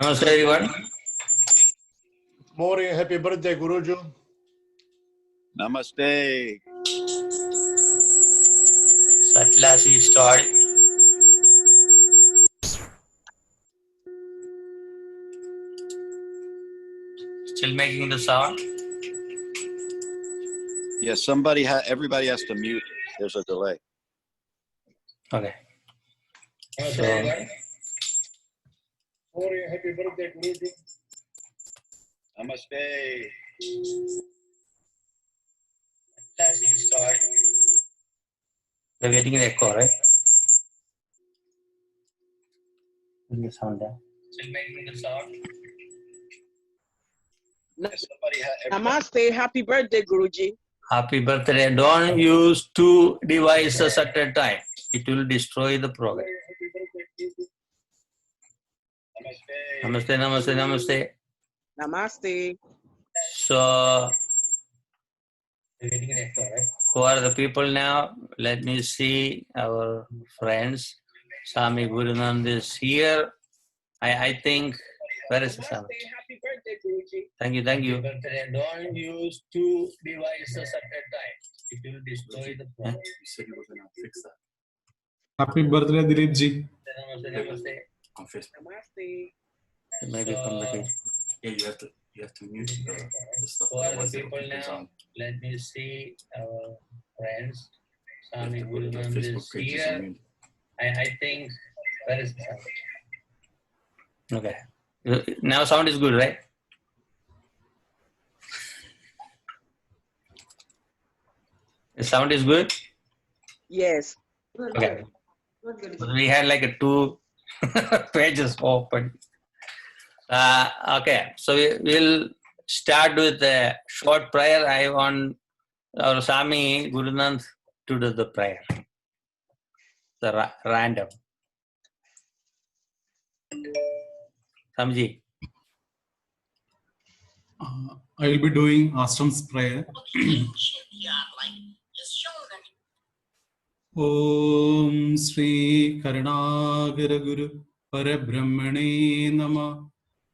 Namaste everyone. Morning, happy birthday, Guruji. Namaste. So at last we start. Still making the sound? Yes, everybody has to mute. There's a delay. Okay. So, Morning, happy birthday, Guruji. Namaste. at last we start. We're getting an echo, right? Bring the sound down. Still making the sound? Yes, Namaste, happy birthday, Guruji. Happy birthday. Don't use two devices at a time. It will destroy the program. Namaste. Namaste, namaste, namaste. Namaste. So, who are the people now? Let me see our friends. Swami Gurunand is here. I think, where is Swami? Happy birthday, Guruji. Thank you, thank you. Don't use two devices at a time. It will destroy the program. You said you were going to fix that. Happy birthday, Dileepji. Namaste, namaste. On Facebook. Namaste. Maybe from the page. Yeah, you have to mute the stuff. Who are the Otherwise it people keeps now? on. Let me see our friends. Swami You have to put the Gurunand is Facebook pages here. on mute. I think, where is the sound? Okay. Now sound is good, right? The sound is good? Yes. Okay. We had like a two pages open. Okay, so we'll start with a short prayer. I want our Swami Gurunand to do the prayer. The random. Samji. I will be doing Ashram's prayer. Om Sri Karunagara Guru Parabrahmane Nama.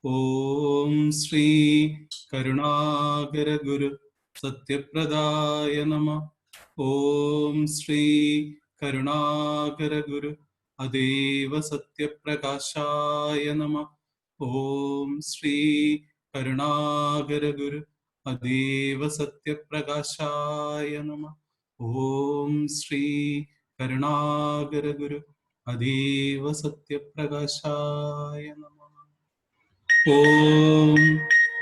Om Sri Karunagara Guru Satyapradaya Nama. Om Sri Karunagara Guru Adeva Satyaprakashaya Nama. Om Sri Karunagara Guru Adeva Satyaprakashaya Nama. Om Sri Karunagara Guru Adeva Satyaprakashaya Nama. Om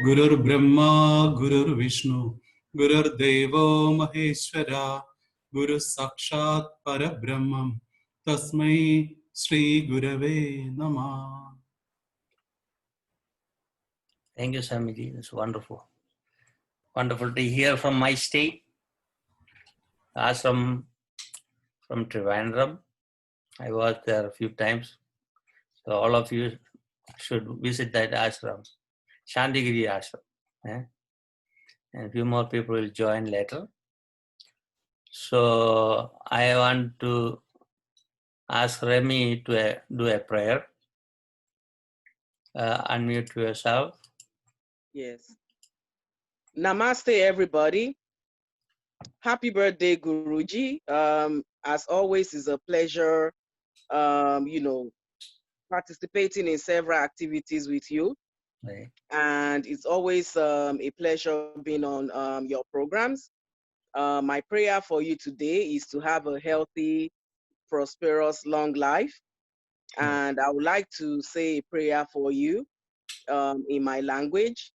Gurur Brahma Gurur Vishnu Gurur Devo Maheshwara Guru Sakshat Parabrahmam Tasmai Sri Gurave Namah. Thank you, Swamiji. It's wonderful. Wonderful to hear from my state. Ashram from Trivandrum. I was there a few times. So all of you should visit that ashram. Shantigiri ashram. And a few more people will join later. So I want to ask Remy to do a prayer. Unmute yourself. Yes. Namaste, everybody. Happy birthday, Guruji. As always, it's a pleasure, participating in several activities with you. Right. And it's always a pleasure being on your programs. My prayer for you today is to have a healthy, prosperous, long life. And I would like to say a prayer for you in my language.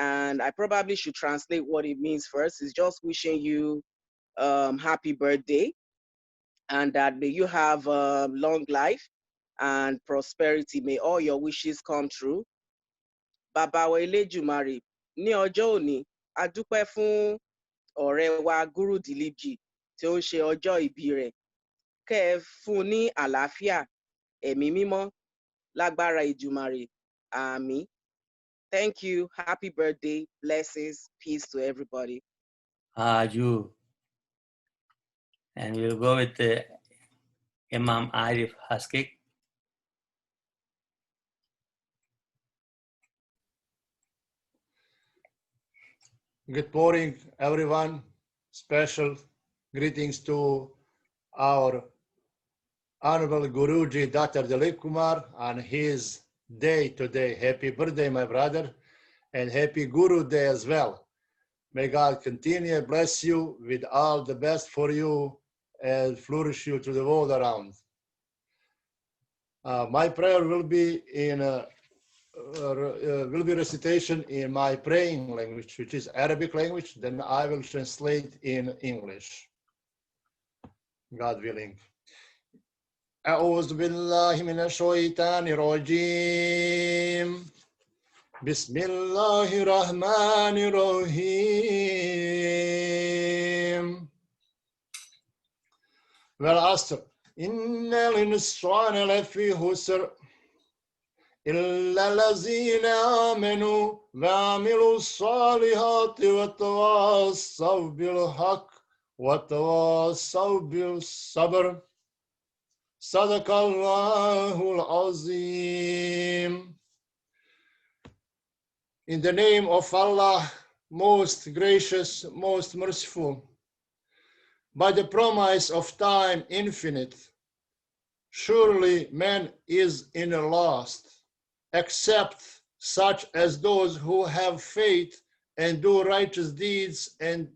And I probably should translate what it means first. It's just wishing you happy birthday, and that may you have long life and prosperity. May all your wishes come true. Bàbá wa Elédùmarè, ní ọjọ́ òní, a dúpẹ́ fún ọ̀rẹ́ wa Guru Dileepji tí ó ń ṣe ọjọ́ ìbí rẹ̀. Kẹ́ ẹ fún ní àlàáfíà, ẹ̀mí mímọ́, lágbára Èdùmàrè. Àmín. Thank you. Happy birthday. Blessings. Peace to everybody. You. And we'll go with Imam Arif Haskik. Good morning, everyone. Special greetings to our Honorable Guruji, Dr. Dileepkumar, on his day today. Happy birthday, my brother, and happy Guru Day as well. May God continue bless you with all the best for you and flourish you to the world around. My prayer will be recitation in my praying language, which is Arabic language. Then I will translate in English, God willing. أعوذ بالله من الشيطان الرجيم. بسم الله الرحمن الرحيم. والعصر إن الإنسان لفي خسر إلا الذين آمنوا وعملوا الصالحات وتواصوا بالحق وتواصوا بالصبر. صدق الله العظيم. In the name of Allah, most gracious, most merciful, by the promise of time infinite, surely man is in a lost, except such as those who have faith and do righteous deeds and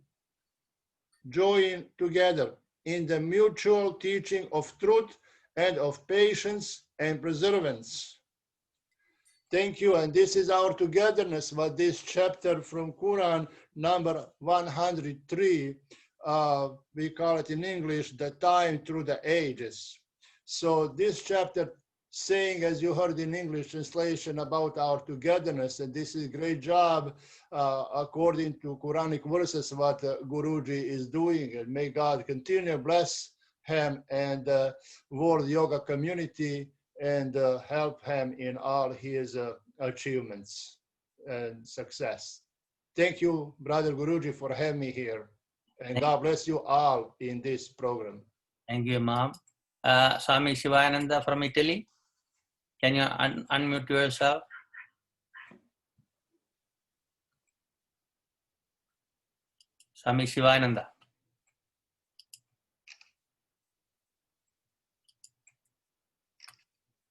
join together in the mutual teaching of truth and of patience and perseverance. Thank you, and this is our togetherness, what this chapter from Quran number 103, we call it in English, the time through the ages. So this chapter saying, as you heard in English translation, about our togetherness, and this is a great job according to Quranic verses what Guruji is doing, and may God continue bless him and World Yoga community and help him in all his achievements and success. Thank you, Brother Guruji, for having me here. And God bless you all in this program. Thank you, Mom. Swami Shivananda from Italy. Can you unmute yourself? Swami Shivananda.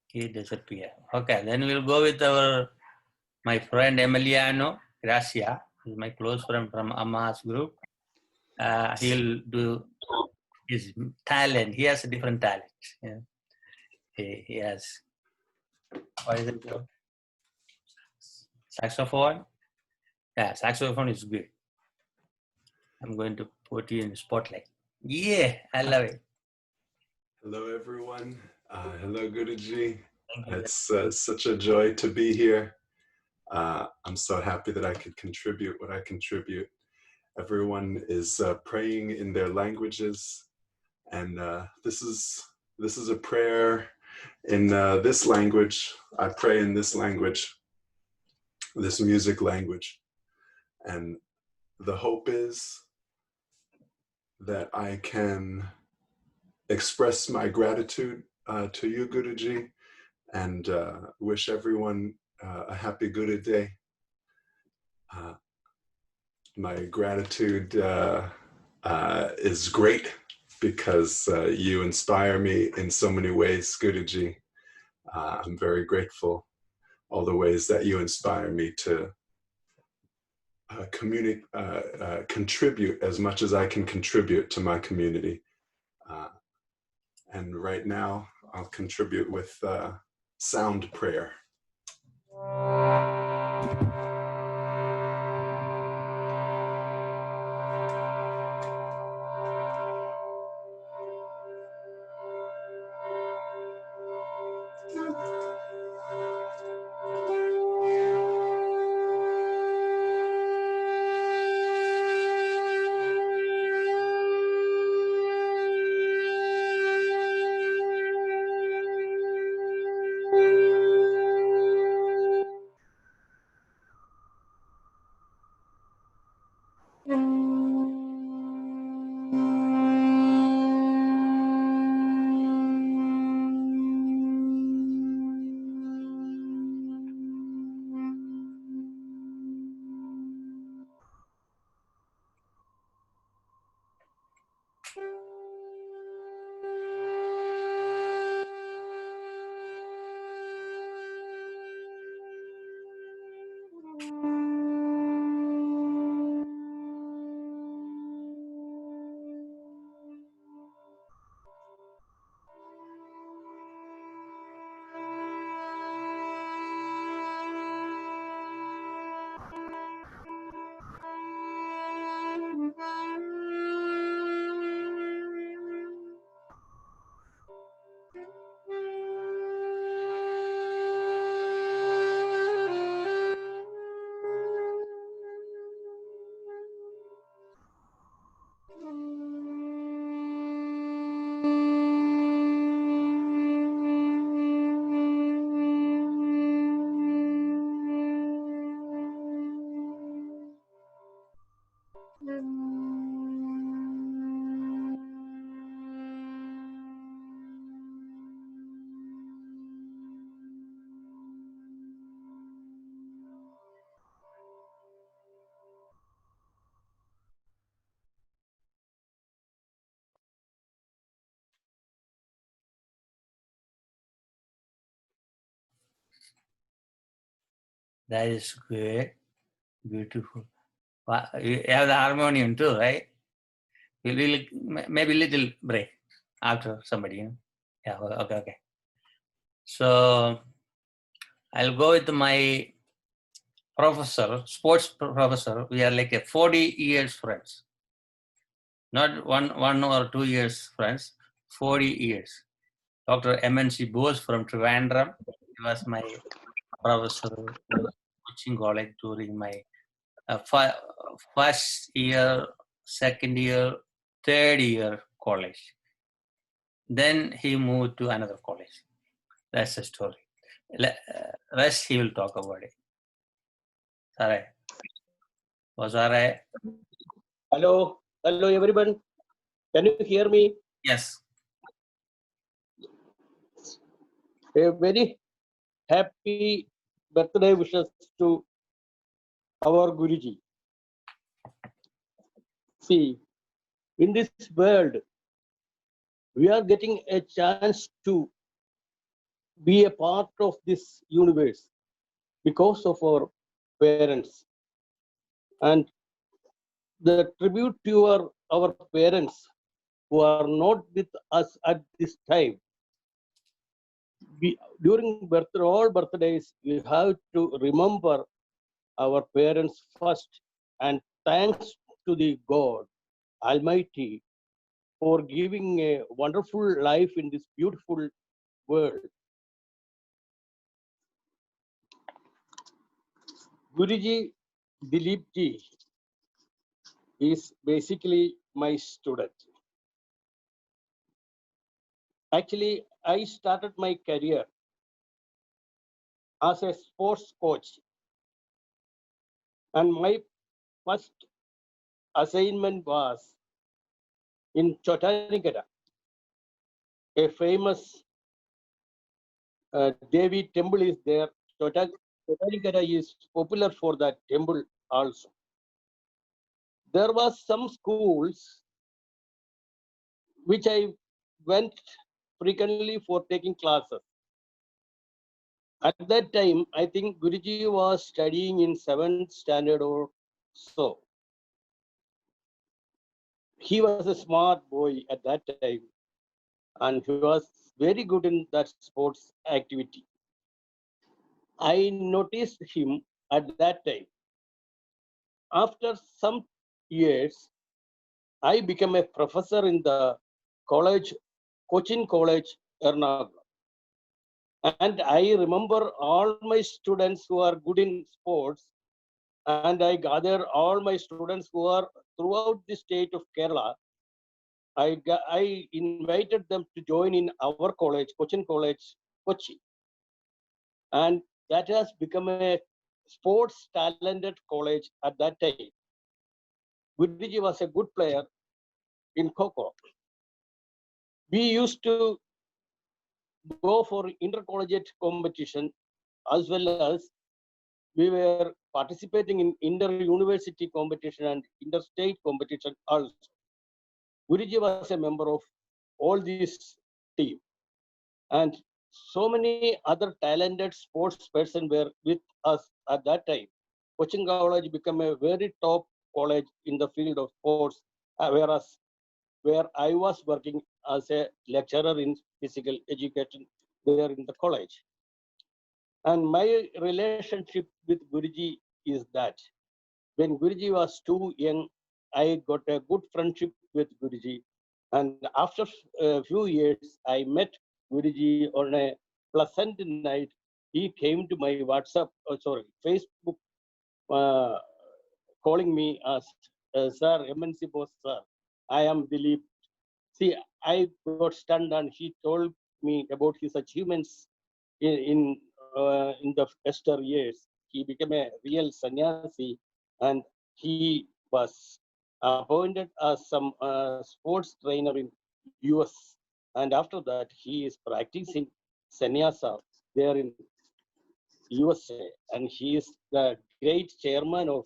He disappeared. Okay, then we'll go with my friend Emiliano Gracia. He's my close friend from Amma's group. He'll do his talent. He has a different talent. Yeah. He has, what is it called? Saxophone? Yeah, saxophone is good. I'm going to put you in the spotlight. Yeah, I love it. Hello, everyone. Hello, Guruji. Thank you. It's such a joy to be here. I'm so happy that I could contribute what I contribute. Everyone is praying in their languages, and this is a prayer in this language. I pray in this language, this music language, and the hope is that I can express my gratitude to you, Guruji, and wish everyone a happy Guru Day. My gratitude is great because you inspire me in so many ways, Guruji. I'm very grateful all the ways that you inspire me to contribute as much as I can contribute to my community. And right now, I'll contribute with sound prayer. That is good. Beautiful. You have the harmonium too, right? We'll maybe little break after somebody. Yeah, okay. So I'll go with my professor, sports professor. We are like a 40 years friends. Not one or 2 years friends, 40 years. Dr. MNC Bose from Trivandrum. He was my professor in coaching college during my first year, second year, third year college. Then he moved to another college. That's the story. Rest he will talk about it. Sorry. Was alright? Hello everyone. Can you hear me? Yes. A very happy birthday wishes to our Guruji. See, in this world, we are getting a chance to be a part of this universe because of our parents. And the tribute to our parents who are not with us at this time. During all birthdays, we have to remember our parents first, and thanks to the God Almighty for giving a wonderful life in this beautiful world. Guruji Dileepji is basically my student. Actually, I started my career as a sports coach, and my first assignment was in Chotanigara, a famous Devi temple is there. Chotanigara is popular for that temple also. There was some schools which I went frequently for taking classes. At that time, I think Guruji was studying in 7th standard or so. He was a smart boy at that time, and he was very good in that sports activity. I noticed him at that time. After some years, I became a professor in the college, Cochin College, Ernakulam. And I remember all my students who are good in sports, and I gather all my students who are throughout the state of Kerala. I invited them to join in our college, Cochin College, Kochi. And that has become a sports talented college at that time. Guruji was a good player in Kho. We used to go for intercollegiate competition, as well as we were participating in inter-university competition and interstate competition also. Guruji was a member of all these team, and so many other talented sports person were with us at that time. Cochin College became a very top college in the field of sports, whereas where I was working as a lecturer in physical education there in the college. And my relationship with Guruji is that when Guruji was too young, I got a good friendship with Guruji. And after a few years, I met Guruji on a pleasant night. He came to my Facebook, uh, calling me as Sir, MNC boss, sir. I am Dileep. See, I got stunned, and he told me about his achievements in the Esther years. He became a real sannyasi, and he was appointed as some sports trainer in US. And after that, he is practicing sannyasa there in USA, and he is the great chairman of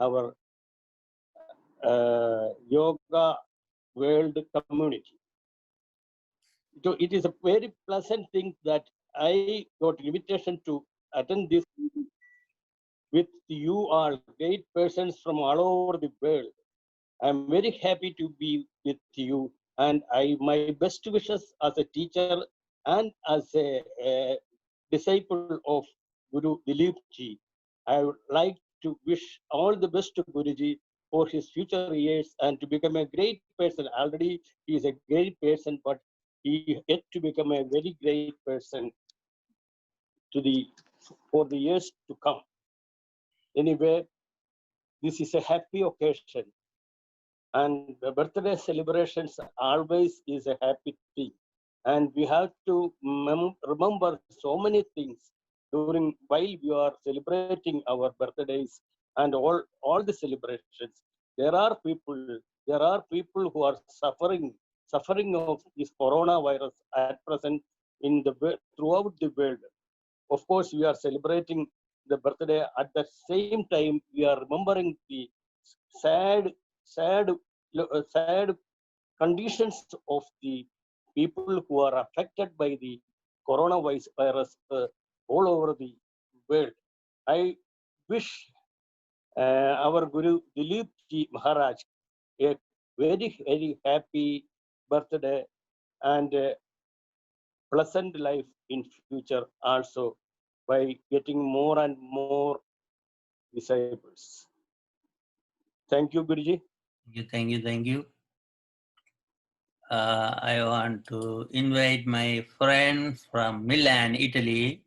our yoga world community. So it is a very pleasant thing that I got invitation to attend this with you all great persons from all over the world. I'm very happy to be with you, and my best wishes as a teacher and as a disciple of Guru Dileepji. I would like to wish all the best to Guruji for his future years and to become a great person. Already he is a great person, but he yet to become a very great person to the for the years to come. Anyway, this is a happy occasion, and the birthday celebrations always is a happy thing, and we have to remember so many things during while we are celebrating our birthdays and all the celebrations. There are people who are suffering of this coronavirus at present in the throughout the world. Of course, we are celebrating the birthday. At the same time, we are remembering the sad, sad conditions of the people who are affected by the coronavirus all over the world. I wish our Guru Dileepji Maharaj a very, very happy birthday and pleasant life in future also by getting more and more disciples. Thank you, Guruji. Thank you. I want to invite my friend from Milan, Italy,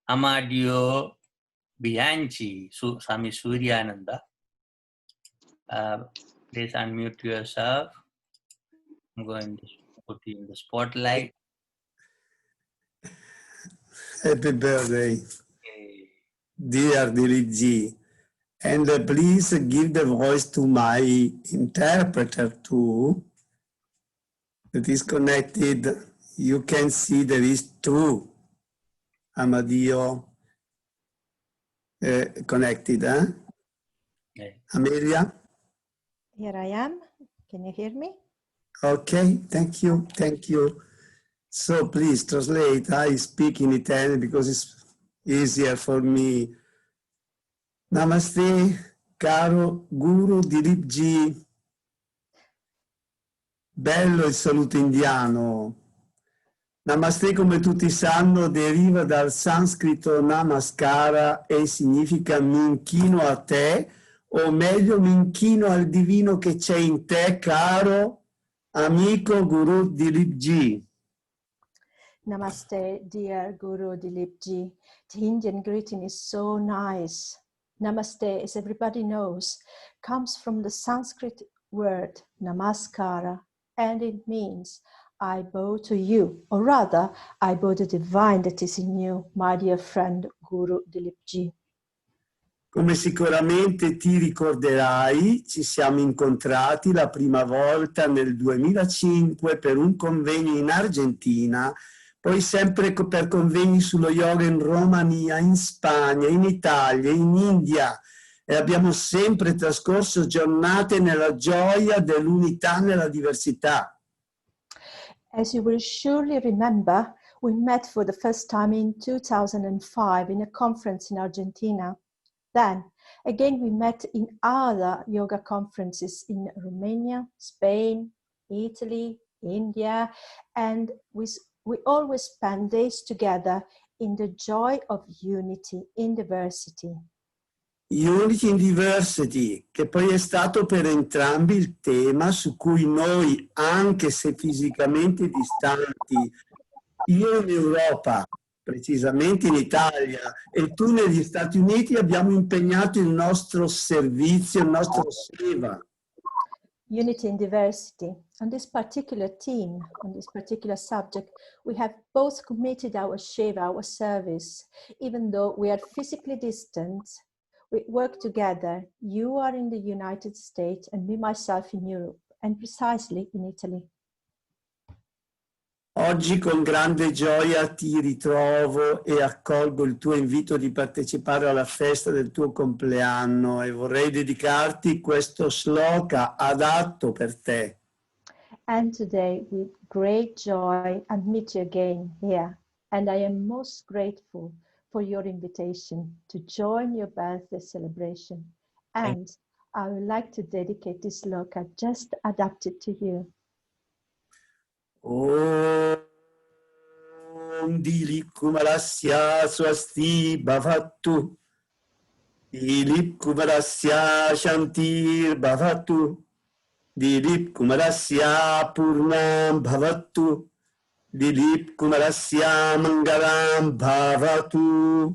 Amadio Bianchi, Swami Suryananda. Please unmute yourself. I'm going to put you in the spotlight. Happy birthday, dear Dileepji. And please give the voice to my interpreter too, that is connected. You can see there is two Amadio connected, huh? Okay. Amelia? Here I am. Can you hear me? Okay, thank you, thank you. So please translate. I speak in Italian because it's easier for me. Namaste, caro Guru Dileepji. Bello il saluto indiano. Namaste, come tutti sanno, deriva dal sanscrito namaskara e significa mi inchino a te, o meglio mi inchino al divino che c'è in te, caro amico Guru Dileepji. Namaste, dear Guru Dileepji. The Indian greeting is so nice. Namaste, as everybody knows, comes from the Sanskrit word namaskara, and it means I bow to you, or rather, I bow the divine that is in you, my dear friend Guru Dileepji. Come sicuramente ti ricorderai, ci siamo incontrati la prima volta nel 2005 per un convegno in Argentina, poi sempre per convegni sullo yoga in Romania, in Spagna, in Italia, in India, e abbiamo sempre trascorso giornate nella gioia dell'unità nella diversità. As you will surely remember, we met for the first time in 2005 in a conference in Argentina. Then, again, we met in other yoga conferences in Romania, Spain, Italy, India, and we always spend days together in the joy of unity in diversity. Unity in Diversity, che poi è stato per entrambi il tema su cui noi, anche se fisicamente distanti, io in Europa, precisamente in Italia, e tu negli Stati Uniti, abbiamo impegnato il nostro servizio, il nostro seva. Unity in diversity. On this particular theme, on this particular subject, we have both committed our seva, our service, even though we are physically distant. We work together. You are in the United States and me, myself, in Europe, and precisely in Italy. Oggi con grande gioia ti ritrovo e accolgo il tuo invito di partecipare alla festa del tuo compleanno e vorrei dedicarti questo shloka adatto per te. And today, with great joy, I meet you again here, and I am most grateful for your invitation to join your birthday celebration. And I would like to dedicate this sloka just adapted to you. Om Dileepkumarasya swasti bhavatu. Dileepkumarasya shantir bhavatu. Dileepkumarasya purnam bhavatu. Dileepkumarasya mangalam bhavatu.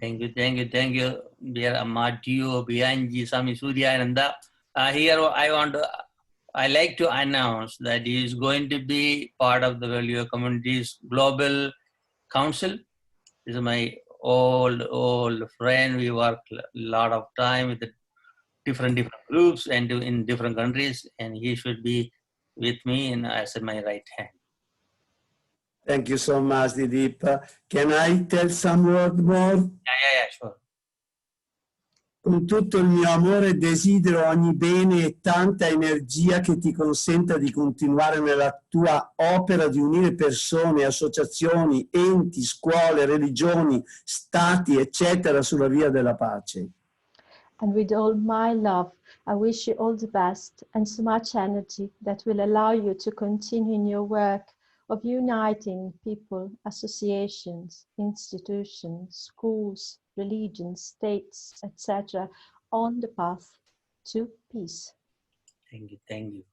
Thank you, dear Amadeo, Bianji, Swami Suryananda. Here I like to announce that he is going to be part of the Value Community's Global Council. This is my old friend. We work a lot of time with different groups and in different countries, and he should be with me as my right hand. Thank you so much, Dileep. Can I tell some word more? Yeah, sure. Con tutto il mio amore desidero ogni bene e tanta energia che ti consenta di continuare nella tua opera di unire persone, associazioni, enti, scuole, religioni, stati, eccetera, sulla via della pace. And with all my love, I wish you all the best and so much energy that will allow you to continue in your work of uniting people, associations, institutions, schools, religions, states, etc., on the path to peace. Thank you.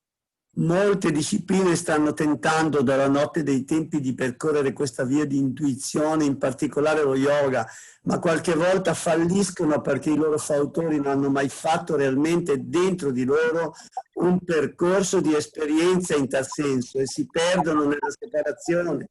Molte discipline stanno tentando dalla notte dei tempi di percorrere questa via di intuizione, in particolare lo yoga, ma qualche volta falliscono perché i loro fautori non hanno mai fatto realmente dentro di loro un percorso di esperienza in tal senso e si perdono nella separazione.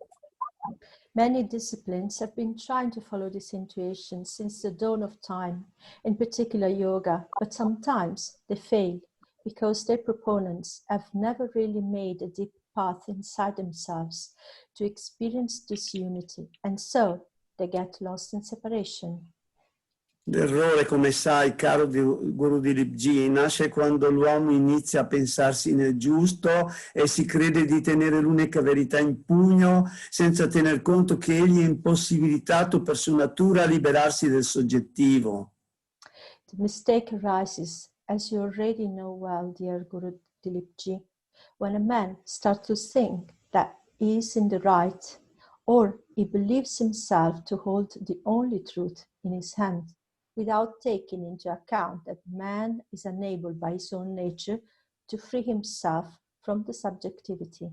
Many disciplines have been trying to follow this intuition since the dawn of time, in particular yoga, but sometimes they fail because their proponents have never really made a deep path inside themselves to experience this unity, and so they get lost in separation. L'errore, come sai, caro Guru Dileepji, nasce quando l'uomo inizia a pensarsi nel giusto e si crede di tenere l'unica verità in pugno senza tener conto che egli è impossibilitato per sua natura a liberarsi del soggettivo. The mistake arises, as you already know well, dear Guru Dileepji, when a man starts to think that he is in the right, or he believes himself to hold the only truth in his hand, without taking into account that man is unable by his own nature to free himself from the subjectivity.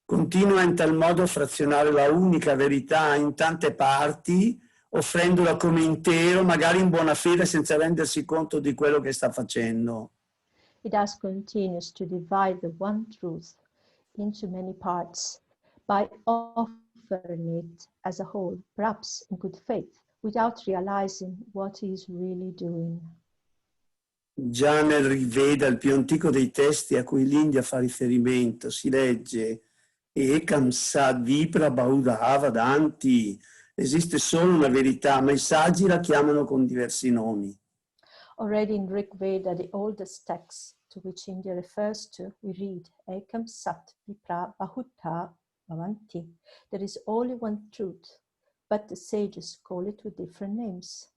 Continua in tal modo a frazionare la unica verità in tante parti, offrendola come intero, magari in buona fede, senza rendersi conto di quello che sta facendo. It thus continues to divide the one truth into many parts by offering it as a whole, perhaps in good faith, without realizing what he is really doing. Già nel Rigveda, il più antico dei testi a cui l'India fa riferimento, si legge Ekam Sad Vipra Bahudhava Danti. Esiste solo una verità, ma i saggi la chiamano con diversi nomi. Already in Rig Veda, the oldest text to which India refers to, we read Ekam Sat Vipra Bahudha Bhavanti. There is only one truth, but the sages call it with different names.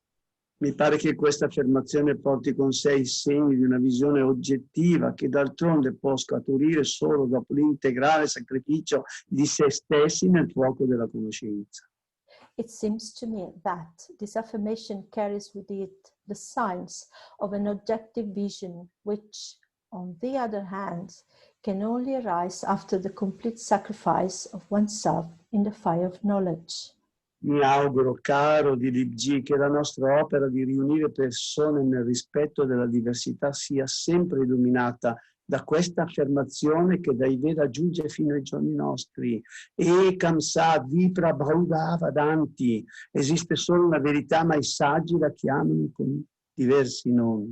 Mi pare che questa affermazione porti con sé i segni di una visione oggettiva che d'altronde può scaturire solo dopo l'integrale sacrificio di se stessi nel fuoco della conoscenza. It seems to me that this affirmation carries with it the signs of an objective vision, which, on the other hand, can only arise after the complete sacrifice of oneself in the fire of knowledge. Mi auguro, caro Dileepji, che la nostra opera di riunire persone nel rispetto della diversità sia sempre illuminata da questa affermazione che dai Veda giunge fino ai giorni nostri. Ekam Sad Vipra Bahudha Danti. Esiste solo una verità, ma i saggi la chiamano con diversi nomi.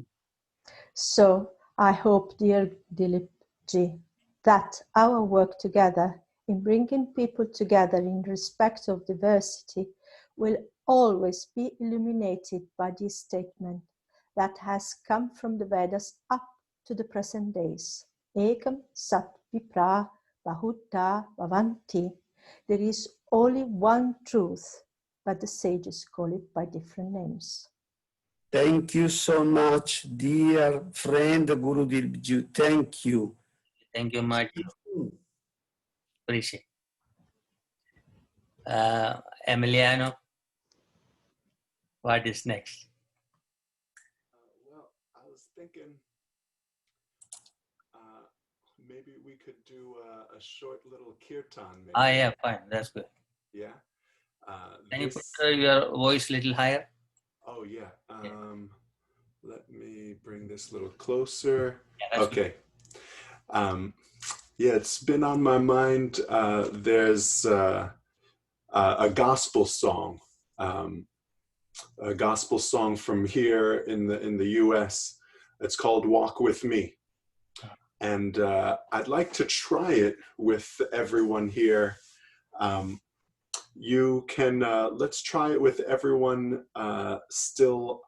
So, I hope, dear Dileepji, that our work together in bringing people together in respect of diversity will always be illuminated by this statement that has come from the Vedas up to the present days. Ekam Sat Vipra Bahudha Bhavanti. There is only one truth, but the sages call it by different names. Thank you so much, dear friend Guru Dileepji. Thank you. Thank you much. Appreciate. Emiliano, what is next? Well, I was thinking maybe we could do a short little kirtan. Maybe. Ah, yeah, fine. That's good. Yeah. Can you put your voice a little higher? Oh yeah. Let me bring this a little closer. Yeah, Okay. Yeah, it's been on my mind. There's a gospel song, from here in the U.S. It's called "Walk with Me," and I'd like to try it with everyone here. You can let's try it with everyone still.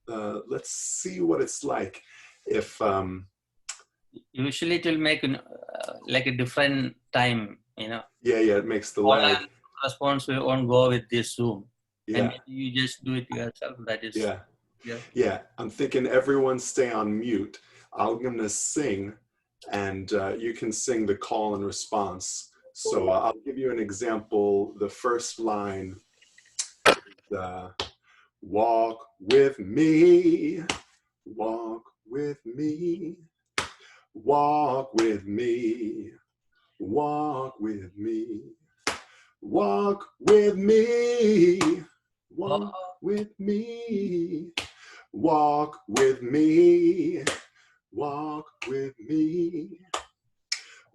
Let's see what it's like if. Usually it will make like a different time, you know. Yeah, it makes the Online lag. response we won't go with this Zoom. Yeah. And maybe you just do it yourself. That is. Yeah. I'm thinking everyone stay on mute. I'm gonna sing, and you can sing the call and response. So I'll give you an example. The first line, walk with me, walk with me, walk with me, walk with me, walk with me, walk with me, walk with me, walk with me.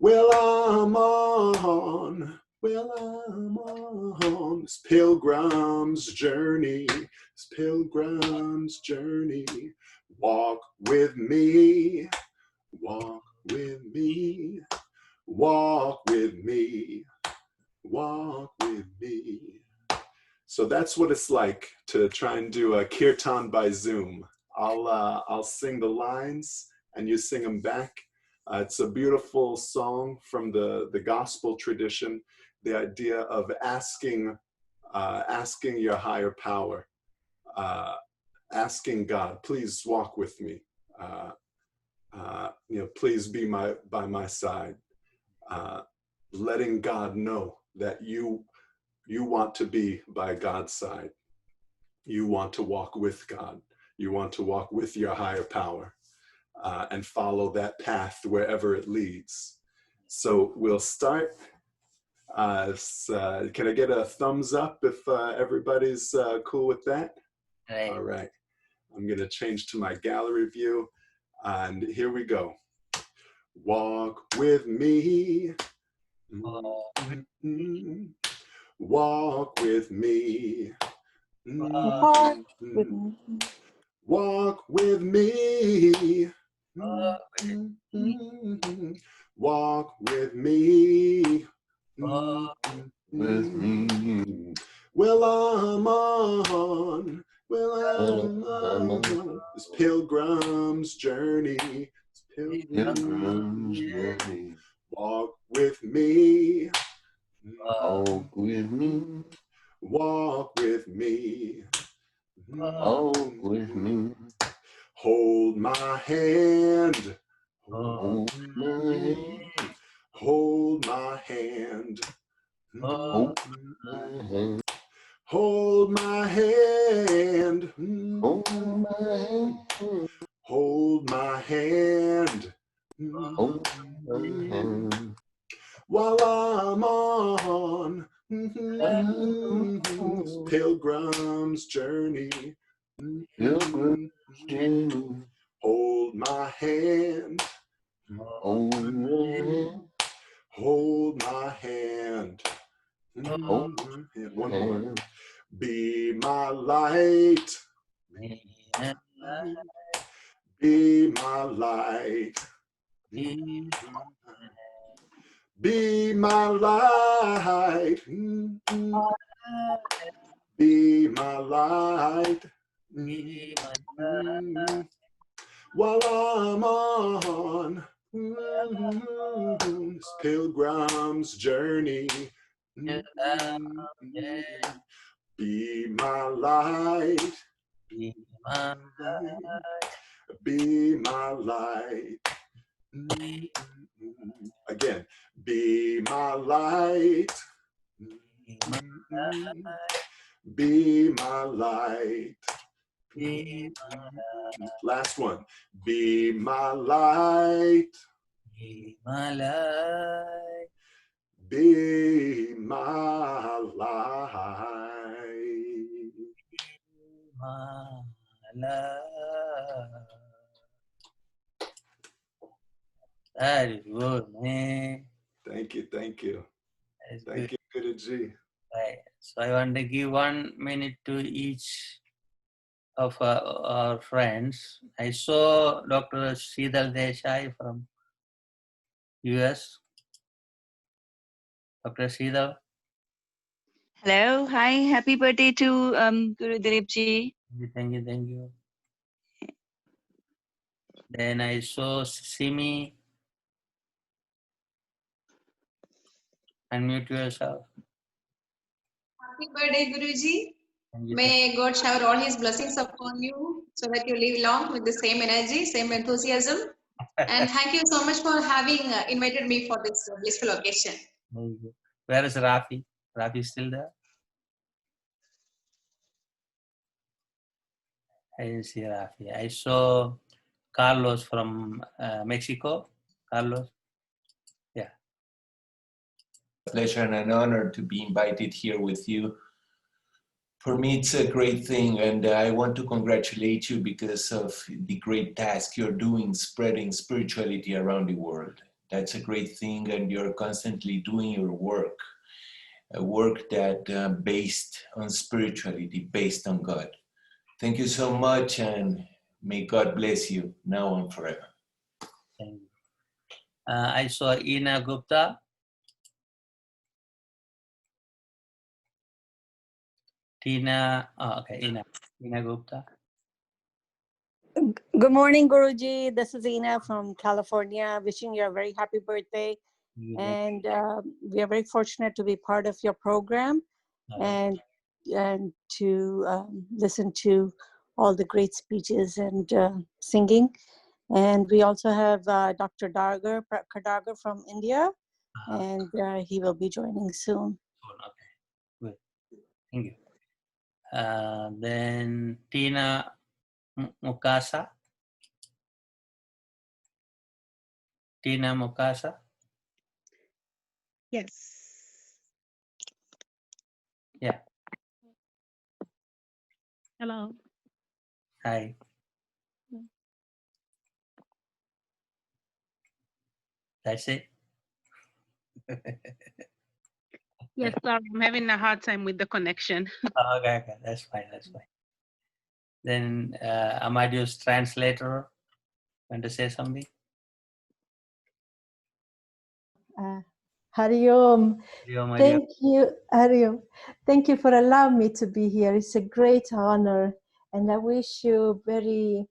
Well, I'm on this pilgrim's journey, walk with me, walk with me, walk with me, walk with me. So that's what it's like to try and do a kirtan by Zoom. I'll sing the lines and you sing them back. It's a beautiful song from the gospel tradition, the idea of asking your higher power, asking God, please walk with me, please be by my side, letting God know that you want to be by God's side. You want to walk with God. You want to walk with your higher power. And follow that path wherever it leads. So we'll start. Can I get a thumbs up if everybody's cool with that? Right. All right. I'm going to change to my gallery view. And here we go. Walk with me. Walk with me. Walk with me. Walk with me. Walk with me. Well, I'm on this pilgrim's journey. Walk with me. Walk with me. Walk with me. Walk with me. Hold my hand. Hold my hand. Hold my hand. Hold my hand. Hold my hand. Hold my hand. Hold my hand. Hold my hand. While I'm on this pilgrim's journey. Pilgrim's journey. Hold my hand. Hold my hand. Hold my hand. Hold One my more. hand. Be my light. Be my light. Be my light. Be my light. While I'm on this pilgrim's journey. Be my light. Be my Be my light. Again, be my light. Be my light. Last one. Be my light. Be my light. Be my light. My light. That is good, man. Thank you, thank you. That's Thank good. you, Guruji. Right. So I want to give 1 minute to each of our friends. I saw Dr. Sheetal Desai from US. Dr. Sheetal. Hello, hi, happy birthday to Guru Dileepji. Thank you, thank you. Then I saw Simi. Unmute yourself. Happy birthday, Guruji. Thank you, May God shower all His blessings upon you so that you live long with the same energy, same enthusiasm. And thank you so much for having invited me for this blissful occasion. Thank you. Where is Rafi? Rafi is still there? I didn't see Rafi. I saw Carlos from Mexico. Carlos. Yeah. Pleasure and an honor to be invited here with you. For me, it's a great thing, and I want to congratulate you because of the great task you're doing, spreading spirituality around the world. That's a great thing, and you're constantly doing your work, a work that based on spirituality, based on God. Thank you so much, and may God bless you now and forever. Thank you. I saw Ina Gupta. Tina, okay, Ina Gupta. Good morning, Guruji. This is Ina from California, wishing you a very happy birthday. And we are very fortunate to be part of your program and to listen to all the great speeches and singing. And we also have Dr. Kadagar from India, and he will be joining soon. Okay, good. Thank you. Then Tina Mukasa. Tina Mukasa. Yes. Yeah. Hello. Hi. That's it. Yes, sorry, I'm having a hard time with the connection. Okay, that's fine, that's fine. Then Amadeus translator, want to say something? Hari Om. Hari Om, Hari Om. Thank you, Hari Om. Thank you for allowing me to be here. It's a great honor, and I wish you very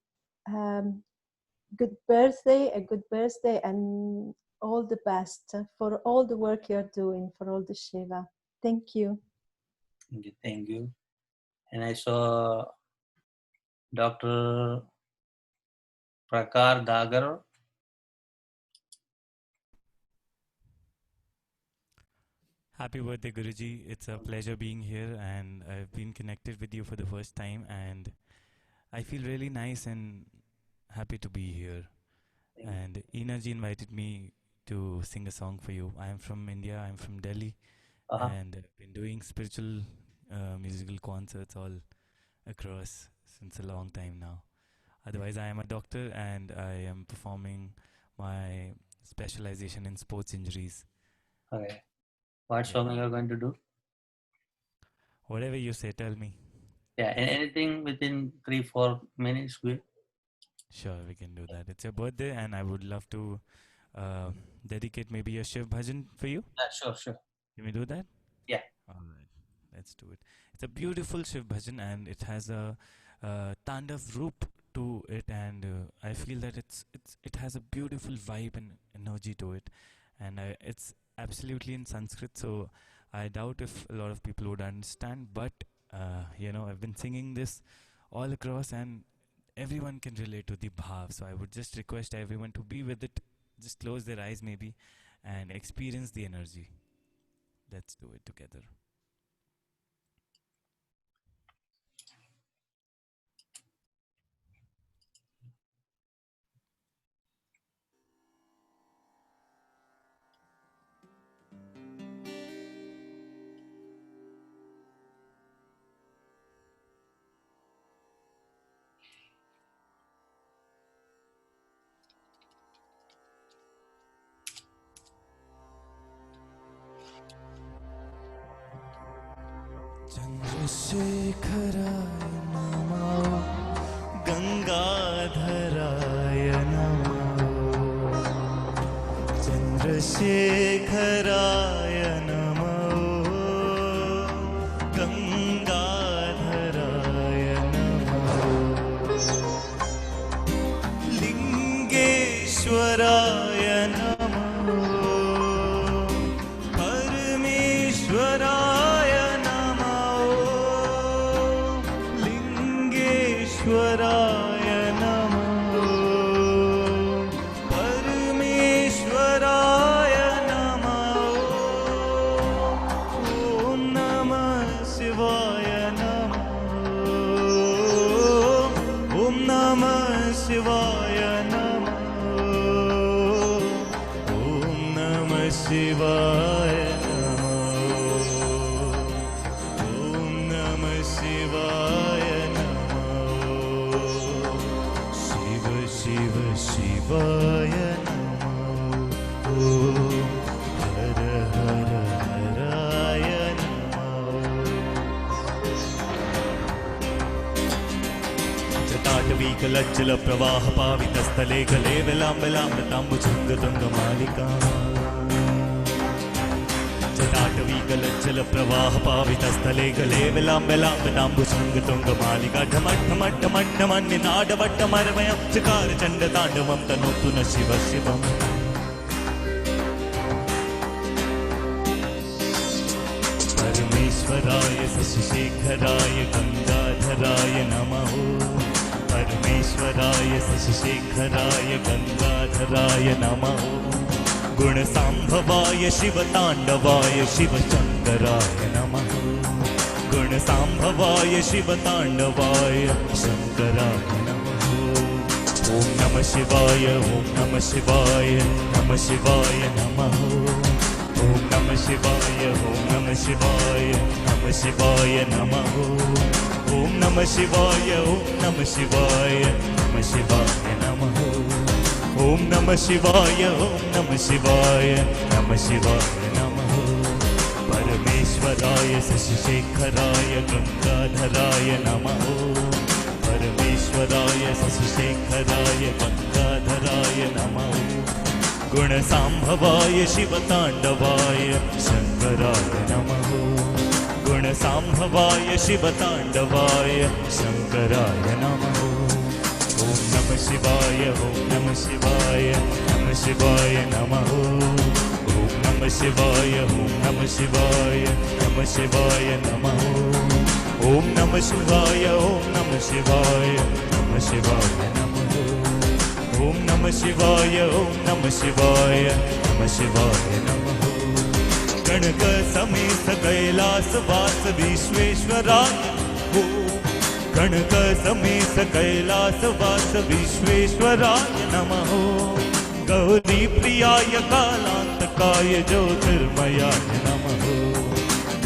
good birthday, and all the best for all the work you're doing for all the Shiva. Thank you. Thank you, thank you. And I saw Dr. Prakar Dagar. Happy birthday, Guruji. It's a pleasure being here, and I've been connected with you for the first time, and I feel really nice and happy to be here. And Ina ji invited me to sing a song for you. I'm from India, I'm from Delhi, and I've been doing spiritual musical concerts all across since a long time now. Otherwise, I am a doctor, and I am performing my specialization in sports injuries. Okay. What song you're going to do? Whatever you say, tell me. Yeah, anything within 3-4 minutes, good. Sure, we can do that. It's your birthday, and I would love to dedicate maybe a Shiv Bhajan for you. Yeah, sure. Can we do that? Yeah. All right, let's do it. It's a beautiful Shiv Bhajan, and it has a Tandav roop to it, and I feel that it has a beautiful vibe and energy to it, and it's absolutely in Sanskrit, so I doubt if a lot of people would understand, but I've been singing this all across and everyone can relate to the bhav, so I would just request everyone to be with it, just close their eyes maybe and experience the energy. Let's do it together. Chandrasekharaaya Namo Gangadharaya Namo Chandrasekharaaya Namo Gangadharaya Namo Lingeshwaraya Namo Parameshwaraya Lingeshwaraya Namo Parameshwaraya Namo Om Namah Shivaya Namo Om Namah Shivaya Namo Om Namah Shivaya Namo Om Namah Shivaya Shiva Shiva Shivaya Namo Om Hara Hara Haraya Namo Jataṭvīkalajjala Pravaha Pāvitastale Gale Vilambalambatambuchungatungamalika Jataṭvīkalajjala Pravaha Pāvitastale Gale Vilambalambatambuchungatungamalika Dhamaṭṭamaṭṭamaṭṭamanninādavaṭṭamarvayam Chakara Chanda Tāndavam Tanottu na Shiva Shivam Parameshwaraya Sashishekharaaya Gangadharaya Namaho Parameshwaraya Sashishekharaaya Gangadharaya Namaho Gunasambhavaya Shivatandavaya Shivashankaraya Namaho Gunasambhavaya Shivatandavaya Shankaraya Namaho Om Namah Shivaya Om Namah Shivaya Namah Shivaya Namaho Om Namah Shivaya Om Namah Shivaya Namah Shivaya Namaho Om Namah Shivaya Om Namah Shivaya Namah Shivaya Namaho Om Namah Shivaya Om Namah Shivaya Namah Shivaya Namaho Parameshwaraya Sashishekharaaya Gangadharaya Namaho Parameshwaraya Sashishekharaaya Gangadharaya Namaho Gunasambhavaya Shivatandavaya Shankaraya Namaho Gunasambhavaya Shivatandavaya Shankaraya Namaho Om Namah Shivaya Om Namah Shivaya Namah Shivaya Namaho Om Namah Shivaya Om Namah Shivaya Namah Shivaya Namaho Om Namah Shivaya Om Namah Shivaya Namah Shivaya Namaho Om Namah Shivaya Om Namah Shivaya Namah Shivaya Namaho Ganaka Samesa Kailas Vas Vishweshwaraya Ganaka Samesa Kailas Vas Vishweshwaraya Namaho Gauri Priyaya Kalantakaya Jyotirmayaya Namaho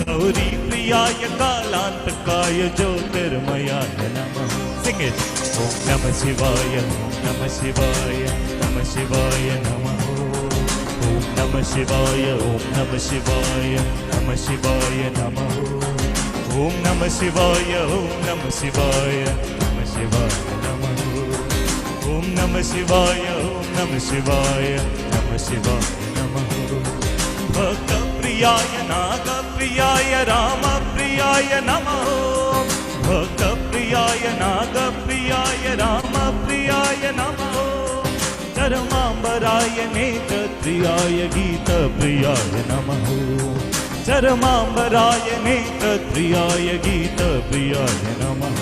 Gauri Priyaya Kalantakaya Jyotirmayaya Namaho Sing it! Om Namah Shivaya Om Namah Shivaya Namah Shivaya Namaho Om Namah Shivaya Om Namah Shivaya Namah Shivaya Namaho Om Namah Shivaya Om Namah Shivaya Namah Shivaya Namaho Om Namah Shivaya Om Namah Shivaya Namah Shivaya Namaho Bhakta Priyaya Naga Priyaya Rama Priyaya Namaho Bhakta Priyaya Naga Priyaya Rama Priyaya Namaho चरमाम्बराय नेत्रप्रियाय गीतप्रियाय नमः चरमाम्बराय नेत्रप्रियाय गीतप्रियाय नमः.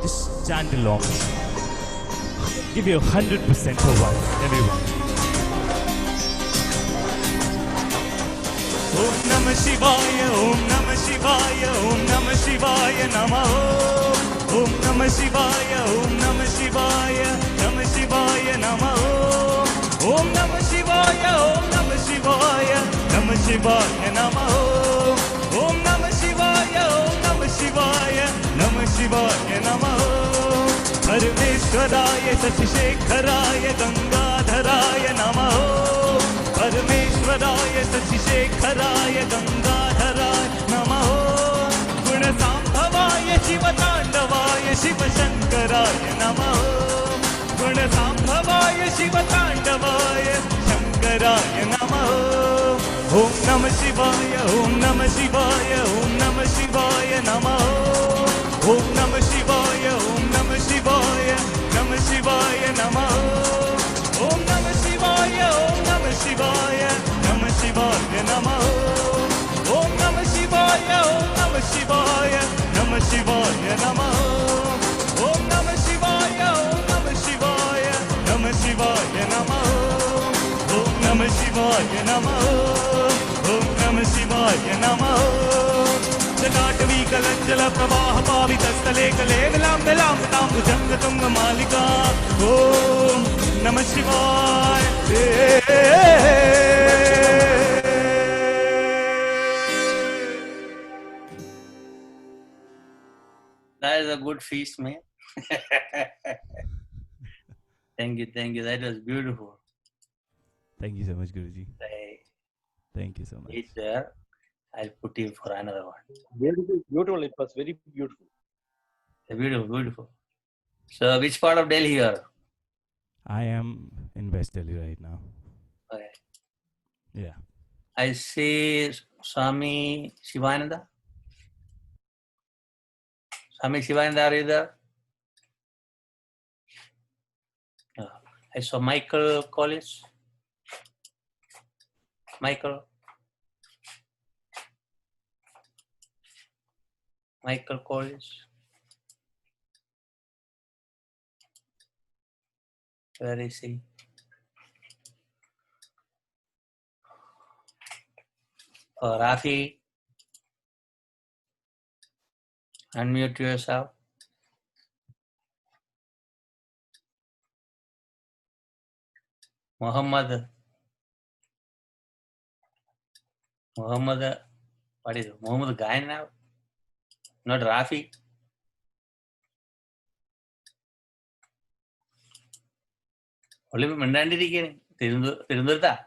Just chant along. Give you 100% for once, everyone. Om Namah Shivaya, Om Namah Shivaya, Om Namah Shivaya Namah. Om Namah Shivaya, Om Namah Shivaya, Namah Shivaya Namah. Om Namah Shivaya, Om Namah Shivaya, Namah Shivaya Namah. Om Namah Shivaya, Om Namah Shivaya, Namah Shivaya Namah. परमेश्वराय शशिशेखराय गंगाधराय नमः परमेश्वराय शशिशेखराय गंगाधराय नमः गुणसाम्भवाय शिवताण्डवाय शिवशङ्कराय नमः गुणसाम्भवाय शिवताण्डवाय शङ्कराय नमः ॐ नमः शिवाय ॐ नमः शिवाय ॐ नमः शिवाय नमः ॐ नमः शिवाय ॐ नमः शिवाय नमः शिवाय नमः ॐ नमः शिवाय ॐ नमः शिवाय नमः शिवाय नमः ॐ नमः शिवाय ॐ नमः शिवाय नमः शिवाय नमः ॐ नमः शिवाय ॐ नमः शिवाय नमः शिवाय नमः ॐ नमः शिवाय नमः ॐ नमः शिवाय नमः जटाटवीकलञ्जल प्रवाह पावितस्थले कले विलाम्बलाम्बताम्बुजङ्गतुङ्गमालिका ॐ नमः शिवाय. That is a good feast, man. Thank you. That was beautiful. Thank you so much, Guruji. Thank you so much. Eat there. I'll put you for another one. Beautiful. It was very beautiful. Beautiful. So, which part of Delhi you are? I am in West Delhi right now. Okay. Yeah. I see Swami Shivananda. Swami Shivananda, are you there? I saw Michael Collins. Michael Collins. Where is he? Rafi, unmute yourself. Muhammad, what is it? Muhammad Gain now? Not Rafi. Only Mandandiri Tirundurta.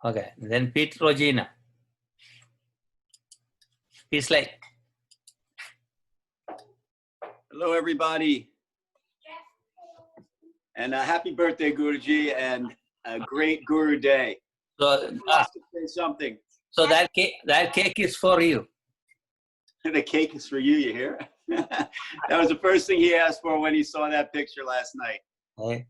Okay, then Pete Rogina. Peace light. Hello, everybody. And happy birthday, Guruji, and a great Guru Day. So, Say something. So that cake is for you. The cake is for you, you hear? That was the first thing he asked for when he saw that picture last night. Okay.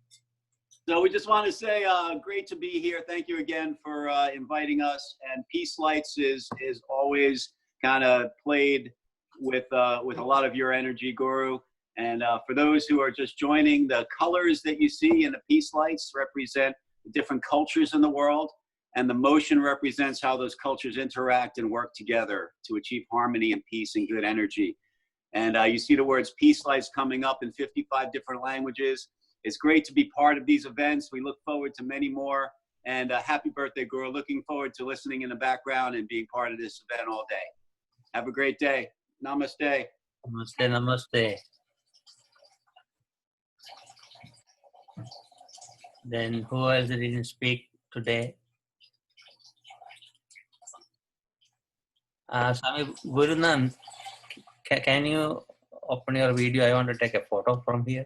So we just want to say great to be here. Thank you again for inviting us. And Peace Lights is always kind of played with a lot of your energy, Guru. And for those who are just joining, the colors that you see in the Peace Lights represent the different cultures in the world. And the motion represents how those cultures interact and work together to achieve harmony and peace and good energy. And you see the words Peace Lights coming up in 55 different languages. It's great to be part of these events. We look forward to many more. And happy birthday, Guru. Looking forward to listening in the background and being part of this event all day. Have a great day. Namaste. Namaste. Then who else didn't speak today? Swami Gurunand, can you open your video? I want to take a photo from here.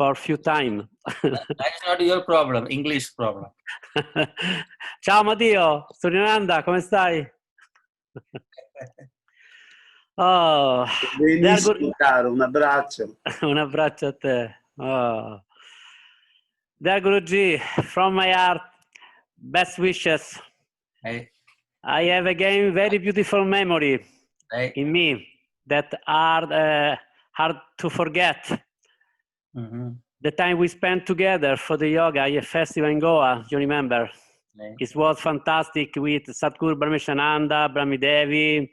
for a few time. That's not your problem, English problem. Ciao Matteo, Surinanda, come stai? Oh, Benissimo, caro, un abbraccio. un abbraccio a te. Oh. Dear Guruji, from my heart, best wishes. Hey. I have again very beautiful memory Hey. in me that are hard to forget. The time we spent together for the yoga festival in Goa, you remember? Hey. It was fantastic with Sadhguru Brahmeshananda, Brahmi Devi,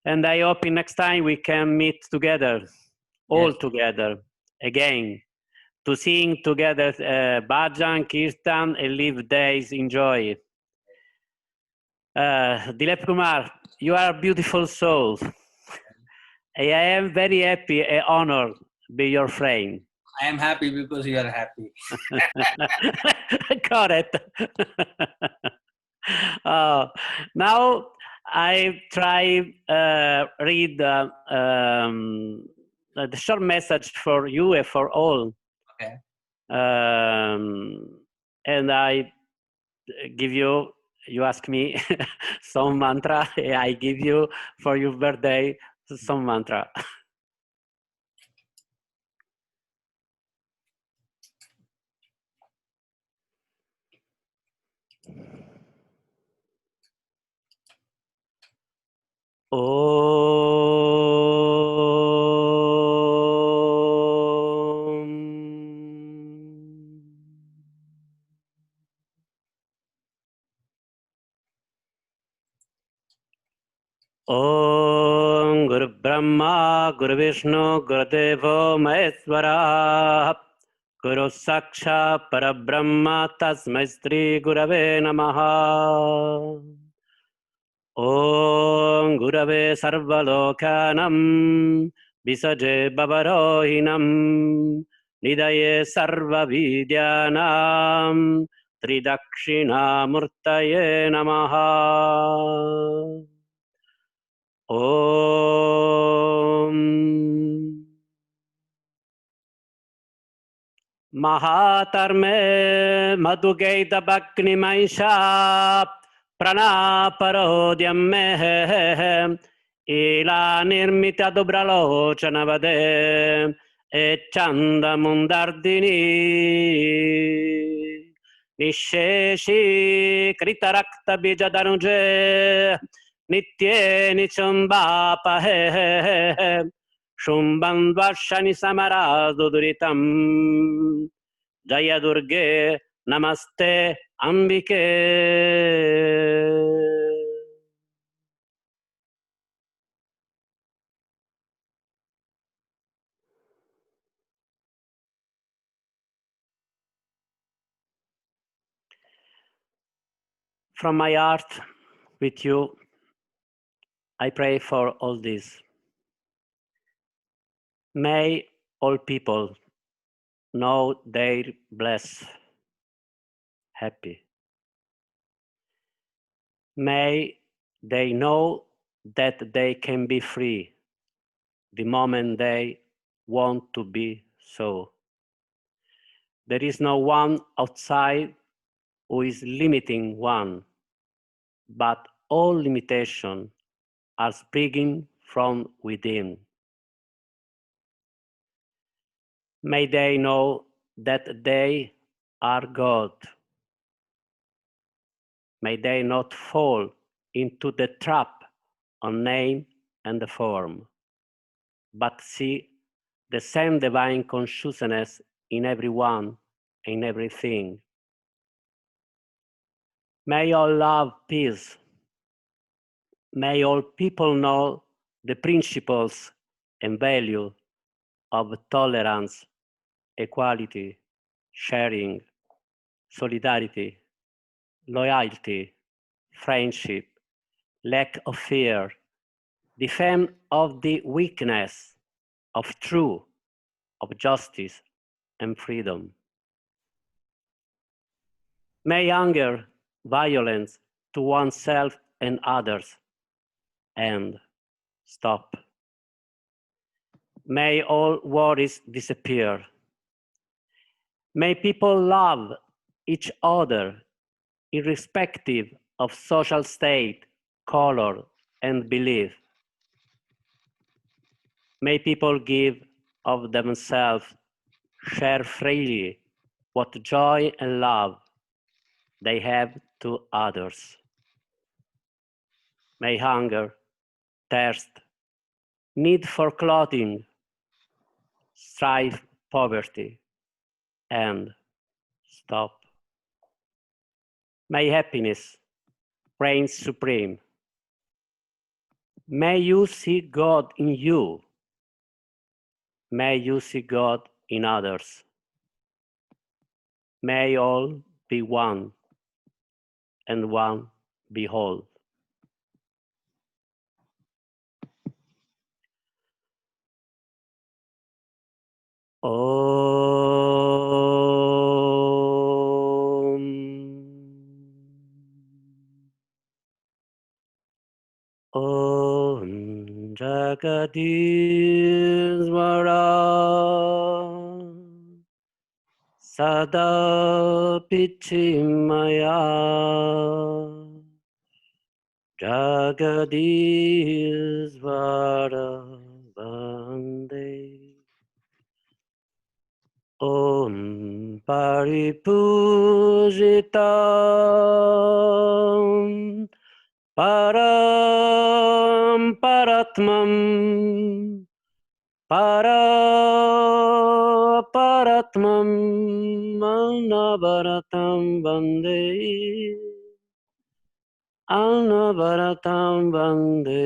and I hope next time we can meet together, all together, again, to sing together bhajan, kirtan, and live days in joy. Dileepkumar, you are a beautiful soul. I am very happy and honored to be your friend. I am happy because you are happy. Correct. Now I try read the short message for you and for all. Okay. And I give you, you ask me some mantra, I give you for your birthday some mantra. Om Guru Brahma Guru Vishnu Guru Devo Maheswara Guru Saksha Parabrahma Tasmai Shri Gurave Namaha. Om Gurave Sarvalokanam Visaje Bhavarohinam Nidaye Sarva Vidyanam Tridakshina Murtaye Namaha. Om Mahatarme Madhugaita Bhakni Maisha Pranaparodhyam me Ila Nirmita Dobralochana Vade E Chanda Mundardini Nisheshi Kritarakta Bijadanuje Nitye Nichumbapahe Shumban Vashani Samarado Duritam Jaya Durge Namaste Ambike. From my heart, with you, I pray for all this. May all people know they're blessed, happy. May they know that they can be free the moment they want to be so. There is no one outside who is limiting one, but all limitations are springing from within. May they know that they are God. May they not fall into the trap of name and form, but see the same divine consciousness in everyone, in everything. May all love peace. May all people know the principles and value of tolerance, equality, sharing, solidarity, loyalty, friendship, lack of fear, defense of the weakness, of truth, of justice and freedom. May anger, violence to oneself and others end, stop. May all worries disappear. May people love each other irrespective of social state, color, and belief. May people give of themselves, share freely what joy and love they have to others. May hunger, thirst, need for clothing, strife, poverty, and stop. May happiness reign supreme. May you see God in you. May you see God in others. May all be one, and one be whole. Om Jagadishvara Sada Pichimaya Jagadishvara Vande Om Paripujitam Param Paratmam Paratmam Anavaratam Vande Anavaratam Vande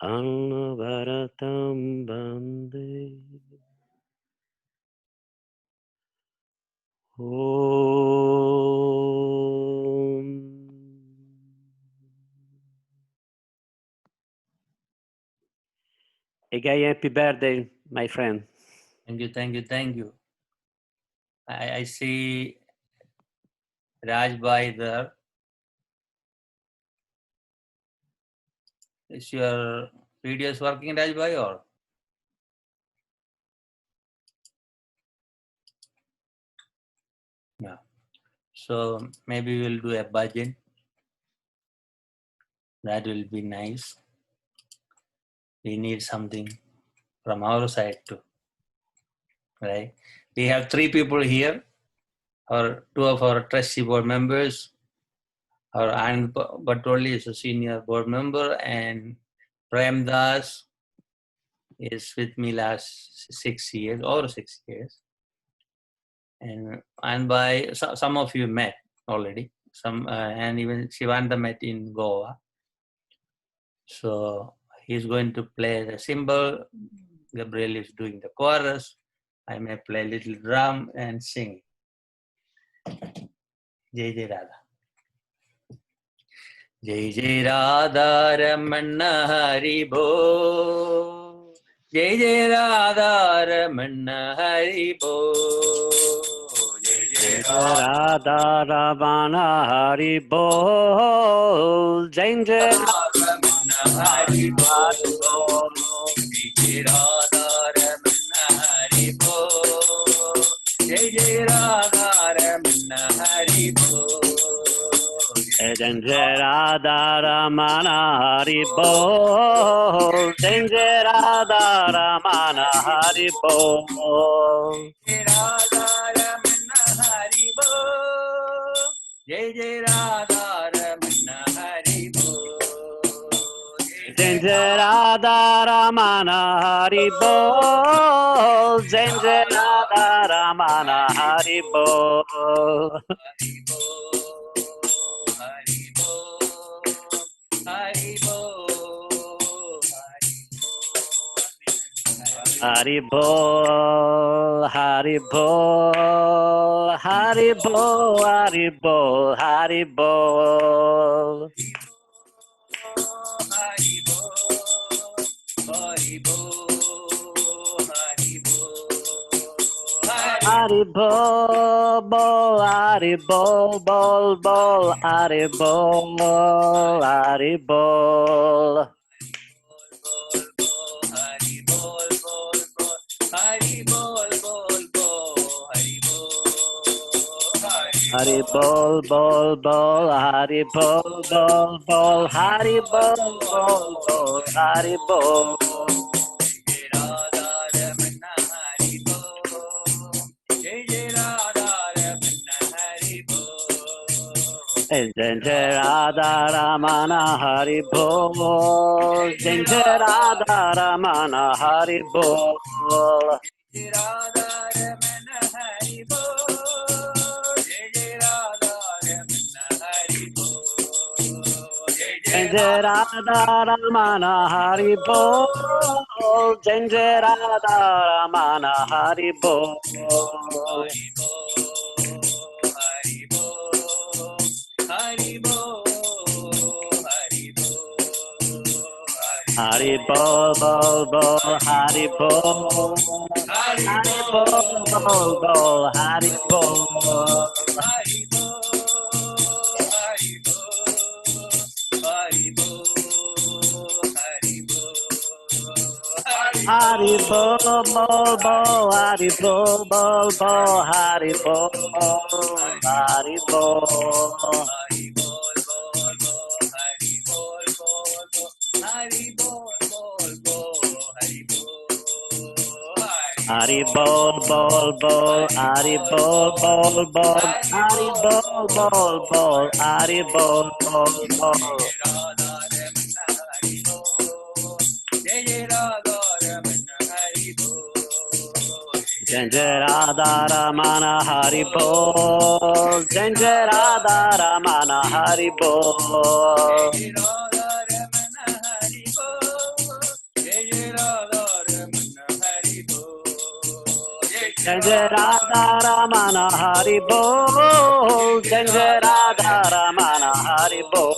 Anavaratam Vande Om. Again, happy birthday, my friend. Thank you, thank you, thank you. I see Raj Bhai there. Is your videos working, Raj Bhai, or? Yeah. So maybe we'll do a bhajan. That will be nice. We need something from our side too, right? We have 3 people here, or 2 of our trustee board members. Our Anand Batoli is a senior board member, and Prem Das is with me last 6 years, over 6 years. And by some of you met already, and even Shivanda met in Goa. So he's going to play the cymbal. Gabriel is doing the chorus. I may play little drum and sing. Jai Jai Radha. Jai Jai Radha Ramana Hari Bo. Jai Jai Radha Ramana Hari Bo. Jai Jai Radha Ramana Hari Bol. Jai Jai Ramana Hari Bo. Jai Radha Ramana Hari Bo. Jai Jai Radha Ramana Hari Bo. Jai Jai Radha Ramana Hari Bol. Jai Jai Radha Ramana Hari Bol. Jai Jai Radha Ramana Hari Bo. Jai Jai Radha Ramana Hari Bol. Jai Jai Radha Ramana Hari Bol. Hari Bol, Hari Bol, Hari Bol, Hari Bol, Hari Bol. Hari Bol, Bol, Hari Bol, Bol, Bol, Hari Bol, Hari Bol. Hari bol bol bol, Hari bol bol bol, Hari bol bol bol, Hari bol. Jai Radha Ramana Hari bol, Jai Radha Ramana Hari bol. Jai Radha Ramana Hari bol, Jai Radha Ramana Hari bol. Hari bol bol bol, Hari bol, Hari bol bol bol, Hari bol. Hari bol bol bol, Hari bol bol bol, Hari bol, Hari bol. Hari bol bol bol, Hari bol bol bol, Hari bol bol bol, Hari bol bol bol. Jai Radha Ramana Hari bol, Jai Radha Ramana Hari bol. Jai Radha Ramana Hari bol, Jai Radha Ramana Hari bol.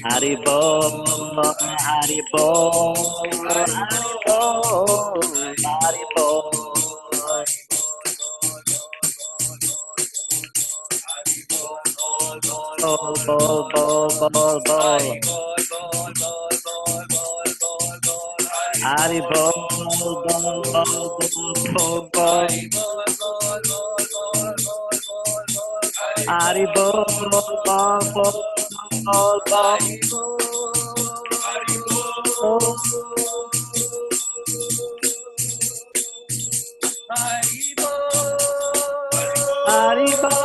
Hari bol, Hari bol, Hari bol, Hari bol. Bol bol bol bol bol. Hari bol bol bol bol bol. Hari bol bol bol bol bol. Hari bol. Hari bol.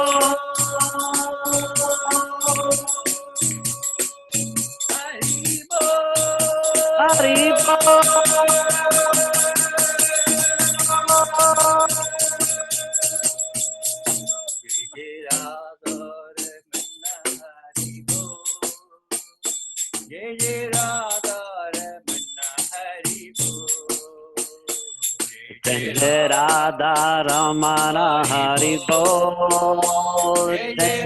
Jai Radha Ramana Hari bol, Jai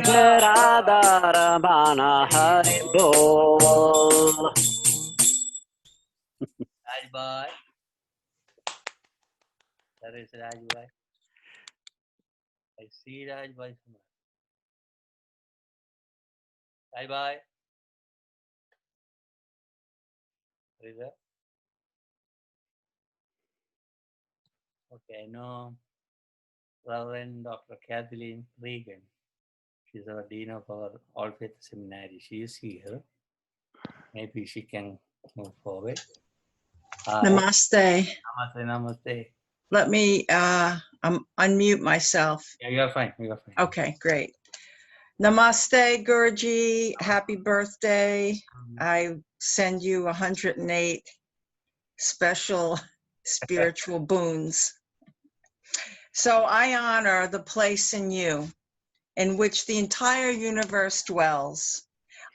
Radha Ramana Hari bol. Raj Bhai. There is Raj Bhai. I see Raj Bhai somewhere. Raj Bhai. Where is that? Okay, I know Reverend Dr. Kathleen Regan. She's our Dean of our All Faith Seminary. She is here. Maybe she can move forward. Namaste. Namaste, namaste. Let me unmute myself. Yeah, you are fine. You are fine. Okay, great. Namaste, Guruji. Happy birthday. I send you 108 special spiritual boons. So I honor the place in you in which the entire universe dwells.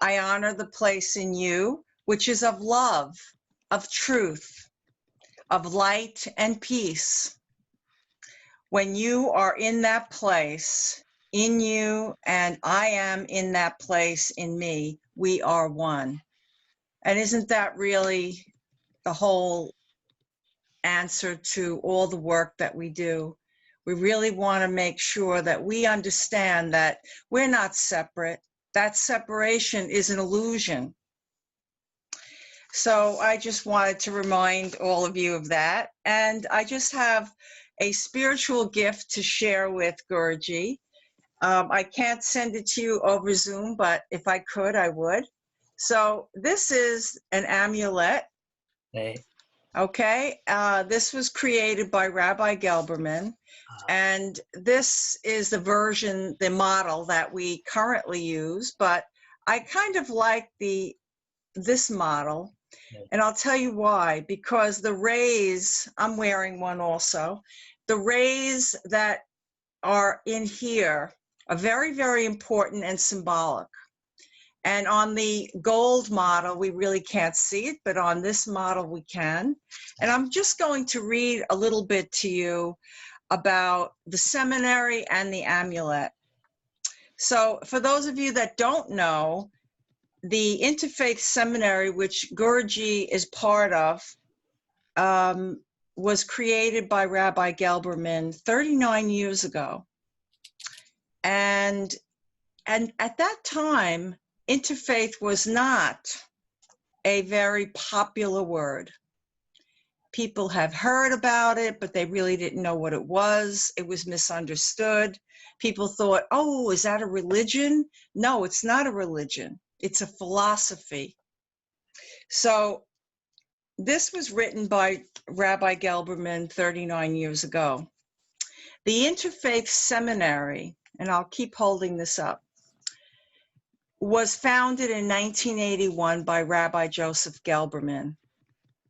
I honor the place in you which is of love, of truth, of light and peace. When you are in that place, in you, and I am in that place in me, we are one. And isn't that really the whole answer to all the work that we do? We really want to make sure that we understand that we're not separate. That separation is an illusion. So I just wanted to remind all of you of that. And I just have a spiritual gift to share with Guruji. I can't send it to you over Zoom, but if I could, I would. So this is an amulet. Hey. Okay, this was created by Rabbi Gelberman, and this is the version, the model that we currently use, but I kind of like this model, and I'll tell you why. Because the rays, I'm wearing one also, the rays that are in here are very, very important and symbolic. And on the gold model, we really can't see it, but on this model, we can. And I'm just going to read a little bit to you about the seminary and the amulet. So for those of you that don't know, the Interfaith Seminary, which Guruji is part of, was created by Rabbi Gelberman 39 years ago. And at that time, interfaith was not a very popular word. People have heard about it, but they really didn't know what it was. It was misunderstood. People thought, oh, is that a religion? No, it's not a religion. It's a philosophy. So this was written by Rabbi Gelberman 39 years ago. The Interfaith Seminary, and I'll keep holding this up, was founded in 1981 by Rabbi Joseph Gelberman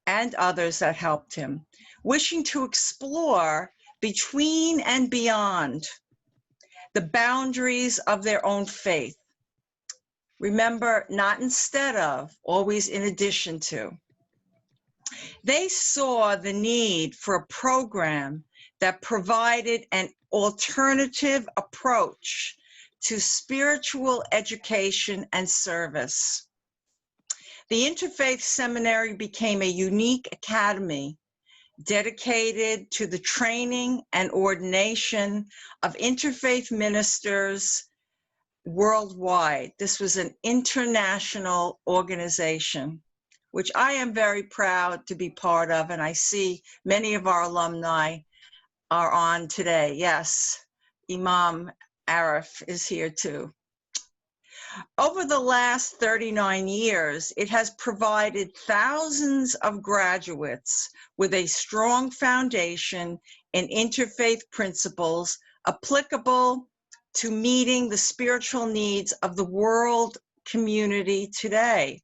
and others that helped him, wishing to explore between and beyond the boundaries of their own faith. Remember, not instead of, always in addition to. They saw the need for a program that provided an alternative approach to spiritual education and service. The Interfaith Seminary became a unique academy dedicated to the training and ordination of interfaith ministers worldwide. This was an international organization, which I am very proud to be part of, and I see many of our alumni are on today. Yes, Imam Arif is here too. Over the last 39 years, it has provided thousands of graduates with a strong foundation in interfaith principles applicable to meeting the spiritual needs of the world community today.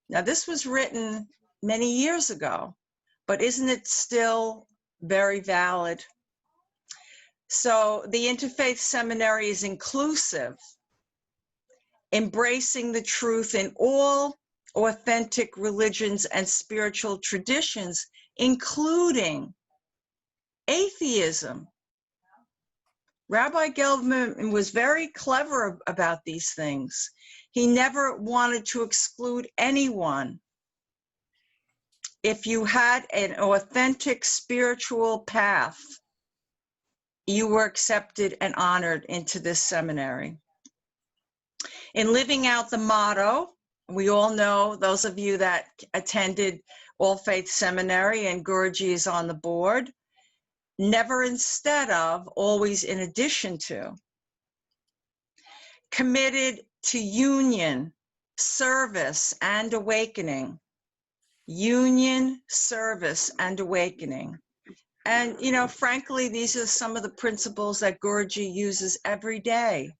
Now, this was written many years ago, but isn't it still very valid? So the Interfaith Seminary is inclusive, embracing the truth in all authentic religions and spiritual traditions, including atheism. Rabbi Gelberman was very clever about these things. He never wanted to exclude anyone. If you had an authentic spiritual path, you were accepted and honored into this seminary. In living out the motto, we all know, those of you that attended All Faith Seminary, and Guruji is on the board, never instead of, always in addition to. Committed to union, service, and awakening. Union, service, and awakening. And, you know, frankly, these are some of the principles that Guruji uses every day.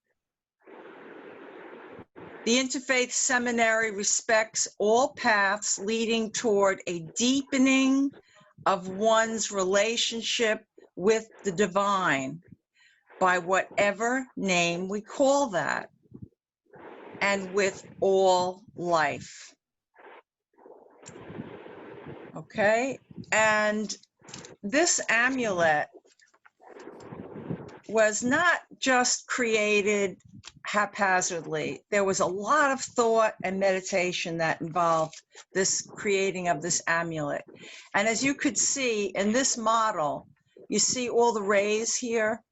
The Interfaith Seminary respects all paths leading toward a deepening of one's relationship with the divine, by whatever name we call that, and with all life. Okay? And this amulet was not just created haphazardly. There was a lot of thought and meditation that involved this creating of this amulet. And as you could see in this model, you see all the rays here.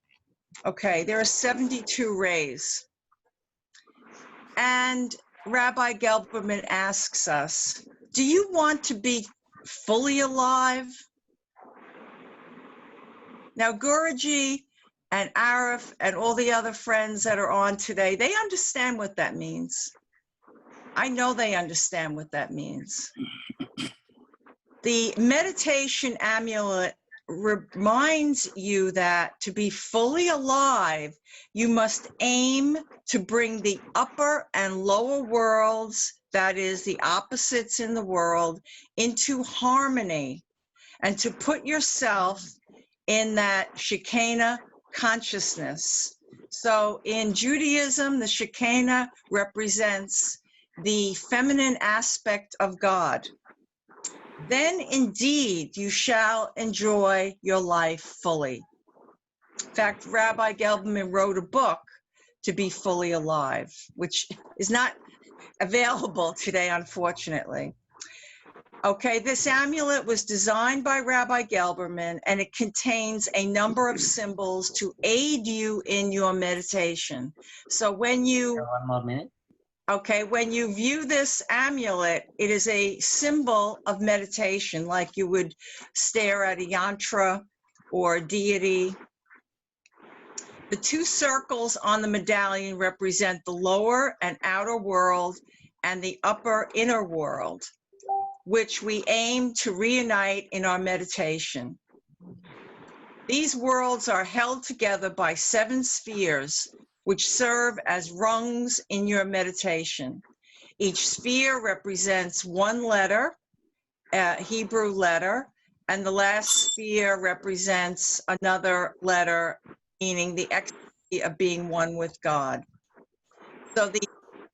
Okay, there are 72 rays. And Rabbi Gelberman asks us, do you want to be fully alive? Now, Guruji and Arif and all the other friends that are on today, they understand what that means. I know they understand what that means. The meditation amulet reminds you that to be fully alive, you must aim to bring the upper and lower worlds, that is, the opposites in the world, into harmony, and to put yourself in that Shekinah consciousness. So in Judaism, the Shekinah represents the feminine aspect of God. Then indeed you shall enjoy your life fully. In fact, Rabbi Gelberman wrote a book, To Be Fully Alive, which is not available today, unfortunately. Okay, this amulet was designed by Rabbi Gelberman, and it contains a number of symbols to aid you in your meditation. So when you, One more minute. okay, when you view this amulet, it is a symbol of meditation, like you would stare at a yantra or a deity. The two circles on the medallion represent the lower and outer world and the upper inner world, which we aim to reunite in our meditation. These worlds are held together by 7 spheres, which serve as rungs in your meditation. Each sphere represents one letter, a Hebrew letter, and the last sphere represents another letter, meaning the ecstasy of being one with God. So the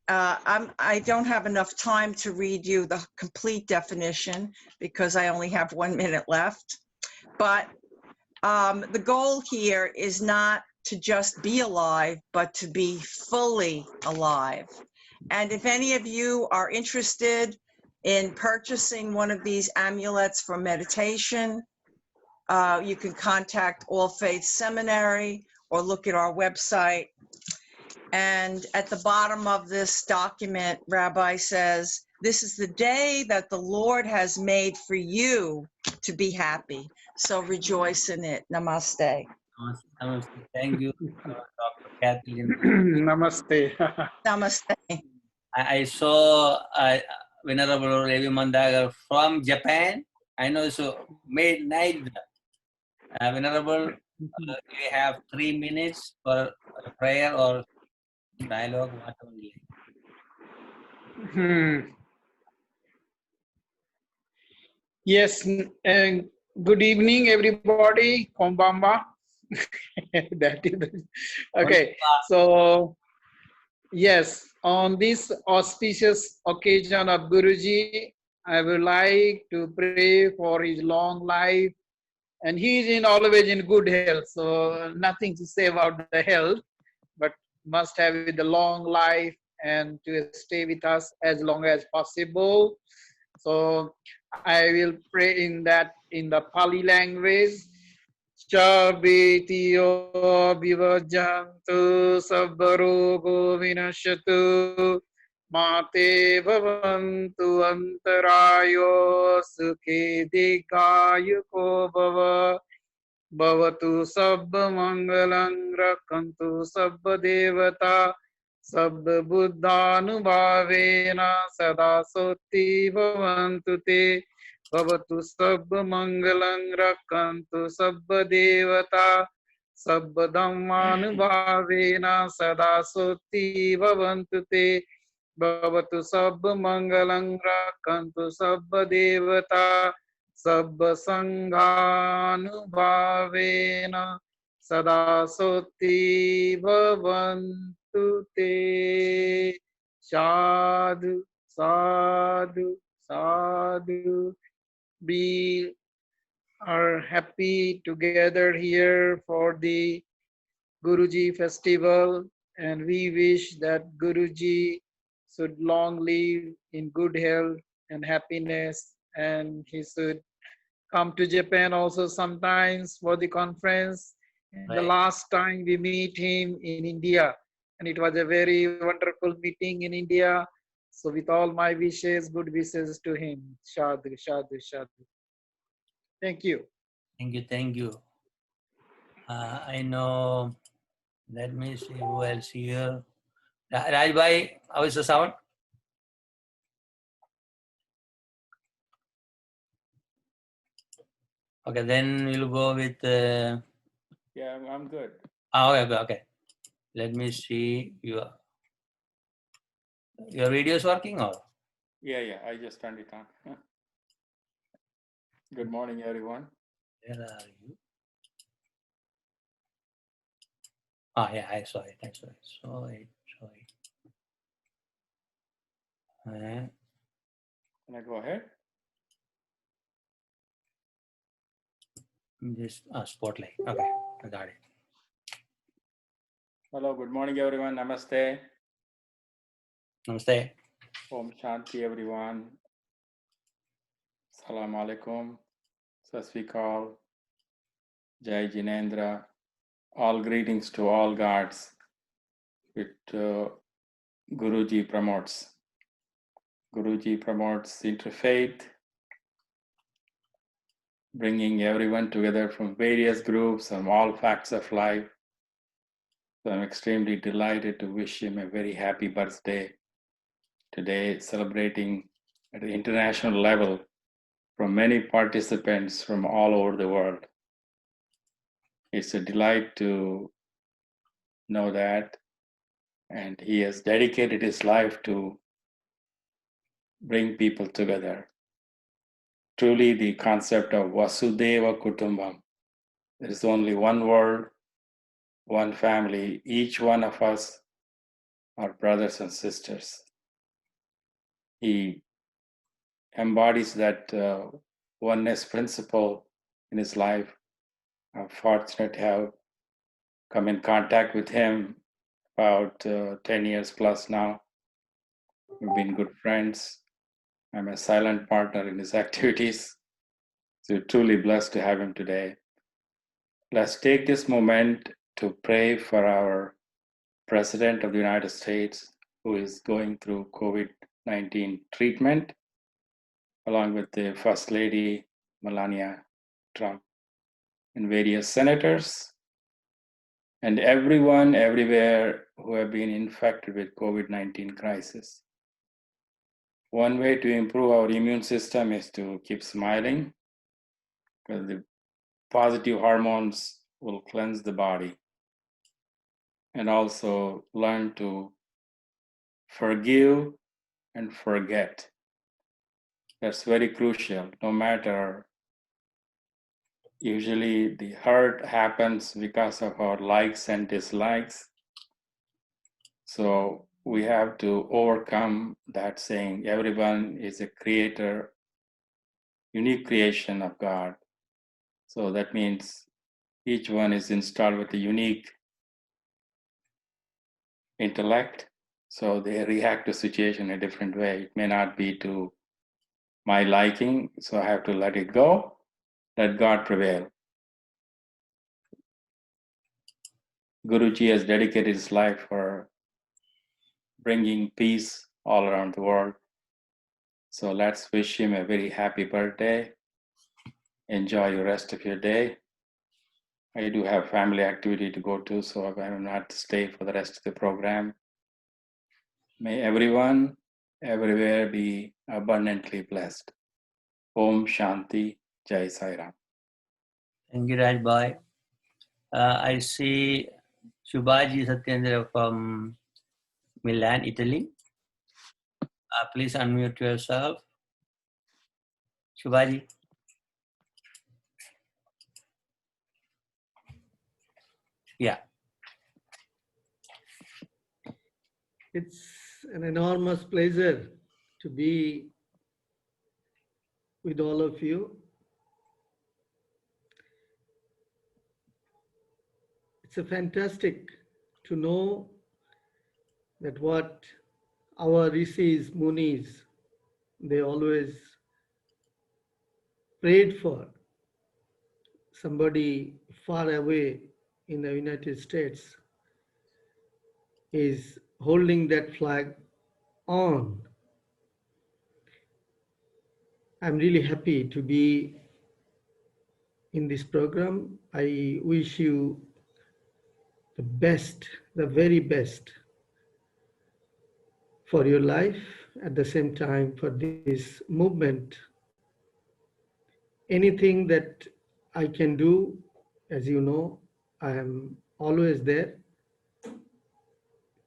I don't have enough time to read you the complete definition because I only have 1 minute left. But the goal here is not to just be alive, but to be fully alive. And if any of you are interested in purchasing one of these amulets for meditation, you can contact All Faith Seminary or look at our website. And at the bottom of this document, Rabbi says, this is the day that the Lord has made for you to be happy. So rejoice in it. Namaste. Namaste. Thank you, Dr. Kathleen. Namaste. Namaste. I saw Venerable Levi Mandagar from Japan. I know, so made nice. Venerable, we have 3 minutes for a prayer or dialogue, what only. Yes, good evening, everybody. Konbanwa. That is okay. So, yes, on this auspicious occasion of Guruji, I would like to pray for his long life. And he is always in good health, so nothing to say about the health, but must have the long life and to stay with us as long as possible. So I will pray in the Pali language. Chabitiyo vivajantu sabbarogo vinashatu mate bhavantu antarayo sukhe dikayuko bhava bhavatu sabba mangalang rakantu sabba devata sabba buddhanubhavena sada soti bhavantu te bhavatu sabba mangalang rakantu sabba devata sabba dhammanubhavena sada soti bhavantu te bhavatu sabba mangalang rakantu sabba devata sabba sanghanubhavena sada soti bhavantu te. Sadhu, sadhu, sadhu. We are happy to gather here for the Guruji festival, and we wish that Guruji should long live in good health and happiness, and he should come to Japan also sometimes for the conference. And the last time we meet him in India, and it was a very wonderful meeting in India. So with all my wishes, good wishes to him. Sadhu, sadhu, sadhu. Thank you. Thank you, thank you. I know, let me see who else here. Rajbhai, how is the sound? Okay, then we'll go with. Yeah, I'm good. Okay, okay. Let me see your video is working or? Yeah, I just turned it on. Good morning, everyone. Where are you? Yeah, I saw it. Saw it. Can I go ahead? This spotlight. Okay, I got it. Hello, good morning, everyone. Namaste. Namaste. Om Shanti, everyone. Salam alaikum. Sasvikal. Jai Jinendra. All greetings to all gods. Guruji promotes. Guruji promotes interfaith, bringing everyone together from various groups and all facts of life. So I'm extremely delighted to wish him a very happy birthday today, celebrating at the international level from many participants from all over the world. It's a delight to know that, and he has dedicated his life to bring people together. Truly, the concept of Vasudeva Kutumbam. There is only one world, one family. Each one of us are brothers and sisters. He embodies that oneness principle in his life. I'm fortunate to have come in contact with him about 10 years plus now. We've been good friends. I'm a silent partner in his activities. So truly blessed to have him today. Let's take this moment to pray for our President of the United States, who is going through COVID-19 treatment, along with the First Lady, Melania Trump, and various senators, and everyone everywhere who have been infected with COVID-19 crisis. One way to improve our immune system is to keep smiling, because the positive hormones will cleanse the body, and also learn to forgive and forget. That's very crucial. No matter, usually the hurt happens because of our likes and dislikes. So we have to overcome that saying everyone is a creator, unique creation of God. So that means each one is installed with a unique intellect. So they react to situation in a different way. It may not be to my liking, so I have to let it go, let God prevail. Guruji has dedicated his life for bringing peace all around the world. So let's wish him a very happy birthday. Enjoy the rest of your day. I do have family activity to go to, so I will not stay for the rest of the program. May everyone, everywhere be abundantly blessed. Om Shanti, Jai Sai Ram. Thank you, Rajbhai. I see Shubhaji Satyendra from Milan, Italy. Please unmute yourself. Shubhaji. Yeah. It's an enormous pleasure to be with all of you. It's a fantastic to know that what our rishis, munis, they always prayed for somebody far away in the United States. is holding that flag on. I'm really happy to be in this program. I wish you the best, the very best for your life, at the same time for this movement. Anything that I can do, as you know, I am always there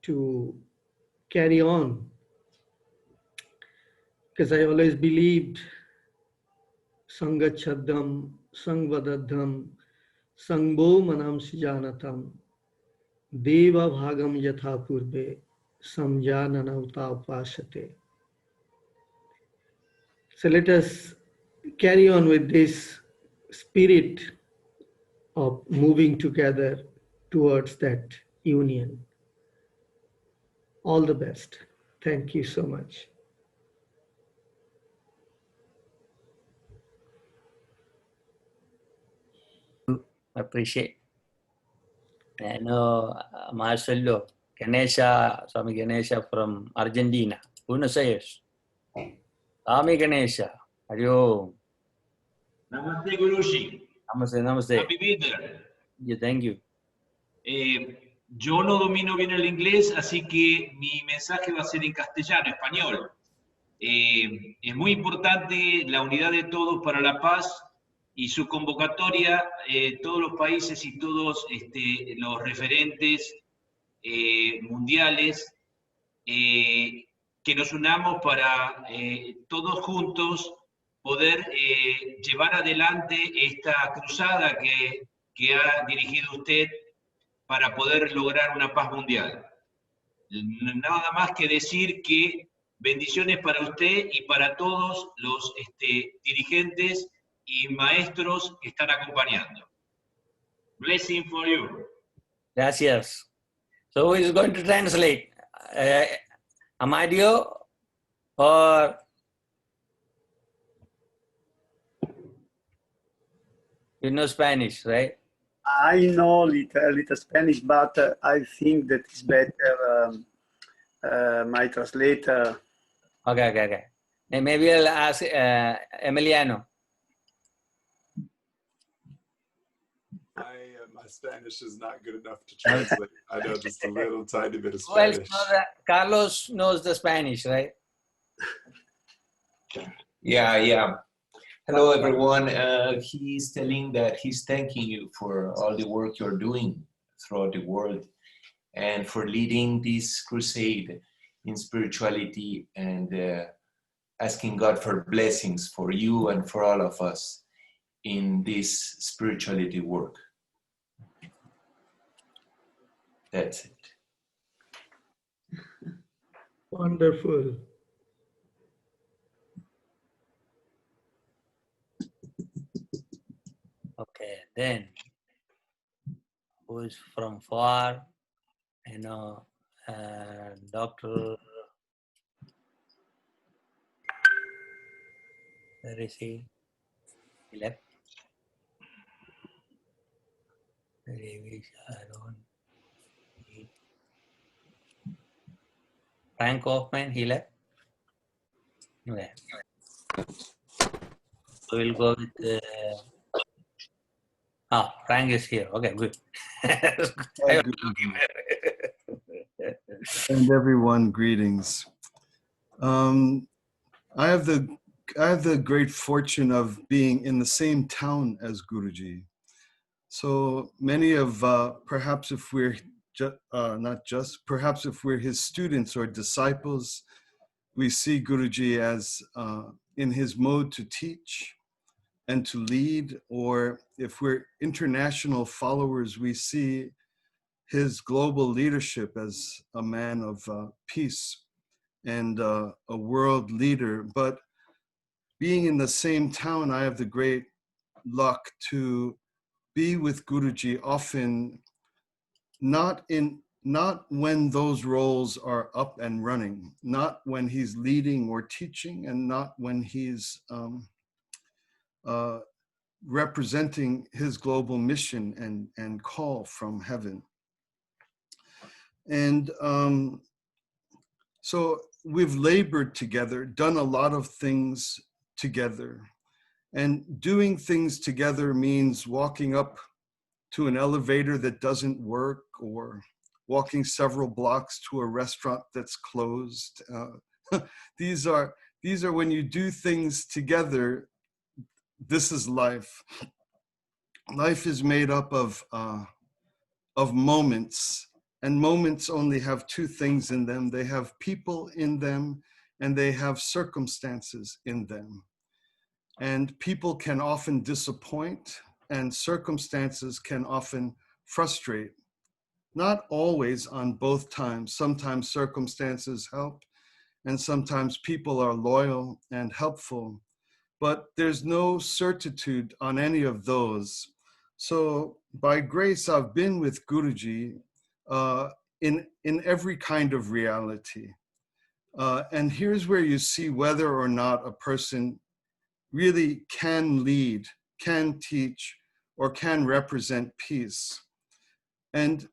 to carry on, because I always believed Sangachadam, Sangvadadham, Sangbo Manam Sijanatam, Deva Bhagam Yatha Purbe, Samjananauta Upashate. So let us carry on with this spirit of moving together towards that union. All the best. Thank you so much. Appreciate. I know Marcelo, Ganesha, Swami Ganesha from Argentina, Buenos Aires. Swami Ganesha, Ario. Namaste, Guruji. Namaste, namaste. Happy birthday. Yeah, thank you. Yo no domino bien el inglés, así que mi mensaje va a ser en castellano, español. Es muy importante la unidad de todos para la paz y su convocatoria, todos los países y todos los referentes mundiales, que nos unamos para todos juntos poder llevar adelante esta cruzada que ha dirigido usted para poder lograr una paz mundial. Nada más que decir que bendiciones para usted y para todos los dirigentes y maestros que están acompañando. Blessing for you. Gracias. So who is going to translate? Amadio or you know Spanish, right? I know little Spanish, but I think that it's better my translator. Okay. And maybe I'll ask Emiliano. My Spanish is not good enough to translate. I know just a little tiny bit of Well, Spanish. Carlos knows the Spanish, right? Yeah. Hello, everyone. He's telling that he's thanking you for all the work you're doing throughout the world and for leading this crusade in spirituality and asking God for blessings for you and for all of us in this spirituality work. That's it. Wonderful. Okay, then who is from far? Dr. Where is he? He left. Frank Hoffman, he left. Okay. So we'll go with. Frank is here. Okay, good. And everyone, greetings. I have the great fortune of being in the same town as Guruji. So many of perhaps if we're perhaps if we're his students or disciples, we see Guruji as in his mode to teach and to lead, or if we're international followers, we see his global leadership as a man of peace and a world leader. But being in the same town, I have the great luck to be with Guruji often, not when those roles are up and running, not when he's leading or teaching, and not when he's representing his global mission and call from heaven. And so we've labored together, done a lot of things together. And doing things together means walking up to an elevator that doesn't work, or walking several blocks to a restaurant that's closed. These are when you do things together. This is life. Life is made up of moments, and moments only have two things in them. They have people in them, and they have circumstances in them. And people can often disappoint, and circumstances can often frustrate. Not always on both times. Sometimes circumstances help, and sometimes people are loyal and helpful. But there's no certitude on any of those. So by grace, I've been with Guruji in every kind of reality. And here's where you see whether or not a person really can lead, can teach, or can represent peace. And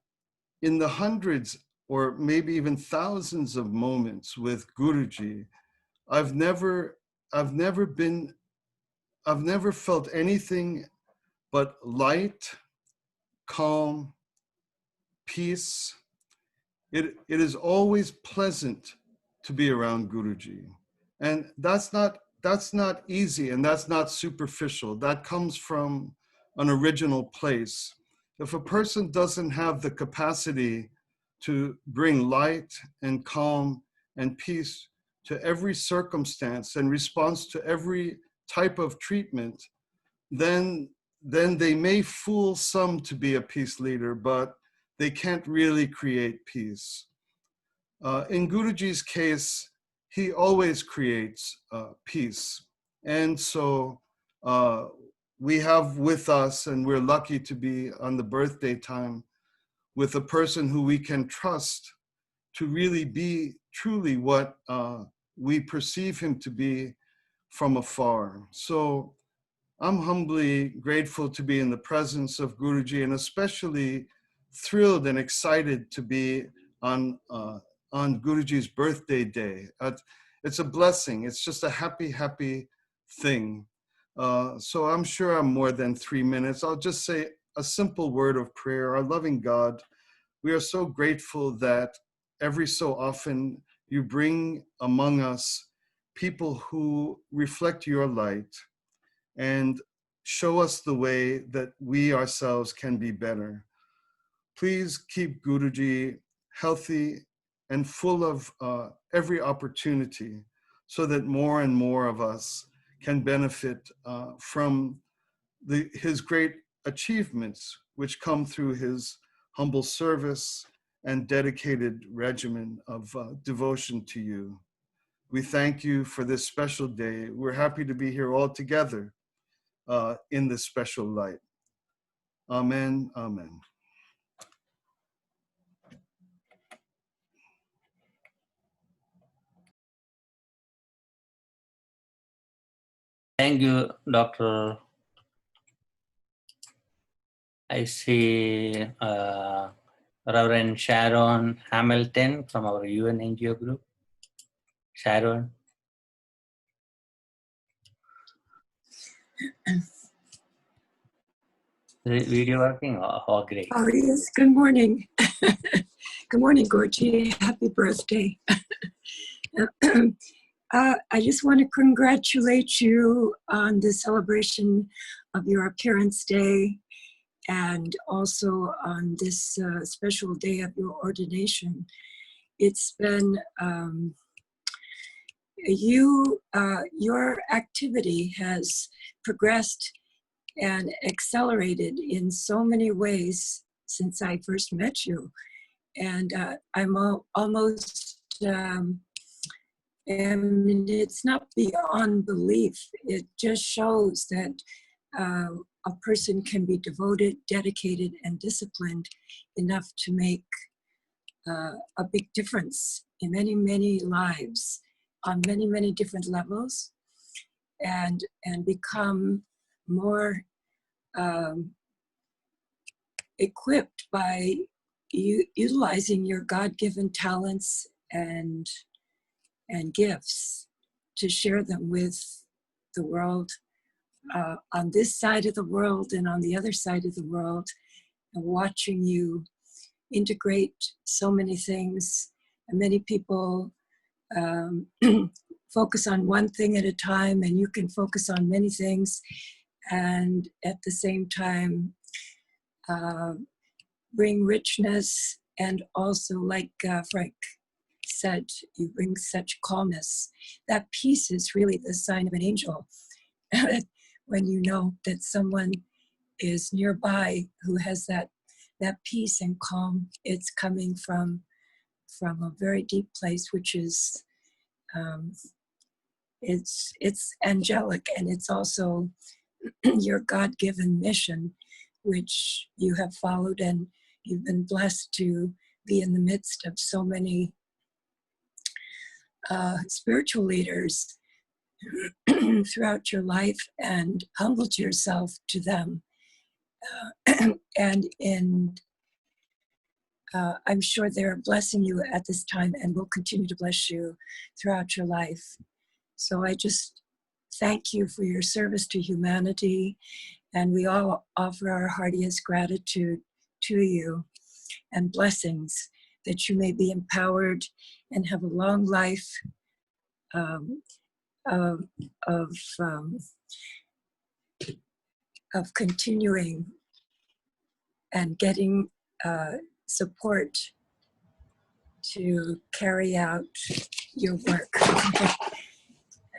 in the hundreds or maybe even thousands of moments with Guruji, I've never felt anything but light, calm, peace. It is always pleasant to be around Guruji. And that's not easy, and that's not superficial. That comes from an original place. If a person doesn't have the capacity to bring light and calm and peace to every circumstance and response to every type of treatment, then they may fool some to be a peace leader, but they can't really create peace. In Guruji's case, he always creates peace. And so we have with us, and we're lucky to be on the birthday time with a person who we can trust to really be truly what we perceive him to be from afar. So I'm humbly grateful to be in the presence of Guruji, and especially thrilled and excited to be on Guruji's birthday day. It's a blessing. It's just a happy, happy thing. So I'm sure I'm more than 3 minutes. I'll just say a simple word of prayer. Our loving God, we are so grateful that every so often you bring among us people who reflect your light and show us the way that we ourselves can be better. Please keep Guruji healthy and full of every opportunity so that more and more of us can benefit from his great achievements, which come through his humble service and dedicated regimen of devotion to you. We thank you for this special day. We're happy to be here all together in this special light. Amen, amen. Thank you, Dr. I see Reverend Sharon Hamilton from our UN NGO group. Sharon. Video working? Oh, great. Oh, yes. Good morning. Good morning, Guruji. Happy birthday. I just want to congratulate you on the celebration of your appearance day and also on this special day of your ordination. It's been, your activity has progressed and accelerated in so many ways since I first met you. And I'm almost, and it's not beyond belief. It just shows that a person can be devoted, dedicated, and disciplined enough to make a big difference in many, many lives on many, many different levels, and become more equipped by utilizing your God-given talents and gifts to share them with the world, on this side of the world and on the other side of the world, and watching you integrate so many things. And many people focus on one thing at a time, and you can focus on many things, and at the same time bring richness, and also, like Frank said, you bring such calmness. That peace is really the sign of an angel. When you know that someone is nearby who has that peace and calm, it's coming from a very deep place, which is it's angelic, and it's also your God-given mission, which you have followed, and you've been blessed to be in the midst of so many spiritual leaders throughout your life, and humbled yourself to them. And I'm sure they're blessing you at this time and will continue to bless you throughout your life. So I just thank you for your service to humanity, and we all offer our heartiest gratitude to you and blessings, that you may be empowered and have a long life of continuing and getting support to carry out your work.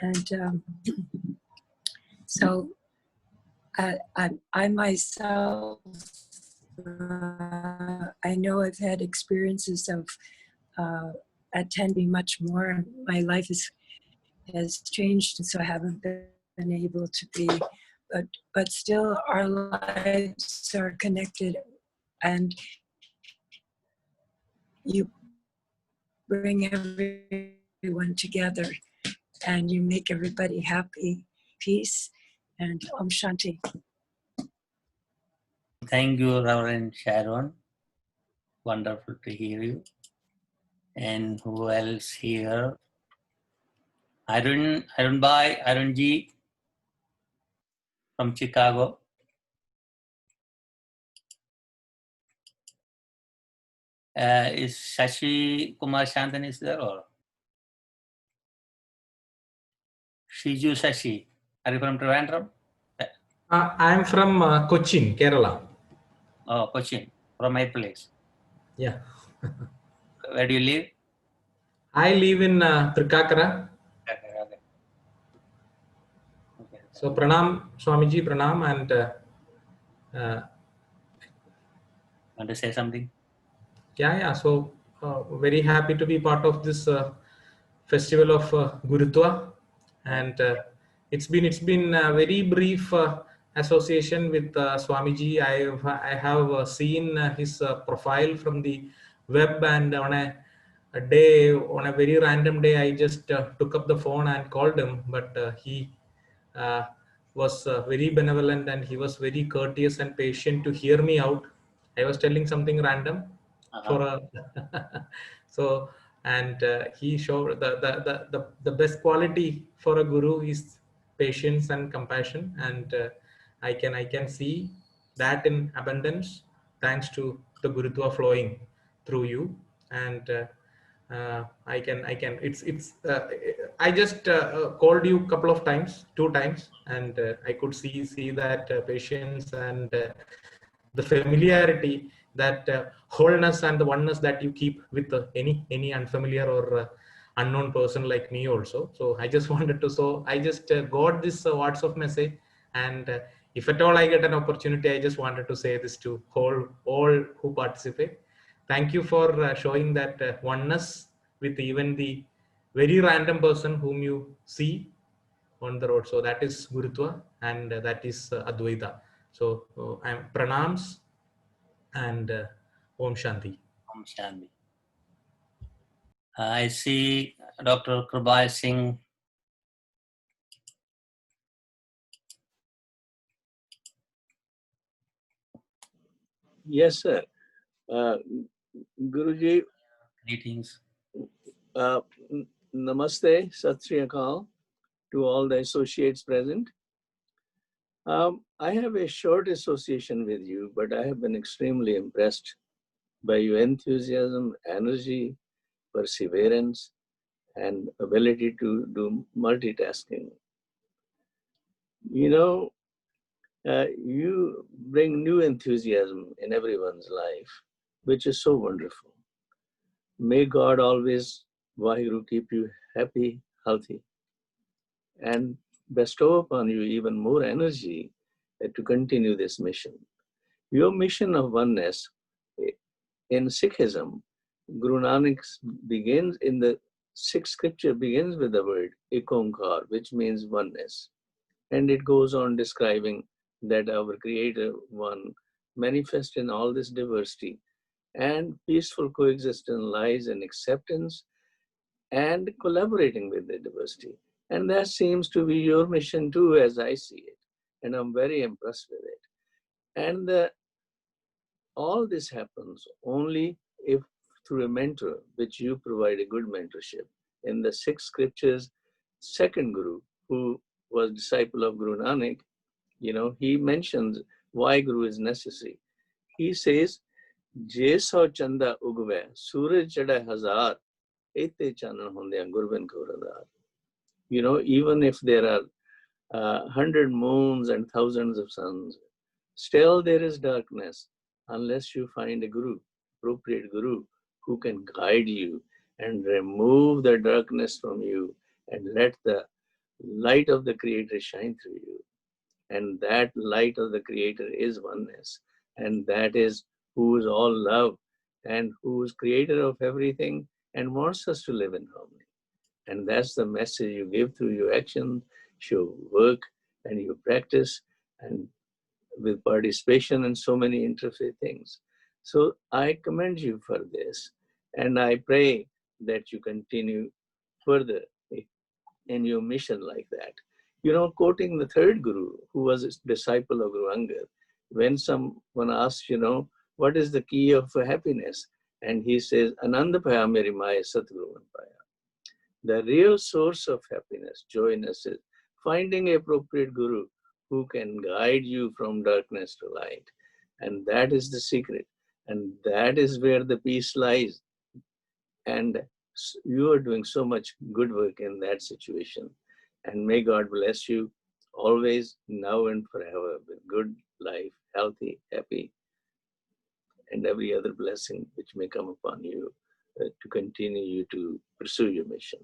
And so I myself, I know I've had experiences of attending much more. My life has changed, and so I haven't been able to be, but still our lives are connected, and you bring everyone together, and you make everybody happy. Peace and Om Shanti. Thank you, Reverend Sharon. Wonderful to hear you. And who else here? Arun Ji from Chicago. Is Shashi Kumar Shantan is there, or Shiju Shashi? Are you from Trivandrum? I'm from Cochin, Kerala. Oh, Cochin, from my place. Yeah. Where do you live? I live in Trikakara. Okay. So Pranam, Swamiji, Pranam, and Want to say something? yeah. So very happy to be part of this festival of Gurutva, and it's been a very brief association with Swamiji. I have seen his profile from the web, and on a very random day, I just took up the phone and called him, but he was very benevolent, and he was very courteous and patient to hear me out. I was telling something random for a so, and he showed the best quality for a guru is patience and compassion, and I can see that in abundance thanks to the Gurutva flowing through you. And I can I just called you a couple of times, 2 times, and I could see that patience and the familiarity, that wholeness and the oneness that you keep with any unfamiliar or unknown person like me also. So I just wanted to, so I just got this WhatsApp message, and if at all I get an opportunity, I just wanted to say this to all who participate. Thank you for showing that oneness with even the very random person whom you see on the road. So that is Gurutva, and that is Advaita. So I'm pranams and Om Shanti. Om Shanti. I see Dr. Kribal Singh. Yes, sir. Guruji, Greetings. Namaste, Sat Sri Akal to all the associates present. I have a short association with you, but I have been extremely impressed by your enthusiasm, energy, perseverance, and ability to do multitasking. You know, you bring new enthusiasm in everyone's life, which is so wonderful. May God always, Vaheguru, keep you happy, healthy, and bestow upon you even more energy to continue this mission. Your mission of oneness in Sikhism, Guru Nanak begins in the sixth scripture begins with the word Ek Onkar, which means oneness. And it goes on describing that our Creator One manifests in all this diversity, and peaceful coexistence lies in acceptance and collaborating with the diversity. And that seems to be your mission too, as I see it. And I'm very impressed with it. And all this happens only if through a mentor, which you provide a good mentorship. In the six scriptures, second Guru, who was disciple of Guru Nanak, you know, he mentions why Guru is necessary. He says, Je sau chanda ugve, suraj chada hazar, ete chanan honde gurben kauradar. You know, even if there are 100 moons and thousands of suns, still there is darkness unless you find a guru, appropriate guru, who can guide you and remove the darkness from you and let the light of the Creator shine through you. And that light of the Creator is oneness. And that is who is all love and who is creator of everything and wants us to live in harmony. And that's the message you give through your action, your work, and your practice, and with participation in so many interfaith things. So I commend you for this, and I pray that you continue further in your mission like that. You know, quoting the third Guru, who was a disciple of Guru Angad, when someone asks, you know, what is the key of happiness? And he says, Ananda Paya Meri Maya Satguru Paya. The real source of happiness, joyness, is finding an appropriate Guru who can guide you from darkness to light. And that is the secret. And that is where the peace lies. And you are doing so much good work in that situation. And may God bless you always, now and forever, with good life, healthy, happy, and every other blessing which may come upon you to continue you to pursue your mission.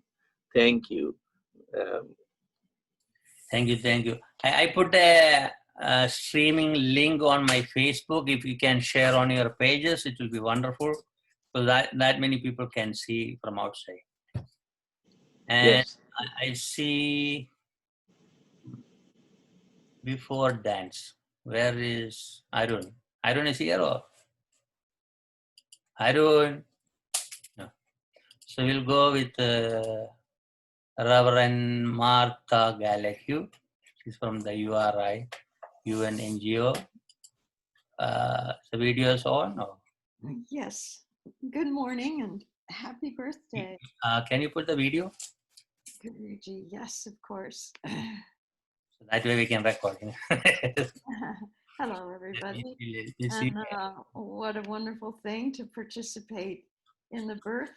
Thank you. Thank you, thank you. I put a streaming link on my Facebook. If you can share on your pages, it will be wonderful, so that many people can see from outside. And Yes. I see before dance. Where is Arun? Arun is here or? Arun. No. So we'll go with Reverend Martha Gallagher. She's from the URI, UN NGO. The video is on? Or? Yes. Good morning and happy birthday. Can you put the video? Guruji, yes, of course. So that way we can record. Hello, everybody. You see? And what a wonderful thing to participate in the birth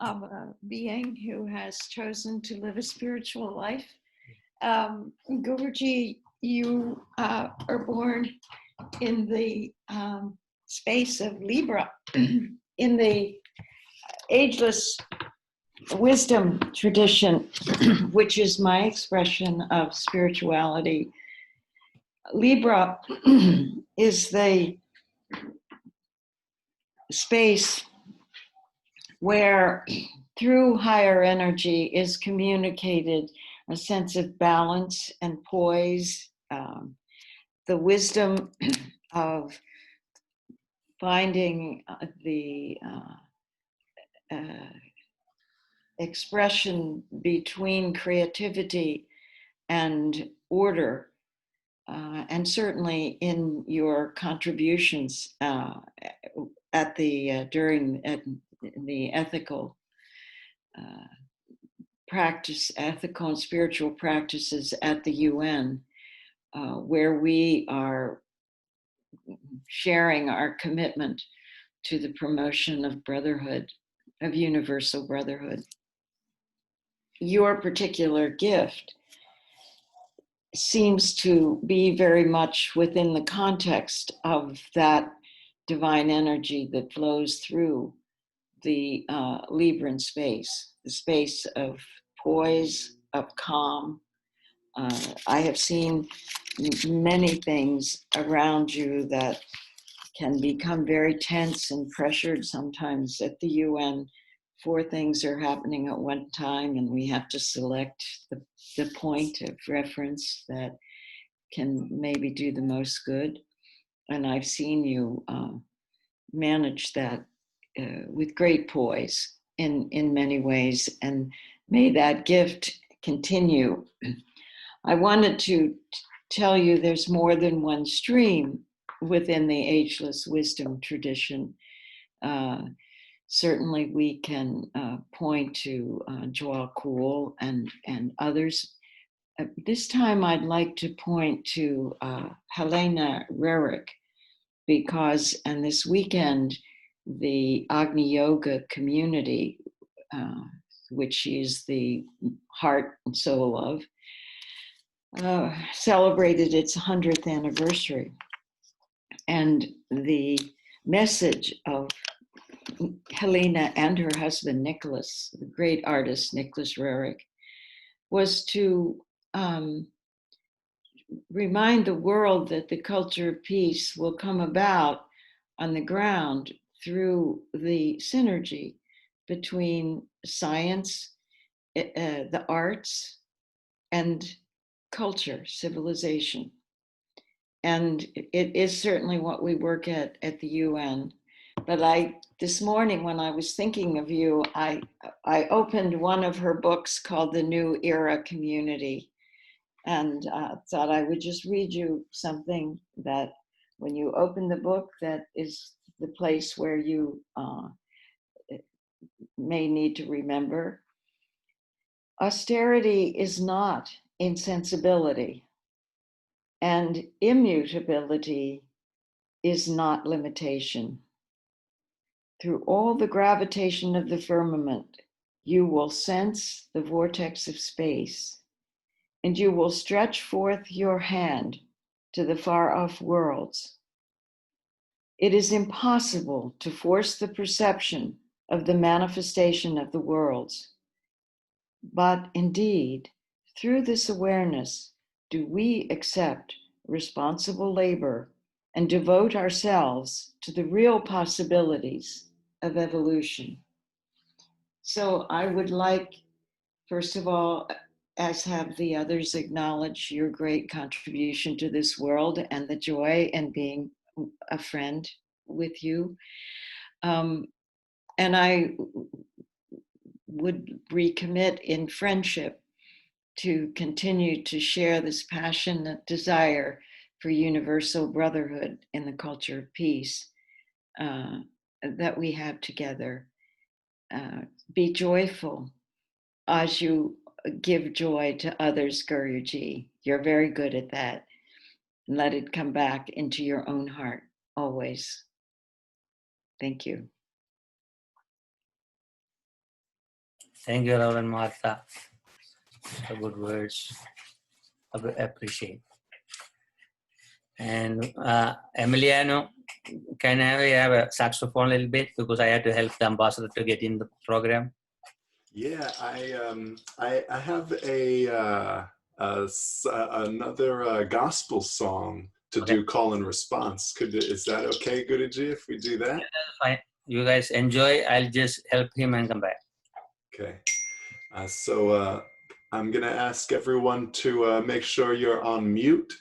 of a being who has chosen to live a spiritual life. Guruji, you are born in the space of Libra, in the ageless wisdom tradition, which is my expression of spirituality. Libra is the space where through higher energy is communicated a sense of balance and poise, the wisdom of finding the expression between creativity and order, and certainly in your contributions at the during the ethical ethical and spiritual practices at the UN, where we are sharing our commitment to the promotion of brotherhood, of universal brotherhood. Your particular gift seems to be very much within the context of that divine energy that flows through the Libran space, the space of poise, of calm. I have seen many things around you that can become very tense and pressured sometimes at the UN. 4 things are happening at one time, and we have to select the point of reference that can maybe do the most good. And I've seen you manage that with great poise in many ways, and may that gift continue. I wanted to tell you there's more than one stream within the ageless wisdom tradition. Certainly we can point to Joel Kuhl and others. This time I'd like to point to Helena Rerick, because, and this weekend, the Agni Yoga community, which she is the heart and soul of, celebrated its 100th anniversary. And the message of Helena and her husband, Nicholas, the great artist, Nicholas Rerick, was to remind the world that the culture of peace will come about on the ground through the synergy between science, the arts, and culture, civilization. And it is certainly what we work at the UN. But this morning when I was thinking of you, I opened one of her books called The New Era Community, and thought I would just read you something that when you open the book, that is the place where you may need to remember. Austerity is not insensibility, and immutability is not limitation. Through all the gravitation of the firmament, you will sense the vortex of space, and you will stretch forth your hand to the far-off worlds. It is impossible to force the perception of the manifestation of the worlds. But indeed, through this awareness, do we accept responsible labor and devote ourselves to the real possibilities of evolution. So I would like, first of all, as have the others, acknowledge your great contribution to this world and the joy in being a friend with you. And I would recommit in friendship to continue to share this passionate desire for universal brotherhood in the culture of peace that we have together. Be joyful as you give joy to others, Guruji. You're very good at that. And let it come back into your own heart always. Thank you. Thank you, Reverend Martha. The good words. I appreciate. And Emiliano, can I have a saxophone a little bit, because I had to help the ambassador to get in the program. Yeah, I have another gospel song to do call and response. Is that okay, Guruji, if we do that? Yeah, that's fine. You guys enjoy. I'll just help him and come back. Okay. So I'm going to ask everyone to make sure you're on mute.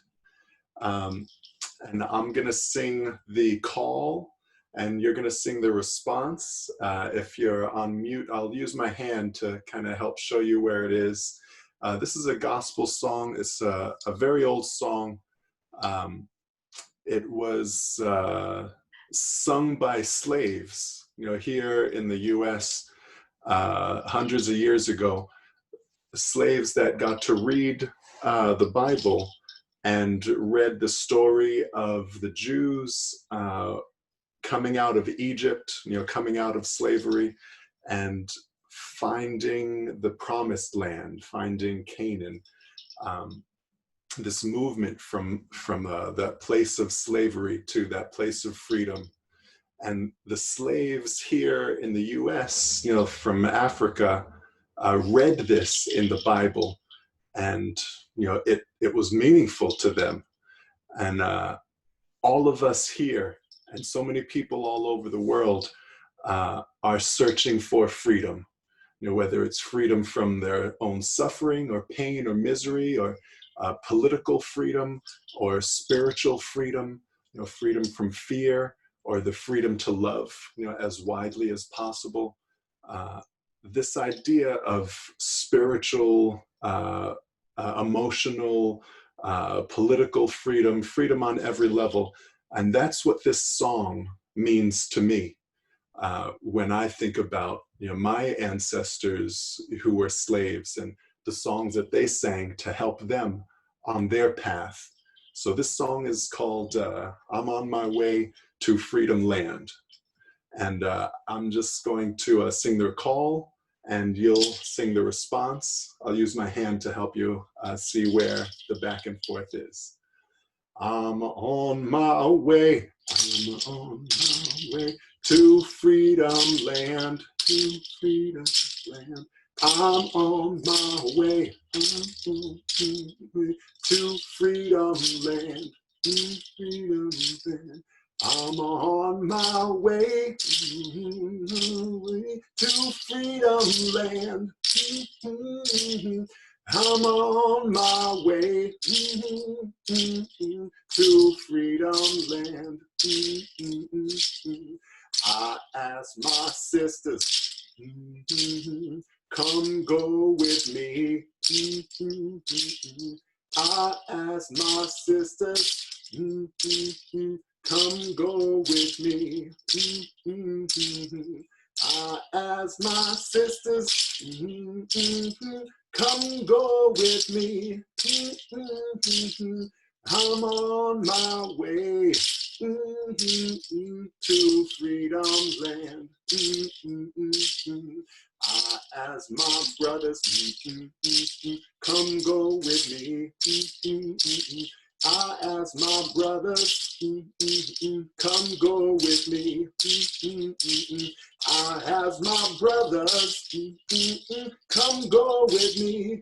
And I'm going to sing the call, and you're going to sing the response. If you're on mute, I'll use my hand to kind of help show you where it is. This is a gospel song. It's a very old song. It was sung by slaves. You know, here in the US, hundreds of years ago, slaves that got to read the Bible and read the story of the Jews coming out of Egypt, you know, coming out of slavery and finding the promised land, finding Canaan. This movement from that place of slavery to that place of freedom. And the slaves here in the US, you know, from Africa, read this in the Bible, and you know, it was meaningful to them. And all of us here and so many people all over the world are searching for freedom. You know, whether it's freedom from their own suffering or pain or misery, or political freedom or spiritual freedom, you know, freedom from fear, or the freedom to love, you know, as widely as possible. This idea of spiritual, emotional, political freedom, freedom on every level. And that's what this song means to me. When I think about, you know, my ancestors who were slaves and the songs that they sang to help them on their path. So this song is called I'm on My Way to Freedom Land. And I'm just going to sing the call, and you'll sing the response. I'll use my hand to help you see where the back and forth is. I'm on my way, I'm on my way to freedom land, to freedom land. I'm on my way, I'm on my way to freedom land, to freedom land. I'm on my way to freedom land. I'm on my way to freedom land. I ask my sisters, come go with me. I ask my sisters, come go with me. I ask my sisters, come go with me. I'm on my way to freedom land. I ask my brothers, come go with me. I ask my brothers, come go with me. I ask my brothers, come go with me.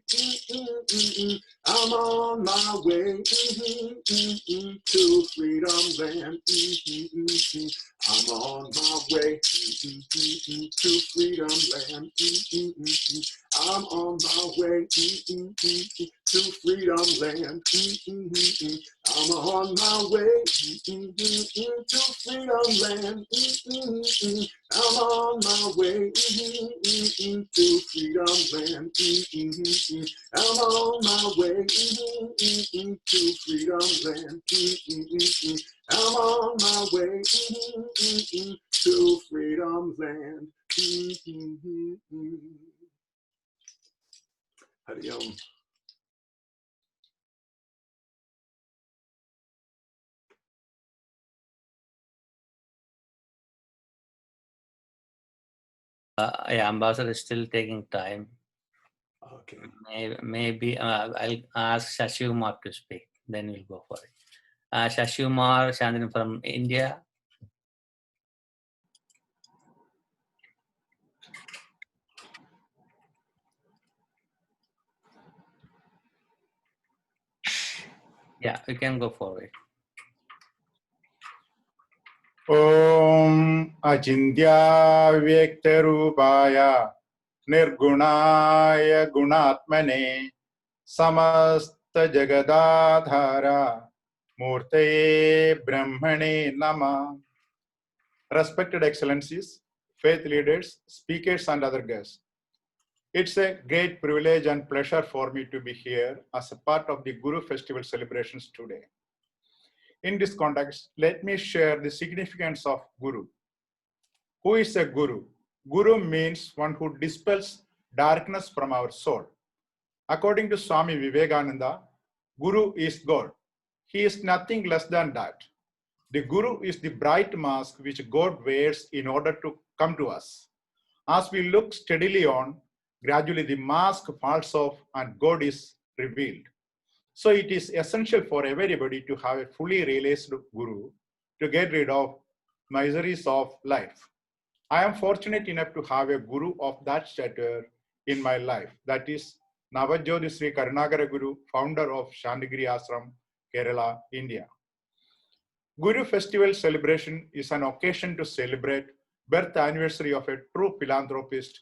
I'm on my way to freedom land. I'm on my way to freedom land. I'm on my way to freedom land. I'm on my way to freedom land. I'm on my way to freedom land. I'm on my way to freedom land. I'm on my way to freedom land. Hari Om. Yeah, Ambassador is still taking time. Okay. Maybe I'll ask Shashivkumar to speak. Then we'll go for it. Shashivkumar, Chandran from India. Yeah, we can go for it. Om Achintya Vyaktarupaya Nirgunaya Gunatmane Samasta Jagadadhara Murtaye Brahmane Nama. Respected Excellencies, faith leaders, speakers and other guests. It's a great privilege and pleasure for me to be here as a part of the Guru Festival celebrations today. In this context, let me share the significance of Guru. Who is a Guru? Guru means one who dispels darkness from our soul. According to Swami Vivekananda, Guru is God. He is nothing less than that. The Guru is the bright mask which God wears in order to come to us. As we look steadily on, gradually the mask falls off and God is revealed. So it is essential for everybody to have a fully realized Guru to get rid of miseries of life. I am fortunate enough to have a Guru of that stature in my life. That is Navajyoti Sri Karunakara Guru, founder of Shantigiri Ashram, Kerala, India. Guru Festival celebration is an occasion to celebrate birth anniversary of a true philanthropist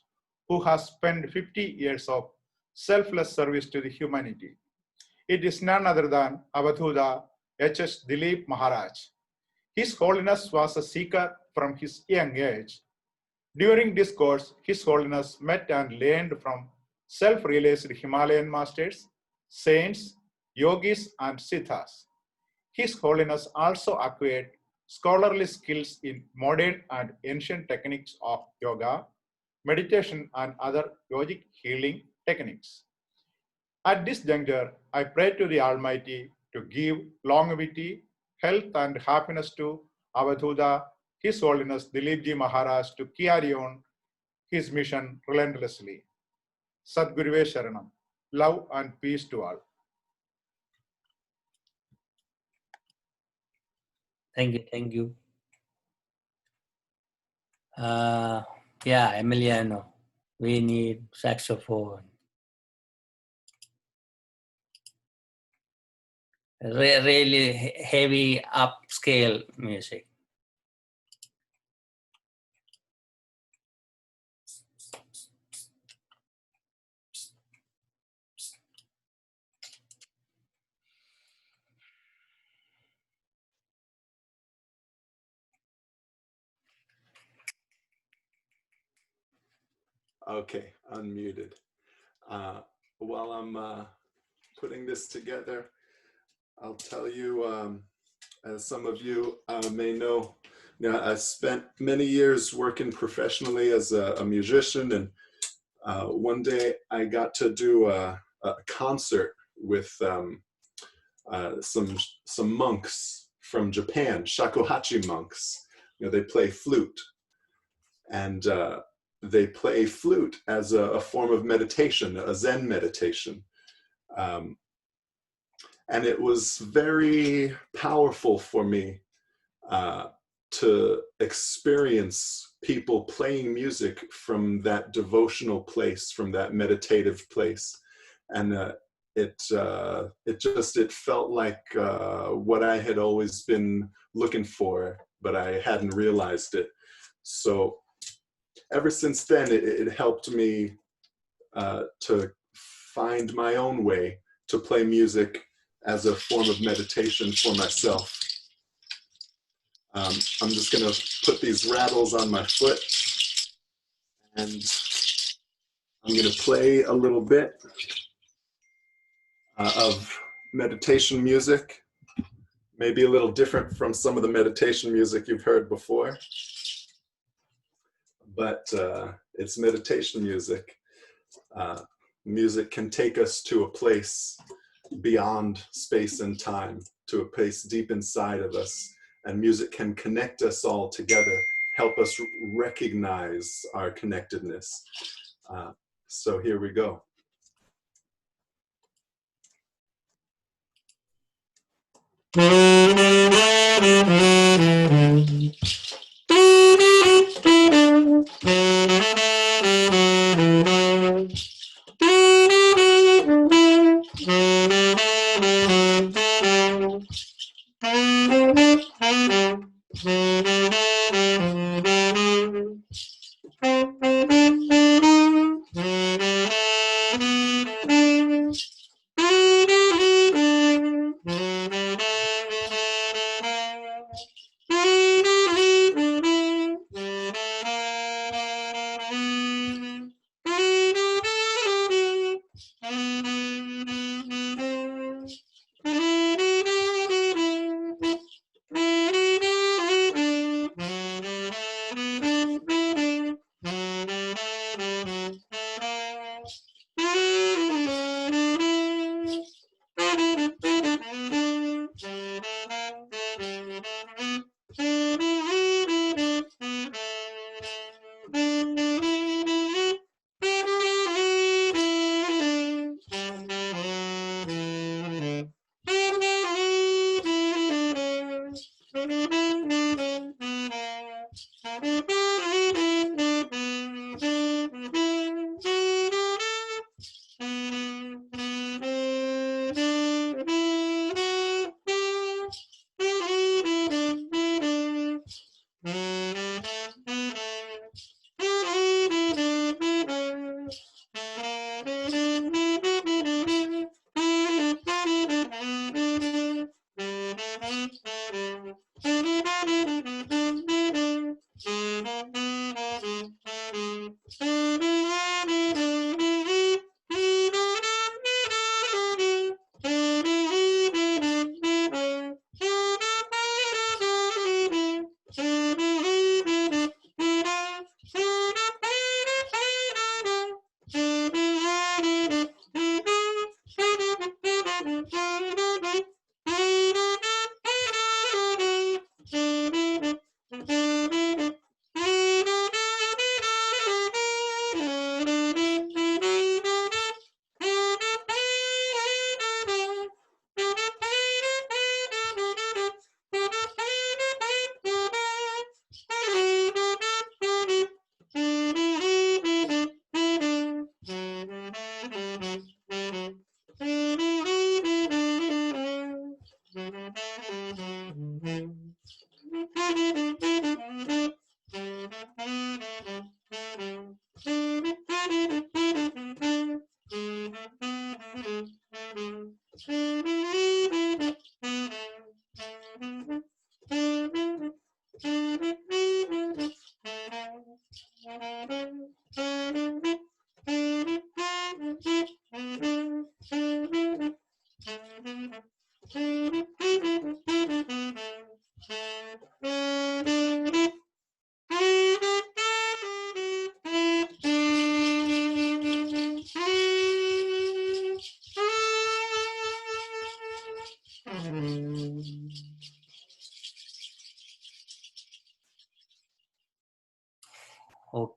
who has spent 50 years of selfless service to the humanity. It is none other than Avadhuta H.S. Dileep Maharaj. His Holiness was a seeker from his young age. During this course, His Holiness met and learned from self-realized Himalayan masters, saints, yogis, and siddhas. His Holiness also acquired scholarly skills in modern and ancient techniques of yoga, meditation, and other yogic healing techniques. At this juncture, I pray to the Almighty to give longevity, health, and happiness to Avadhuta, His Holiness Dileepji Maharaj, to carry on his mission relentlessly. Sadguruve Sharanam. Love and peace to all. Thank you, thank you. Yeah, Emiliano, we need saxophone. Really heavy upscale music. Okay, unmuted. While I'm putting this together, I'll tell you, as some of you may know, I spent many years working professionally as a musician, and one day I got to do a concert with some monks from Japan, shakuhachi monks. They play flute, and they play flute as a form of meditation, a Zen meditation. And it was very powerful for me to experience people playing music from that devotional place, from that meditative place. And it felt like what I had always been looking for, but I hadn't realized it. So ever since then, it helped me to find my own way to play music as a form of meditation for myself. I'm just going to put these rattles on my foot, and I'm going to play a little bit of meditation music, maybe a little different from some of the meditation music you've heard before, but it's meditation music. Music can take us to a place beyond space and time, to a place deep inside of us, and music can connect us all together, help us recognize our connectedness. So here we go. Okay.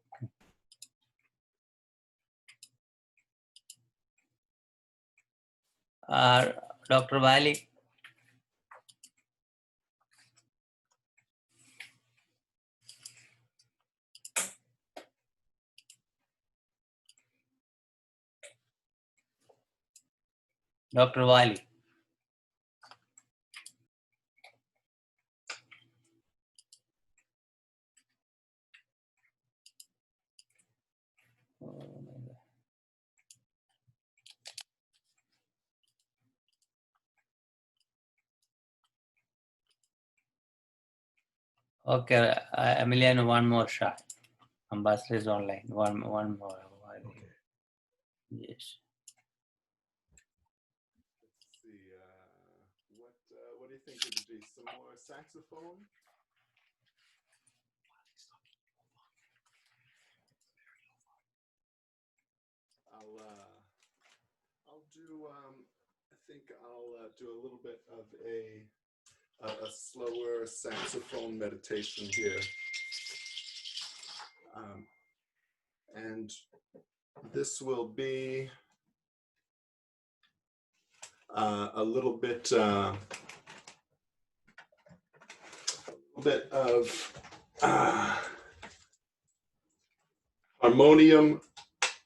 Dr. Valley. Dr. Wali. Okay, Emiliano, one more shot. Ambassador is online. One more. Okay. Yes. Let's see. What do you think would be some more saxophone? I'll do. I think I'll do a little bit of a slower saxophone meditation here, and this will be a little bit of harmonium.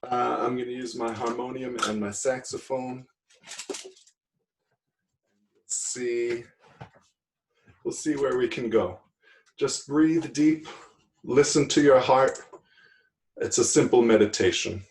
I'm going to use my harmonium and my saxophone. We'll see where we can go. Just breathe deep, listen to your heart. It's a simple meditation.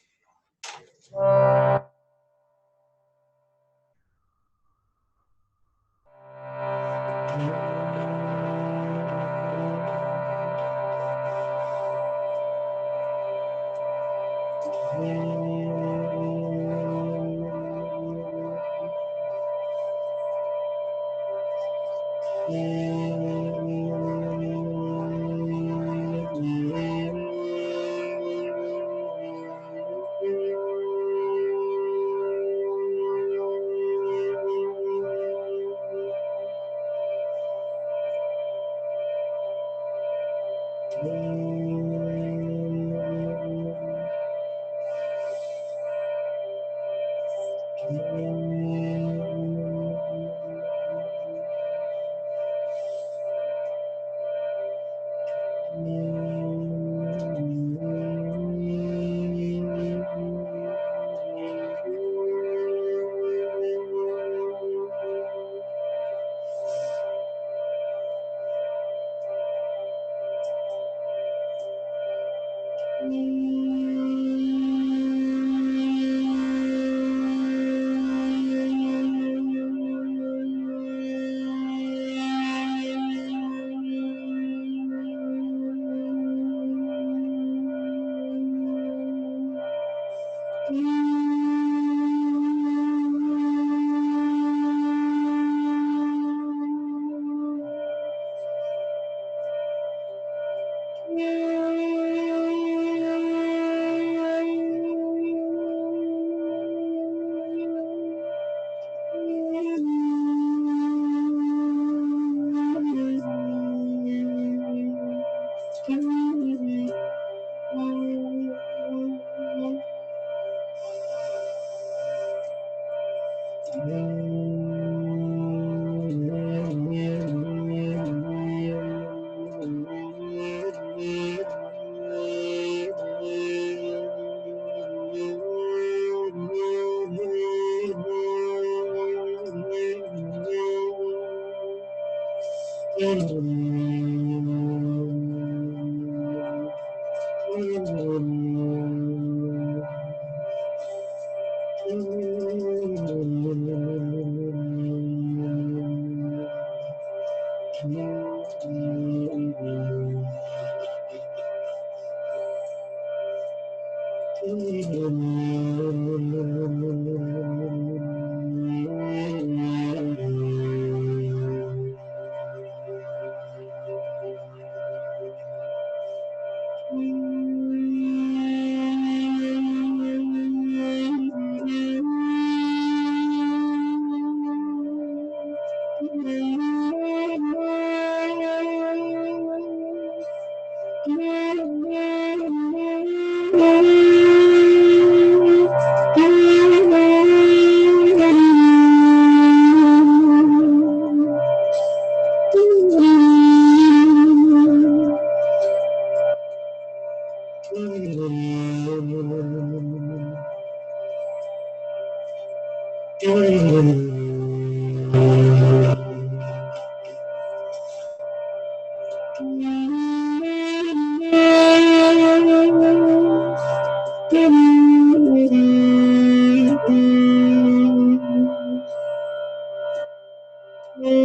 Breath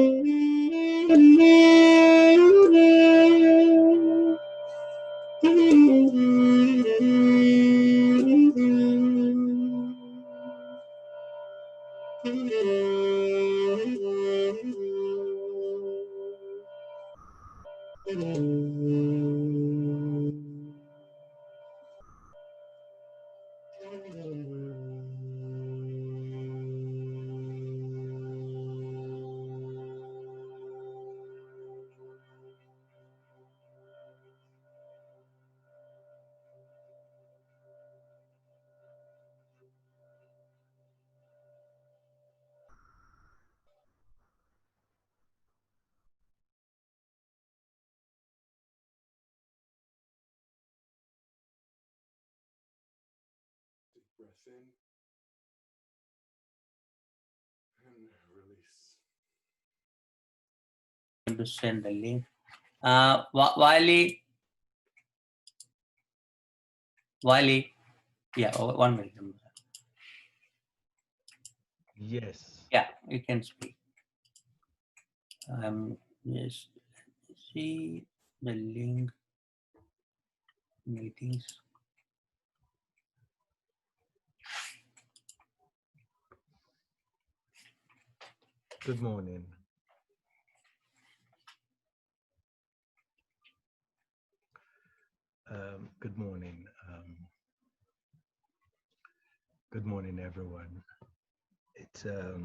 in and release. To send the link. Wiley, yeah, 1 minute. Yes. Yeah, you can speak. Yes, see the link meetings. Good morning. Good morning. Good morning, everyone. It's a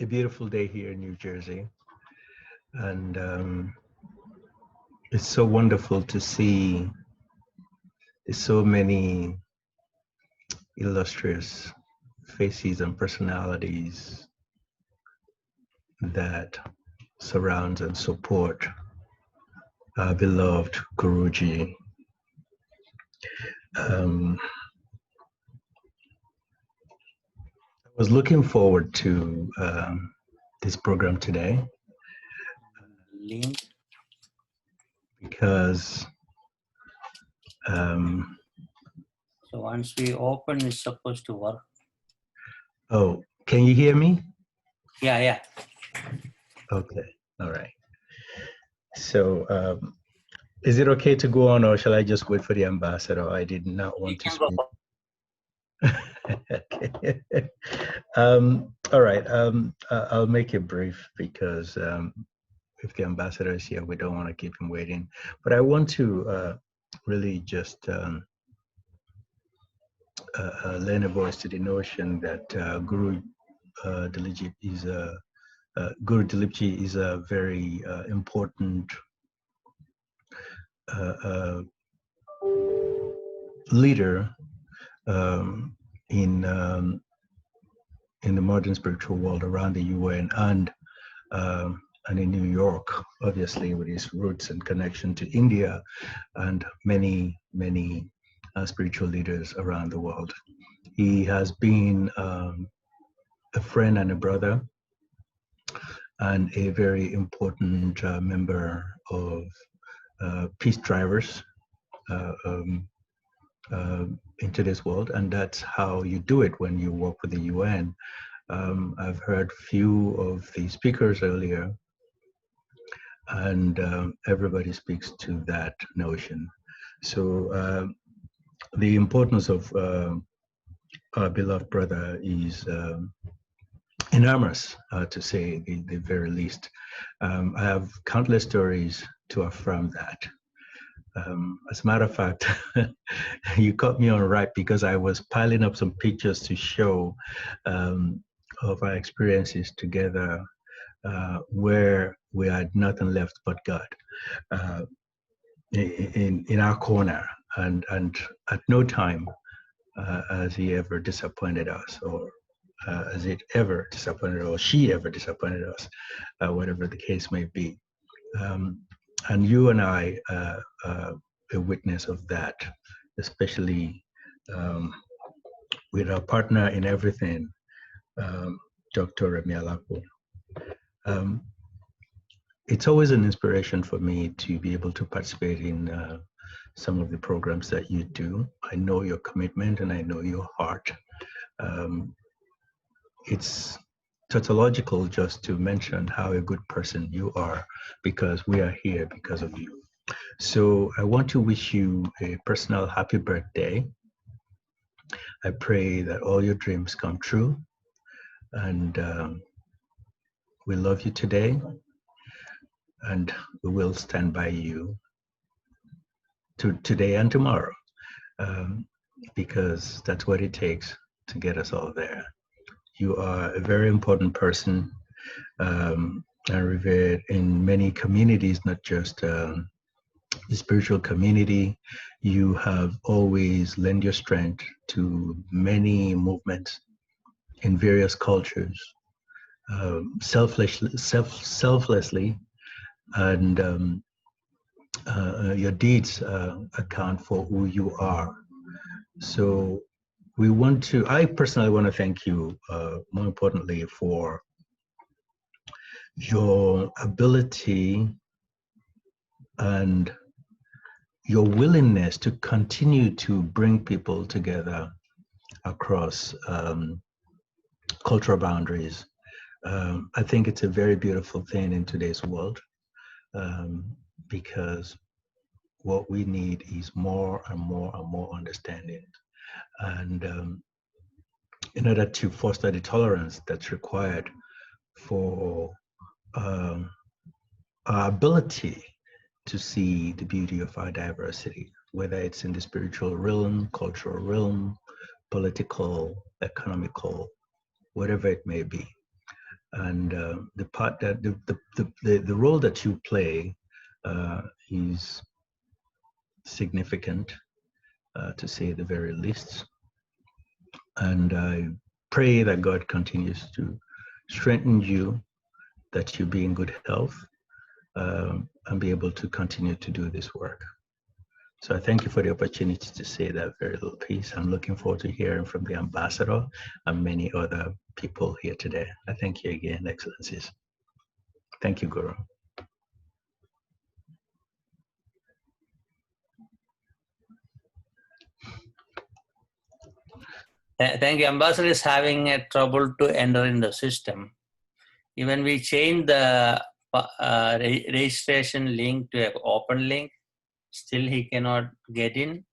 beautiful day here in New Jersey, and it's so wonderful to see so many illustrious faces and personalities that surround and support our beloved Guruji. I was looking forward to this program today Link. because So once we open, it's supposed to work. oh, can you hear me? Yeah, yeah. Okay, all right. So is it okay to go on, or shall I just wait for the ambassador? I did not want to speak. Okay. All right. I'll make it brief because if the ambassador is here, we don't want to keep him waiting. But I want to really just lend a voice to the notion that Guru Dileepji is Guru Dileepji is a very important leader in the modern spiritual world around the UN and in New York, obviously with his roots and connection to India and many spiritual leaders around the world. He has been a friend and a brother and a very important member of peace drivers into this world, and that's how you do it when you work with the UN. I've heard few of the speakers earlier, and everybody speaks to that notion. So the importance of our beloved brother is enormous, to say the very least. I have countless stories to affirm that. As a matter of fact, you caught me on right because I was piling up some pictures to show of our experiences together where we had nothing left but God in our corner, and at no time has he ever disappointed us, or has it ever disappointed, or she ever disappointed us, whatever the case may be. And you and I are a witness of that, especially with our partner in everything, Dr. Remi Alapo. It's always an inspiration for me to be able to participate in some of the programs that you do. I know your commitment and I know your heart. It's tautological just to mention how a good person you are, because we are here because of you. So I want to wish you a personal happy birthday. I pray that all your dreams come true, and we love you today, and we will stand by you today and tomorrow, because that's what it takes to get us all there. You are a very important person, and revered in many communities, not just the spiritual community. You have always lent your strength to many movements in various cultures, selflessly, and your deeds account for who you are. So I personally want to thank you, more importantly, for your ability and your willingness to continue to bring people together across cultural boundaries. I think it's a very beautiful thing in today's world, because what we need is more and more and more understanding. And in order to foster the tolerance that's required for our ability to see the beauty of our diversity, whether it's in the spiritual realm, cultural realm, political, economical, whatever it may be. And the part that the role that you play is significant, to say the very least. And I pray that God continues to strengthen you, that you be in good health, and be able to continue to do this work. So I thank you for the opportunity to say that very little piece. I'm looking forward to hearing from the ambassador and many other people here today. I thank you again, Excellencies. Thank you, Guru. Thank you. Ambassador is having a trouble to enter in the system. Even we change the registration link to an open link, still he cannot get in.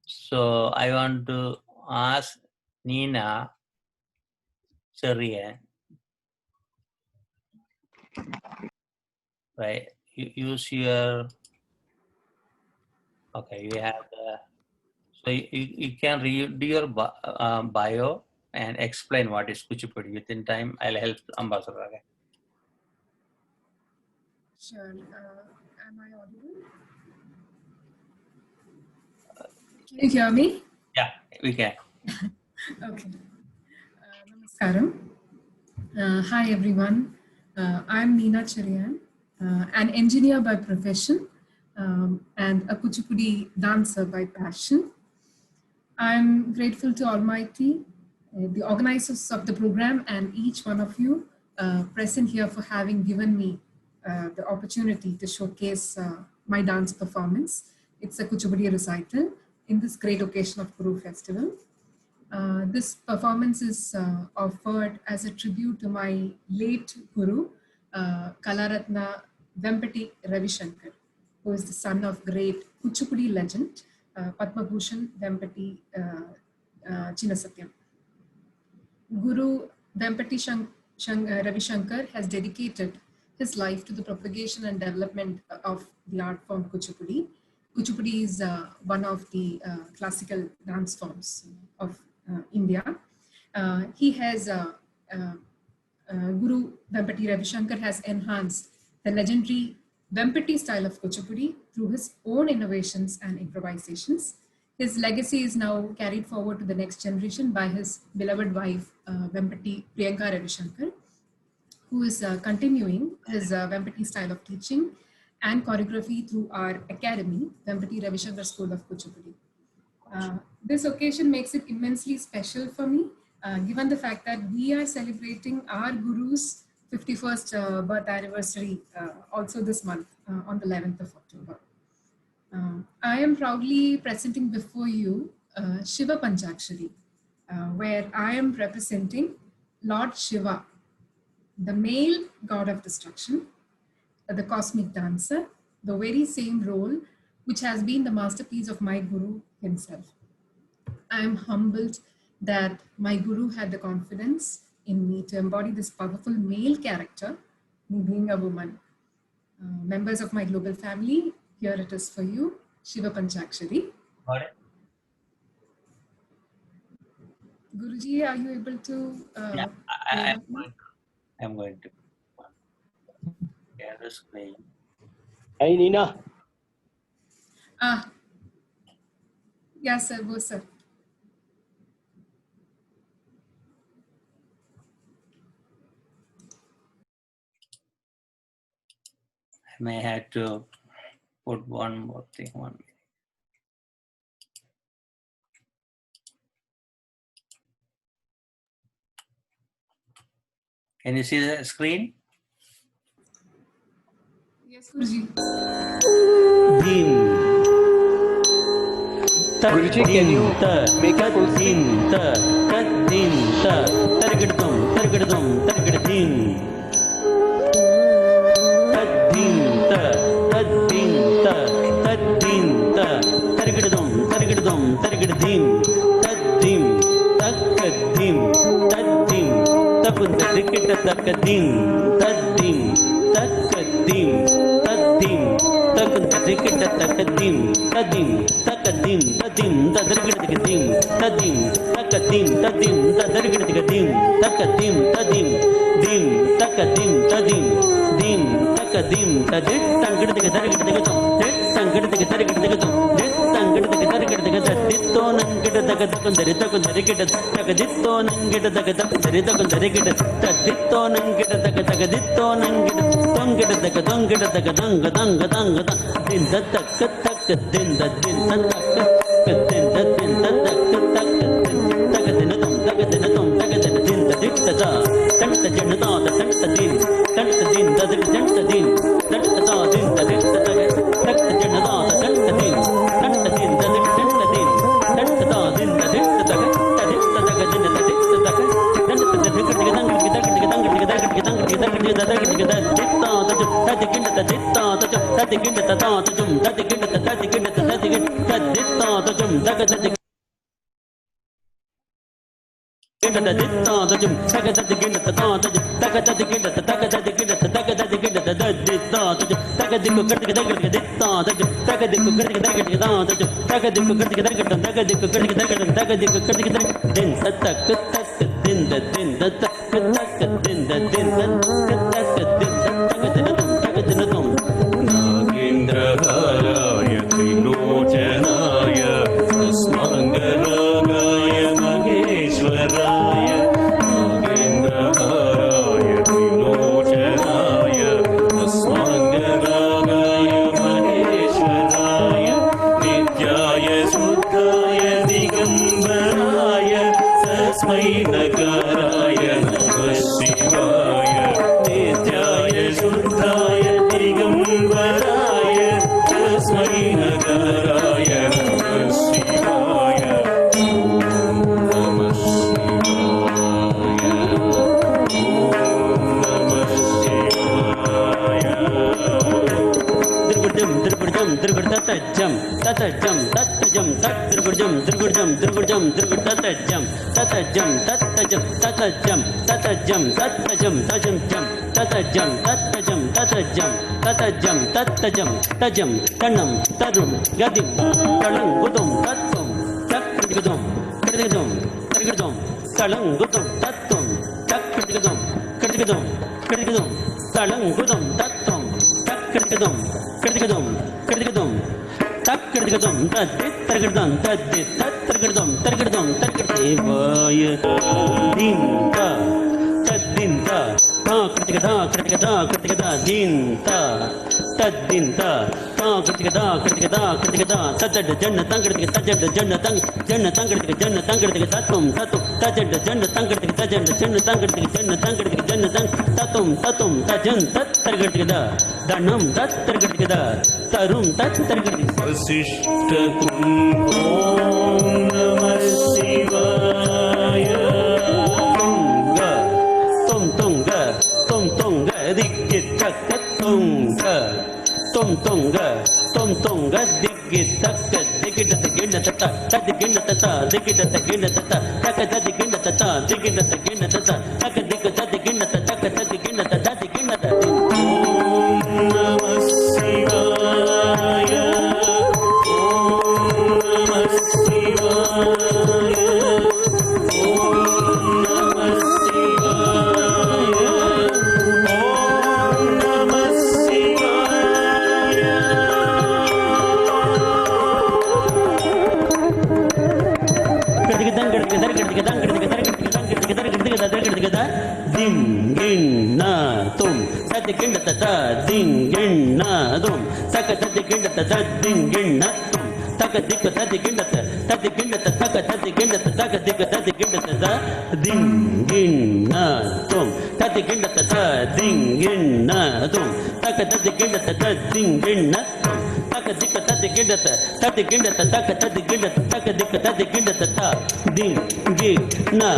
So I want to ask Nina Cheria, right? Use your, okay, you have the, so you can read your bio and explain what is Kuchipudi. Within time, I'll help Ambassador. Okay? Sure. Am I audible? Can you hear me? Yeah, we can. Okay. Namaskaram. Hi, everyone. I'm Neena Cherian, an engineer by profession and a Kuchipudi dancer by passion. I'm grateful to Almighty, the organizers of the program, and each one of you present here for having given me the opportunity to showcase my dance performance. It's a Kuchipudi recital in this great occasion of Guru Festival. This performance is offered as a tribute to my late Guru, Kalaratna Vempati Ravishankar, who is the son of great Kuchipudi legend, Padma Bhushan Vempati Chinasatyam. Guru Vempati Ravishankar has dedicated his life to the propagation and development of the art form Kuchipudi. Kuchipudi is one of the classical dance forms of India. He has, Guru Vempati Ravishankar has enhanced the legendary Vempati style of Kuchipudi through his own innovations and improvisations. His legacy is now carried forward to the next generation by his beloved wife, Vempati Priyanka Ravishankar, who is continuing his Vempati style of teaching and choreography through our academy, Vempati Ravishankar School of Kuchipudi. This occasion makes it immensely special for me, given the fact that we are celebrating our Guru's 51st birth anniversary also this month on the 11th of October. I am proudly presenting before you Shiva Panchakshari, where I am representing Lord Shiva, the male god of destruction, the cosmic dancer, the very same role which has been the masterpiece of my Guru himself. I am humbled that my Guru had the confidence in me to embody this powerful male character, me being a woman. Members of my global family, here it is for you, Shiva Panchakshari. Got it? Guruji, are you able to? Yeah, I'm going to share the screen. Hey, Nina. Yes, sir. Go, sir. I may have to put one more thing on. Can you see the screen? Yes, Guruji. Guruji, can you make a full screen? Vasishta Kum Om Namah Shivaya. tum tunga, digitaka, digidatagindata, tadigindatata, digidatagindata, takadadigindatata, digidatagindata, takadigatadiginata, takadadiginata, tadiginata. Om Namah Shivaya. Om Namah Shivaya. Om Namah Shivaya. Om Namah Shivaya. Ding ding na tum, tadiginda tata, ding ding na tum, taka tadiginda tata, ding ding na tum, taka dika tadiginda taka tadiginda taka dika tadiginda tata, ding ding na tum, tadiginda tata, ding ding na tum, taka tadiginda tata, ding ding na tum, taka dika tadiginda taka tadiginda taka dika tadiginda tata, ding ding na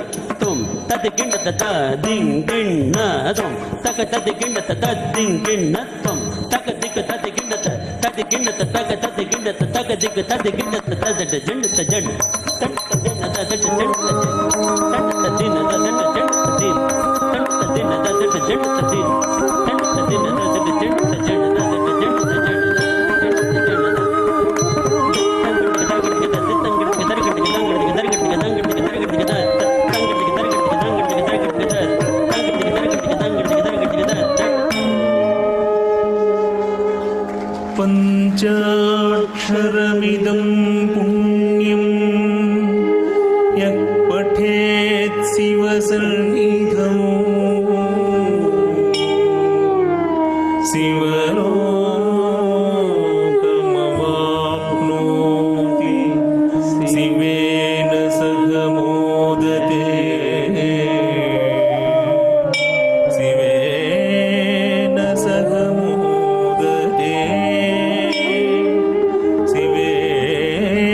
tum, tadiginda tata, ding ding na tum, taka tadiginda tata, ding ding na tum, taka dika tadiginda tadiginda taka tadiginda taka dika tadiginda tata, jinda tajin, tadina tadina tadina Panchaksharamidam punyam yak pathet sivasanidham sivarokamavapnoti sivena sahamodate sivena sahamodate sivena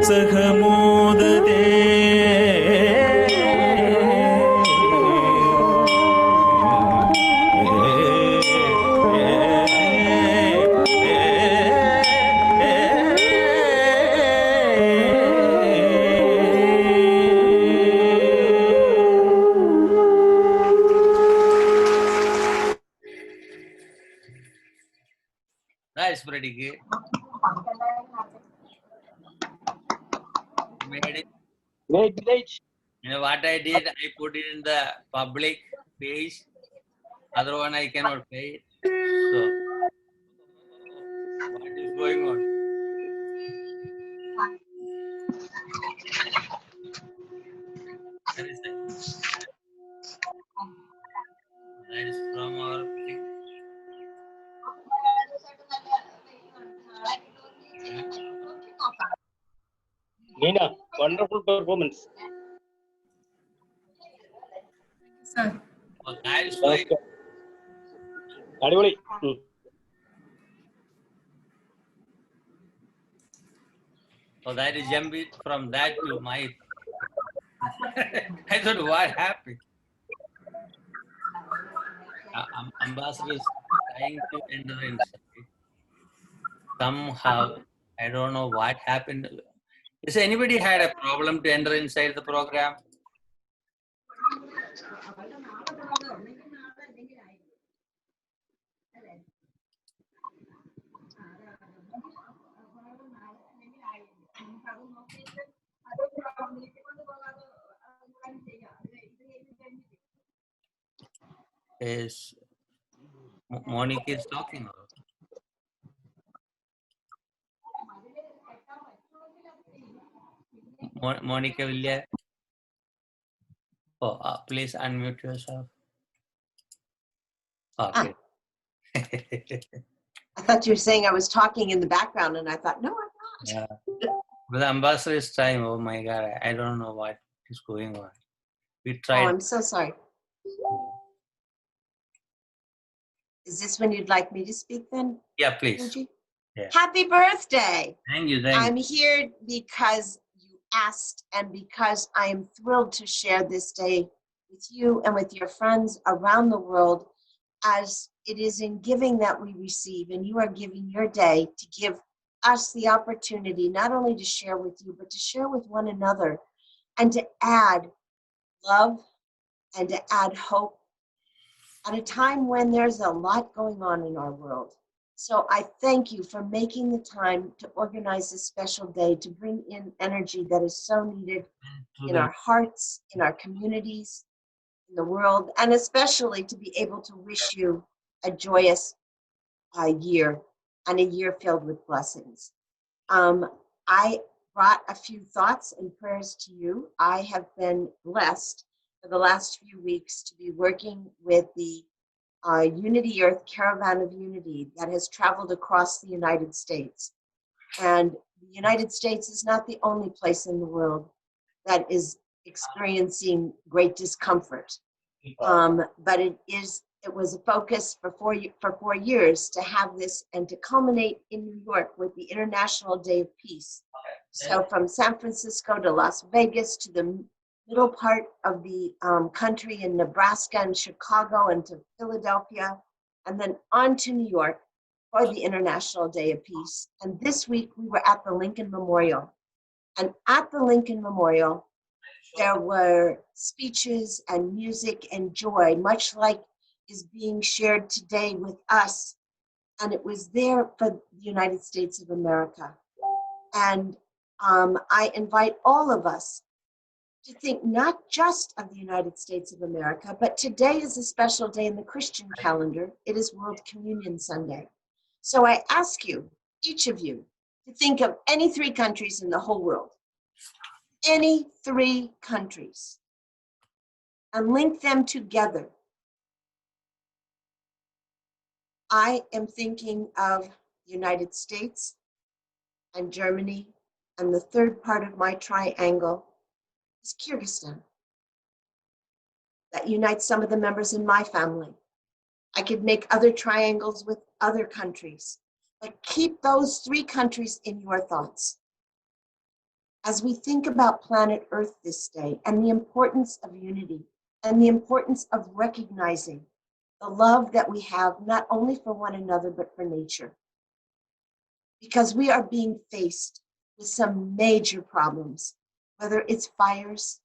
sahamodate. That's pretty good. Made it. Great. You know what I did? I put it in the public page. Other one I cannot pay it. So, what is going on? That is it. That is from our thing. Nina, wonderful performance. Sir. Oh, that is why. അടിപൊളി. So that is jumping from that to my. I thought, what happened? Ambassador is trying to enter inside. Somehow, I don't know what happened. Is anybody had a problem to enter inside the program? Is Monica is talking about? Monica, will you? Oh, please unmute yourself. Okay. I thought you were saying I was talking in the background, and I thought, no, I'm not. Yeah. But the ambassador is trying. Oh my God, I don't know what is going on. We tried. Oh, I'm so sorry. Is this when you'd like me to speak then? Yeah, please. Guruji? Yeah. Happy birthday. Thank you. I'm here because you asked and because I am thrilled to share this day with you and with your friends around the world as it is in giving that we receive, and you are giving your day to give us the opportunity not only to share with you, but to share with one another and to add love and to add hope at a time when there's a lot going on in our world. So I thank you for making the time to organize this special day to bring in energy that is so needed in our hearts, in our communities, in the world, and especially to be able to wish you a joyous year and a year filled with blessings. I brought a few thoughts and prayers to you. I have been blessed for the last few weeks to be working with the Unity Earth Caravan of Unity that has traveled across the United States. And the United States is not the only place in the world that is experiencing great discomfort. But it was a focus for 4 years to have this and to culminate in New York with the International Day of Peace. So from San Francisco to Las Vegas to the middle part of the country in Nebraska and Chicago and to Philadelphia, and then on to New York for the International Day of Peace. And this week we were at the Lincoln Memorial. And at the Lincoln Memorial, there were speeches and music and joy, much like is being shared today with us. And it was there for the United States of America. And I invite all of us to think not just of the United States of America, but today is a special day in the Christian calendar. It is World Communion Sunday. So I ask you, each of you, to think of any 3 countries in the whole world, any 3 countries, and link them together. I am thinking of the United States and Germany, and the third part of my triangle is Kyrgyzstan. That unites some of the members in my family. I could make other triangles with other countries, but keep those 3 countries in your thoughts. As we think about planet Earth this day and the importance of unity and the importance of recognizing the love that we have not only for one another, but for nature. Because we are being faced with some major problems, whether it's fires,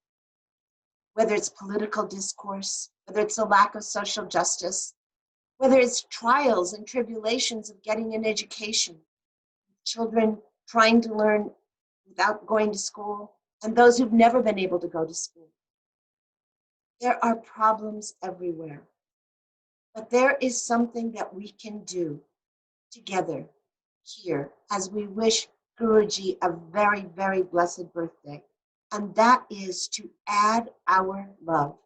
whether it's political discourse, whether it's a lack of social justice, whether it's trials and tribulations of getting an education, children trying to learn without going to school, and those who've never been able to go to school. There are problems everywhere, but there is something that we can do together here as we wish Guruji a very, very blessed birthday. And that is to add our love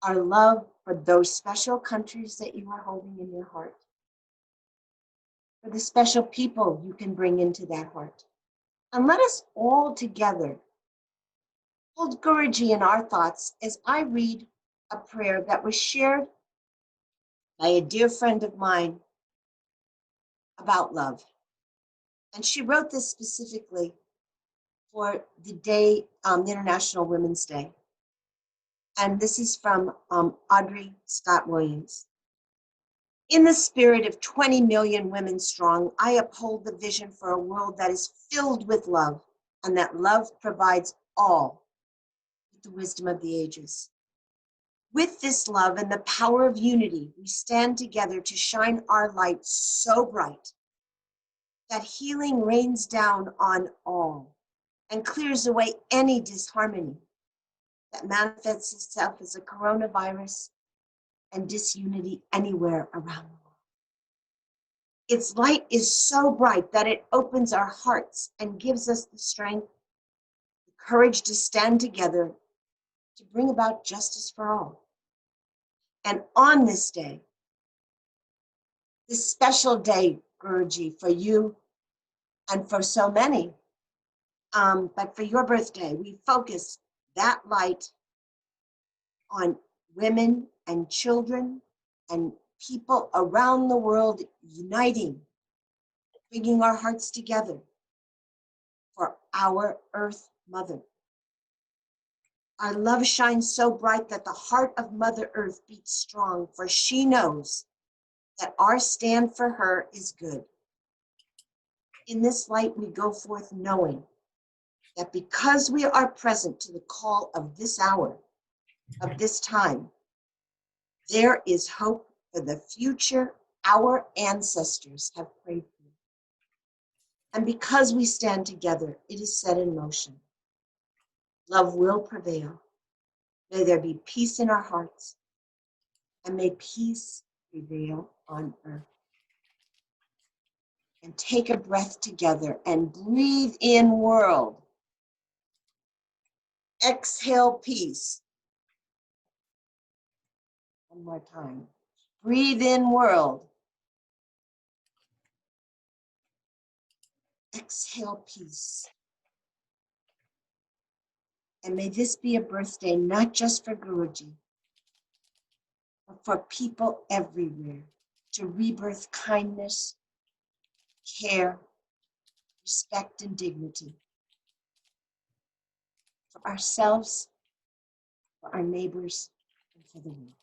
for those special countries that you are holding in your heart, for the special people you can bring into that heart. And let us all together hold Guruji in our thoughts as I read a prayer that was shared by a dear friend of mine about love. And she wrote this specifically for the day, the International Women's Day. And this is from Audrey Scott Williams. In the spirit of 20 million women strong, I uphold the vision for a world that is filled with love, and that love provides all with the wisdom of the ages. With this love and the power of unity, we stand together to shine our light so bright that healing rains down on all and clears away any disharmony that manifests itself as a coronavirus and disunity anywhere around the world. Its light is so bright that it opens our hearts and gives us the strength, the courage to stand together to bring about justice for all. And on this day, this special day, Guruji, for you and for so many, but for your birthday, we focus that light on women and children and people around the world uniting, bringing our hearts together for our Earth Mother. Our love shines so bright that the heart of Mother Earth beats strong, for she knows that our stand for her is good. In this light, we go forth knowing that because we are present to the call of this hour, of this time, there is hope for the future our ancestors have prayed for. And because we stand together, it is set in motion. Love will prevail. May there be peace in our hearts, and may peace prevail on earth. And take a breath together and breathe in world. Exhale peace. One more time. Breathe in world. Exhale peace. And may this be a birthday not just for Guruji, but for people everywhere to rebirth kindness, care, respect, and dignity for ourselves, for our neighbors, and for the world.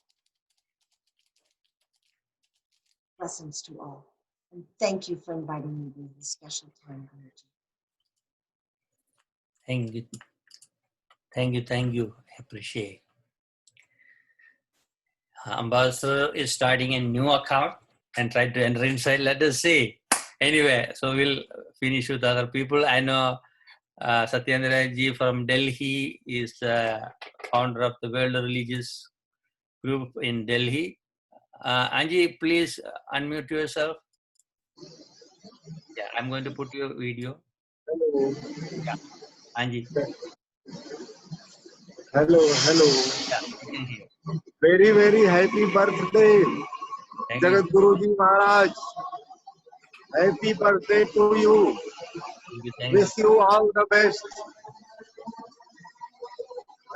Blessings to all. And thank you for inviting me to this special time, Guruji. Thank you. Thank you. Thank you. Appreciate. Ambassador is starting a new account and try to enter inside. Let us see. Anyway, so we'll finish with other people. I know Satyendra ji from Delhi is founder of the World Religious Group in Delhi. Anji, please unmute yourself. Yeah, I'm going to put your video. Hello. Yeah, Anji. Hello, hello. Yeah, we can hear. Very, very happy birthday, Thank Jagat you. Guruji Maharaj. Happy birthday to you. Thank you. Thank Wish you. you all the best.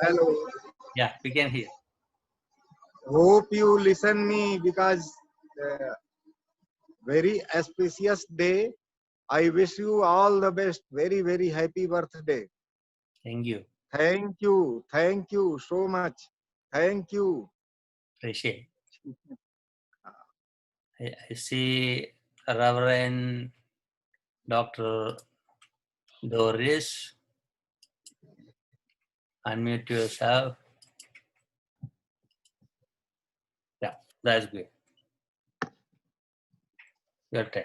Hello. Yeah, we can hear. Hope you listen me because very auspicious day. I wish you all the best. Very, very happy birthday. Thank you. Thank you. Thank you so much. Thank you. Appreciate. I see Reverend Dr. Doris. Unmute yourself. Yeah, that's good. Your turn.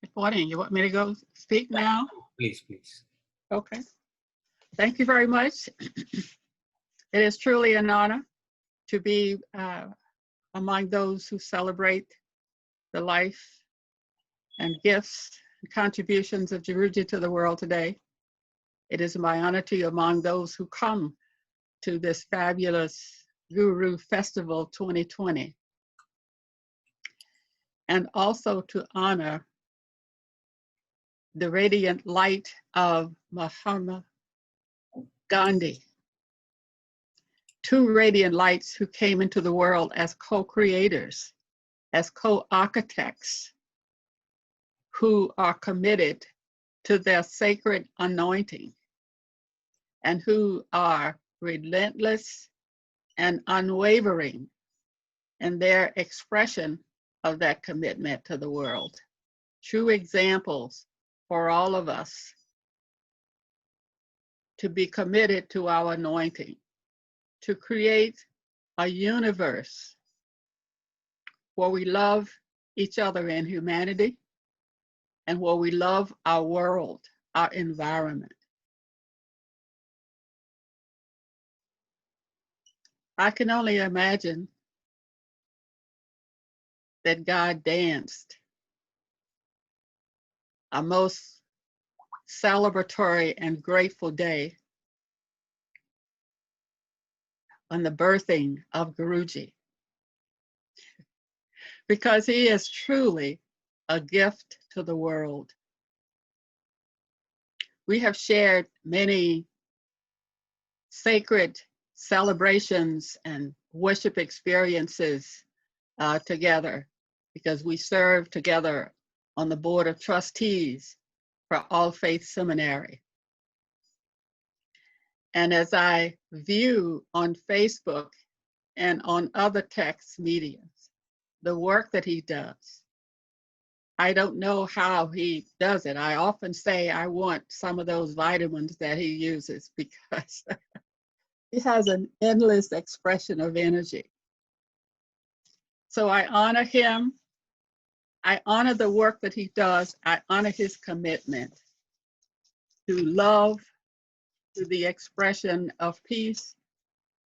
Good morning. You want me to go speak now? Please, please. Okay. Thank you very much. It is truly an honor to be among those who celebrate the life and gifts and contributions of Guruji to the world today. It is my honor to be among those who come to this fabulous Guru Festival 2020. And also to honor the radiant light of Mahatma Gandhi. Two radiant lights who came into the world as co-creators, as co-architects, who are committed to their sacred anointing and who are relentless and unwavering in their expression of that commitment to the world. True examples for all of us to be committed to our anointing, to create a universe where we love each other in humanity and where we love our world, our environment. I can only imagine that God danced a most celebratory and grateful day on the birthing of Guruji, because he is truly a gift to the world. We have shared many sacred celebrations and worship experiences together, because we serve together on the board of trustees for All Faith Seminary. And as I view on Facebook and on other text medias, the work that he does. I don't know how he does it. I often say I want some of those vitamins that he uses because he has an endless expression of energy. So I honor him. I honor the work that he does. I honor his commitment to love, to the expression of peace,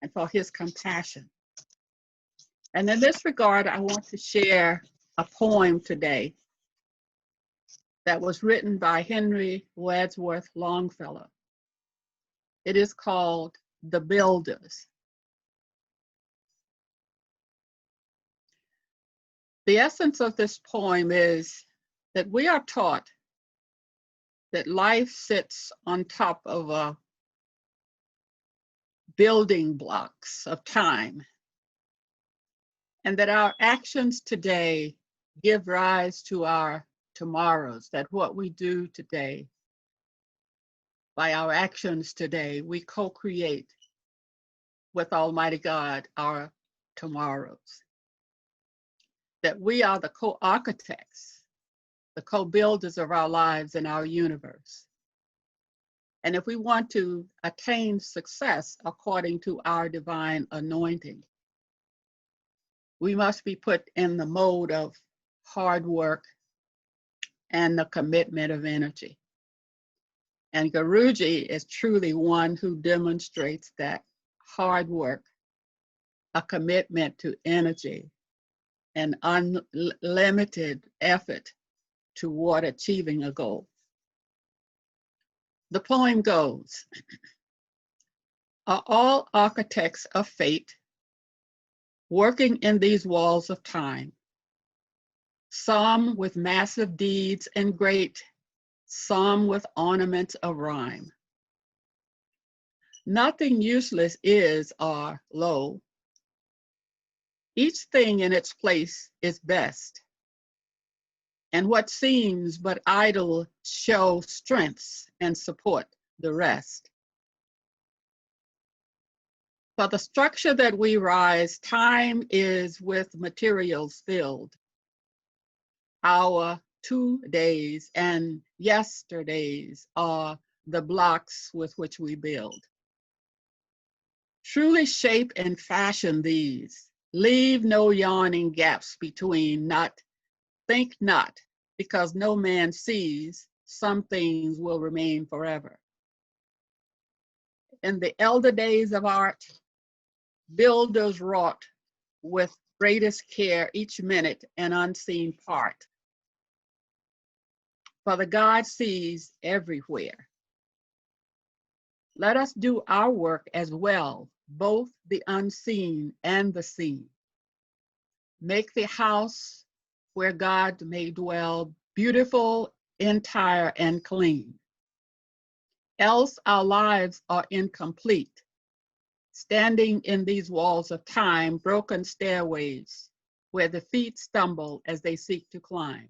and for his compassion. And in this regard, I want to share a poem today that was written by Henry Wadsworth Longfellow. It is called The Builders. The essence of this poem is that we are taught that life sits on top of building blocks of time, and that our actions today give rise to our tomorrows, that what we do today, by our actions today, we co-create with Almighty God our tomorrows. That we are the co-architects, the co-builders of our lives and our universe. And if we want to attain success according to our divine anointing, we must be put in the mode of hard work and the commitment of energy. And Guruji is truly one who demonstrates that hard work, a commitment to energy, and unlimited effort toward achieving a goal. The poem goes, are all architects of fate working in these walls of time, some with massive deeds and great, some with ornaments of rhyme. Nothing useless is or low. Each thing in its place is best. And what seems but idle show strengths and support the rest. For the structure that we rise, time is with materials filled. Our 2 days and yesterdays are the blocks with which we build. Truly shape and fashion these. Leave no yawning gaps between, think not, because no man sees, some things will remain forever. In the elder days of art, builders wrought with greatest care each minute and unseen part. For the God sees everywhere. Let us do our work as well, both the unseen and the seen. Make the house where God may dwell beautiful, entire, and clean. Else our lives are incomplete, standing in these walls of time, broken stairways, where the feet stumble as they seek to climb.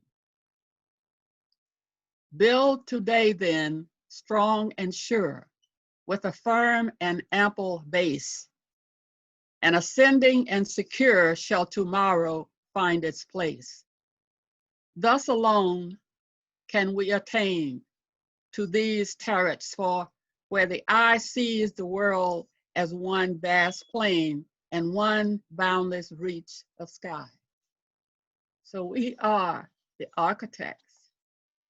Build today then, strong and sure, with a firm and ample base, and ascending and secure shall tomorrow find its place. Thus alone can we attain to these turrets, for where the eye sees the world as one vast plain and one boundless reach of sky. So we are the architects,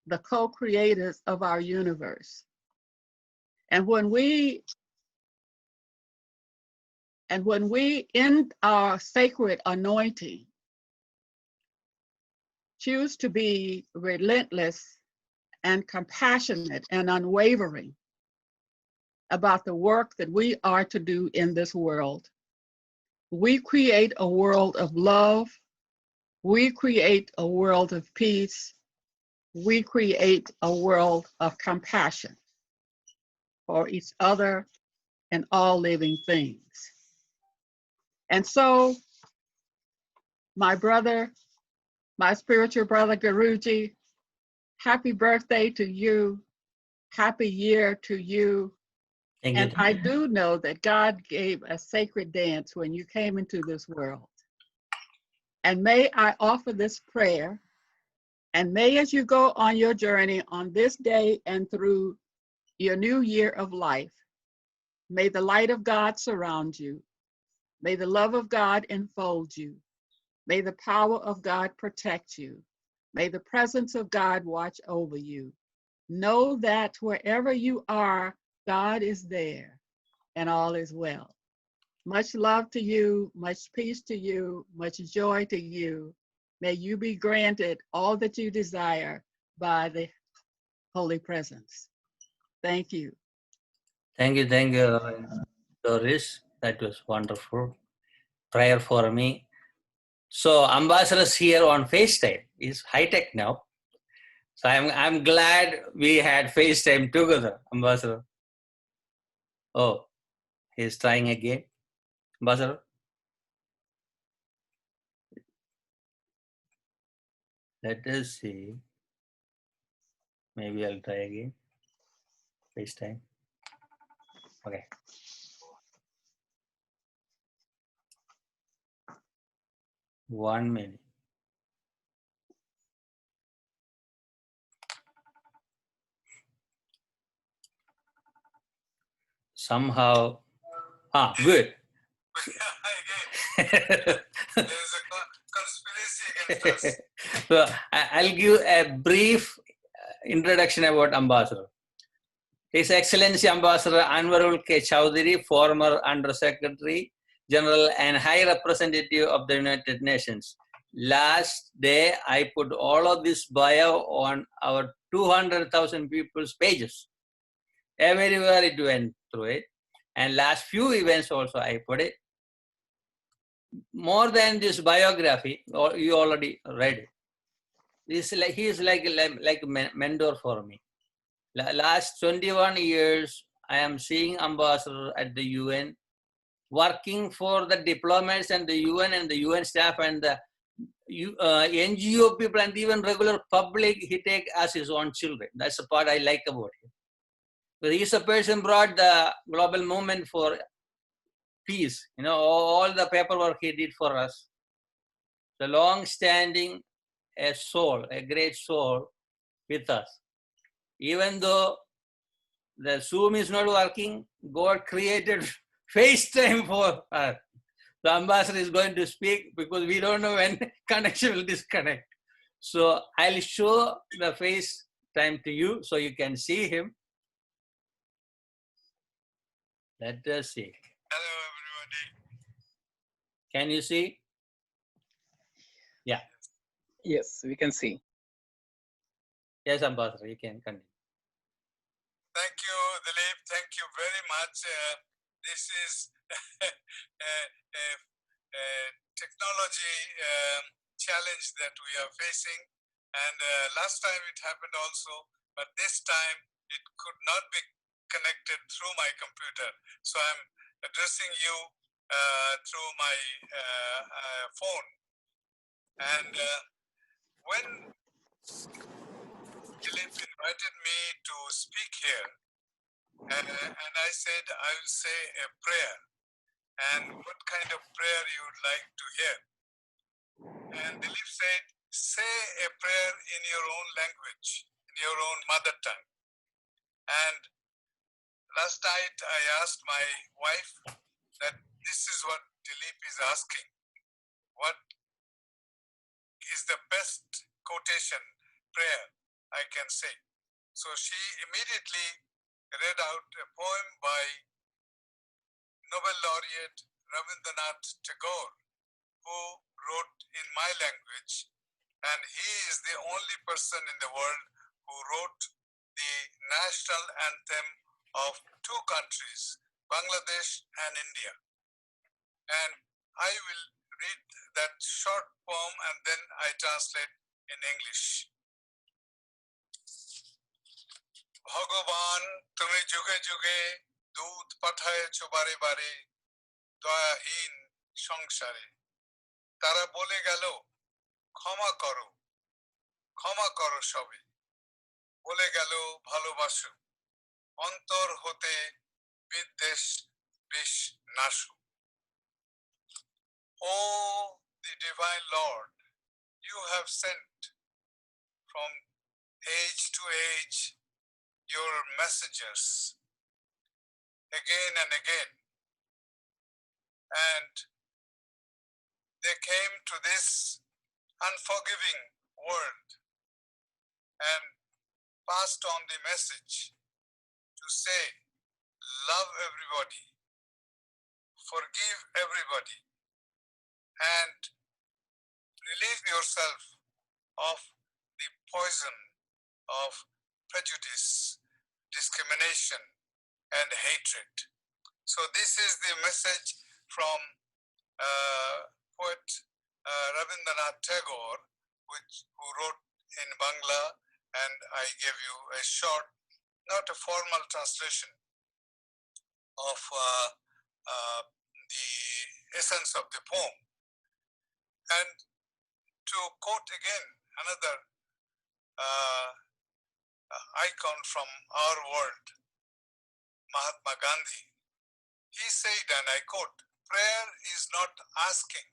the co-creators of our universe. And when we in our sacred anointing choose to be relentless and compassionate and unwavering about the work that we are to do in this world, we create a world of love, we create a world of peace, we create a world of compassion for each other and all living things. And so, my brother, my spiritual brother Guruji, happy birthday to you, happy year to you, Thank you. And I do know that God gave a sacred dance when you came into this world. And may I offer this prayer, and may as you go on your journey on this day and through your new year of life, may the light of God surround you. May the love of God enfold you. May the power of God protect you. May the presence of God watch over you. Know that wherever you are, God is there and all is well. Much love to you, much peace to you, much joy to you. May you be granted all that you desire by the Holy Presence. Thank you. Thank you, Doris. That was wonderful. Prayer for me. So ambassadors here on FaceTime is high tech now. So I'm glad we had FaceTime together, Ambassador. Oh, he's trying again. Ambassador. Let us see. Maybe I'll try again. FaceTime. Okay. One minute. Somehow, good. So I'll give a brief introduction about Ambassador. His Excellency Ambassador Anwarul K. Chowdhury, former Under Secretary General and High Representative of the United Nations. Last day, I put all of this bio on our 200,000 people's pages. Everywhere it went through it. And last few events also I put it. More than this biography, you already read it. He is like a mentor for me. Last 21 years, I am seeing Ambassador at the UN, working for the diplomats and the UN staff and the NGO people and even regular public. He take as his own children. That's the part I like about him. But he is a person brought the global movement for peace. You know, all the paperwork he did for us. The long-standing soul, a great soul with us. Even though the Zoom is not working, God created FaceTime for us. The ambassador is going to speak because we don't know when connection will disconnect. So I'll show the FaceTime to you so you can see him. Let us see. Hello, everybody. Can you see? Yeah. Yes, we can see. Yes, Ambassador, you can continue. Thank you, Dileep. Thank you very much. This is a technology challenge that we are facing. And last time it happened also, but this time it could not be connected through my computer. So I'm addressing you through my phone. And when Dileep invited me to speak here, and I said I will say a prayer, and what kind of prayer you would like to hear. And Dileep said, say a prayer in your own language, in your own mother tongue. And last night I asked my wife that this is what Dileep is asking. What is the best quotation prayer I can say? So she immediately read out a poem by Nobel laureate Rabindranath Tagore, who wrote in my language, and he is the only person in the world who wrote the national anthem of two countries, Bangladesh and India. And I will read that short poem and then I translate in English. ভগবান তুমি যুগে যুগে দূত পাঠায়েছ বারে বারে দয়াহীন সংসারে তারা বলে গেল ক্ষমা করো সবে বলে গেল ভালোবাসো অন্তর হতে Videsh Bish Nashu. O the Divine Lord, you have sent from age to age your messengers again and again. And they came to this unforgiving world and passed on the message to say, love everybody, forgive everybody, and relieve yourself of the poison of prejudice, discrimination, and hatred. So this is the message from poet Rabindranath Tagore, who wrote in Bangla, and I gave you a short, not a formal translation of the essence of the poem. And to quote again another icon from our world, Mahatma Gandhi, he said, and I quote, prayer is not asking,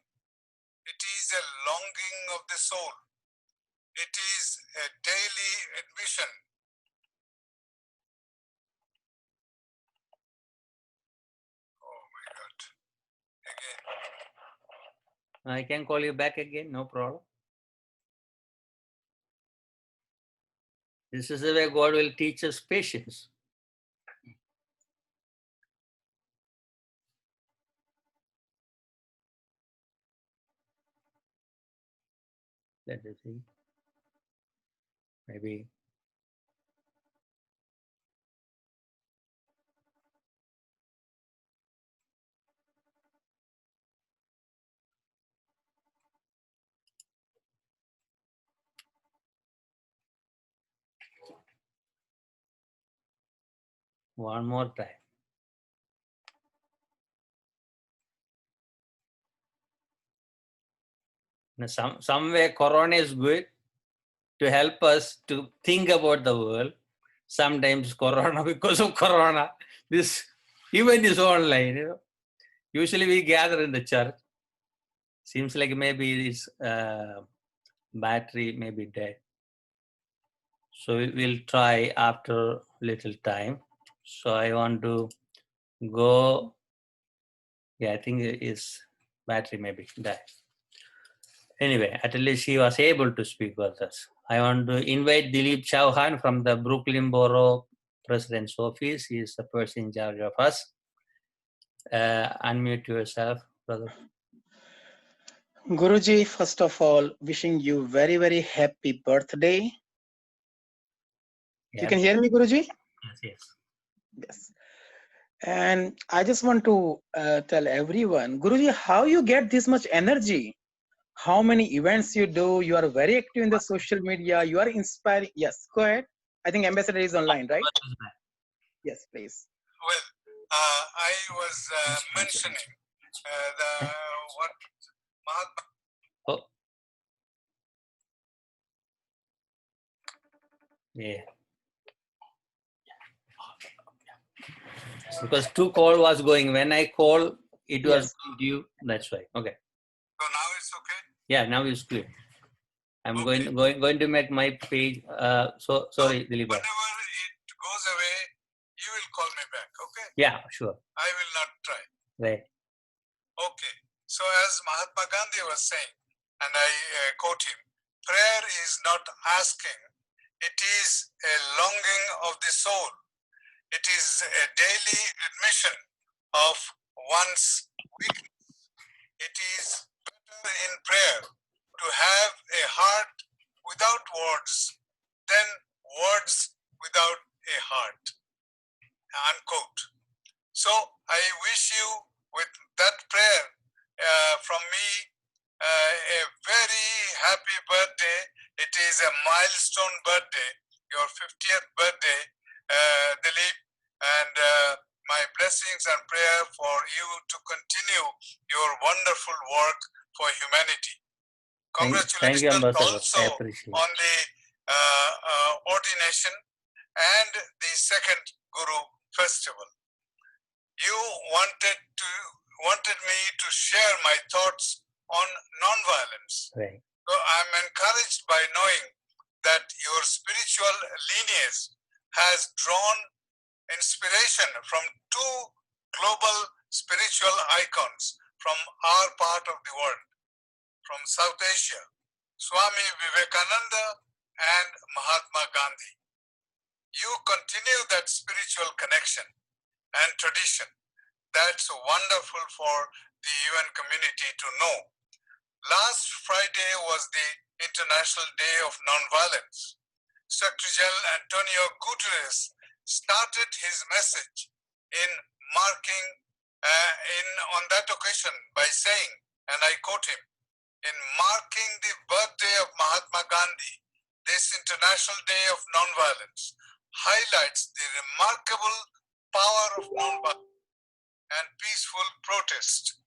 it is a longing of the soul. It is a daily admission. Oh my God. Again. I can call you back again, no problem. This is the way God will teach us patience. Let us see. Maybe. One more time. Now, some way Corona is good to help us to think about the world. Sometimes Corona, because of Corona, this event is online. You know? Usually we gather in the church. Seems like maybe this battery may be dead. So we'll try after little time. So I want to go. Yeah, I think his battery may be dead. Anyway, at least he was able to speak with us. I want to invite Dileep Chauhan from the Brooklyn Borough President's Office. He is the person in charge of us. Unmute yourself, brother. Guruji, first of all, wishing you very, very happy birthday. Yeah. You can hear me, Guruji? Yes, yes. Yes. And I just want to tell everyone, Guruji, how you get this much energy? How many events you do? You are very active in the social media. You are inspiring. Yes, go ahead. I think Ambassador is online, right? Yes, please. Well, I was mentioning what Mahatma. Oh. Yeah. Because two call was going. When I call, it was due. That's why. Okay. So now it's okay? Yeah, now it's clear. I'm going to make my page. So sorry, Dileep. Whenever it goes away, you will call me back, okay? Yeah, sure. I will not try. Right. Okay. So as Mahatma Gandhi was saying, and I quote him, prayer is not asking, it is a longing of the soul. It is a daily admission of one's weakness. It is better in prayer to have a heart without words than words without a heart. Unquote. So I wish you with that prayer from me a very happy birthday. It is a milestone birthday, your 50th birthday, Dileep, and my blessings and prayer for you to continue your wonderful work for humanity. Thank you, Congratulations Ambassador. also I appreciate on the ordination and the second Guru festival. you wanted me to share my thoughts on nonviolence. Right. So I'm encouraged by knowing that your spiritual lineage has drawn inspiration from two global spiritual icons from our part of the world, from South Asia, Swami Vivekananda and Mahatma Gandhi. You continue that spiritual connection and tradition. That's wonderful for the UN community to know. Last Friday was the International Day of Nonviolence. Secretary General Antonio Guterres started his message in marking on that occasion by saying, and I quote him, in marking the birthday of Mahatma Gandhi, this International Day of Nonviolence highlights the remarkable power of nonviolence and peaceful protest.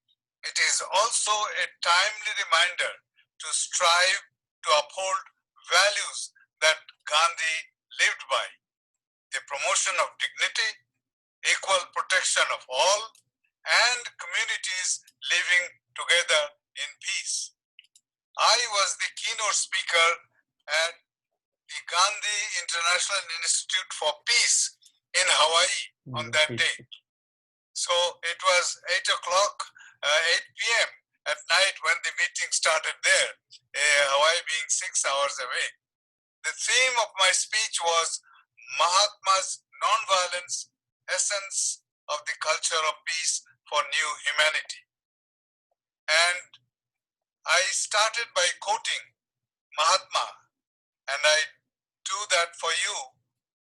It is also a timely reminder to strive to uphold values that Gandhi lived by: the promotion of dignity, equal protection of all, and communities living together in peace. I was the keynote speaker at the Gandhi International Institute for Peace in Hawaii on that day. So it was 8 p.m. at night when the meeting started there, Hawaii being 6 hours away. The theme of my speech was Mahatma's Nonviolence, Essence of the Culture of Peace for New Humanity. And I started by quoting Mahatma, and I do that for you,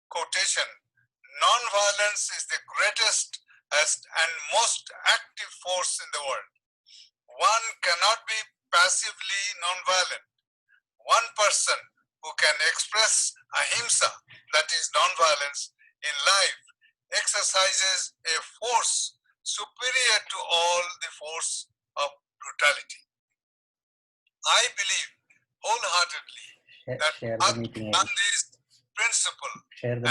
quotation: nonviolence is the greatest and most active force in the world. One cannot be passively nonviolent. One person who can express ahimsa, that is nonviolence, in life exercises a force superior to all the force of brutality. I believe wholeheartedly that Gandhi's principle and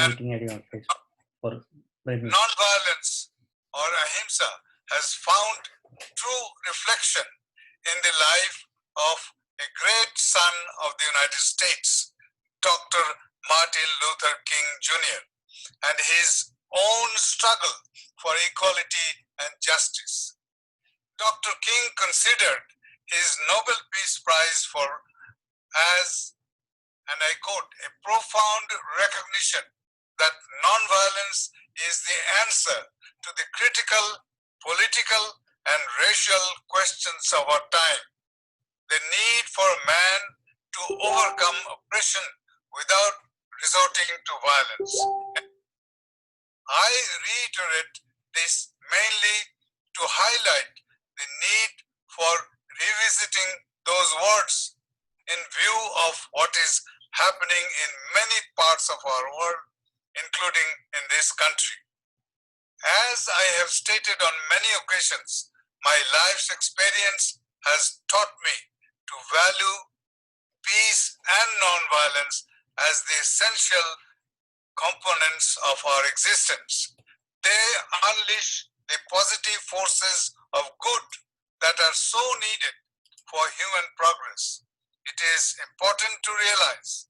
nonviolence or ahimsa has found true reflection in the life of a great son of the United States, Dr. Martin Luther King Jr., and his own struggle for equality and justice. Dr. King considered his Nobel Peace Prize as, and I quote, a profound recognition that nonviolence is the answer to the critical political and racial questions of our time. The need for man to overcome oppression without resorting to violence. I reiterate this mainly to highlight the need for revisiting those words in view of what is happening in many parts of our world, including in this country. As I have stated on many occasions, my life's experience has taught me to value peace and nonviolence as the essential components of our existence. They unleash the positive forces of good that are so needed for human progress. It is important to realize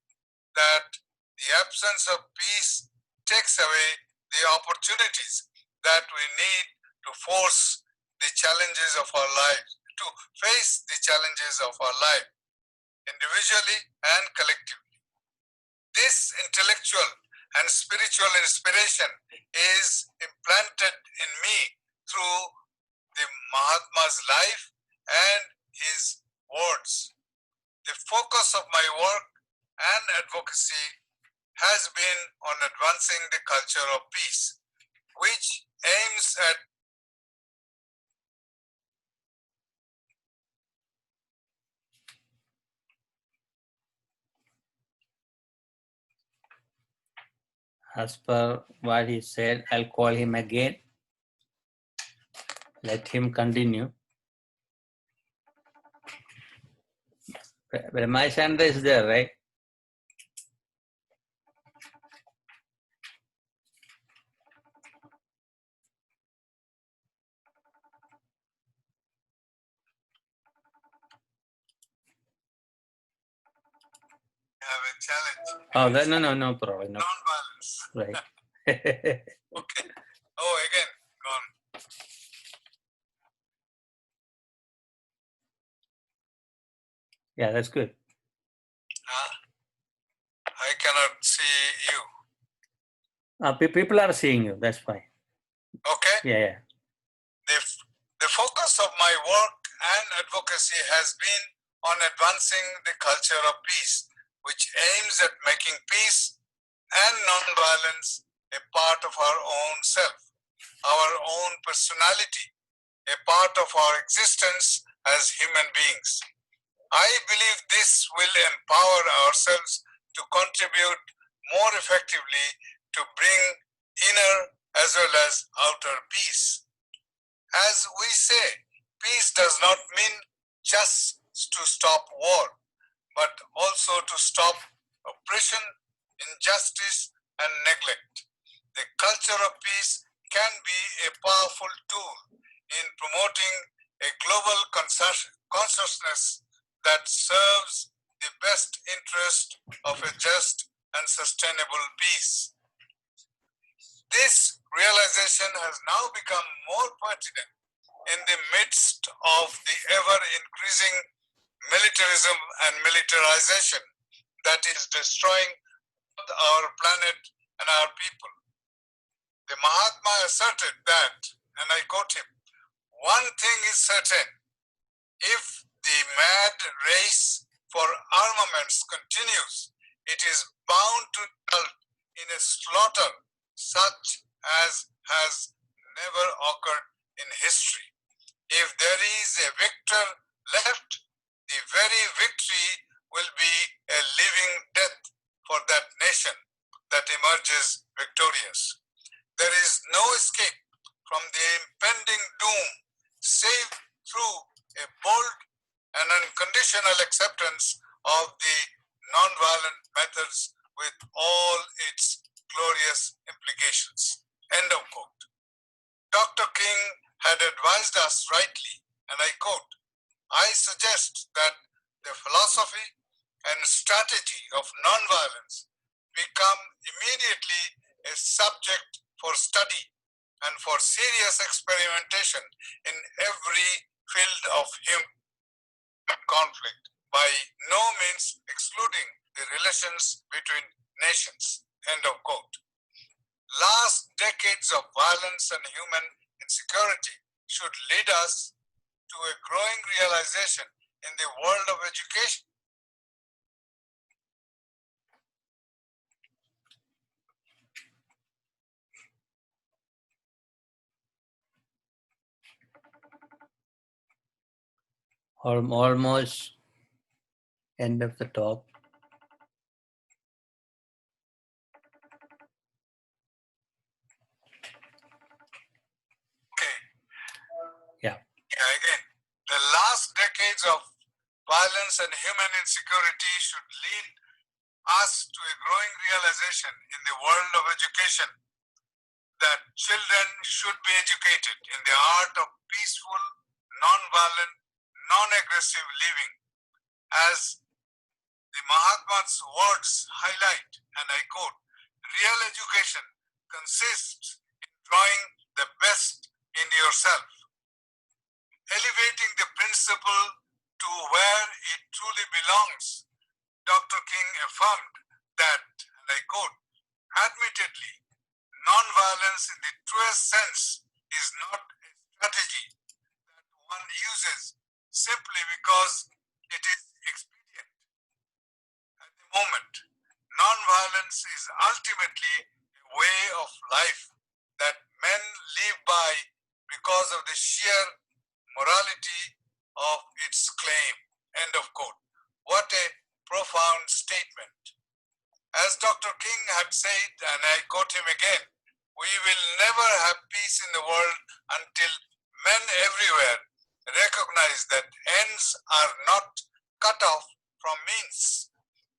that the absence of peace takes away the opportunities that we need to face the challenges of our life, individually and collectively. This intellectual and spiritual inspiration is implanted in me through the Mahatma's life and his words. The focus of my work and advocacy has been on advancing the culture of peace, which aims at as per what he said. I'll call him again. Let him continue. Ramachandra is there, right? challenge. Oh, that, no problem. No. Non-violence. Right. Okay. Oh, again, gone. Yeah, that's good. I cannot see you. People are seeing you. That's fine. Okay. Yeah. The focus of my work and advocacy has been on advancing the culture of peace, which aims at making peace and non-violence a part of our own self, our own personality, a part of our existence as human beings. I believe this will empower ourselves to contribute more effectively to bring inner as well as outer peace. As we say, peace does not mean just to stop war, but also to stop oppression, injustice, and neglect. The culture of peace can be a powerful tool in promoting a global consciousness that serves the best interest of a just and sustainable peace. This realization has now become more pertinent in the midst of the ever-increasing militarism and militarization that is destroying our planet and our people. The Mahatma asserted that, and I quote him, "One thing is certain, if the mad race for armaments continues, it is bound to result in a slaughter such as has never occurred in history. If there is a victor left, the very victory will be a living death for that nation that emerges victorious. There is no escape from the impending doom save through a bold and unconditional acceptance of the non-violent methods with all its glorious implications." End of quote. Dr. King had advised us rightly, and I quote, "I suggest that the philosophy and strategy of nonviolence become immediately a subject for study and for serious experimentation in every field of human conflict, by no means excluding the relations between nations." End of quote. Last decades of violence and human insecurity should lead us to a growing realization in the world of education Almost end of the talk. Again, the last decades of violence and human insecurity should lead us to a growing realization in the world of education that children should be educated in the art of peaceful, non-violent, non-aggressive living. As the Mahatma's words highlight, and I quote, "Real education consists in drawing the best in yourself, elevating the principle to where it truly belongs." Dr. King affirmed that, and I quote, "Admittedly, non-violence in the truest sense is not a strategy that one uses simply because it is expedient at the moment. Non-violence is ultimately a way of life that men live by because of the sheer morality of its claim." End of quote. What a profound statement. As Dr. King had said, and I quote him again, "We will never have peace in the world until men everywhere recognize that ends are not cut off from means,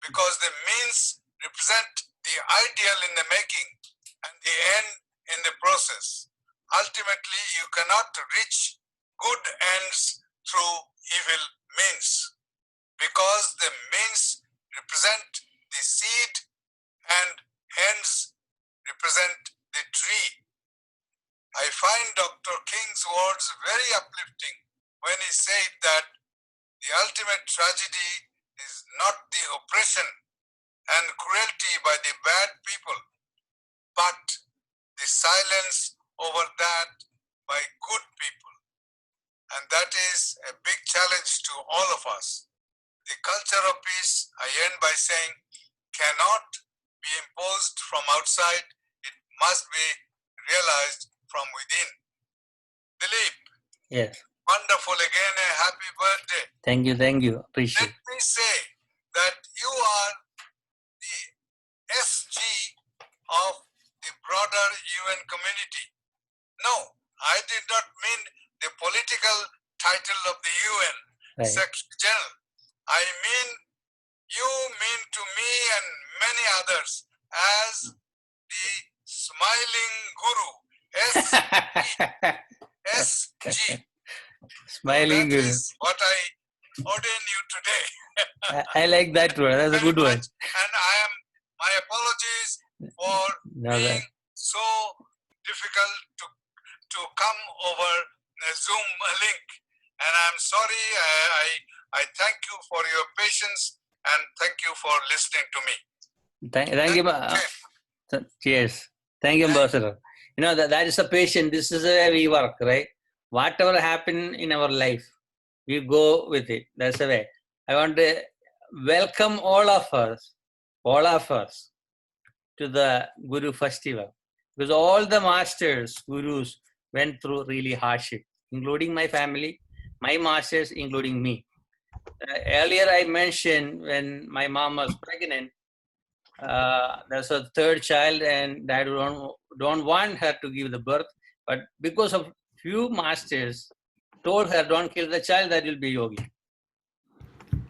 because the means represent the ideal in the making and the end in the process. Ultimately, you cannot reach good ends through evil means, because the means represent the seed and hands represent the tree. I find Dr. King's words very uplifting when he said that the ultimate tragedy is not the oppression and cruelty by the bad people, but the silence over that by good people. And that is a big challenge to all of us. The culture of peace, I end by saying, cannot be imposed from outside. It must be realized from within. Dileep, Yes. wonderful again, a happy birthday. Thank you. Appreciate. Let me say that you are the SG of the broader UN community. No, I did not mean the political title of the UN Right. Secretary General. I mean, you mean to me and many others as the smiling guru. SG. Smiling That guru. is what I ordain you today. I like that word. That's a good one. And my apologies for No, being so difficult to come over a Zoom link. And I'm sorry. I thank you for your patience and thank you for listening to me. Thank you. Cheers. Thank you, Ambassador. You know, that is a patient. This is the way we work, right? Whatever happen in our life, we go with it. That's the way. I want to welcome all of us to the Guru Festival. Because all the masters, gurus, went through really hardship, including my family, my masters, including me. Earlier I mentioned when my mom was pregnant, there's a third child and dad don't want her to give the birth, but because of few masters told her, don't kill the child, that will be yogi.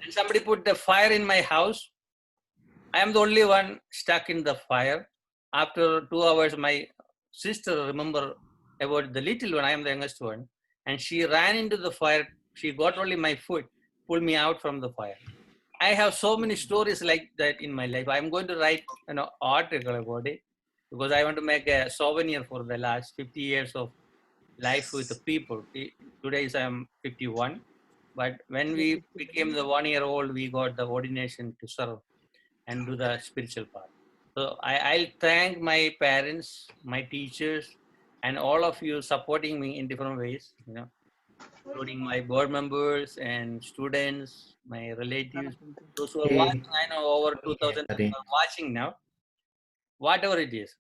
And somebody put the fire in my house. I am the only one stuck in the fire. After 2 hours, my sister remember about the little one, I am the youngest one, and she ran into the fire. She got only my foot, pulled me out from the fire. I have so many stories like that in my life. I'm going to write an article about it because I want to make a souvenir for the last 50 years of life with the people. Today I'm 51, but when we became the 1 year old, we got the ordination to serve and do the spiritual part. So I'll thank my parents, my teachers, and all of you supporting me in different ways, you know, including my board members and students, my relatives, those who are watching. I know over 2,000 people are watching now. Whatever it is,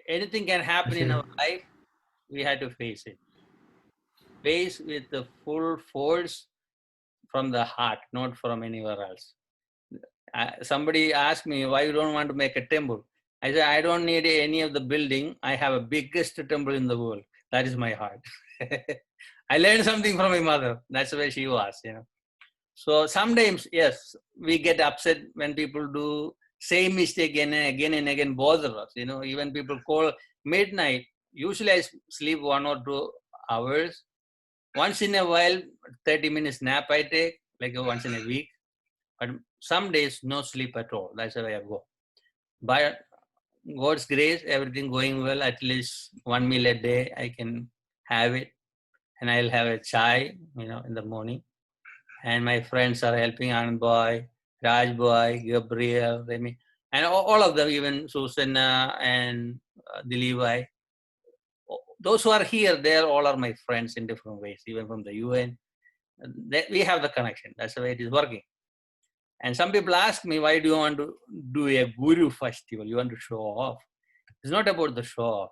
anything can happen in our life, we had to face it. Face with the full force from the heart, not from anywhere else. Somebody asked me, why you don't want to make a temple? I said, I don't need any of the building. I have a biggest temple in the world. That is my heart. I learned something from my mother. That's where she was, you know. So sometimes, yes, we get upset when people do same mistake again and again bother us. You know, even people call midnight. Usually I sleep 1 or 2 hours. Once in a while, 30 minutes nap I take, like once in a week. But some days, no sleep at all. That's the way I go. By God's grace, everything going well. At least 1 meal a day, I can have it. And I'll have a chai, you know, in the morning. And my friends are helping, Anand Boy, Raj Boy, Gabriel, Remy, and all of them, even Susanna and Dileepji. Those who are here, they all are my friends in different ways, even from the UN. We have the connection. That's the way it is working. And some people ask me, why do you want to do a Guru festival? You want to show off. It's not about the show off.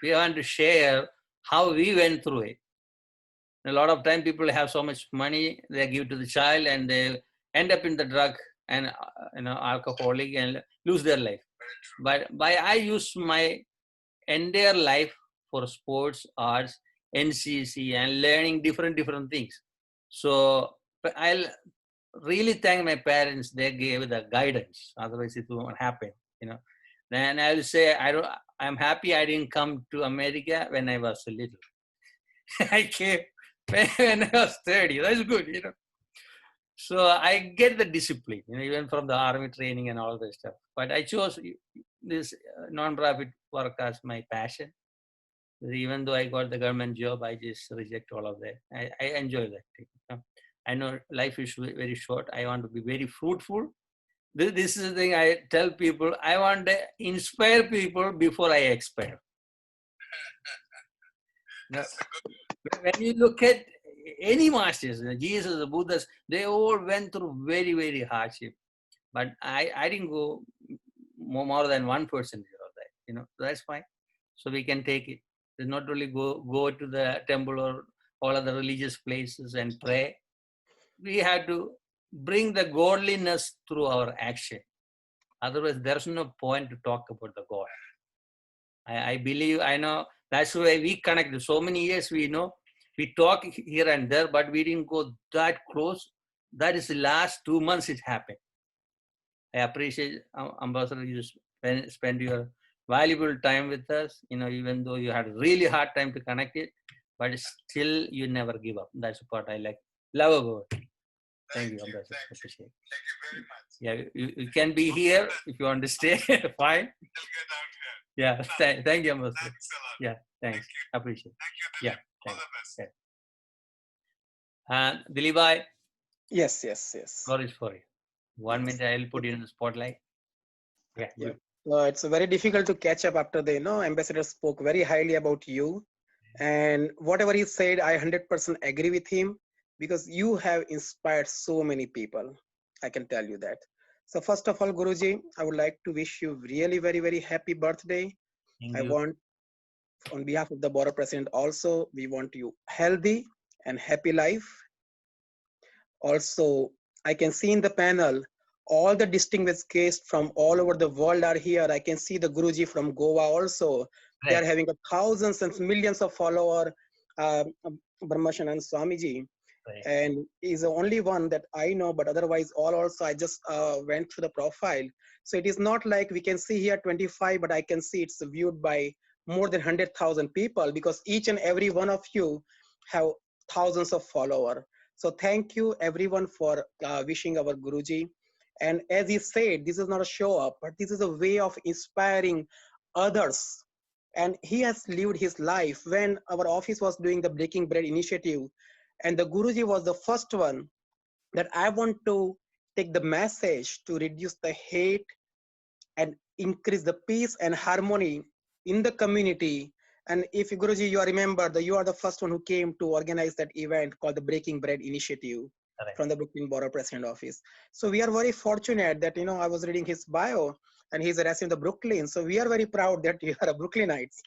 We want to share how we went through it. A lot of time people have so much money, they give to the child and they end up in the drug and alcoholic and lose their life. But I use my entire life for sports, arts, NCC, and learning different things. So I'll really thank my parents. They gave the guidance. Otherwise, it won't happen. You know. Then I'll say I'm happy I didn't come to America when I was little. I came when I was 30. That's good. You know. So I get the discipline, even from the army training and all this stuff. But I chose this non-profit work as my passion. Even though I got the government job, I just reject all of that. I enjoy that thing. I know life is very short. I want to be very fruitful. This is the thing I tell people. I want to inspire people before I expire. Now, when you look at any masters, Jesus, the Buddhas, they all went through very, very hardship. But I didn't go more than 1% of that. That's fine. So we can take it. Not only go to the temple or all other religious places and pray. We have to bring the godliness through our action. Otherwise, there's no point to talk about the God. I believe, I know, that's why we connect. So many years we talk here and there, but we didn't go that close. That is the last 2 months it happened. I appreciate, Ambassador, you spend your valuable time with us, even though you had a really hard time to connect it, but still you never give up. That's what I love about it. Thank you, Ambassador. Appreciate it. Thank you very much. Yeah, you can be here if you want to stay. Fine. Yeah, thank you, Ambassador. Thanks a lot. Yeah, thanks. Appreciate it. Thank you. Yeah, thanks. All the best. Yeah. Dileepbhai. Yes. Sorry for you. 1 minute, I'll put you in the spotlight. Yeah. It's very difficult to catch up after the ambassador spoke very highly about you, and whatever he said, I 100% agree with him, because you have inspired so many people. I can tell you that. So first of all, Guruji, I would like to wish you really very, very happy birthday. Thank I you. want, on behalf of the Board President also, we want you healthy and happy life. Also, I can see in the panel, all the distinguished guests from all over the world are here. I can see the Guruji from Goa also. Right. They are having thousands and millions of followers, Brahmashanan Swamiji. Right. And he's the only one that I know, but otherwise all also, I just went through the profile. So it is not like we can see here 25, but I can see it's viewed by more than 100,000 people, because each and every one of you have thousands of followers. So thank you everyone for wishing our Guruji. And as he said, this is not a show up, but this is a way of inspiring others. And he has lived his life. When our office was doing the Breaking Bread initiative, and the Guruji was the first one that I want to take the message to reduce the hate and increase the peace and harmony in the community. And if Guruji, you remember that you are the first one who came to organize that event called the Breaking Bread Initiative. Correct. From the Brooklyn Borough President Office. So we are very fortunate that, I was reading his bio and he's a resident of Brooklyn. So we are very proud that you are a Brooklynites,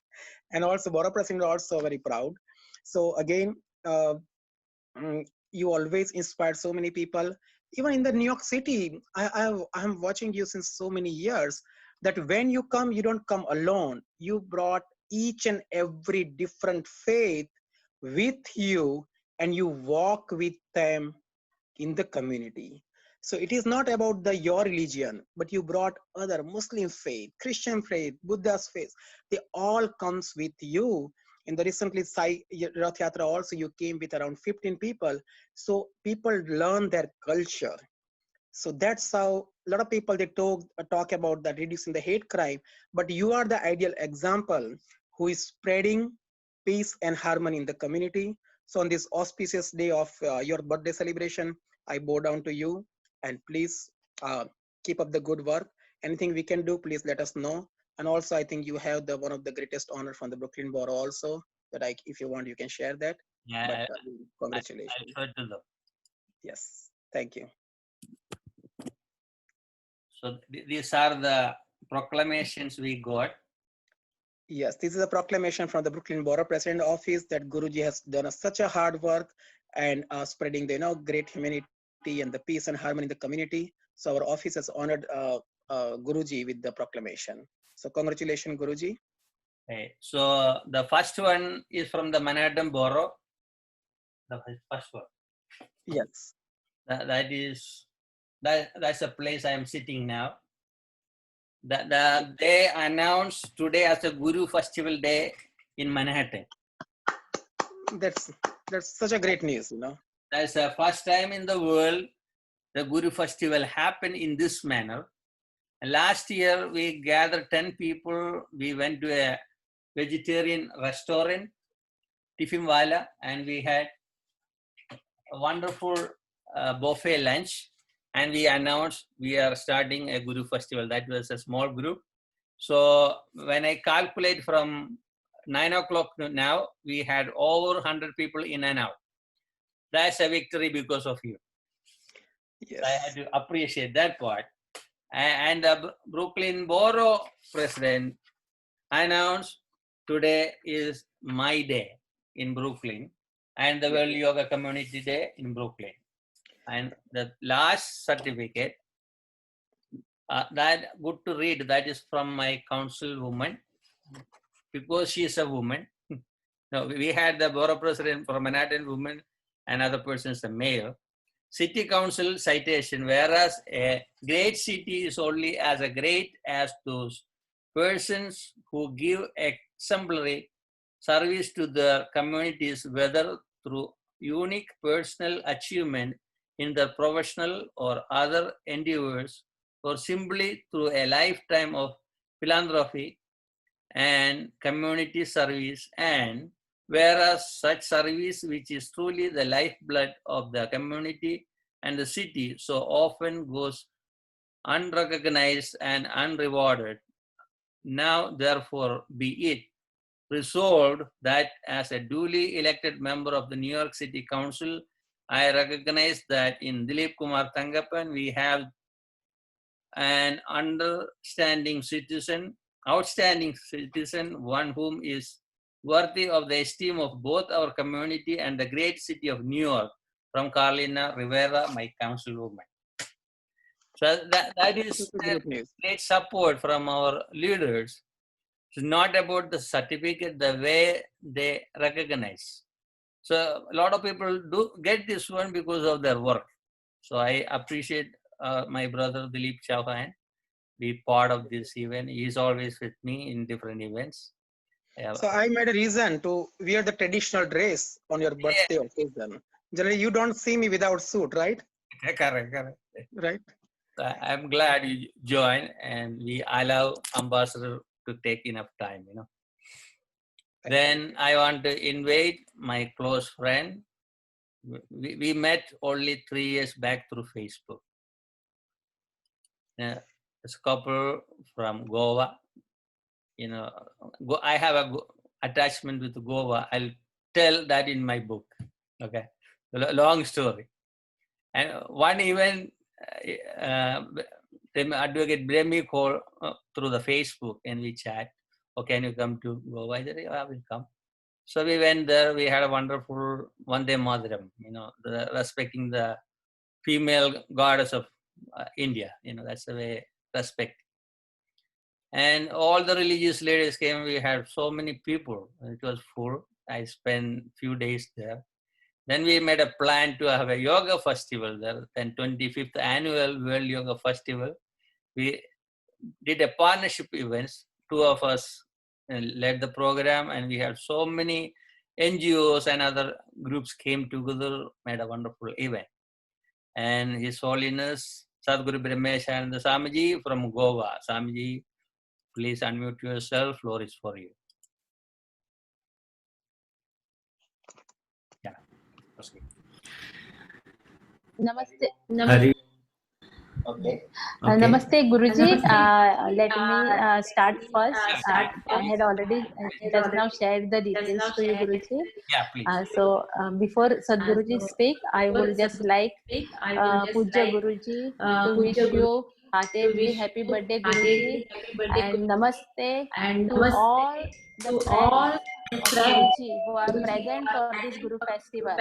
and also Borough President also very proud. So again, you always inspired so many people. Even in the New York City, I'm watching you since so many years, that when you come, you don't come alone. You brought each and every different faith with you, and you walk with them in the community. So it is not about your religion, but you brought other Muslim faith, Christian faith, Buddha's faith. They all comes with you. In the recently Rath Yatra also, you came with around 15 people. So people learn their culture. So that's how a lot of people, they talk about that reducing the hate crime, but you are the ideal example who is spreading peace and harmony in the community. So on this auspicious day of your birthday celebration, I bow down to you, and please keep up the good work. Anything we can do, please let us know. And also, I think you have one of the greatest honor from the Brooklyn Borough also, that if you want, you can share that. Yeah, but, congratulations. I to them. Yes, thank you. So these are the proclamations we got. Yes, this is a proclamation from the Brooklyn Borough President Office that Guruji has done such a hard work and spreading the great humanity and the peace and harmony in the community. So our office has honored Guruji with the proclamation. So congratulations, Guruji. Okay. So the first one is from the Manhattan Borough. The first one. Yes. That's the place I am sitting now. They announced today as a Guru Festival Day in Manhattan. That's such a great news, That's the first time in the world the Guru festival happen in this manner. And last year, we gathered 10 people. We went to a vegetarian restaurant, Tiffin Wala, and we had a wonderful buffet lunch. And we announced we are starting a Guru festival. That was a small group. So when I calculate from 9 o'clock to now, we had over 100 people in and out. That's a victory because of you. Yes. I had to appreciate that part. And the Brooklyn Borough president announced today is my day in Brooklyn and the World Yoga Community Day in Brooklyn. And the last certificate, that good to read, that is from my councilwoman, because she is a woman. No, we had the borough president from Manhattan woman, another person is a mayor. City council citation, whereas a great city is only as great as those persons who give exemplary service to their communities, whether through unique personal achievement in their professional or other endeavors, or simply through a lifetime of philanthropy and community service. And whereas such service, which is truly the lifeblood of the community and the city, so often goes unrecognized and unrewarded, now therefore be it resolved that as a duly elected member of the New York City Council, I recognize that in Dileepkumar Thankappan we have an outstanding citizen, one whom is worthy of the esteem of both our community and the great city of New York, from Carolina Rivera, my councilwoman. So that is great support from our leaders. It's not about the certificate, the way they recognize. So a lot of people do get this one because of their work. So I appreciate my brother Dileep Chauhan be part of this event. He is always with me in different events. So I made a reason to wear the traditional dress on your birthday occasion. Generally, you don't see me without suit, right? Correct. Right. I'm glad you joined, and we allow ambassador to take enough time, you know. Then I want to invite my close friend. We met only 3 years back through Facebook. This couple from Goa, you know, I have a attachment with Goa. I'll tell that in my book. Okay, long story. And one event, Advocate Bremi called through the Facebook, and we chat. Oh, can you come to Goa? I said, I will come. So we went there. We had a wonderful Vande Mataram, you know, respecting the female goddess of India. You know, that's the way respect. And all the religious leaders came. We had so many people. It was full. I spent few days there. Then we made a plan to have a yoga festival there. Then 25th annual World Yoga Festival. We did a partnership events. Two of us led the program, and we had so many NGOs and other groups came together, made a wonderful event. And His Holiness Sadhguru Brahmeshananda Swamiji from Goa. Swamiji, please unmute yourself. Floor is for you. Yeah. Namaste. Okay. Namaste, Guruji. Let me start first. I had already just now shared the details to you, Guruji. Yeah, please. So before Sadhguruji speak, I would just like Pujya Guruji to wish you heartedly happy birthday, Guruji, and Namaste to all the friends of Guruji who are present for this Guru Festival.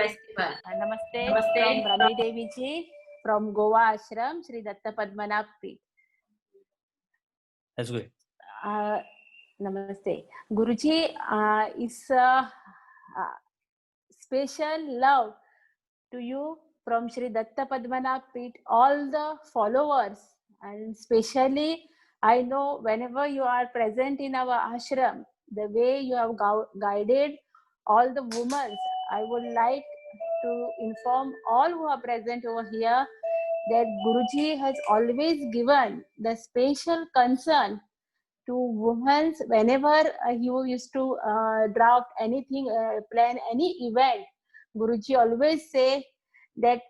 Namaste from Brahmi Devi ji from Goa Ashram, Sri Datta Padmanabh Peeth. That's good. Namaste. Guruji, it's special love to you from Sri Datta Padmanabh Peeth, all the followers, and especially I know whenever you are present in our ashram, the way you have guided all the women, I would like to inform all who are present over here that Guruji has always given the special concern to women whenever he used to draft anything, plan any event. Guruji always say that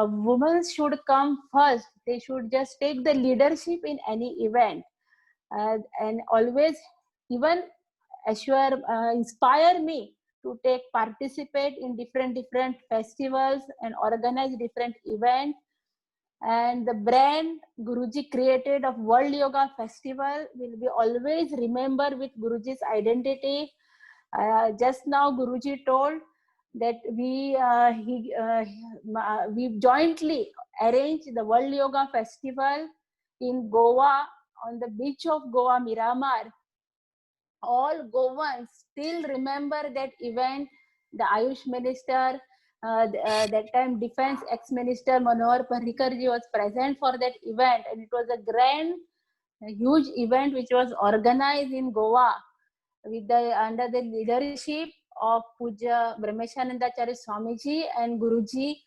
women should come first. They should just take the leadership in any event, and always even inspire me to participate in different festivals and organize different events. And the brand Guruji created of World Yoga Festival will be always remembered with Guruji's identity. Just now Guruji told that we jointly arranged the World Yoga Festival in Goa, on the beach of Goa, Miramar. All Goans still remember that event. The Ayush Minister, that time Defense ex-Minister Manohar Parrikarji was present for that event, and it was a grand, huge event which was organized in Goa with under the leadership of Puja Brahmeshanandacharya Swamiji and Guruji.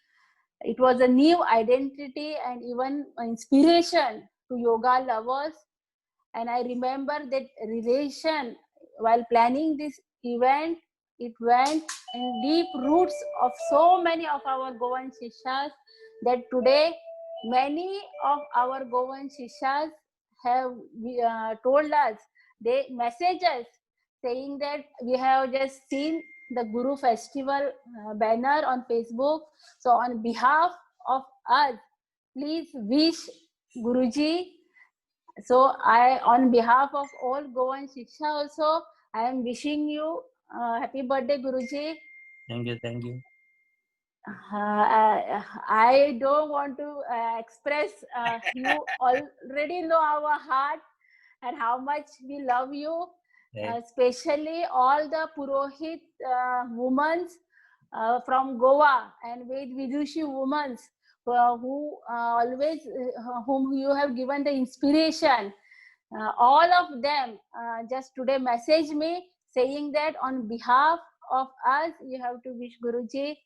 It was a new identity and even inspiration to yoga lovers. And I remember that relation while planning this event. It went in deep roots of so many of our Goan Shishas that today many of our Goan Shishas have told us, they message us saying that we have just seen the Guru Festival banner on Facebook. So on behalf of us, please wish Guruji. So on behalf of all Goan Shiksha also, I am wishing you happy birthday, Guruji. Thank you, thank you. I don't want to express, you already know our heart and how much we love you, especially all the Purohit women from Goa and Vidushi women who always, whom you have given the inspiration. All of them just today message me saying that on behalf of us, you have to wish Guruji.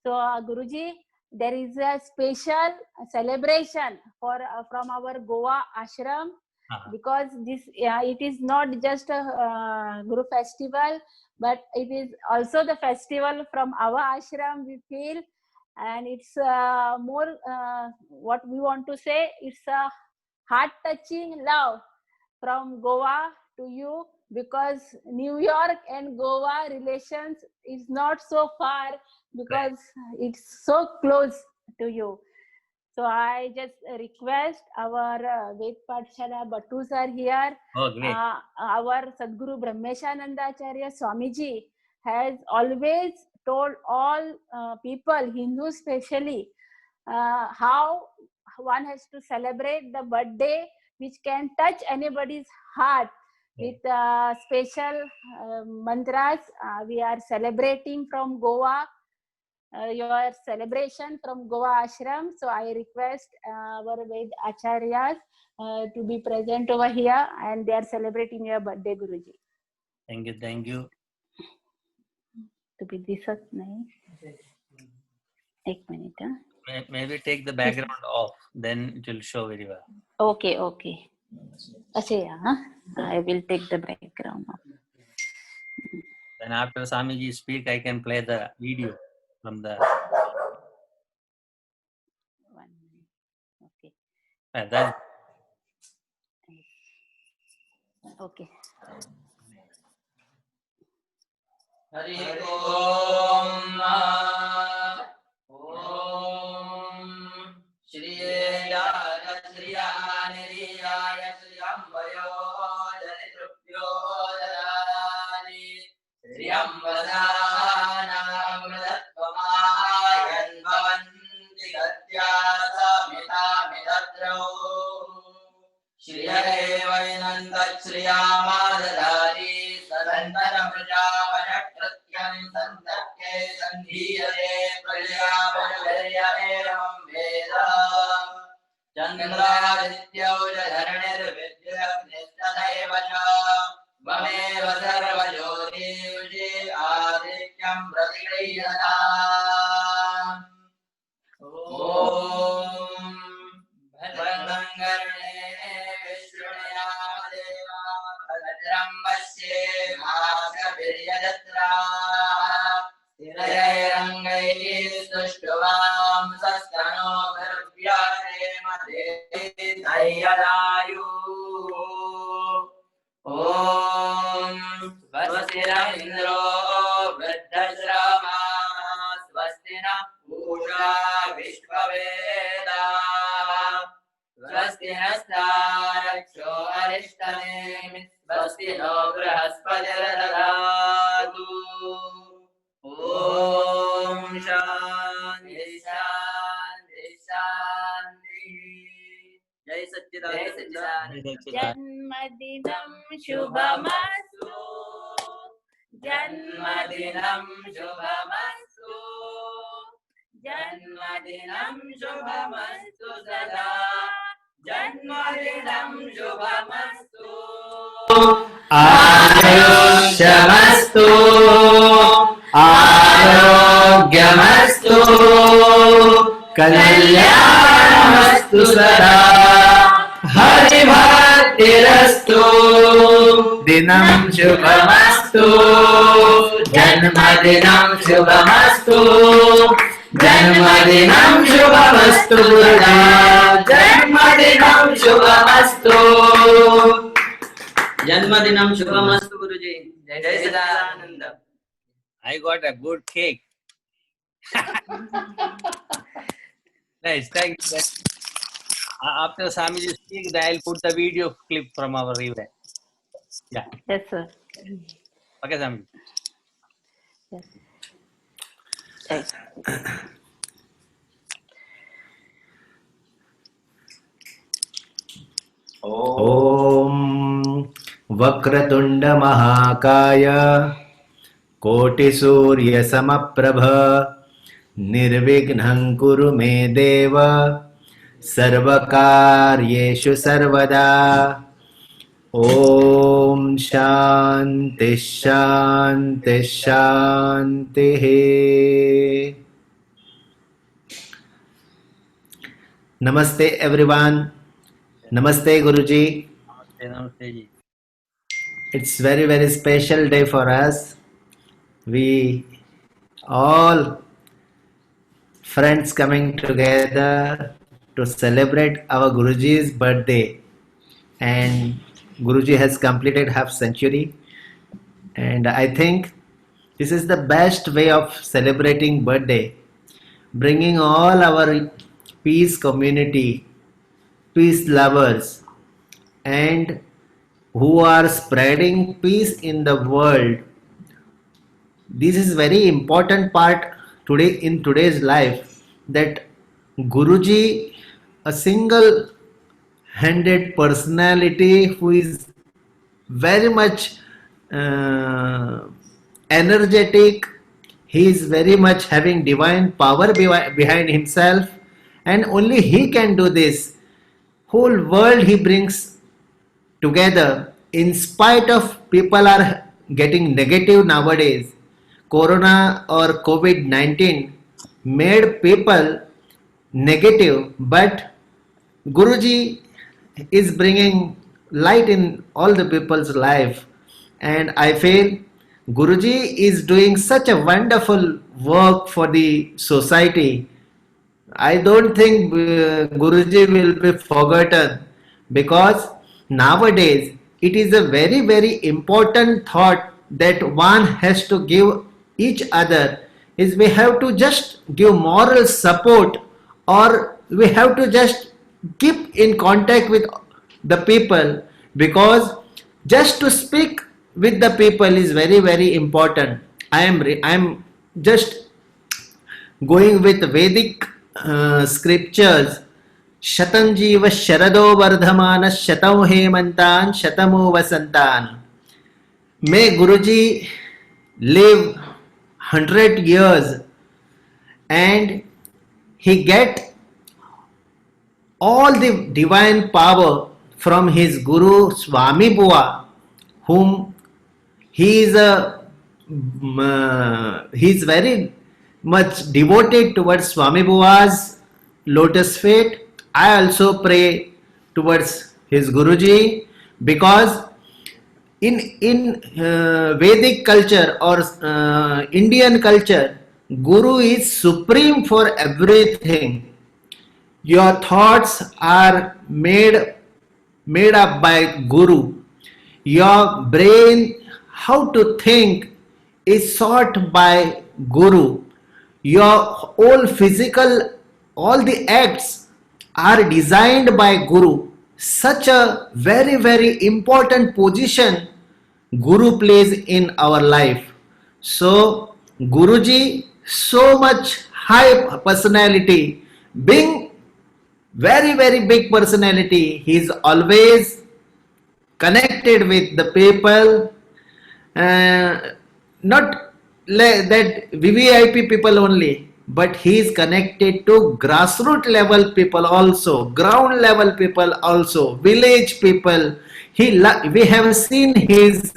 So Guruji, there is a special celebration for from our Goa ashram, because this it is not just a Guru festival, but it is also the festival from our ashram, we feel. And it's more what we want to say, it's a heart-touching love from Goa to you, because New York and Goa relations is not so far, because it's so close to you. So I just request our Ved Pathshala Bhattus are here. Oh, great. Our Sadguru Brahmeshanandacharya Swamiji has always told all people, Hindus especially, how one has to celebrate the birthday which can touch anybody's heart with special mantras. We are celebrating from Goa, your celebration from Goa Ashram. So I request our Ved Acharyas to be present over here, and they are celebrating your birthday, Guruji. Thank you, thank you. To be disat nahi. Ek minute. Maybe take the background off, then it will show very well. Okay, okay. I will take the background off. Then after Swamiji speak, I can play the video from the. Okay. That's Okay. Hari Om Om Shriya Shriya Niriyaya Shriyambayo Janitrupyo Dharani Shriyambasana Amritatvamayan Bhavanti Gatya Samita Midadrao Shriya Evainanda Shriya Madhari Sadantara Prajapanakrityam Santake Sandhiyate Prajapanagariya Evam Veda Chandraditya Dharanir Vidyagnistadevacha Mameva Sarvajoti Uji Adityam Pratigriyana Om सुष्टुवां सस्तनो भर्व्यारेम देवयदायु ॐ स्वस्ति न इन्द्रो वृद्धश्रवा स्वस्ति न पूषा विश्ववेदाः स्वस्ति नस्तारक्षो अरिष्टनेमि स्वस्ति no बृहस्पतिर्दधातु ॐ शान्ति शान्ति शान्तिः जय सच्चिदानंद जन्मदिनं शुभमस्तु जन्मदिनं शुभमस्तु जन्मदिनं शुभमस्तु सदा जन्मदिनं शुभमस्तु आयुष्यमस्तु आरोग्यमस्तु कल्याणमस्तु सदा हरिभक्तिरस्तु दिनं शुभमस्तु जन्मदिनं शुभमस्तु जन्मदिनं शुभमस्तु जन्मदिनं शुभमस्तु जन्मदिनं शुभमस्तु गुरुजी जय सच्चिदानंद I got a good cake. Nice, thank you. After Swamiji speak, I'll put the video clip from our event. Yeah. Yes, sir. Okay, Swamiji. Yes. Thanks. ॐ वक्रतुण्ड महाकाय कोटिसूर्यसमप्रभ निर्विघ्नं कुरु मे देव सर्वकार्येषु सर्वदा ॐ शान्ति शान्ति शान्तिः Namaste everyone. Namaste Guruji. Namaste, namaste ji. It's very special day for us. We all friends coming together to celebrate our Guruji's birthday, and Guruji has completed half century, and I think this is the best way of celebrating birthday, bringing all our peace community, peace lovers, and who are spreading peace in the world. This is very important part today in today's life, that Guruji, a single-handed personality who is very much energetic, he is very much having divine power behind himself, and only he can do this. Whole world he brings together, in spite of people are getting negative nowadays. Corona or COVID-19 made people negative, but Guruji is bringing light in all the people's life, and I feel Guruji is doing such a wonderful work for the society. I don't think Guruji will be forgotten, because nowadays it is a very important thought that one has to give each other, is we have to just give moral support, or we have to just keep in contact with the people, because just to speak with the people is very important. I am just going with Vedic scriptures. Shatanjiva Sharado Vardhamana Shatam Hemantan Shatamu Vasantan. May Guruji live 100 years and he get all the divine power from his Guru Swami Bua, whom he is very much devoted towards Swami Bua's lotus feet. I also pray towards his Guruji, because in Vedic culture or Indian culture, Guru is supreme for everything. Your thoughts are made up by Guru. Your brain, how to think, is sought by Guru. Your whole physical, all the acts are designed by Guru. Such a very, very important position Guru plays in our life. So, Guruji, so much high personality, being very, very big personality, he is always connected with the people, not that VVIP people only, but he is connected to grassroots level people also, ground level people also, village people. We have seen his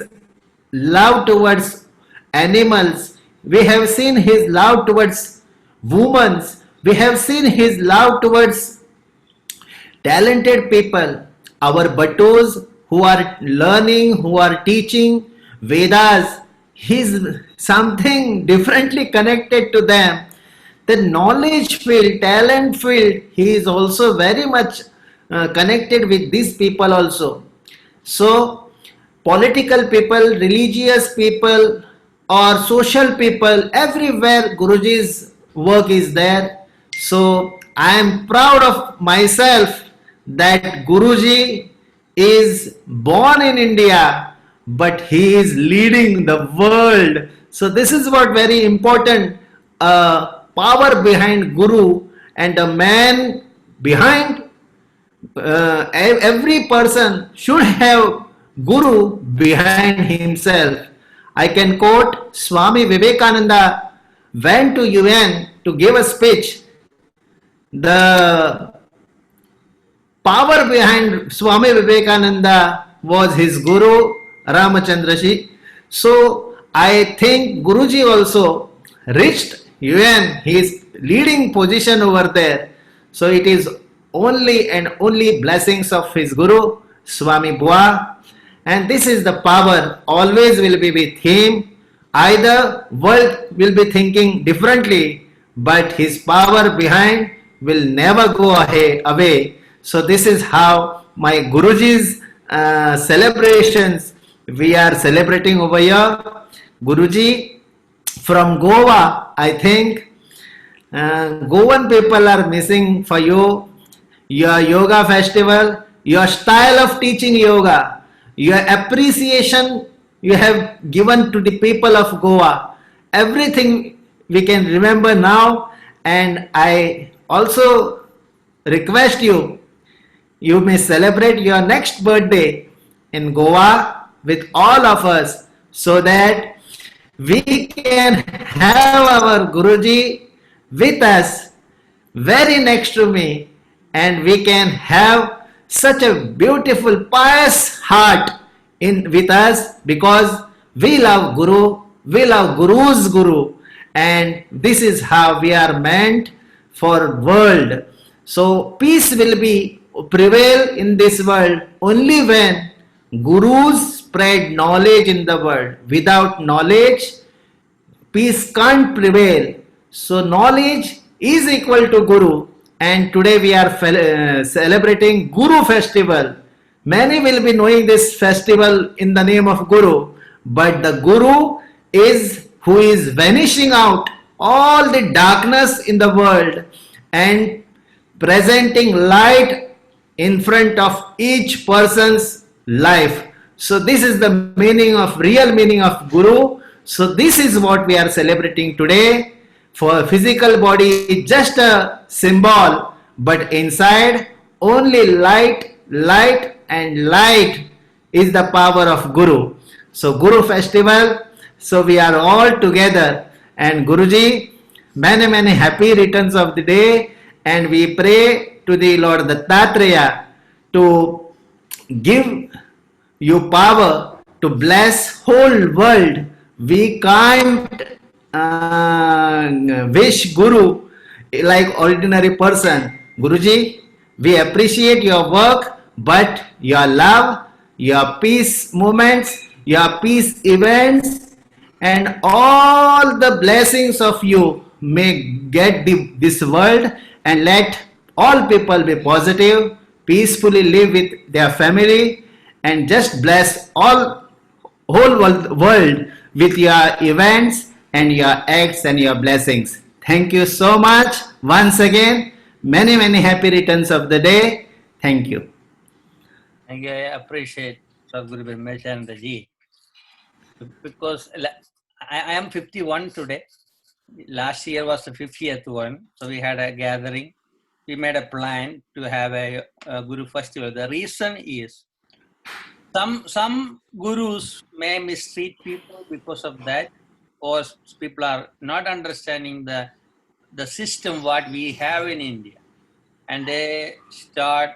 love towards animals. We have seen his love towards women. We have seen his love towards talented people, our Bhattus who are learning, who are teaching Vedas. He's something differently connected to them. The knowledge field, talent field, he is also very much connected with these people also. So, political people, religious people, or social people, everywhere Guruji's work is there. So, I am proud of myself that Guruji is born in India, but he is leading the world. So, this is what very important power behind Guru, and a man behind every person should have Guru behind himself. I can quote Swami Vivekananda went to UN to give a speech. The power behind Swami Vivekananda was his Guru Ramachandraji. So I think Guruji also reached UN, his leading position over there. So it is only and only blessings of his Guru Swami Bua, and this is the power always will be with him. Either world will be thinking differently, but his power behind will never go away. So this is how my Guruji's celebrations we are celebrating over here. Guruji from Goa, I think Goan people are missing for you. Your yoga festival, your style of teaching yoga, your appreciation you have given to the people of Goa, everything we can remember now. And I also request you, you may celebrate your next birthday in Goa with all of us, so that we can have our Guruji with us very next to me, and we can have such a beautiful pious heart in with us, because we love Guru, we love Guru's Guru, and this is how we are meant for world. So peace will be prevail in this world only when Gurus spread knowledge in the world. Without knowledge, peace can't prevail. So knowledge is equal to Guru, and today we are celebrating Guru festival. Many will be knowing this festival in the name of Guru, but the Guru is who is vanishing out all the darkness in the world and presenting light in front of each person's life. So this is the meaning of real meaning of Guru. So this is what we are celebrating today. For physical body, just a symbol, but inside only light, light and light is the power of Guru. So Guru festival, so we are all together, and Guruji, many happy returns of the day, and we pray to the Lord Dattatreya to give you power to bless whole world. We can't wish Guru like ordinary person. Guruji, we appreciate your work, but your love, your peace moments, your peace events, and all the blessings of you may get this world, and let all people be positive, peacefully live with their family, and just bless all whole world with your events and your acts and your blessings. Thank you so much once again. Many happy returns of the day. Thank you. Thank you. I appreciate Sadhguru Brahmacharya ji, because I am 51 today. Last year was the 50th one, so we had a gathering. We made a plan to have a Guru festival. The reason is some gurus may mistreat people because of that, or people are not understanding the system what we have in India, and they start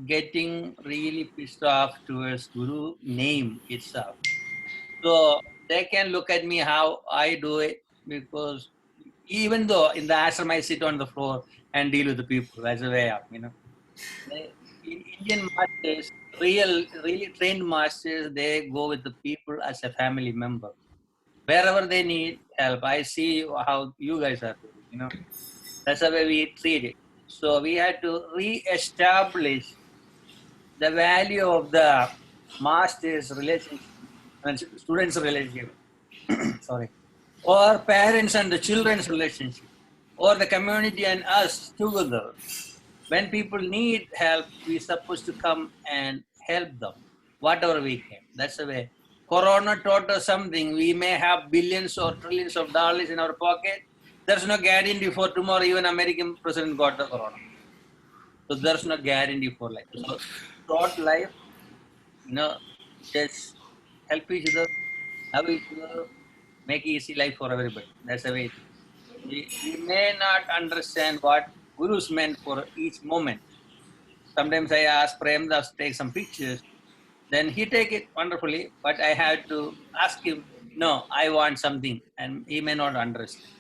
getting really pissed off towards Guru name itself. So they can look at me how I do it, because even though in the ashram I sit on the floor and deal with the people, that's the way up, Indian masters, really trained masters, they go with the people as a family member. Wherever they need help, I see how you guys are doing, That's the way we treat it. So we had to re-establish the value of the master's relationship and students' relationship, sorry, or parents and the children's relationship, or the community and us together. When people need help, we're supposed to come and help them, whatever we can. That's the way. Corona taught us something. We may have billions or trillions of dollars in our pocket. There's no guarantee for tomorrow. Even American president got the corona. So there's no guarantee for life. So short life, just help each other, love each other, make easy life for everybody. That's the way it is. We may not understand what Gurus meant for each moment. Sometimes I ask Premdas to take some pictures, then he take it wonderfully, but I had to ask him, no, I want something, and he may not understand.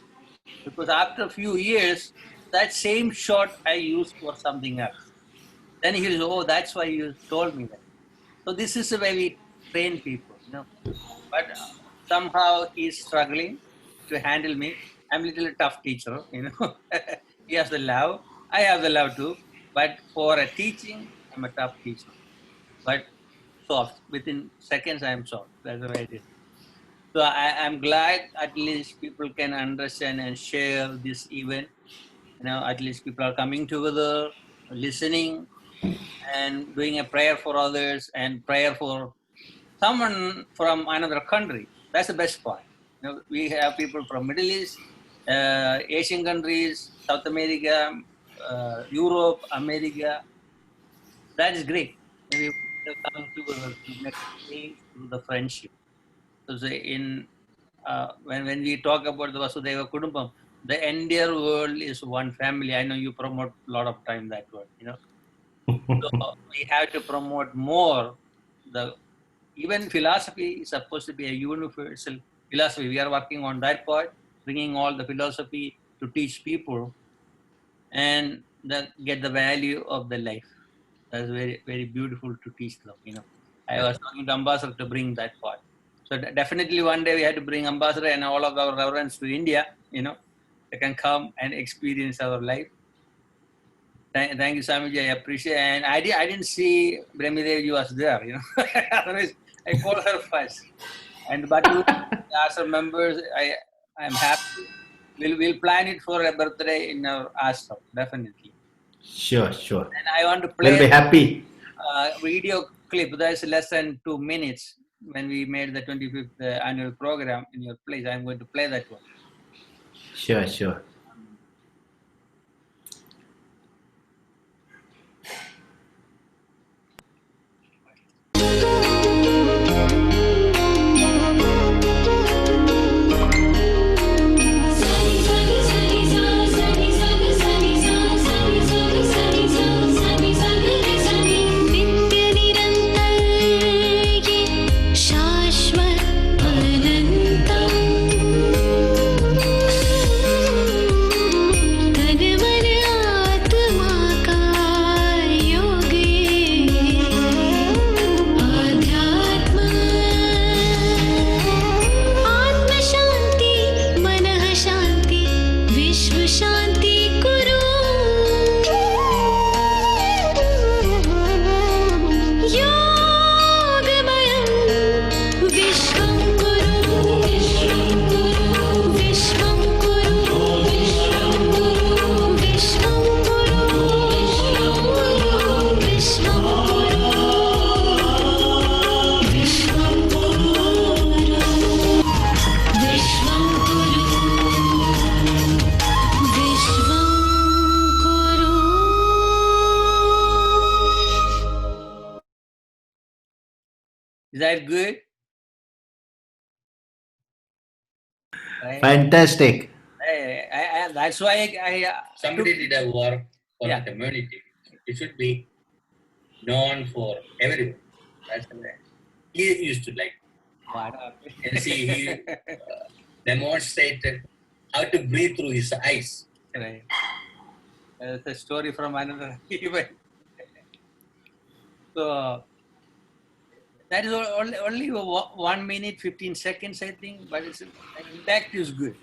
Because after a few years, that same shot I use for something else. Then he will say, oh, that's why you told me that. So this is the way we train people, But somehow he's struggling to handle me. I'm a little tough teacher, He has the love. I have the love too. But for a teaching, I'm a tough teacher. But soft. Within seconds, I'm soft. That's the way it is. So I'm glad at least people can understand and share this event. At least people are coming together, listening, and doing a prayer for others and prayer for someone from another country. That's the best part. We have people from Middle East, Asian countries, South America, Europe, America. That is great. We come together to make change through the friendship. So when we talk about the Vasudhaiva Kudumbam, the entire world is one family. I know you promote a lot of time that word, So we have to promote more. Even philosophy is supposed to be a universal philosophy. We are working on that part, bringing all the philosophy to teach people and get the value of the life. That's very beautiful to teach them. I was talking to Ambassador to bring that part. So definitely one day we had to bring Ambassador and all of our reverends to India. They can come and experience our life. Thank you, Swamiji. I appreciate. And I didn't see Brahmadev was there. Otherwise, I called her first. But you, ashram members, I'm happy. We'll plan it for a birthday in our ashram, definitely. Sure. And I want to play. We'll be happy. Video clip. That is less than 2 minutes. When we made the 25th annual program in your place, I'm going to play that one. Sure. शाश्वत अनंतम् Is that good? Right? Fantastic. That's why I Somebody did a work for Yeah. the community. It should be known for everyone. That's the way. He used to like. And see, he demonstrated how to breathe through his eyes. Right. That's a story from another event. So that is only 1 minute 15 seconds, I think, but it's impact is good.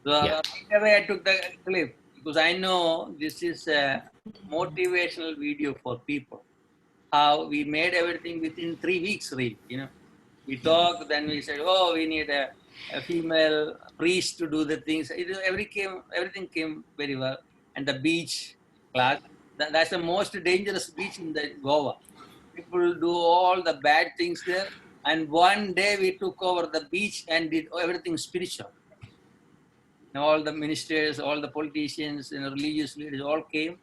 So right away I took the clip because I know this is a motivational video for people. How we made everything within 3 weeks, really. We talked, then we said, oh, we need a female priest to do the things. Everything came very well. And the beach class, that's the most dangerous beach in the Goa. People do all the bad things there. And one day we took over the beach and did everything spiritual. All the ministers, all the politicians, religious leaders all came.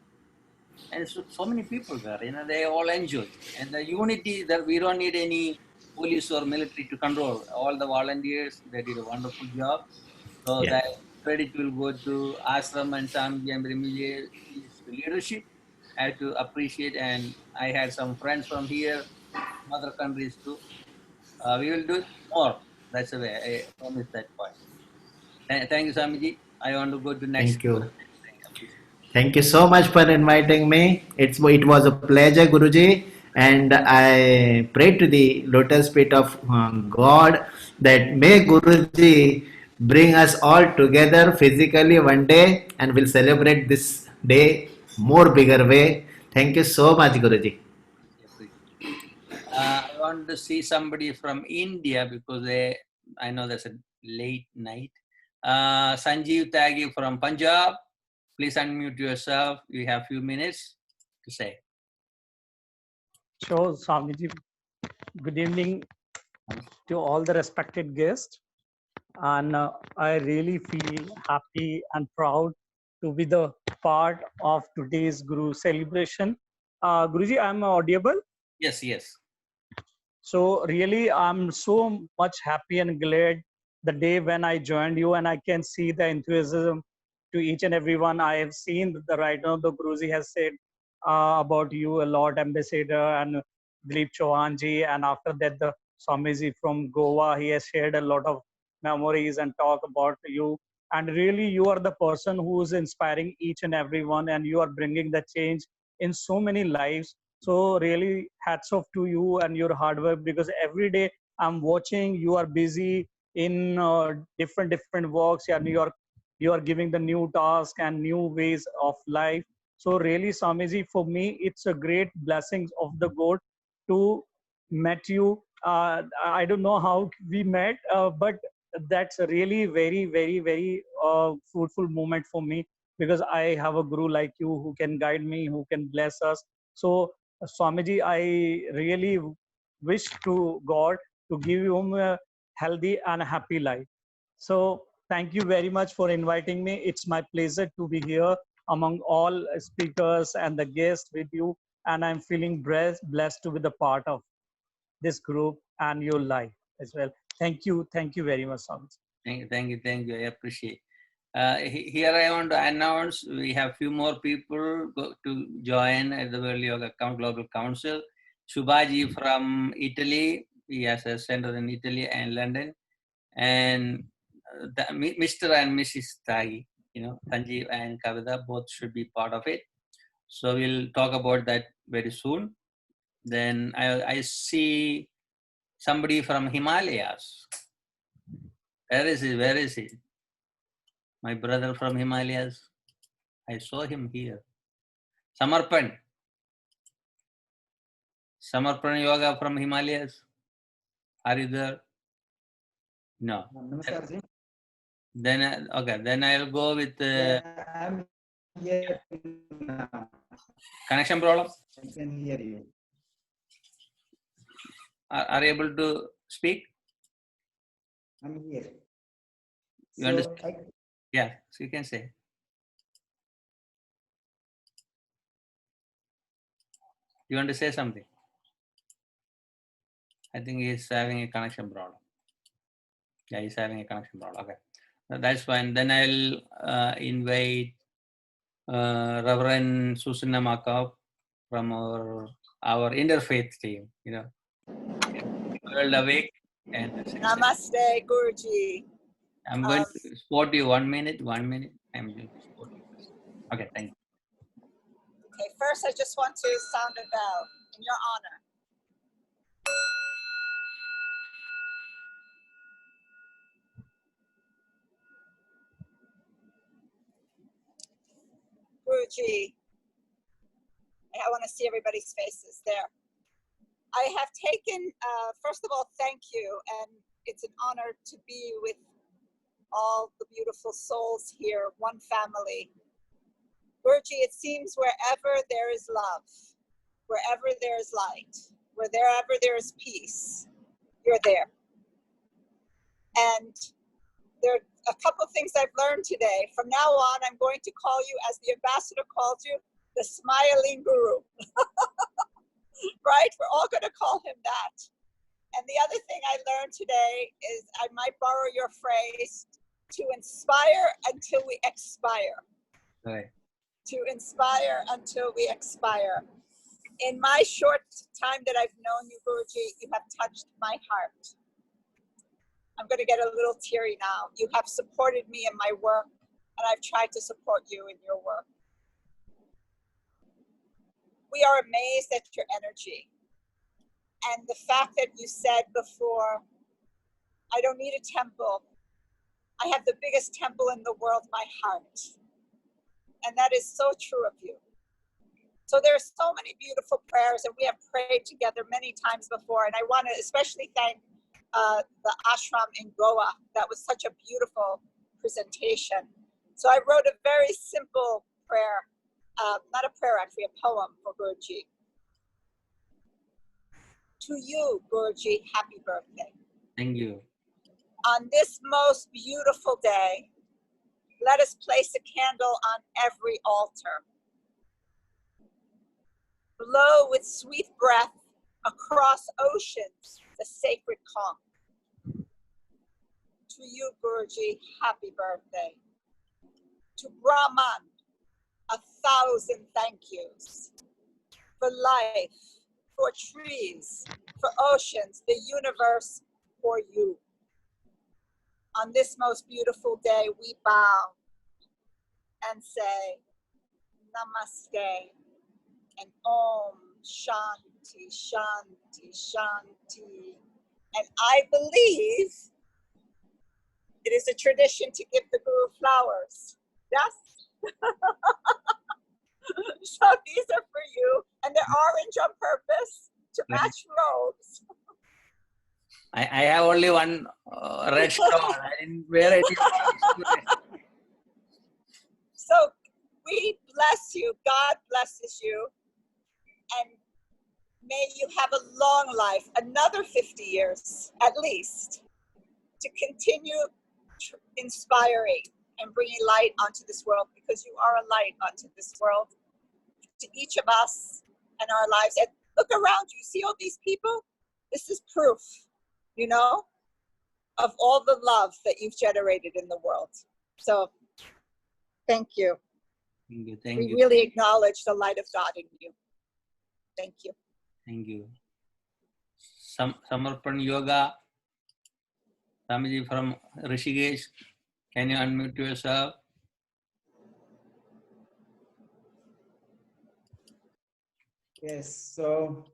And so many people there, they all enjoyed. And the unity that we don't need any police or military to control. All the volunteers, they did a wonderful job. So that credit will go to Ashram and Swamiji and Brahmji's leadership. I have to appreciate, and I had some friends from here, from other countries too. We will do more. That's the way I promise that point. Thank you, Swamiji. I want to go to next. Thank you. Thank you so much for inviting me. It was a pleasure, Guruji. And I pray to the lotus feet of God that may Guruji bring us all together physically one day and we'll celebrate this day more bigger way. Thank you so much, Guruji. I want to see somebody from India because I know that's a late night. Sanjeev Taggi from Punjab. Please unmute yourself. You have a few minutes to say. Sure, Swamiji. Good evening to all the respected guests. And I really feel happy and proud to be the part of today's Guru celebration. Guruji, I'm audible? Yes, yes. So really, I'm so much happy and glad the day when I joined you, and I can see the enthusiasm to each and everyone. I have seen the right now the Guruji has said about you a lot, Ambassador and Dileep Chauhanji, and after that the Swamiji from Goa, he has shared a lot of memories and talk about you. And really, you are the person who is inspiring each and everyone, and you are bringing the change in so many lives. So really, hats off to you and your hard work, because every day I'm watching you are busy in different works, and you are giving the new task and new ways of life. So really, Swamiji, for me, it's a great blessing of the God to met you. I don't know how we met, but that's a really very fruitful moment for me, because I have a guru like you who can guide me, who can bless us. So Swamiji, I really wish to God to give you a healthy and happy life. So thank you very much for inviting me. It's my pleasure to be here among all speakers and the guests with you. And I'm feeling blessed to be the part of this group and your life as well. Thank you. Thank you very much, Swamiji. Thank you. I appreciate. Here I want to announce we have few more people to join at the World Yoga Global Council. Shubhaji from Italy, he has a center in Italy and London, and Mr. and Mrs. Tagi, Sanjeev and Kavita, both should be part of it. So we'll talk about that very soon. Then I see somebody from Himalayas. Where is he? Where is he? My brother from Himalayas. I saw him here. Samarpan. Samarpan Yoga from Himalayas. Are you there? No. Then okay. Then I'll go with I'm here now. connection problem. I can hear you. Are you able to speak? I'm here. You understand? Yeah. So you can say. You want to say something? I think he's having a connection problem. Yeah, he's having a connection problem. Okay, that's fine. Then I'll invite Reverend Susanna Makov from our interfaith team. You know, World Awake and Namaste, Guruji. I'm going to spot you 1 minute. 1 minute. I'm going to spot you. Okay, thank you. Okay, first I just want to sound a bell in your honor. Guruji, I want to see everybody's faces there. I have taken, first of all, thank you, and it's an honor to be with all the beautiful souls here, one family. Guruji, it seems wherever there is love, wherever there is light, wherever there is peace, you're there. And there are a couple of things I've learned today. From now on, I'm going to call you, as the ambassador called you, the smiling guru. Right? We're all going to call him that. And the other thing I learned today is I might borrow your phrase, to inspire until we expire. Right. To inspire until we expire. In my short time that I've known you, Guruji, you have touched my heart. I'm going to get a little teary now. You have supported me in my work, and I've tried to support you in your work. We are amazed at your energy. And the fact that you said before, I don't need a temple. I have the biggest temple in the world, my heart. And that is so true of you. So there are so many beautiful prayers, and we have prayed together many times before. And I want to especially thank the ashram in Goa. That was such a beautiful presentation. So I wrote a very simple prayer, not a prayer, actually, a poem for Guruji. To you, Guruji, happy birthday. Thank you. On this most beautiful day, let us place a candle on every altar. Blow with sweet breath across oceans the sacred calm. To you, Guruji, happy birthday. To Brahman, 1,000 thank yous. For life, for trees, for oceans, the universe, for you. On this most beautiful day, we bow and say, Namaste, and Om Shanti, Shanti, Shanti. And I believe it is a tradition to give the Guru flowers. Yes? So these are for you, and they're orange on purpose to match robes. I have only one red stone. I didn't wear any. So we bless you. God blesses you. And may you have a long life, another 50 years at least, to continue inspiring and bringing light onto this world, because you are a light onto this world, to each of us and our lives. And look around you, see all these people? This is proof, you know, of all the love that you've generated in the world. So thank you. Thank you. Thank We you. really acknowledge the light of God in you. Thank you. Thank you. Samarpan Yoga, Swamiji from Rishikesh, can you unmute yourself? Yes, so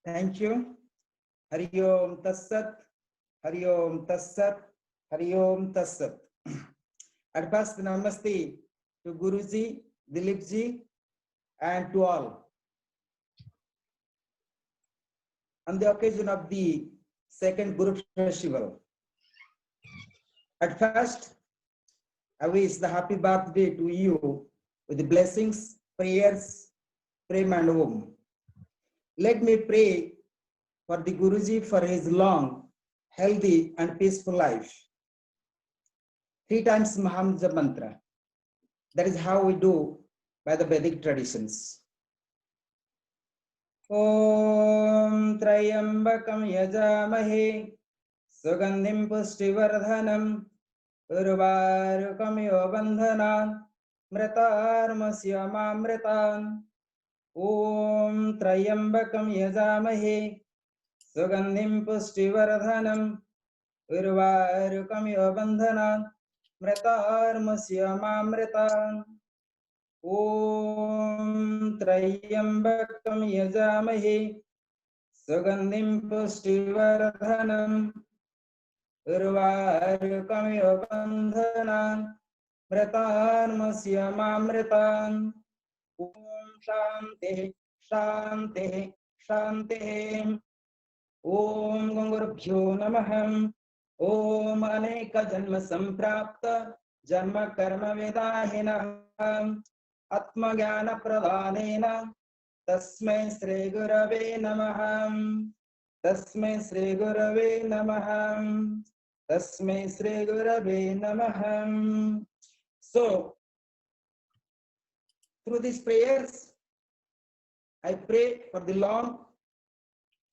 thank you. Hari Om Tassat, Hari Om Tassat, Hari Om Tassat. At first, namaste to Guruji, Dileepji, and to all. On the occasion of the second Guru Festival, at first, I wish the happy birthday to you with the blessings, prayers, prem and om. Let me pray for the Guruji for his long, healthy and peaceful life. 3 times Mahamjapa mantra. That is how we do by the Vedic traditions. ॐ त्र्यम्बकं यजामहे सुगन्धिं पुष्टिवर्धनम् उर्वारुकमिव बन्धनान् मृतार्मस्यमामृतान् ॐ त्र्यम्बकं यजामहे सुगन्धिं पुष्टिवर्धनम् उर्वारुकमिव बन्धनान् मृतार्मस्यमामृतान् ॐ त्र्यम्बकं यजामहे सुगन्धिं पुष्टिवर्धनम् उर्वारुकमिव बन्धनान् मृतार्मस्यमामृतान् ॐ शान्तिः शान्तिः शान्तिः ॐ गुरुभ्यो नमः ॐ अनेकजन्म सम्प्राप्त जन्म कर्म विदाहिनः आत्मज्ञानप्रदानेन तस्मै श्री गुरवे नमः तस्मै श्री गुरवे नमः तस्मै श्री गुरवे नमः. So through these prayers I pray for the long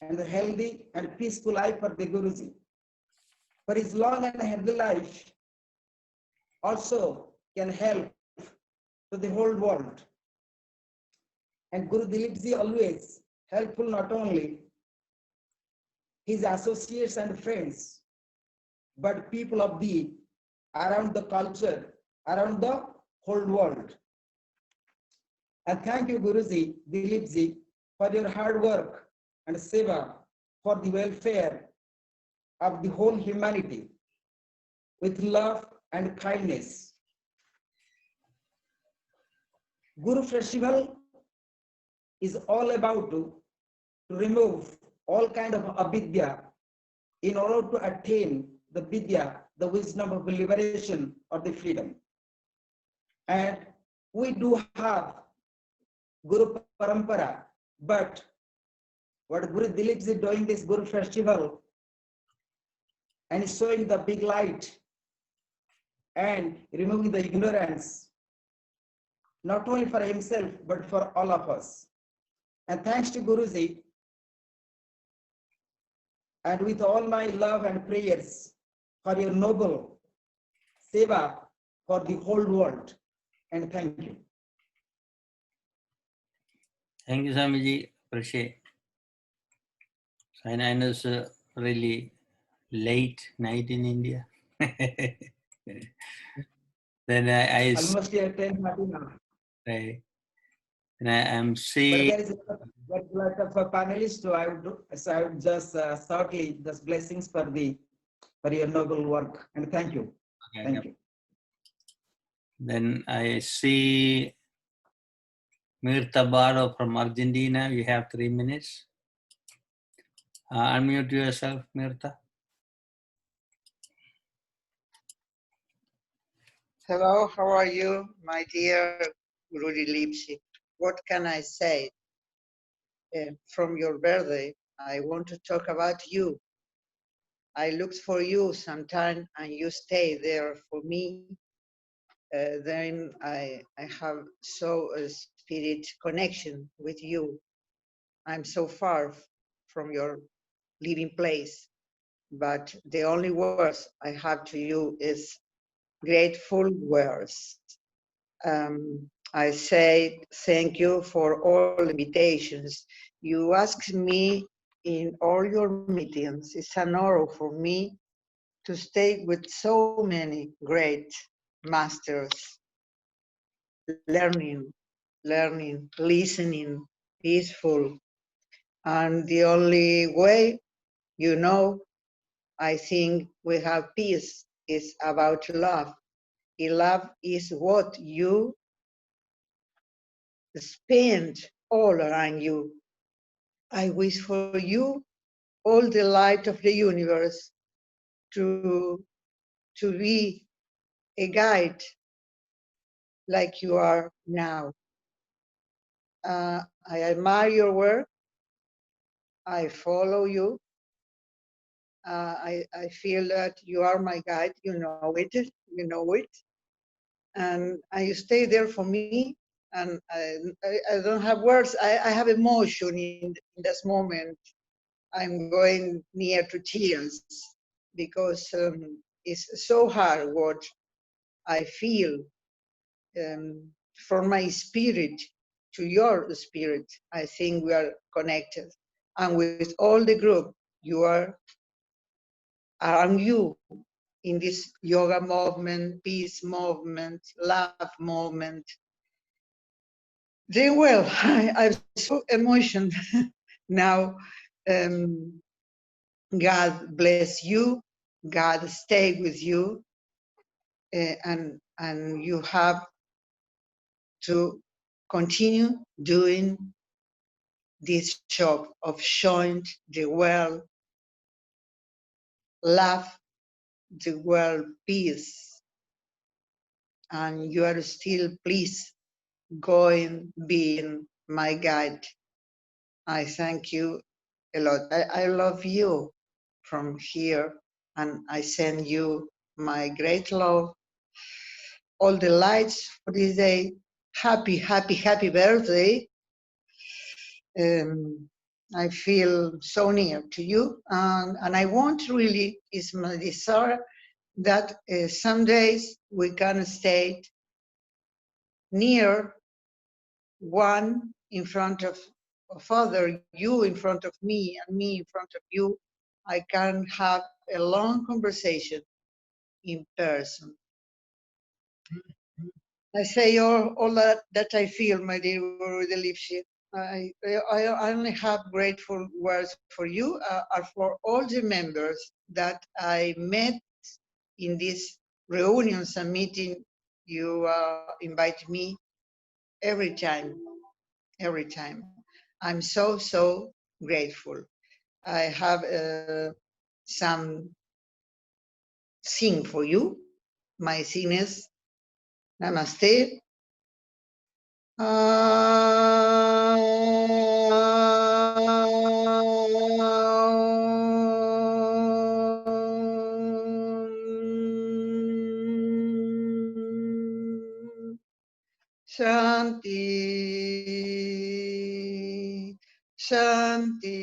and the healthy and peaceful life for the Guruji, for his long and healthy life also can help to the whole world. And Guru Dileepji always helpful not only his associates and friends, but people of the around the culture, around the whole world. And thank you, Guruji, Dileepji, for your hard work and seva for the welfare of the whole humanity with love and kindness. Guru Festival is all about to remove all kind of avidya in order to attain the vidya, the wisdom of liberation or the freedom. And we do have Guru Parampara, but what Guru Dileepji is doing this Guru Festival and is showing the big light and removing the ignorance, not only for himself, but for all of us. And thanks to Guruji, and with all my love and prayers for your noble seva for the whole world. And thank you. Thank you, Swamiji. Appreciate. So I know it's really late night in India. Then I Almost here 10:30 now. right. And I am But seeing. there is a lot of panelists, so I would just shortly just blessings for your noble work. And thank you. Okay, Thank you. Then I see Mirta Baro from Argentina. You have 3 minutes. Unmute yourself, Mirta. Hello, how are you, my dear Guru Dileepji? What can I say? From your birthday, I want to talk about you. I looked for you sometime and you stayed there for me. Then I have so a spirit connection with you. I'm so far from your living place, but the only words I have to you is grateful words. I say thank you for all invitations. You asked me in all your meetings. It's an honor for me to stay with so many great masters, learning, listening, peaceful. And the only way, you know, I think we have peace is about love. Love is what you spend all around you. I wish for you all the light of the universe to be a guide like you are now. I admire your work. I follow you. I feel that you are my guide. You know it. And you stay there for me and I don't have words. I have emotion in this moment. I'm going near to tears because it's so hard what I feel from my spirit to your spirit. I think we are connected, and with all the group, you are around you in this yoga movement, peace movement, love movement. Then, well, I'm so emotional now. God bless you. God stay with you, and you have to continue doing this job of showing the world love, the world peace, and you are still please going being my guide. I thank you a lot. I love you from here, and I send you my great love, all the lights for this day. Happy, happy, happy birthday. I feel so near to you, and I want really, is my desire that some days we can stay near, one in front of other, you in front of me and me in front of you. I can have a long conversation in person. I say all that I feel, my dear Guru Dileepji. I only have grateful words for you, and for all the members that I met in these reunions and meeting. You invite me every time, every time. I'm so, so grateful. I have some sing for you. My sing is Namaste. Shanti, Shanti,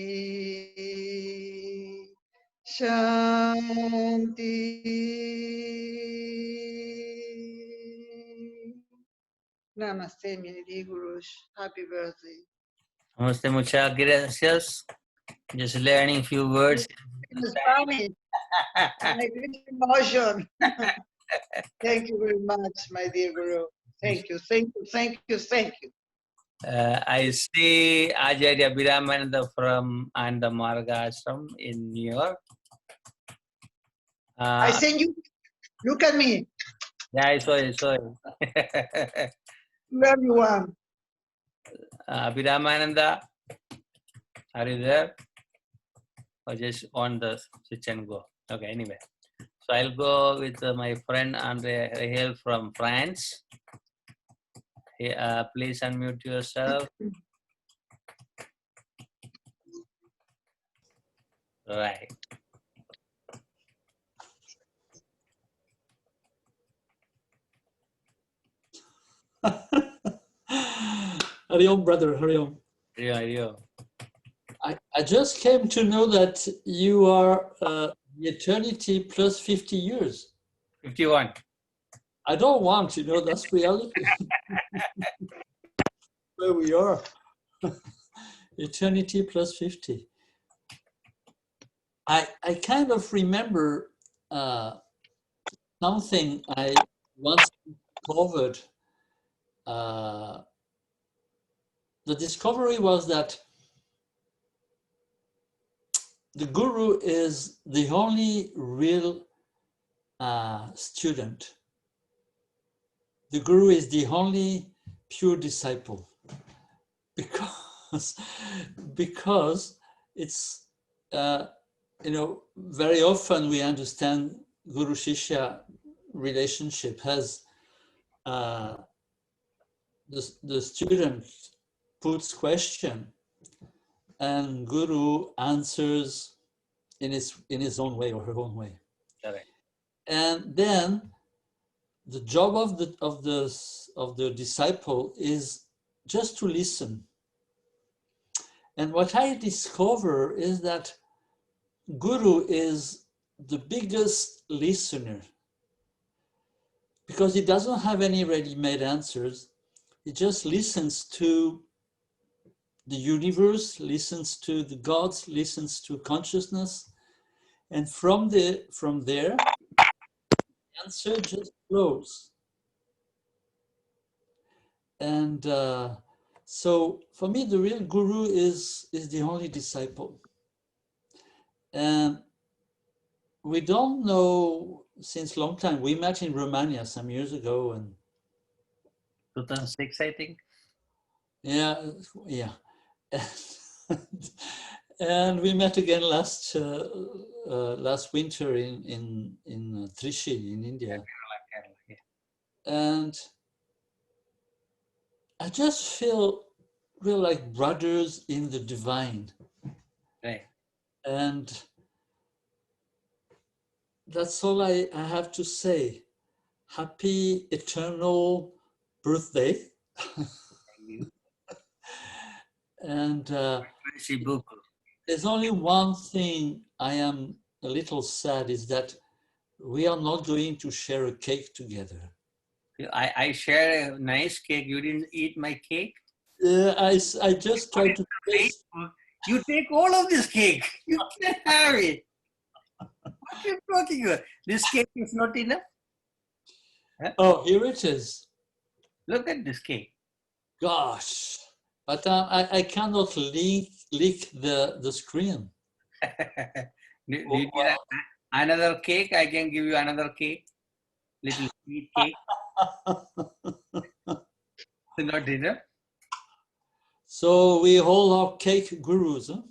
Shanti. Namaste, my dear Gurus. Happy birthday. Namaste, muchas gracias. Just learning few words. In Spanish. My great emotion. Thank you very much, my dear Guru. Thank you, thank you, thank you, thank you. I see Acharya Biramananda from and the Marga Ashram in New York. I send you, look at me, Yeah, I saw it. everyone. Biramananda, are you there? Or just on the switch and go? Okay, anyway. So I'll go with my friend Andre Rahel from France. Please unmute yourself. Right. Hari Om, brother, Hari Om. Yeah. I just came to know that you are the eternity plus 50 years. 51. I don't want, that's reality. Where we are. Eternity plus 50. I kind of remember something I once discovered. The discovery was that the guru is the only real student. The guru is the only pure disciple, because it's very often we understand guru shishya relationship as the student puts question and guru answers in his own way or her own way. Correct. And then the job of the disciple is just to listen. And what I discover is that Guru is the biggest listener, because he doesn't have any ready-made answers. He just listens to the universe, listens to the gods, listens to consciousness, and from there, the answer just flows. And so for me, the real guru is the only disciple. And we don't know since a long time. We met in Romania some years ago, and 2006, I think. yeah. And we met again last winter in Trichy in India. And I just feel we're like brothers in the divine. Right. And that's all I have to say. Happy eternal birthday. And there's only one thing I am a little sad, is that we are not going to share a cake together. I shared a nice cake. You didn't eat my cake? I just tried to taste. You take all of this cake. You can't have it. What are you talking about? This cake is not enough? Huh? Oh, here it is. Look at this cake. Gosh. But I cannot lick the screen. Do you need another cake? I can give you another cake. Little sweet cake. Not dinner. So we all are cake gurus, huh?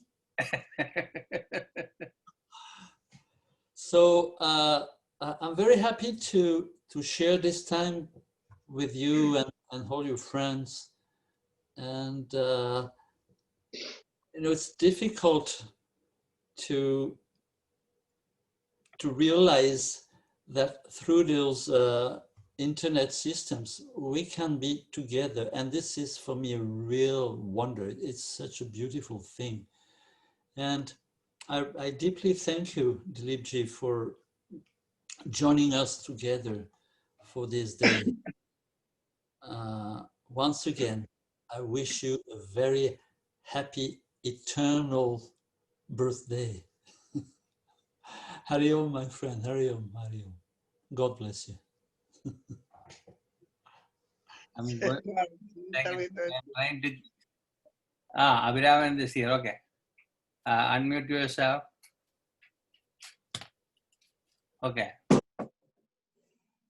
So I'm very happy to share this time with you and all your friends. And it's difficult to realize that through those internet systems we can be together, and this is for me a real wonder. It's such a beautiful thing, and I deeply thank you, Dileepji, for joining us together for this day. Once again, I wish you a very happy eternal birthday. Hari Om, my friend. Hari Om, Hari Om. God bless you. I'm trying to. Abhiraman is here. Okay. Unmute yourself. Okay.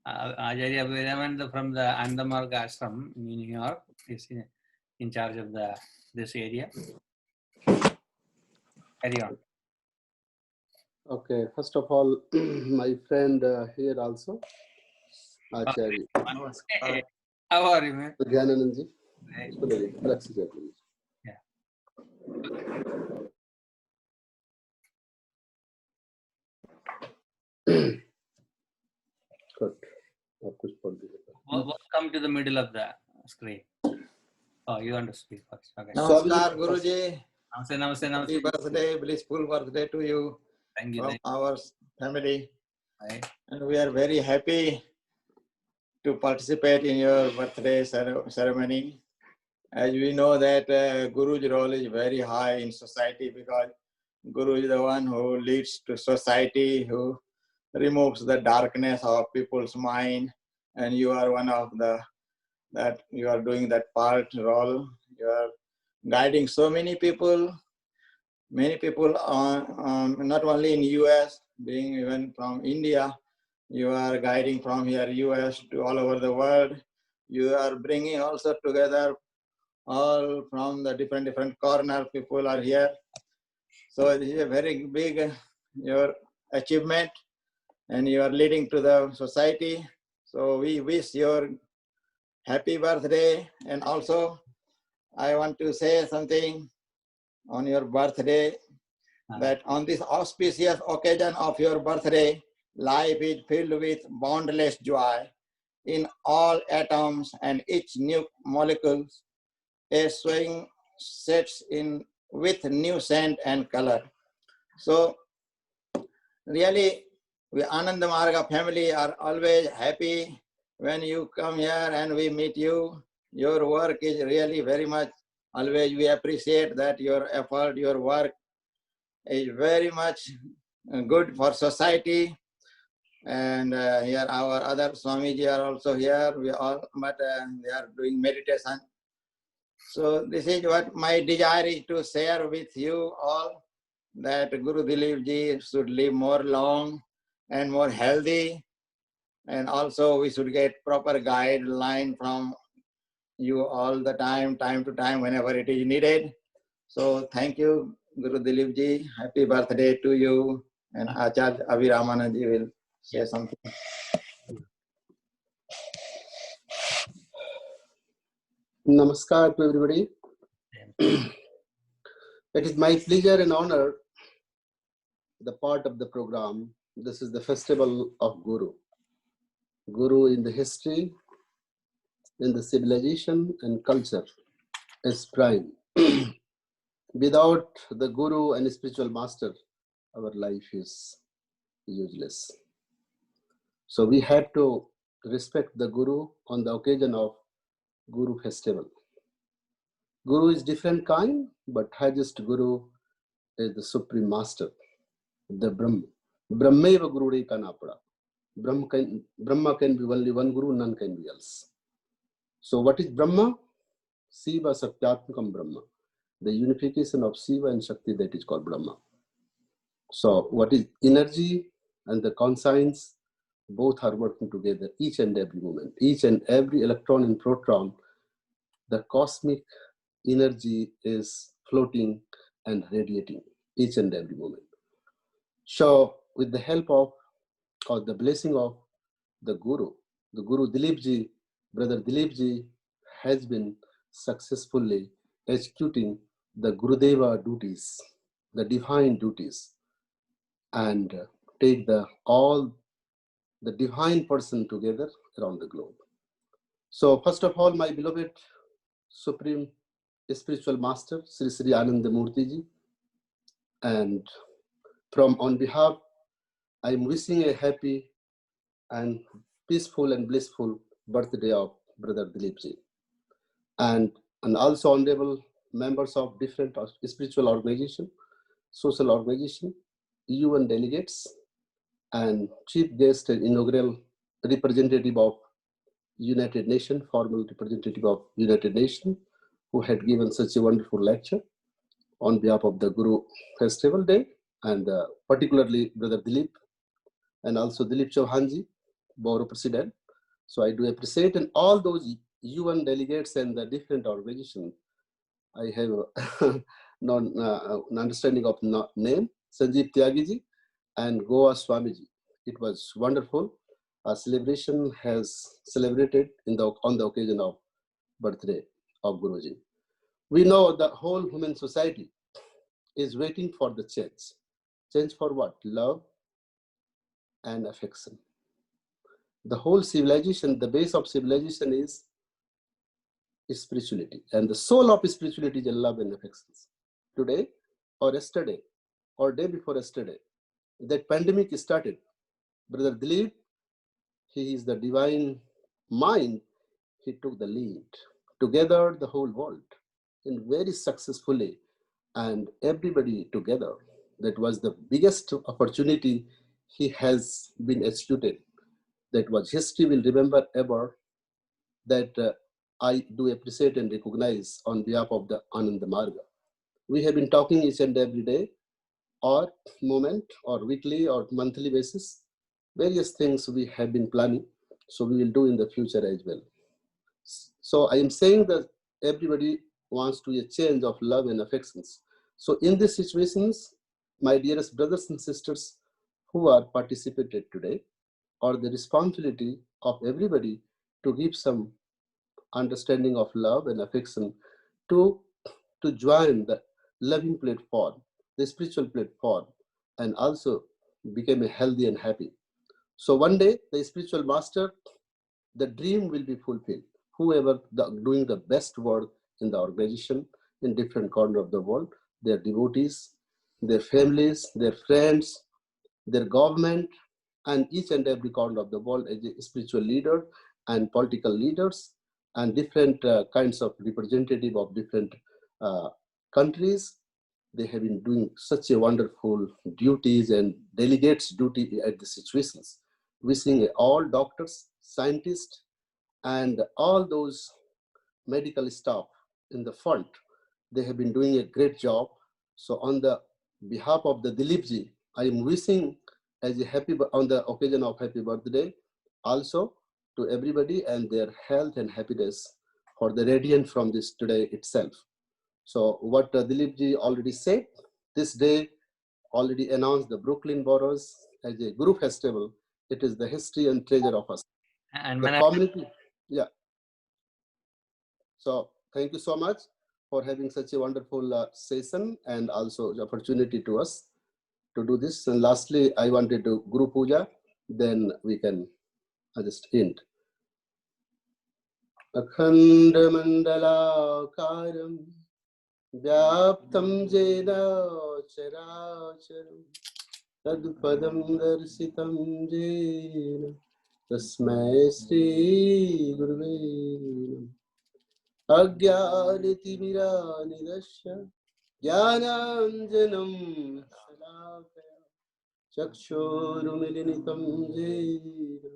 Acharya Abhiraman from the Andamarg Ashram in New York is in charge of this area. Carry on. Okay, first of all, my friend here also, Acharya. Hey, how are you, man? Gyananandji. Hey. Alexa, please. Yeah. Good. Come to the middle of the screen. Oh, you want to speak first. Okay. Namaskar, Guruji. Namaste. Happy birthday, blissful birthday to you. Thank you. From our family. Right. And we are very happy to participate in your birthday ceremony. As we know that Guru's role is very high in society, because Guru is the one who leads to society, who removes the darkness of people's mind, and you are one of that you are doing that role. You are guiding so many people not only in US, being even from India. You are guiding from here US to all over the world. You are bringing also together all from the different corner. People are here. So this is a very big your achievement, and you are leading to the society. So we wish your happy birthday. And also I want to say something on your birthday, that on this auspicious occasion of your birthday, life is filled with boundless joy. in all atoms and each new molecule, a swing sets in with new scent and color. So really, we Ananda Marga family are always happy when you come here and we meet you. Your work is really very much, always we appreciate that your effort, your work is very much good for society. And here our other Swamiji are also here, we all, but they are doing meditation. So this is what my desire is to share with you all, that Guru Dileepji should live more long and more healthy. And also we should get proper guideline from you all the time to time, whenever it is needed. So thank you, Guru Dileepji. Happy birthday to you. And Acharya Abhiramananji will say something. Namaskar to everybody. It is my pleasure and honor the part of the program. This is the festival of Guru. Guru in the history, in the civilization and culture is prime. Without the Guru and spiritual master, our life is useless. So we have to respect the Guru on the occasion of Guru festival. Guru is different kind, but highest Guru is the supreme master, the Brahma. Brahmeva Guru Kanapada. Brahma can be only one Guru, none can be else. So what is Brahma? Siva Satyatmakam Brahma. The unification of Siva and Shakti, that is called Brahma. So what is energy and the conscience? Both are working together each and every moment. Each and every electron and proton, the cosmic energy is floating and radiating each and every moment. So with the help of, or the blessing of the Guru Dileepji, Brother Dileepji has been successfully executing the Gurudeva duties, the divine duties, and take all the divine person together around the globe. So first of all, my beloved Supreme Spiritual Master, Sri Sri Ananda Murti Ji, and on behalf, I am wishing a happy and peaceful and blissful birthday of Brother Dileepji. And also honorable members of different spiritual organization, social organization, UN delegates, and chief guest and inaugural representative of United Nations, formal representative of United Nations, who had given such a wonderful lecture on behalf of the Guru Festival Day, and particularly Brother Dileep, and also Dileep Chauhanji, Borough President. So I do appreciate, and all those UN delegates and the different organizations. I have an understanding of name, Sanjeev Tyagiji and Goa Swamiji. It was wonderful. A celebration has celebrated on the occasion of birthday of Guruji. We know the whole human society is waiting for the change. Change for what? Love and affection. The whole civilization, the base of civilization is spirituality, and the soul of spirituality is love and affections. Today or yesterday or day before yesterday, that pandemic started. Brother Dileep, he is the divine mind. He took the lead. Together, the whole world, and very successfully, and everybody together. That was the biggest opportunity he has been executed. That was history will remember ever. That I do appreciate and recognize on behalf of the Ananda Marga. We have been talking each and every day, or moment, or weekly, or monthly basis. Various things we have been planning, so we will do in the future as well. So I am saying that everybody wants to a change of love and affections. So in these situations, my dearest brothers and sisters who are participated today, or the responsibility of everybody to give some understanding of love and affection to join the loving platform, the spiritual platform, and also become a healthy and happy. So one day the spiritual master the dream will be fulfilled. Whoever doing the best work in the organization in different corners of the world, their devotees, their families, their friends, their government, and each and every corner of the world as a spiritual leader and political leaders and different kinds of representative of different countries. They have been doing such a wonderful duties and delegates duty at the situations. Wishing all doctors, scientists, and all those medical staff in the front, they have been doing a great job. So on the behalf of the Dileepji, I am wishing as a on the occasion of happy birthday also to everybody and their health and happiness for the radiant from this today itself. So what Dileepji already said, this day already announced the Brooklyn Boroughs as a Guru festival. It is the history and treasure of us. And the community, yeah. So thank you so much for having such a wonderful session and also the opportunity to us to do this. And lastly, I wanted to Guru Puja, then we can just end. Akhanda Mandala Karam Vyaptam Jena Characharam Tadpadam Darsitam Jena Tasmai Sri Guruve Agyanitimiranidarsha Jnananjanam Salakaya Chakshurumilinitam Jena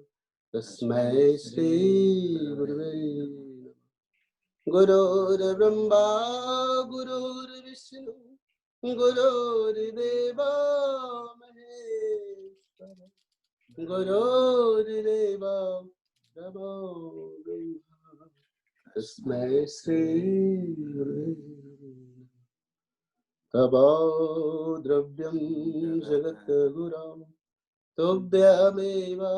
Tasmai Sri Guruve Gurur Brahma Gurur Vishnu Gurur Deva Maheshwara Gurur Deva Brahma Tasmai Sri Gurave Tabo Dravyam Jagat Guram Tobhyameva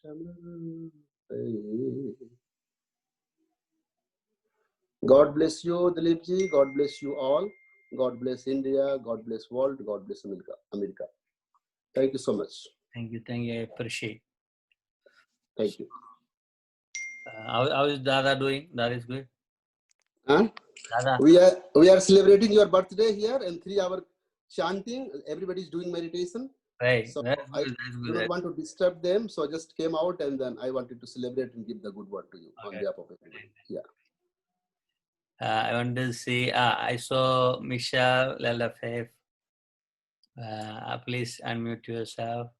Shamate. God bless you, Dileepji. God bless you all. God bless India. God bless world. God bless America. Thank you so much. Thank you. Thank you. I appreciate. Thank you. How is Dada doing? Dada is good. Huh? Dada. We are celebrating your birthday here and 3 hour chanting. Everybody is doing meditation. Right. So That's I good. That's do good. not want to disturb them. So I just came out and then I wanted to celebrate and give the good word to you on behalf of everybody. Yeah. I want to see. I saw Michelle Lelafave. Please unmute yourself.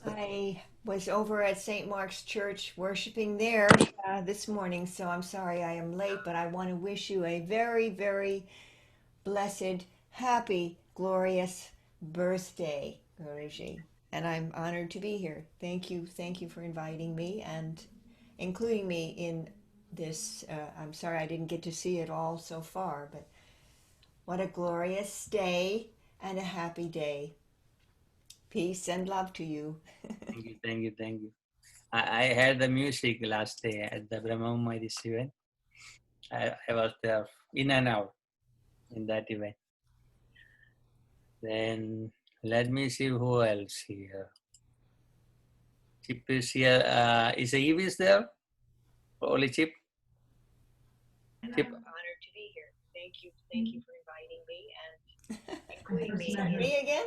I was over at St. Mark's Church worshiping there this morning, so I'm sorry I am late, but I want to wish you a very, very blessed, happy, glorious birthday, Guruji. And I'm honored to be here. Thank you for inviting me and including me in this. I'm sorry I didn't get to see it all so far, but what a glorious day and a happy day. Peace and love to you. Thank you. Thank you. Thank you. I had the music last day at the Brahma Mumaris event. I was there in and out in that event. Then let me see who else here. Chip is here. Is Eve is there? Only Chip? Chip. I'm honored to be here. Thank you for inviting me and including me. Me again?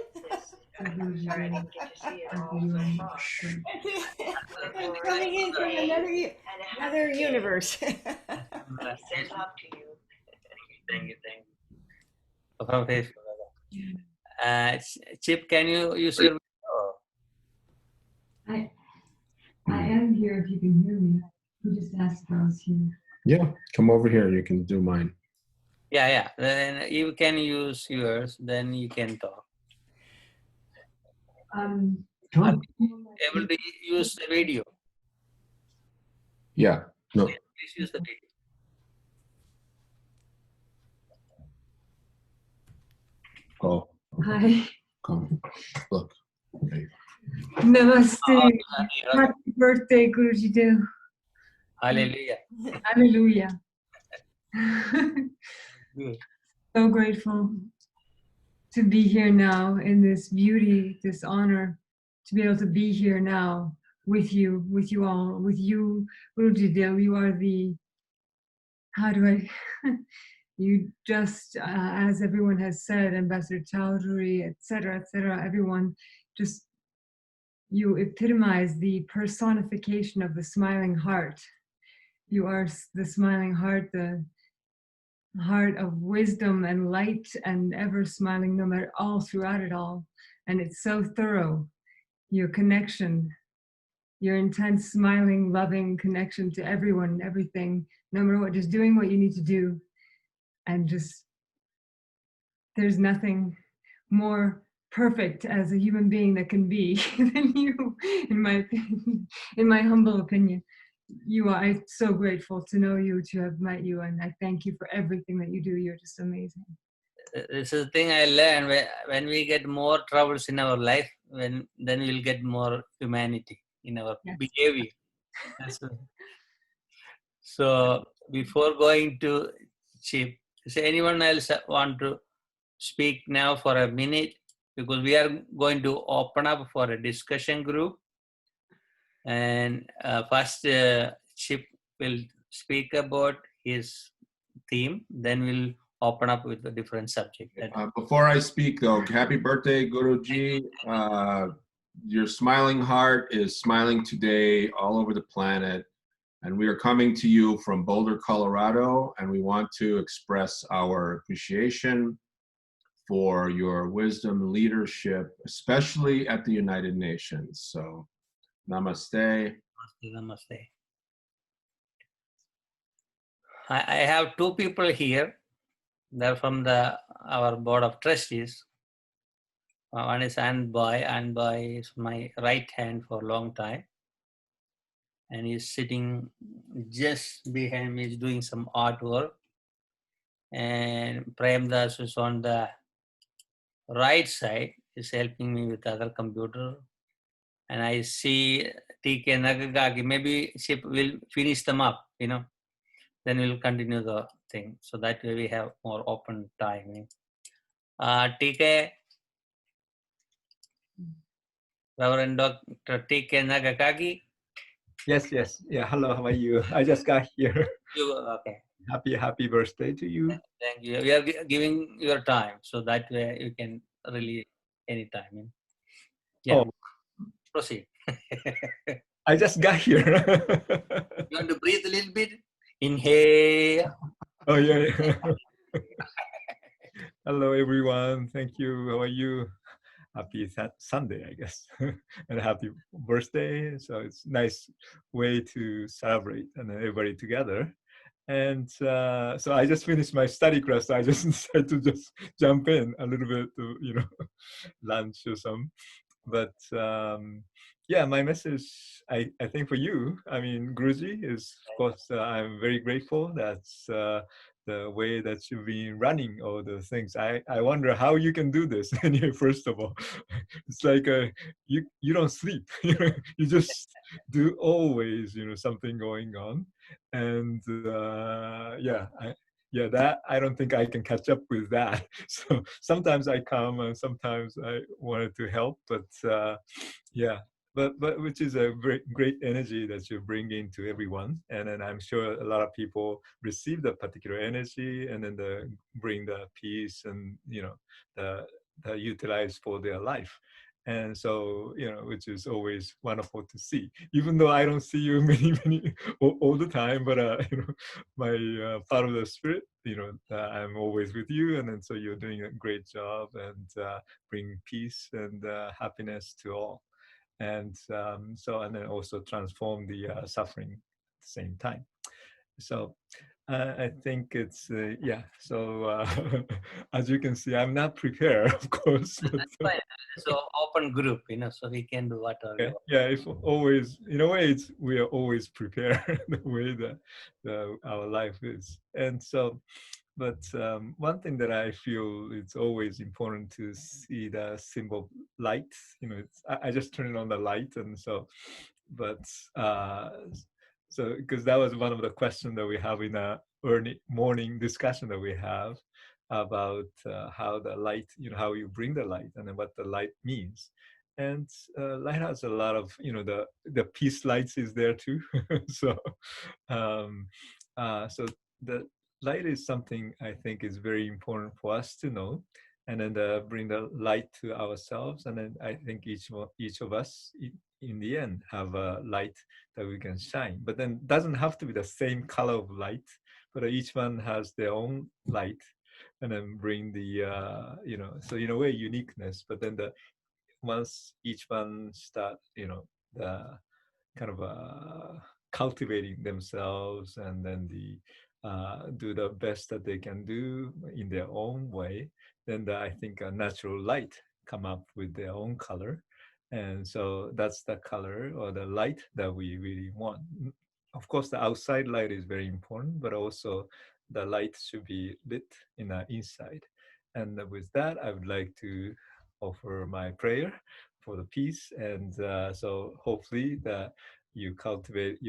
I'm sorry I didn't get to see it all so far. I'm coming in from another universe. Peace and love to you. Thank you. From Facebook. Chip, can you use your video? I am here if you can hear me. You just asked if I was here. Yeah, come over here. You can do mine. Yeah. Then you can use yours. Then you can talk. Come. Able to use the video. Yeah. No. Please use the video. Oh. Hi. Come. Look. Okay. Namaste. Happy birthday, Guruji Dev. Hallelujah. Hallelujah. Good. So grateful to be here now in this beauty, this honor, to be able to be here now with you all, with you, Guruji Dev. You are the, how do I, you just, as everyone has said, Ambassador Chowdhury, etc., everyone, just, you epitomize the personification of the smiling heart. You are the smiling heart, the heart of wisdom and light and ever smiling no matter all throughout it all. And it's so thorough, your connection, your intense, smiling, loving connection to everyone, everything, no matter what, just doing what you need to do. And just, there's nothing more perfect as a human being that can be than you, in my opinion, in my humble opinion. You are, I'm so grateful to know you, to have met you, and I thank you for everything that you do. You're just amazing. This is the thing I learned. When we get more troubles in our life, then we'll get more humanity in our behavior. So before going to Chief, does anyone else want to speak now for a minute? Because we are going to open up for a discussion group. And first, Chip will speak about his theme, then we'll open up with a different subject. Before I speak, though, happy birthday, Guruji. Your smiling heart is smiling today all over the planet. And we are coming to you from Boulder, Colorado, and we want to express our appreciation for your wisdom and leadership, especially at the United Nations. So, namaste. Namaste. I have two people here. They're from our board of trustees. One is Anboy. Anboy is my right hand for a long time. And he's sitting just behind me, he's doing some artwork. And Premdas is on the right side, is helping me with other computer. And I see TK Nagagaki, maybe Chip will finish them up, then we'll continue the thing. So that way we have more open time. TK, Reverend Dr. TK Nagakagi. Yes. Yeah, hello, how are you? I just got here. Okay. Happy birthday to you. Thank you. We are giving your time, so that way you can really anytime. Yeah. Oh. Proceed. I just got here. You want to breathe a little bit? Inhale. Oh, yeah. Hello, everyone. Thank you. How are you? Happy Sunday, I guess, and happy birthday. So it's nice way to celebrate and everybody together. And so I just finished my study class. So I just decided to just jump in a little bit to, lunch or some. But yeah, my message, I think for you, Guruji, is, of course, I'm very grateful. That's the way that you've been running all the things. I wonder how you can do this. Anyway, first of all, it's like you don't sleep. You just do always, something going on. And that I don't think I can catch up with that. So sometimes I come and sometimes I wanted to help, but but which is a great energy that you're bringing to everyone, and then I'm sure a lot of people receive that particular energy, and then bring the peace and the utilize for their life. And so, which is always wonderful to see, even though I don't see you many all the time, but my part of the spirit, I'm always with you, and then so you're doing a great job and bring peace and happiness to all. And and then also transform the suffering at the same time. So I think it's so as you can see, I'm not prepared, of course, but so open group, so we can do whatever. If always, in a way, we are always prepared the way that our life is. And so but one thing that I feel it's always important to see the symbol light. I just turned on the light, and so, but so because that was one of the questions that we have in a early morning discussion that we have about how the light, how you bring the light, and then what the light means. And light has a lot of, the peace lights is there too. So, um, so the light is something I think is very important for us to know, and then bring the light to ourselves. And then I think each of us in the end have a light that we can shine. But then doesn't have to be the same color of light, but each one has their own light, and then bring the so in a way uniqueness. But then once each one start, the kind of cultivating themselves, and then do the best that they can do in their own way, then I think a natural light come up with their own color. And so that's the color or the light that we really want. Of course, the outside light is very important, but also the light should be lit in the inside. And with that, I would like to offer my prayer for the peace. And so hopefully that you cultivate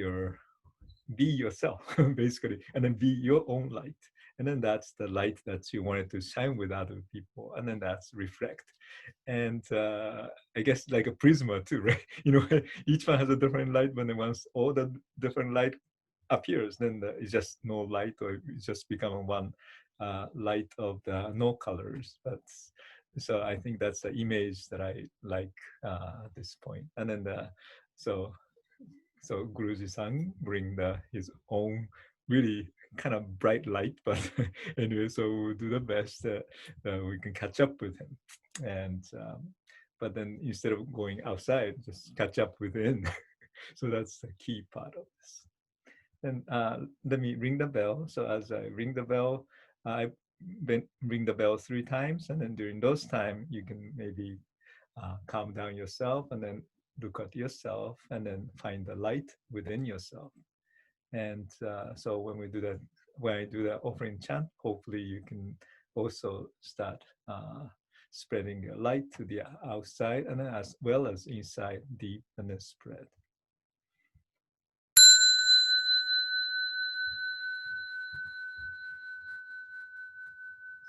be yourself, basically, and then be your own light. And then that's the light that you wanted to shine with other people, and then that's reflect. And I guess like a prisma too, right? Each one has a different light, but then once all the different light appears, then it's just no light, or it just become one light of the no colors. So I think that's the image that I like at this point. And then so Guruji-san bring his own really kind of bright light, but anyway, so we'll do the best that we can catch up with him. And but then instead of going outside, just catch up within. So that's the key part of this. Then let me ring the bell. So as I ring the bell, I ring the bell 3 times, and then during those times, you can maybe calm down yourself, and then look at yourself, and then find the light within yourself. And so when I do the offering chant, hopefully you can also start spreading your light to the outside, and then as well as inside, deep, and then spread.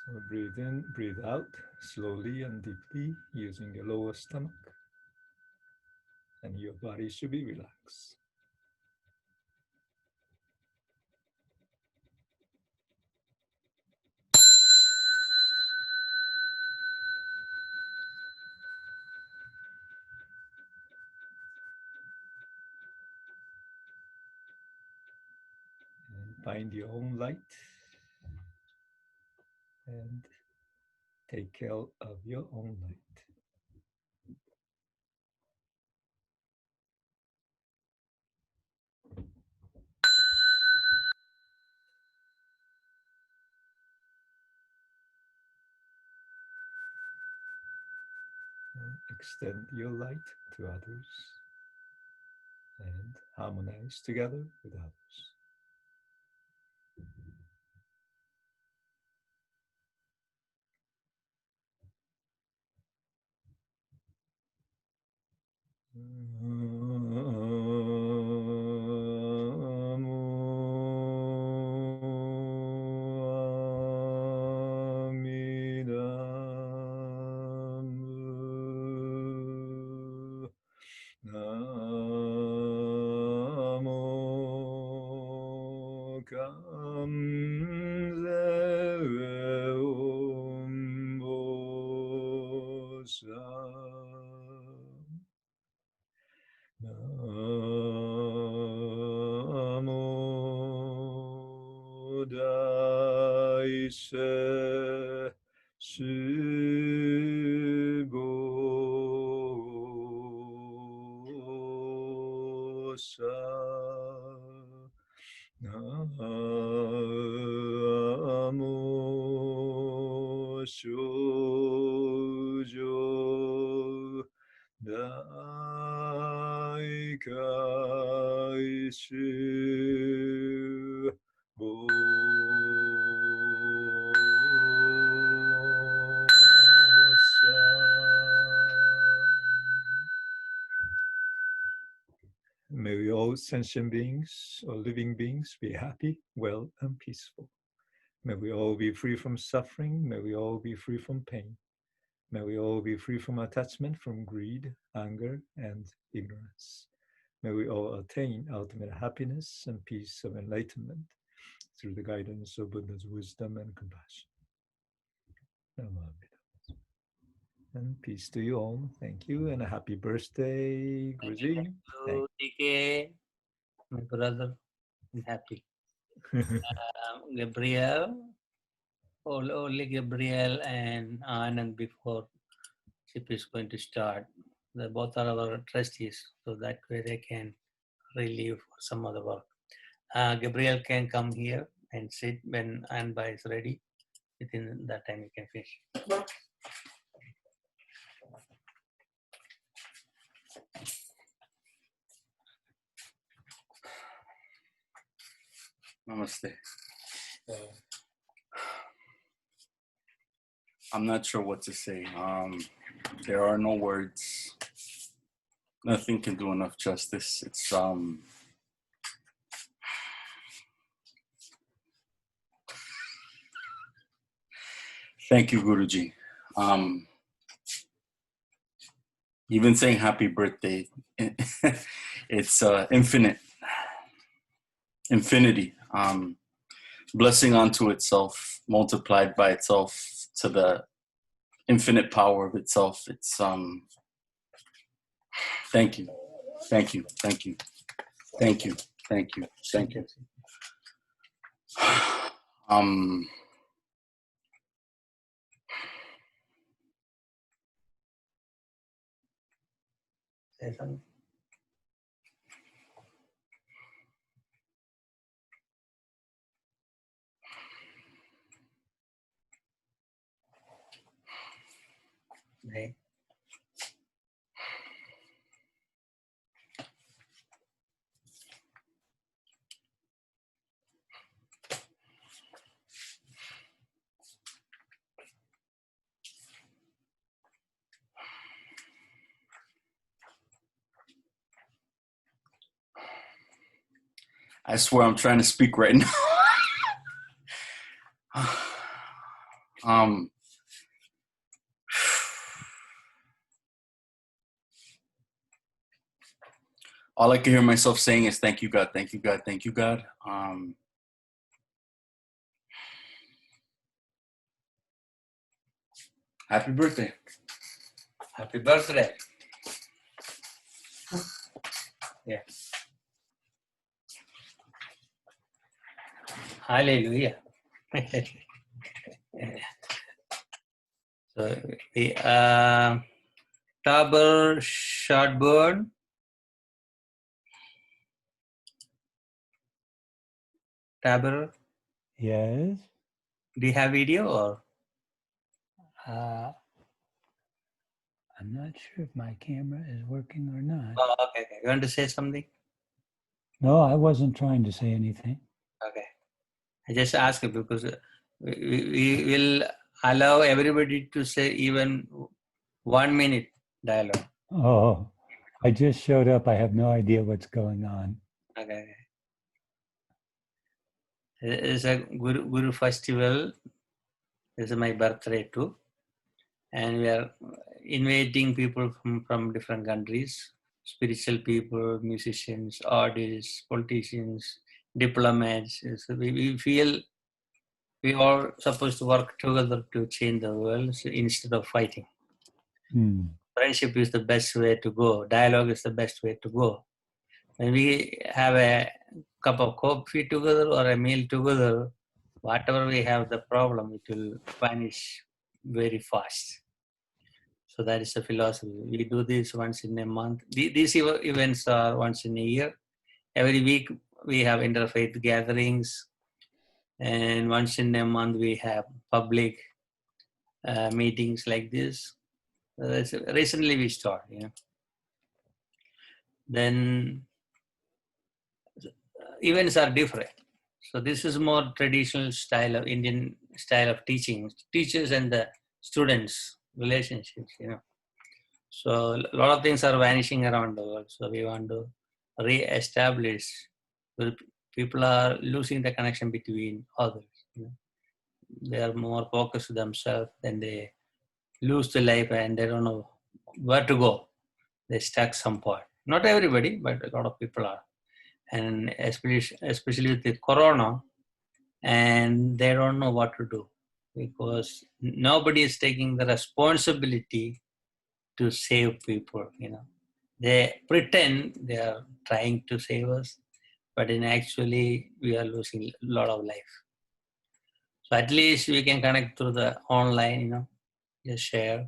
So breathe in, breathe out, slowly and deeply, using your lower stomach, and your body should be relaxed. And find your own light, and take care of your own light. And extend your light to others, and harmonize together with others. May we all sentient beings or living beings be happy, well, and peaceful. May we all be free from suffering. May we all be free from pain. May we all be free from attachment, from greed, anger, and ignorance. May we all attain ultimate happiness and peace of enlightenment through the guidance of Buddha's wisdom and compassion. And peace to you all. Thank you, and a happy birthday, Guruji. So, TK, my brother, is happy. Gabriel, only Gabriel and Anand before ship is going to start. They both are our trustees, so that way they can relieve for some other work. Gabriel can come here and sit when Anba is ready. Within that time, you can finish. Namaste. I'm not sure what to say. There are no words. Nothing can do enough justice. It's thank you, Guruji. Even saying happy birthday, it's infinity. Blessing unto itself, multiplied by itself to the infinite power of itself. It's thank you, thank you, thank you, thank you, thank you, thank you. Say something. Okay. I swear I'm trying to speak right now. All I can hear myself saying is thank you, God, thank you, God, thank you, God. Happy birthday. Happy birthday. Yeah. Hallelujah. So the Taber Shortbird. Taber, Yes. do you have video or? I'm not sure if my camera is working or not. Oh, okay. You want to say something? No, I wasn't trying to say anything. Okay. I just ask you because we will allow everybody to say even 1 minute dialogue. Oh, I just showed up. I have no idea what's going on. Okay. It's a Guru festival. This is my birthday too. And we are inviting people from different countries, spiritual people, musicians, artists, politicians, diplomats. So we feel we all supposed to work together to change the world instead of fighting. Friendship is the best way to go. Dialogue is the best way to go. When we have a cup of coffee together or a meal together, whatever we have the problem, it will vanish very fast. So that is the philosophy. We do this once in a month. These events are once in a year. Every week we have interfaith gatherings, and once in a month we have public meetings like this. Recently we started. Then events are different. So this is more traditional style of Indian style of teaching. Teachers and the students relationships. So a lot of things are vanishing around the world. So we want to re-establish. People are losing the connection between others. They are more focused on themselves than they lose the life and they don't know where to go. They stuck some point. Not everybody, but a lot of people are. And especially with the corona, and they don't know what to do because nobody is taking the responsibility to save people. They pretend they are trying to save us, but in actually we are losing a lot of life. So at least we can connect through the online, just share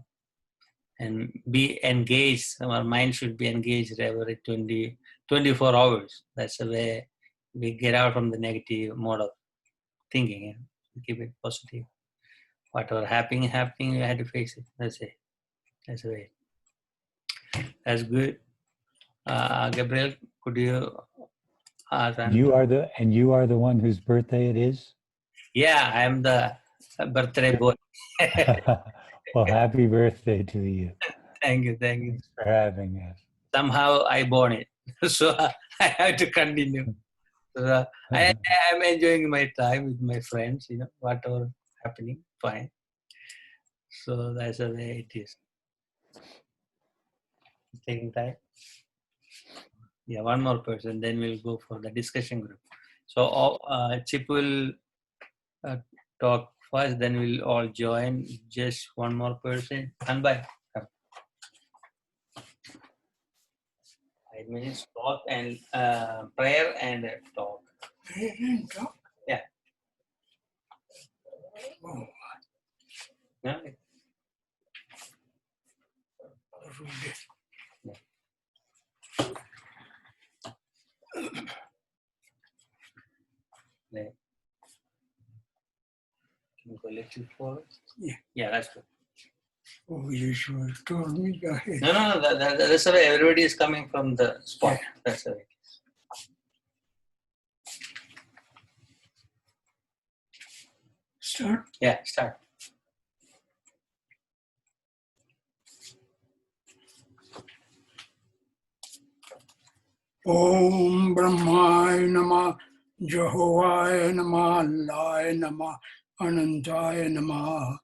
and be engaged. Our mind should be engaged every 24 hours. That's the way we get out from the negative mode of thinking and keep it positive. Whatever happening, we had to face it. That's it. That's the way. That's good. Gabriel, could you You are the one whose birthday it is? Yeah, I'm the birthday boy. Well, happy birthday to you. Thank you. Thanks for having us. Somehow I born it, so I have to continue. So I am enjoying my time with my friends. Whatever happening, fine. So that's the way it is. Taking time. Yeah, one more person, then we'll go for the discussion group. So Chip will talk first, then we'll all join. Just one more person. And bye. 5 minutes talk and prayer and talk. Prayer and talk? Yeah. Oh. Yeah. Yeah. Can you go a little forward? Yeah. Yeah, that's good. Oh, you should have told me. Go ahead. No. That's the way everybody is coming from the spot. Yeah. That's the way. Start? Yeah, start. Om Brahmaya Namah, Jehovaya Namah, Allaya Namah, Anantaya Namah,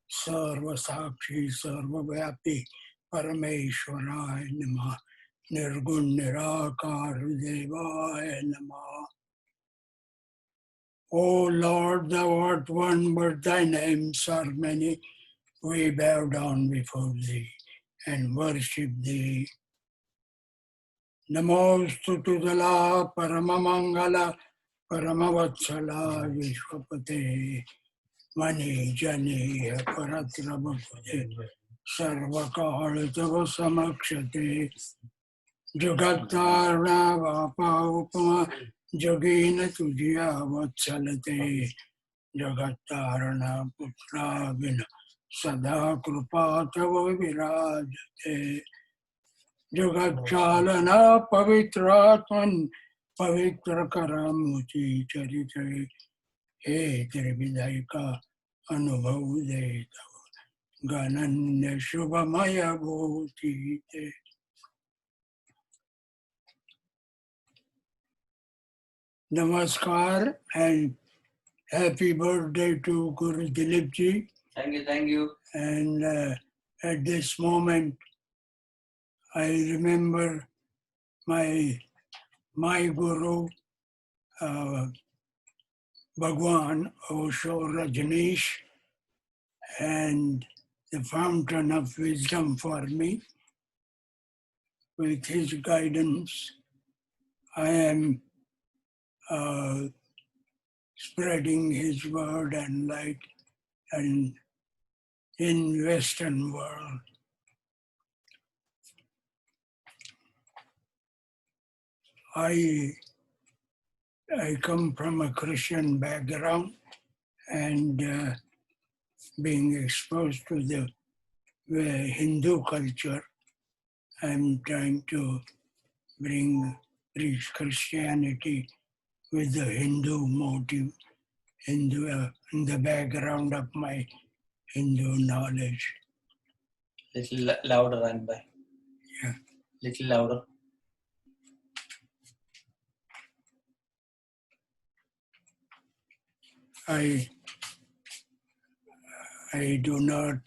Sarva Sakshi, Sarva Vyapi, Parameshwaraya Namah, Nirgun Nirakar Devaya Namah. O Lord, thou art one, but thy names are many. We bow down before thee and worship thee. Namostu Tudala Paramamangala Paramavatsala Vishwapate Mani Jani Paratrabhute Sarvakala Tava Samakshate Jugatarna Vapa Upama Jogina Tujya Vatsalate Jagatarna Putra Sada Krupa Tava Virajate Jagachalana Pavitratman Pavitra Karamuti Charite He Trividaika Anubhavde Gananya Shubhamaya Bhuti. Namaskar and happy birthday to Guru Dileepji. Thank you. And at this moment, I remember my Guru, Bhagwan Osho Rajneesh, and the fountain of wisdom for me. With his guidance, I am spreading his word and light and in Western world. I come from a Christian background, and being exposed to the Hindu culture, I'm trying to preach Christianity with the Hindu motive, in the background of my Hindu knowledge. Little louder, and by. Yeah. Little louder. I do not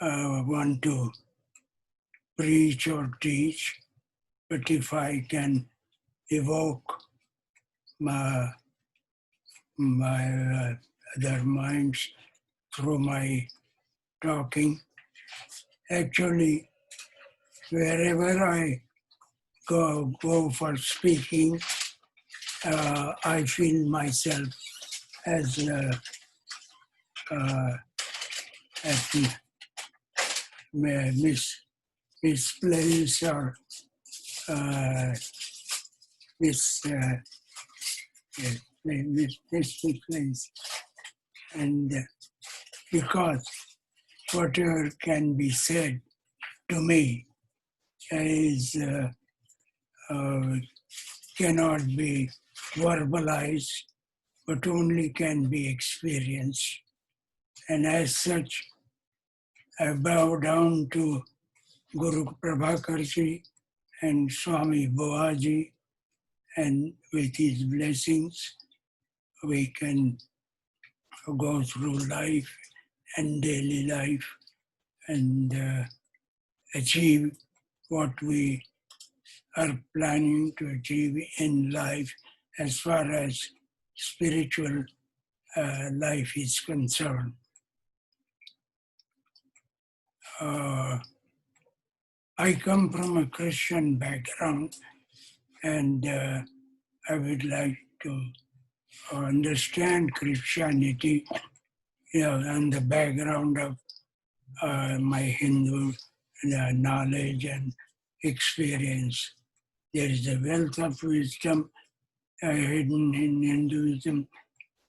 want to preach or teach, but if I can evoke my other minds through my talking, actually, wherever I go for speaking, I feel myself as at misplaced or misplaced. And because whatever can be said to me is cannot be verbalized, but only can be experienced. And as such, I bow down to Guru Prabhakarji and Swami Boaji, and with his blessings, we can go through life and daily life and achieve what we are planning to achieve in life as far as spiritual life is concerned. I come from a Christian background, and I would like to understand Christianity, on the background of my Hindu knowledge and experience. There is a wealth of wisdom hidden in Hinduism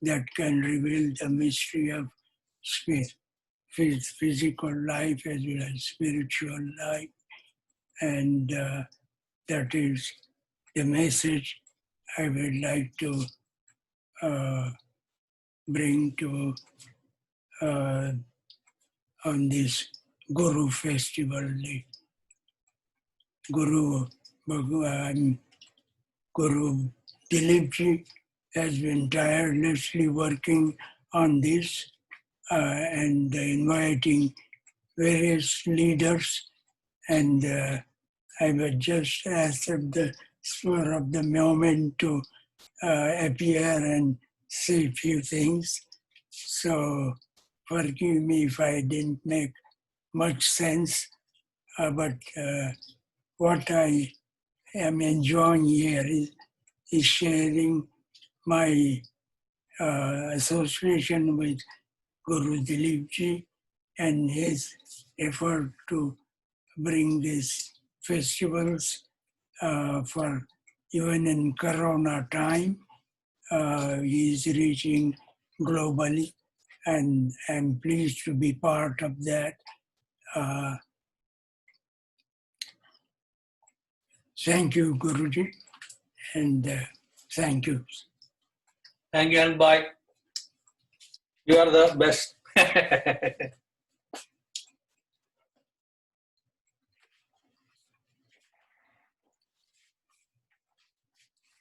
that can reveal the mystery of physical life as well as spiritual life. And that is the message I would like to bring to on this Guru festival. Guru Dileepji has been tirelessly working on this and inviting various leaders, and I was just asked at the spur of the moment to appear and say a few things. So forgive me if I didn't make much sense, but what I am enjoying here is sharing my association with Guru Dileepji and his effort to bring these festivals for even in Corona time. He is reaching globally, and I'm pleased to be part of that. Thank you, Guruji, and thank you. Thank you, and bye. You are the best. I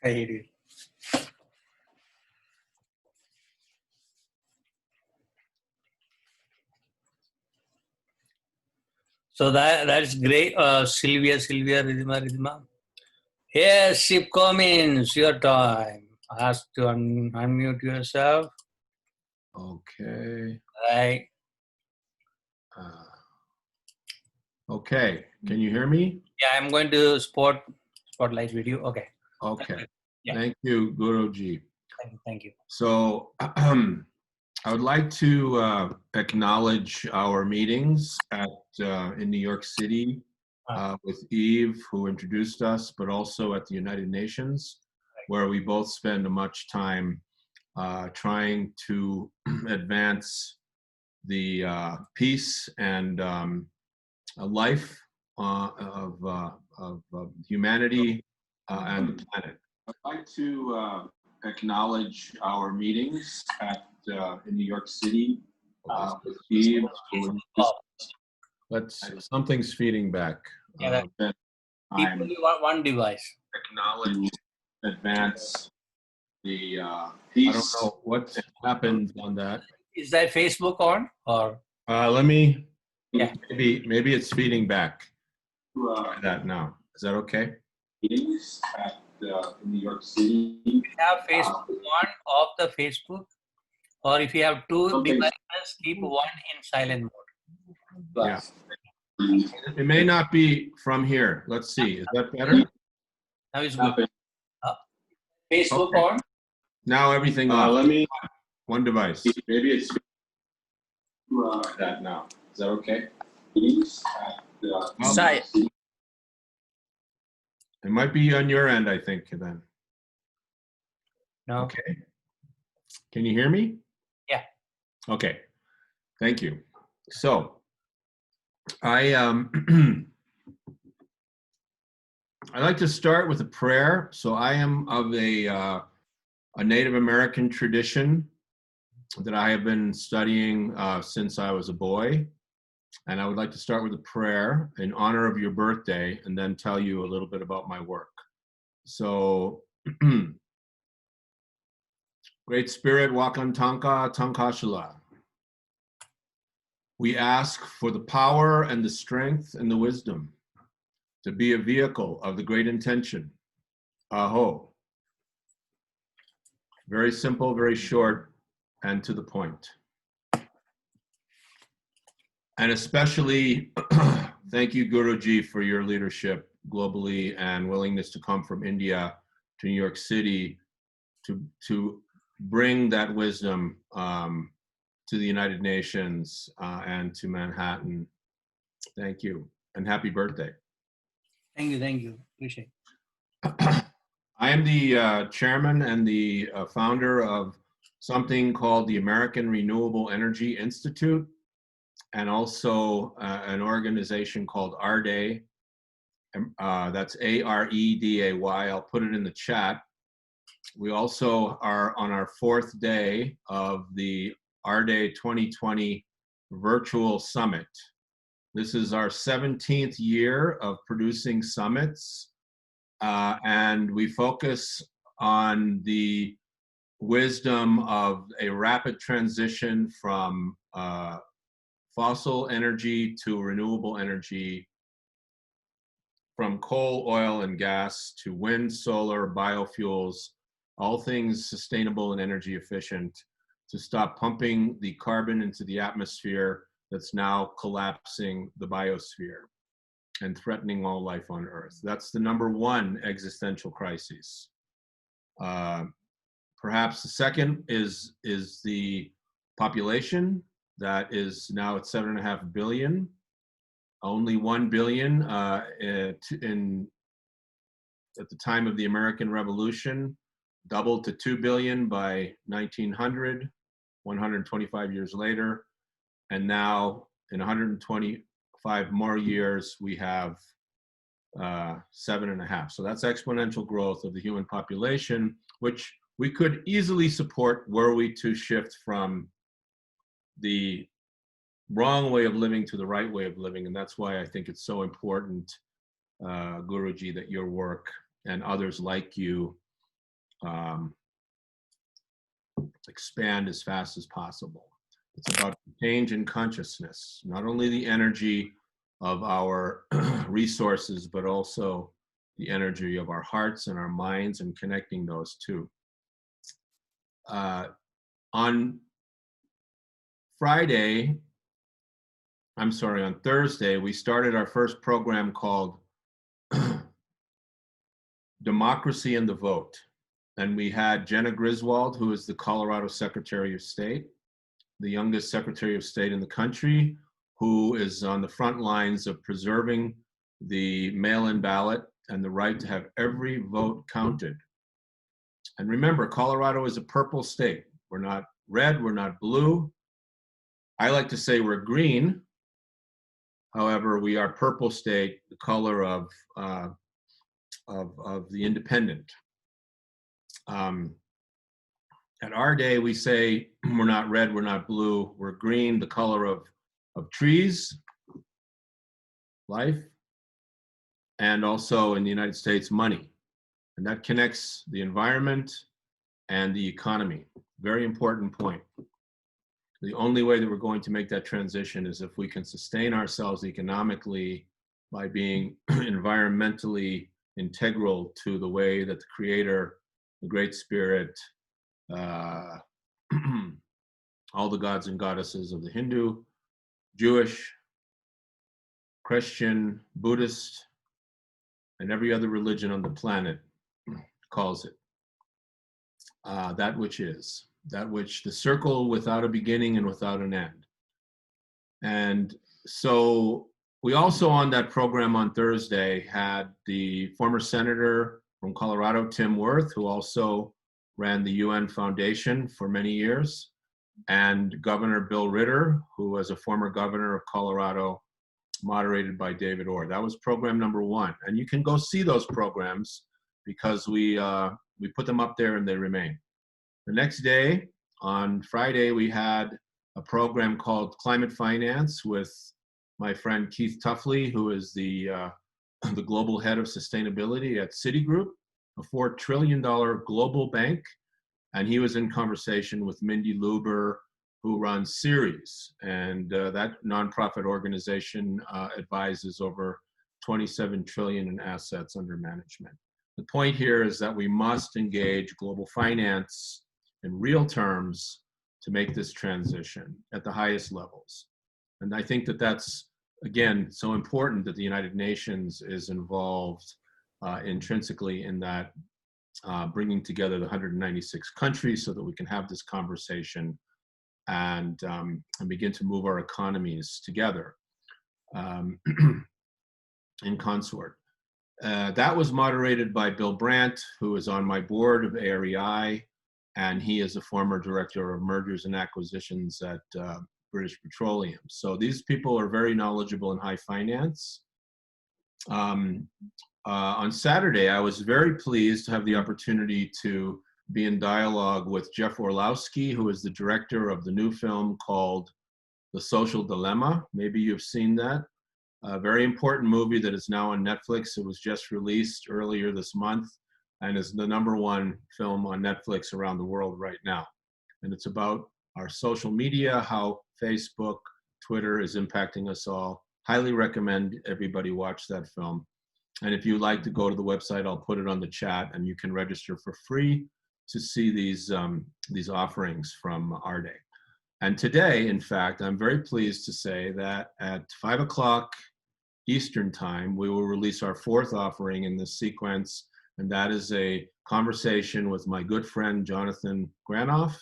hate it. So that's great. Sylvia, Ridhima. Yes, Ship Cummins, your time. Ask to unmute yourself. Okay. Right. Okay. Can you hear me? Yeah, I'm going to spotlight video. Okay. Okay. Yeah. Thank you, Guruji. Thank you. So I would like to acknowledge our meetings in New York City with Eve, who introduced us, but also at the United Nations, where we both spend much time trying to advance the peace and life of humanity and the planet. I'd like to acknowledge our meetings in New York City with Steve. Something's feeding back. People want one device. Acknowledge, advance the peace. I don't know what happened on that. Is that Facebook on or? Let me Yeah. Maybe it's feeding back. Try that now. Is that okay? In New York City. If you have Facebook one off the Facebook, or if you have two devices, keep one in silent mode. Yeah. It may not be from here. Let's see. Is that better? Now it's good. Facebook Okay. on. Now everything off. Let me. One device. Maybe it's that now. Is that okay? Well, it might be on your end, I think, then. No. Okay. Can you hear me? Yeah. Okay. Thank you. So, I I like to start with a prayer. So I am of a Native American tradition that I have been studying since I was a boy. And I would like to start with a prayer in honor of your birthday and then tell you a little bit about my work. So, Great Spirit, Wakan Tanka, Tankashala. We ask for the power and the strength and the wisdom to be a vehicle of the great intention. Aho. Very simple, very short, and to the point. And especially, thank you, Guruji, for your leadership globally and willingness to come from India to New York City to bring that wisdom to the United Nations and to Manhattan. Thank you, and happy birthday. Thank you. Appreciate it. I am the chairman and the founder of something called the American Renewable Energy Institute, and also an organization called ARDAY. That's AREDAY. I'll put it in the chat. We also are on our 4th day of the ARDAY 2020 virtual summit. This is our 17th year of producing summits, and we focus on the wisdom of a rapid transition from fossil energy to renewable energy, from coal, oil, and gas to wind, solar, biofuels, all things sustainable and energy efficient, to stop pumping the carbon into the atmosphere that's now collapsing the biosphere and threatening all life on Earth. That's the #1 existential crisis. Perhaps the second is the population that is now at 7.5 billion. Only 1 billion at the time of the American Revolution, doubled to 2 billion by 1900, 125 years later. And now in 125 more years, we have 7.5. So that's exponential growth of the human population, which we could easily support were we to shift from the wrong way of living to the right way of living. And that's why I think it's so important, Guruji, that your work and others like you expand as fast as possible. It's about change in consciousness, not only the energy of our resources, but also the energy of our hearts and our minds and connecting those two. On Thursday, we started our first program called Democracy and the Vote. And we had Jenna Griswold, who is the Colorado Secretary of State, the youngest Secretary of State in the country, who is on the front lines of preserving the mail-in ballot and the right to have every vote counted. And remember, Colorado is a purple state. We're not red, we're not blue. I like to say we're green. However, we are purple state, the color of the independent. At our day, we say we're not red, we're not blue, we're green, the color of trees, life, and also in the United States, money. And that connects the environment and the economy. Very important point. The only way that we're going to make that transition is if we can sustain ourselves economically by being environmentally integral to the way that the Creator, the Great Spirit, all the gods and goddesses of the Hindu, Jewish, Christian, Buddhist, and every other religion on the planet calls it. That which is, that which, the circle without a beginning and without an end. And so we also on that program on Thursday had the former senator from Colorado, Tim Wirth, who also ran the UN Foundation for many years, and Governor Bill Ritter, who was a former governor of Colorado, moderated by David Orr. That was program number 1. And you can go see those programs because we put them up there and they remain. The next day, on Friday, we had a program called Climate Finance with my friend Keith Tuffley, who is the global head of sustainability at Citigroup, a $4 trillion global bank. And he was in conversation with Mindy Luber, who runs Ceres. And that nonprofit organization advises over 27 trillion in assets under management. The point here is that we must engage global finance in real terms to make this transition at the highest levels. And I think that that's, again, so important that the United Nations is involved intrinsically in that, bringing together the 196 countries so that we can have this conversation and begin to move our economies together in consort. That was moderated by Bill Brandt, who is on my board of AREI, and he is a former director of mergers and acquisitions at British Petroleum. So these people are very knowledgeable in high finance. On Saturday, I was very pleased to have the opportunity to be in dialogue with Jeff Orlowski, who is the director of the new film called The Social Dilemma. Maybe you've seen that. A very important movie that is now on Netflix. It was just released earlier this month and is the #1 film on Netflix around the world right now. And it's about our social media, how Facebook, Twitter is impacting us all. Highly recommend everybody watch that film. And if you'd like to go to the website, I'll put it on the chat, and you can register for free to see these offerings from our day. And today, in fact, I'm very pleased to say that at 5 o'clock Eastern time, we will release our 4th offering in this sequence, and that is a conversation with my good friend Jonathan Granoff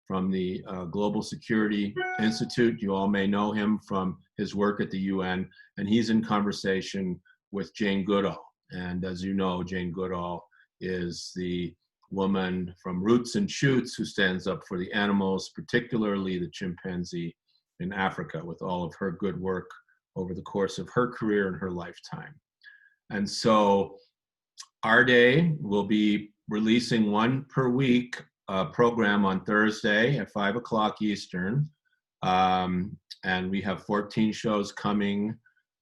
from the Global Security Institute. You all may know him from his work at the UN, and he's in conversation with Jane Goodall. And as you know, Jane Goodall is the woman from Roots and Shoots who stands up for the animals, particularly the chimpanzee in Africa, with all of her good work over the course of her career and her lifetime. And so our day will be releasing 1 per week program on Thursday at 5 o'clock Eastern. And we have 14 shows coming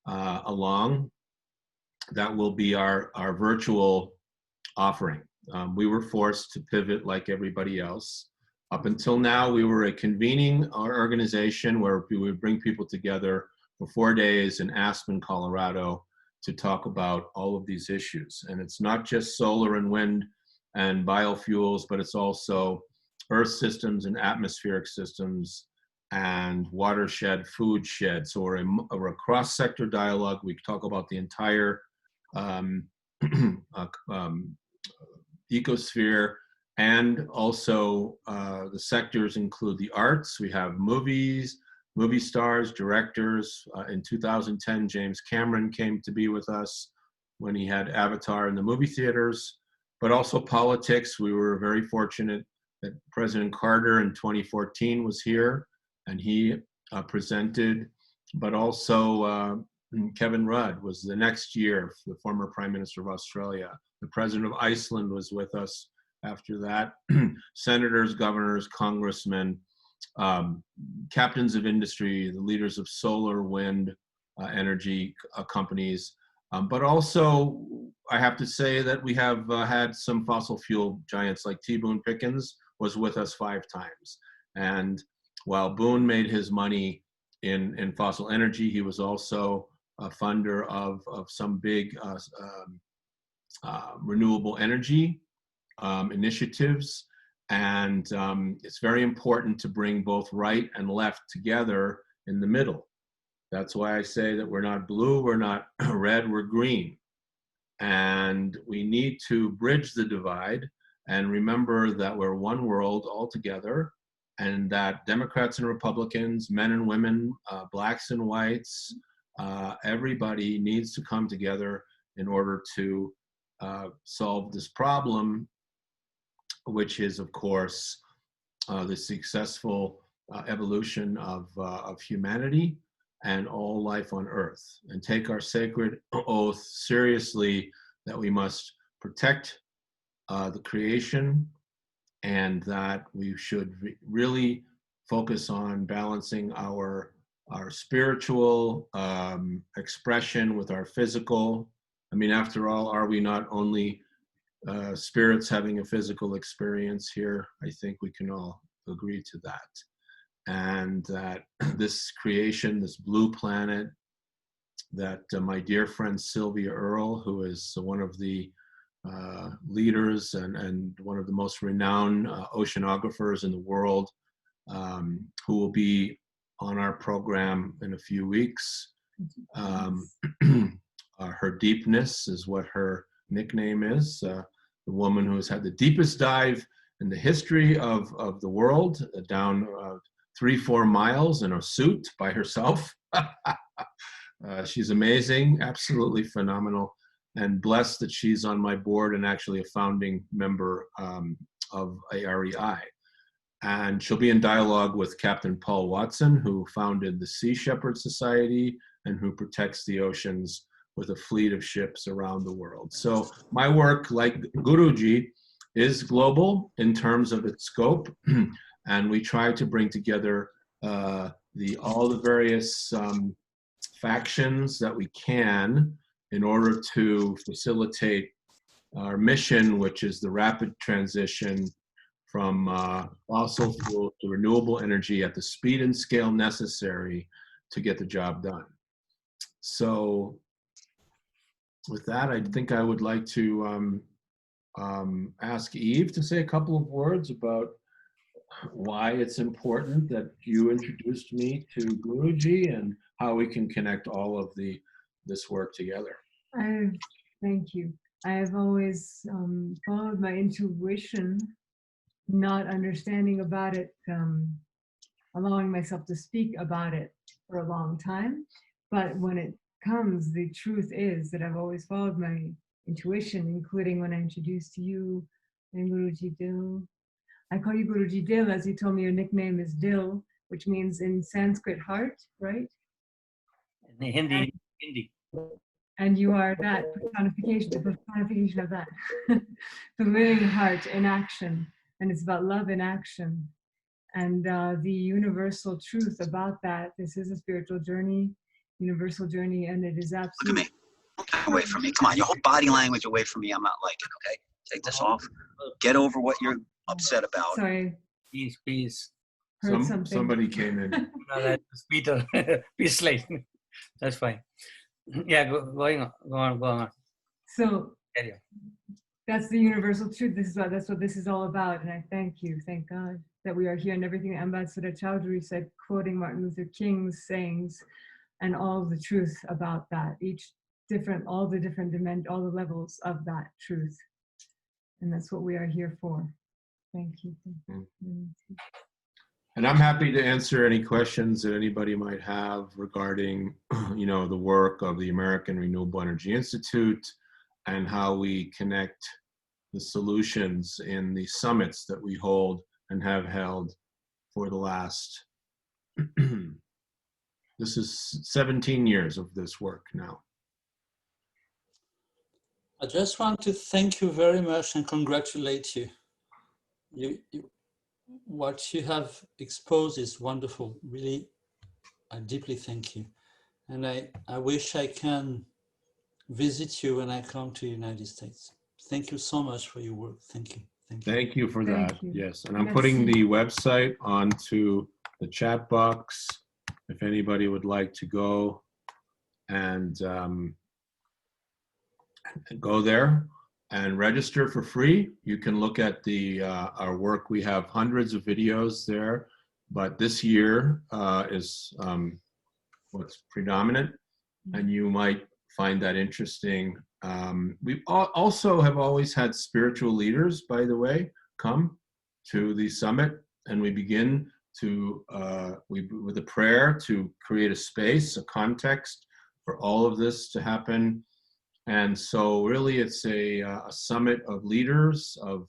along. That will be our virtual offering. We were forced to pivot like everybody else. Up until now, we were a convening organization where we would bring people together for 4 days in Aspen, Colorado, to talk about all of these issues. And it's not just solar and wind and biofuels, but it's also earth systems and atmospheric systems and watershed, food shed. So we're a cross-sector dialogue. We talk about the entire ecosphere, and also the sectors include the arts. We have movies, movie stars, directors. In 2010, James Cameron came to be with us when he had Avatar in the movie theaters, but also politics. We were very fortunate that President Carter in 2014 was here and he presented, but also Kevin Rudd was the next year, the former Prime Minister of Australia. The President of Iceland was with us after that. Senators, governors, congressmen, captains of industry, the leaders of solar, wind, energy companies. But also, I have to say that we have had some fossil fuel giants like T. Boone Pickens was with us 5 times. And while Boone made his money in fossil energy, he was also a funder of some big renewable energy initiatives. And it's very important to bring both right and left together in the middle. That's why I say that we're not blue, we're not red, we're green. And we need to bridge the divide and remember that we're one world all together, and that Democrats and Republicans, men and women, blacks and whites, everybody needs to come together in order to solve this problem, which is, of course, the successful evolution of humanity and all life on Earth, and take our sacred oath seriously that we must protect the creation, and that we should really focus on balancing our spiritual expression with our physical. I mean, after all, are we not only spirits having a physical experience here? I think we can all agree to that. And that this creation, this blue planet, that my dear friend Sylvia Earle, who is one of the leaders and one of the most renowned oceanographers in the world, who will be on our program in a few weeks. Her deepness is what her nickname is. The woman who has had the deepest dive in the history of the world, down 3-4 miles in a suit by herself. She's amazing, absolutely phenomenal, and blessed that she's on my board and actually a founding member of AREI. And she'll be in dialogue with Captain Paul Watson, who founded the Sea Shepherd Society and who protects the oceans with a fleet of ships around the world. So my work, like Guruji, is global in terms of its scope, and we try to bring together all the various factions that we can in order to facilitate our mission, which is the rapid transition from fossil fuel to renewable energy at the speed and scale necessary to get the job done. So with that, I think I would like to ask Eve to say a couple of words about why it's important that you introduced me to Guruji and how we can connect all of this work together. Thank you. I have always followed my intuition, not understanding about it, allowing myself to speak about it for a long time. But when it comes, the truth is that I've always followed my intuition, including when I introduced you and Guruji Dil. I call you Guruji Dil, as you told me your nickname is Dil, which means in Sanskrit heart, right? In Hindi. And you are that personification of that. The living heart in action. And it's about love in action. And the universal truth about that, this is a spiritual journey, universal journey, and it is absolutely. Look at me. Away from me. Come on, your whole body language away from me. I'm not liking it, okay? Take this off. Get over what you're upset about. Sorry. Peace. Somebody came in. No, that's Peter. Peace light. That's fine. Yeah, go on. So that's the universal truth. That's what this is all about. And I thank God that we are here, and everything Ambassador Chowdhury said, quoting Martin Luther King's sayings, and all the truth about that, all the levels of that truth. And that's what we are here for. Thank you. And I'm happy to answer any questions that anybody might have regarding, the work of the American Renewable Energy Institute and how we connect the solutions in the summits that we hold and have held for the last, this is 17 years of this work now. I just want to thank you very much and congratulate you. What you have exposed is wonderful. Really, I deeply thank you. And I wish I can visit you when I come to the United States. Thank you so much for your work. Thank you. Thank you for that. Yes. And I'm putting the website onto the chat box if anybody would like to go and go there and register for free. You can look at our work. We have hundreds of videos there, but this year is what's predominant, and you might find that interesting. We also have always had spiritual leaders, by the way, come to the summit, and we begin to with a prayer to create a space, a context for all of this to happen. And so really it's a summit of leaders, of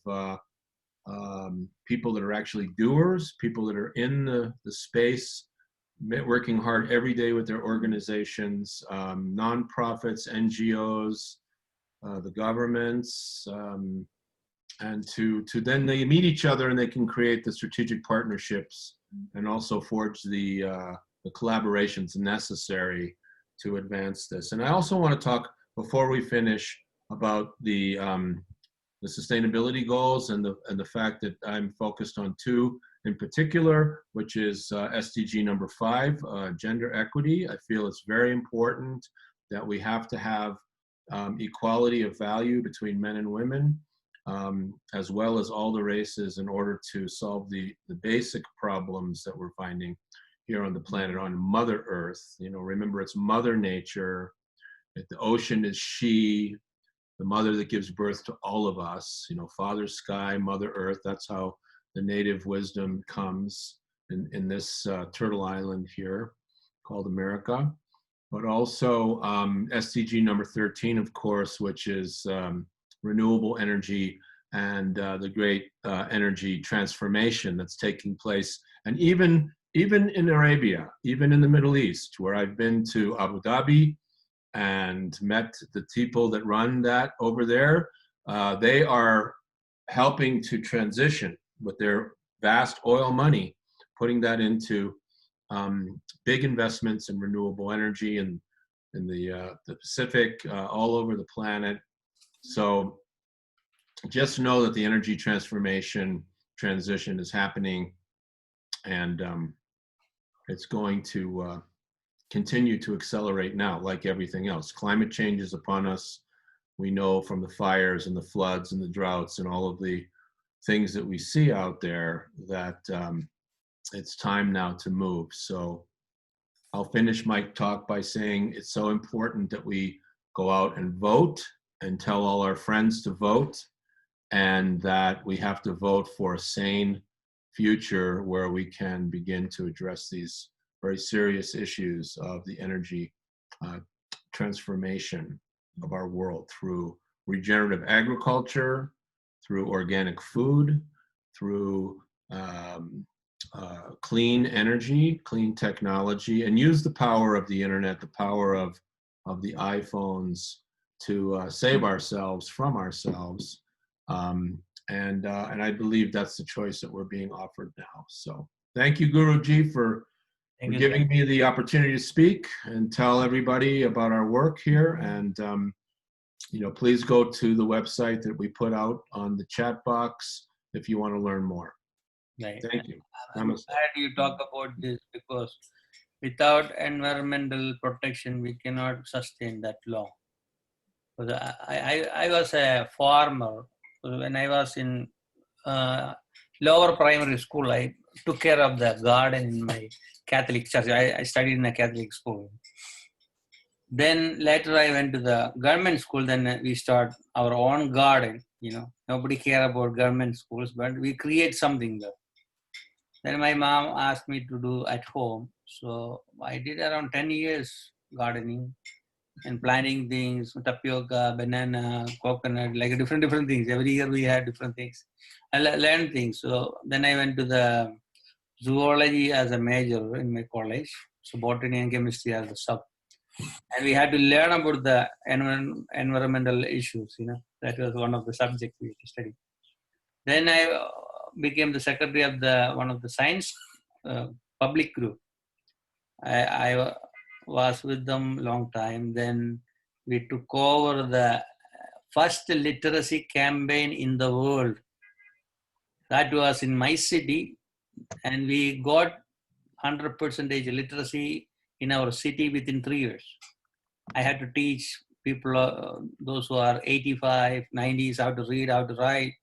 people that are actually doers, people that are in the space, working hard every day with their organizations, nonprofits, NGOs, the governments, and to then they meet each other and they can create the strategic partnerships and also forge the collaborations necessary to advance this. And I also want to talk, before we finish, about the sustainability goals and the fact that I'm focused on two in particular, which is SDG number 5, gender equity. I feel it's very important that we have to have equality of value between men and women, as well as all the races, in order to solve the basic problems that we're finding here on the planet, on Mother Earth. You know, remember, it's Mother Nature. The ocean is she, the mother that gives birth to all of us. You know, Father Sky, Mother Earth. That's how the native wisdom comes in this turtle island here called America. But also SDG number 13, of course, which is renewable energy and the great energy transformation that's taking place. And even in Arabia, even in the Middle East, where I've been to Abu Dhabi and met the people that run that over there, they are helping to transition with their vast oil money, putting that into big investments in renewable energy and in the Pacific, all over the planet. So just know that the energy transition is happening, and it's going to continue to accelerate now, like everything else. Climate change is upon us. We know from the fires and the floods and the droughts and all of the things that we see out there that it's time now to move. So I'll finish my talk by saying it's so important that we go out and vote and tell all our friends to vote, and that we have to vote for a sane future where we can begin to address these very serious issues of the energy transformation of our world through regenerative agriculture, through organic food, through clean energy, clean technology, and use the power of the internet, the power of the iPhones to save ourselves from ourselves. And I believe that's the choice that we're being offered now. So thank you, Guruji, for giving me the opportunity to speak and tell everybody about our work here. And you know, please go to the website that we put out on the chat box if you want to learn more. Right. Thank you. I'm glad you talk about this, because without environmental protection, we cannot sustain that long. Because I was a farmer. When I was in lower primary school, I took care of the garden in my Catholic church. I studied in a Catholic school. Then later I went to the government school. Then we start our own garden. You know, nobody care about government schools, but we create something there. Then my mom asked me to do at home. So I did around 10 years gardening and planting things, tapioca, banana, coconut, like different things. Every year we had different things. I learned things. So then I went to the zoology as a major in my college. So botany and chemistry as a sub. And we had to learn about the environmental issues, you know. That was one of the subjects we had to study. Then I became the secretary of one of the science public group. I was with them long time. Then we took over the first literacy campaign in the world. That was in my city, and we got 100% literacy in our city within 3 years. I had to teach people, those who are 85, 90s, how to read, how to write.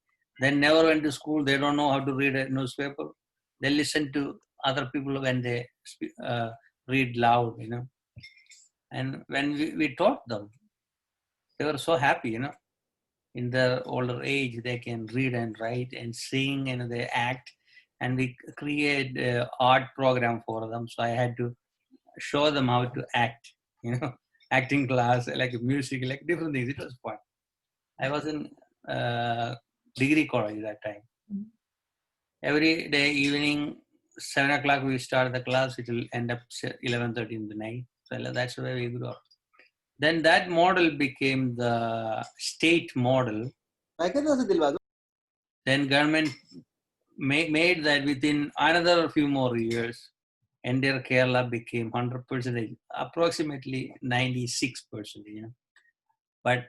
They never went to school. They don't know how to read a newspaper. They listen to other people when they read loud, you know. And when we taught them, they were so happy, you know. In their older age, they can read and write and sing and they act. And we create an art program for them. So I had to show them how to act, you know, acting class, like music, like different things. It was fun. I was in degree college that time. Every day evening, 7 o'clock we start the class. It will end up 11:30 in the night. So that's the way we grew up. Then that model became the state model. Then government made that within another few more years, entire Kerala became 100%, approximately 96%, you know. But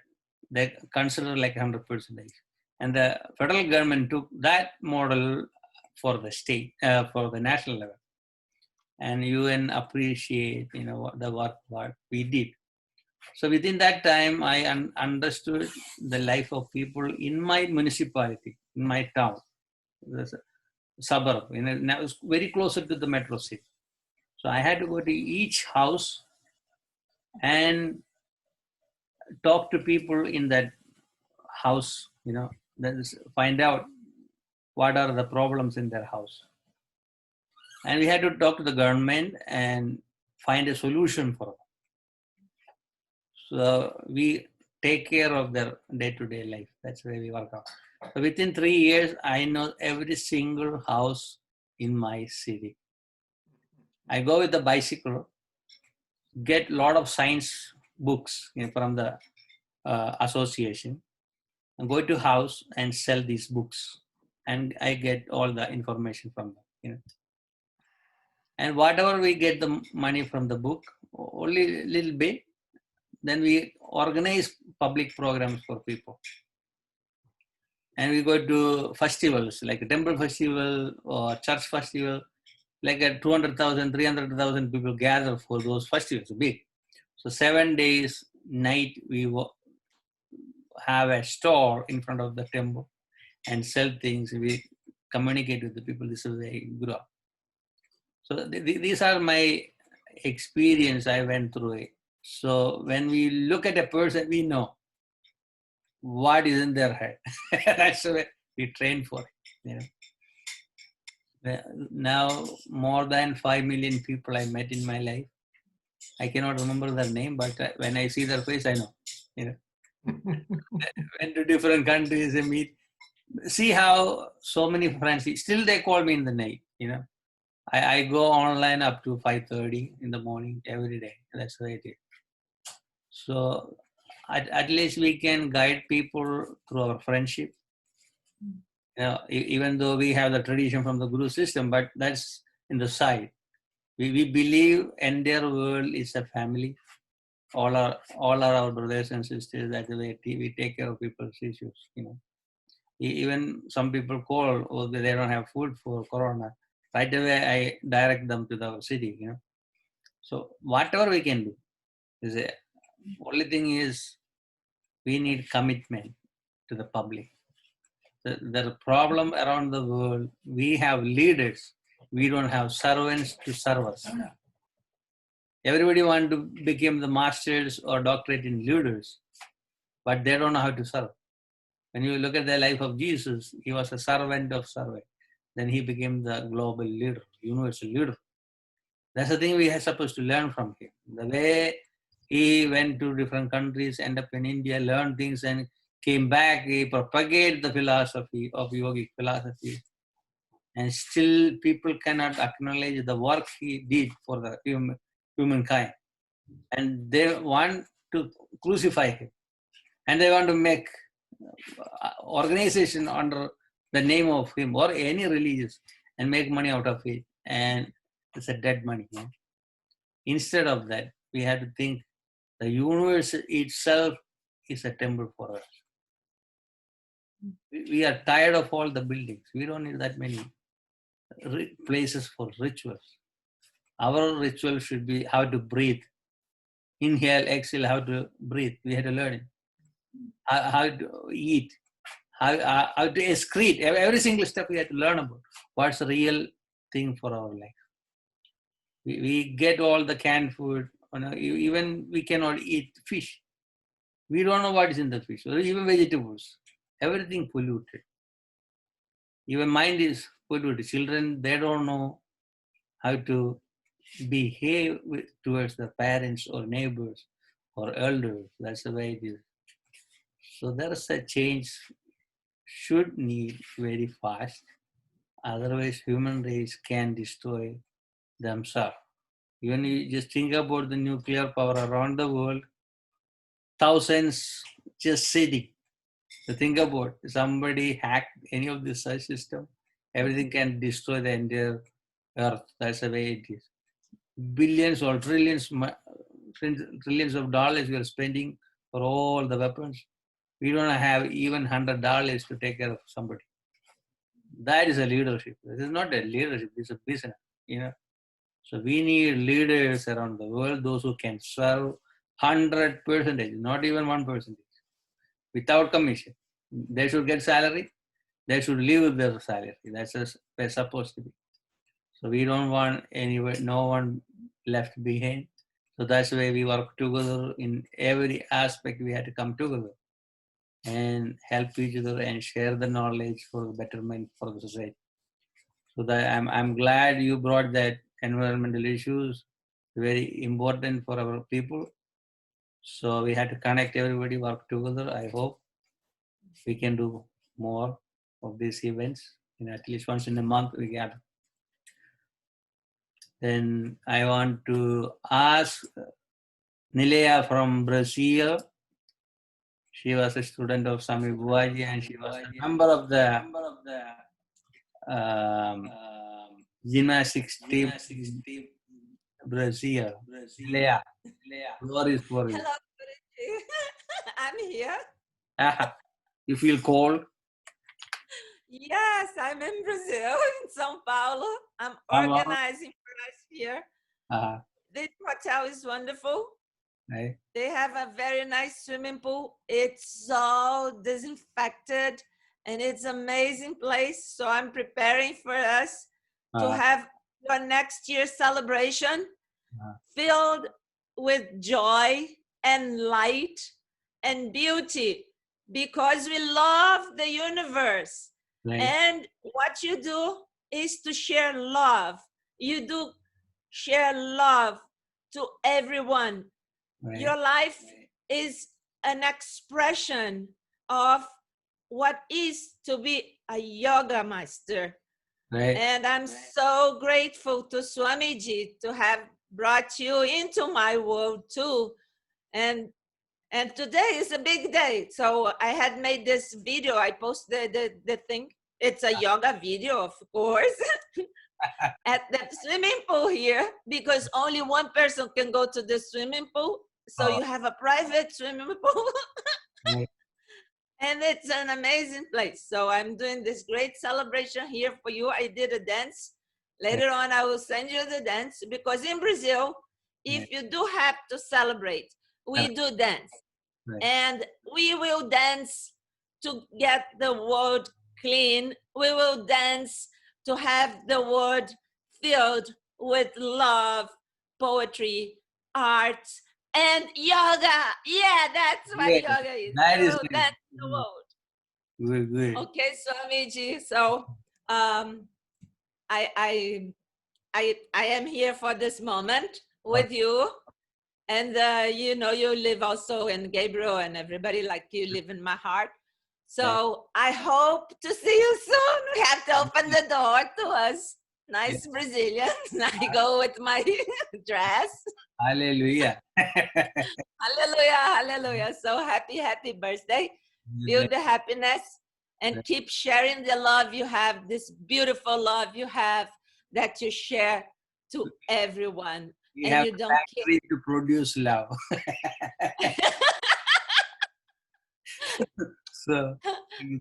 they consider like 100%. And the federal government took that model for the state, for the national level. And UN appreciate, you know, the work what we did. So within that time, I understood the life of people in my municipality, in my town, the suburb, you know, now it's very closer to the metro city. So I had to go to each house and talk to people in that house, you know, find out what are the problems in their house. And we had to talk to the government and find a solution for them. So we take care of their day-to-day life. That's where we work out. So within 3 years, I know every single house in my city. I go with the bicycle, get a lot of science books, you know, from the association, and go to house and sell these books. And I get all the information from them, you know. And whatever we get the money from the book, only a little bit, then we organize public programs for people. And we go to festivals, like a temple festival or church festival, like a 200,000, 300,000 people gather for those festivals, big. So 7 days, night, we have a store in front of the temple and sell things. We communicate with the people. This is where I grew up. So these are my experience. I went through it. So when we look at a person, we know what is in their head. That's the way we train for it. You know. Now more than 5 million people I met in my life. I cannot remember their name, but when I see their face, I know. You know. Went to different countries and meet. See how so many friends. Still, they call me in the night. You know. I go online up to 5:30 in the morning every day. That's the way it is. So at least we can guide people through our friendship. You know, even though we have the tradition from the Guru system, but that's in the side. We believe entire world is a family. All are our brothers and sisters. That's the way we take care of people's issues. You know, even some people call, oh, they don't have food for Corona. Right away, I direct them to the city, you know. So whatever we can do is only thing is we need commitment to the public. The problem around the world, we have leaders. We don't have servants to serve us. Everybody want to become the masters or doctorate in leaders, but they don't know how to serve. When you look at the life of Jesus, he was a servant of servant. Then he became the global leader, universal leader. That's the thing we are supposed to learn from him. The way he went to different countries, ended up in India, learned things and came back, he propagated the philosophy of yogic philosophy. And still people cannot acknowledge the work he did for the humankind. And they want to crucify him. And they want to make organization under the name of him or any religious and make money out of it. And it's a dead money. You know? Instead of that, we have to think the universe itself is a temple for us. We are tired of all the buildings. We don't need that many places for rituals. Our ritual should be how to breathe. Inhale, exhale, how to breathe. We had to learn it. How to eat, how to excrete. Every single step we had to learn about. What's the real thing for our life? We get all the canned food. Even we cannot eat fish. We don't know what is in the fish, or even vegetables. Everything polluted. Even mind is polluted. Children, they don't know how to behave towards the parents or neighbors or elders. That's the way it is. So there is a change should need very fast. Otherwise, human race can destroy themselves. Even you just think about the nuclear power around the world, thousands just sitting. So think about somebody hacked any of this such system, everything can destroy the entire earth. That's the way it is. Billions or trillions of dollars we are spending for all the weapons. We don't have even $100 to take care of somebody. That is a leadership. This is not a leadership, it's a business, So we need leaders around the world, those who can serve 100%, not even 1%, without commission. They should get salary. They should live with their salary. That's just they're supposed to be. So we don't want no one left behind. So that's why we work together in every aspect. We had to come together and help each other and share the knowledge for the betterment for the society. So that I'm glad you brought that environmental issues, very important for our people. So we had to connect everybody, work together. I hope we can do more of these events. At least once in a month we gather. Then I want to ask Nilaya from Brazil. She was a student of Swami Buaji and she was a member of the gymnastics team in Brazil. Nilaya, glory is for you. Hello, Guruji. I'm here. You feel cold? Yes, I'm in Brazil, in São Paulo. I'm organizing for us here. This hotel is wonderful. Right. They have a very nice swimming pool. It's all disinfected and it's an amazing place. So I'm preparing for us to have your next year's celebration filled with joy and light and beauty because we love the universe. Right. And what you do is to share love. You do share love to everyone. Right. Your life is an expression of what is to be a yoga master. Right. And I'm so grateful to Swamiji to have brought you into my world too. And today is a big day. So I had made this video. I posted the thing. It's a yoga video, of course, at the swimming pool here, because only one person can go to the swimming pool. So you have a private swimming pool. And it's an amazing place. So I'm doing this great celebration here for you. I did a dance. Later on, I will send you the dance because in Brazil, if you do have to celebrate, we do dance. Right. And we will dance to get the world clean. We will dance to have the world filled with love, poetry, art, and yoga. Yeah, that's what yoga is. That We is will good. dance the world. Good, good. Okay, Swamiji. So I am here for this moment with you. And you know, you live also in Gabriel and everybody like you live in my heart. So I hope to see you soon. We have to open the door to us. Nice Brazilians. I go with my dress. Hallelujah. Hallelujah, hallelujah. So happy birthday. Feel the happiness and keep sharing the love you have, this beautiful love you have that you share to everyone. We and have you a don't factory to produce love. So,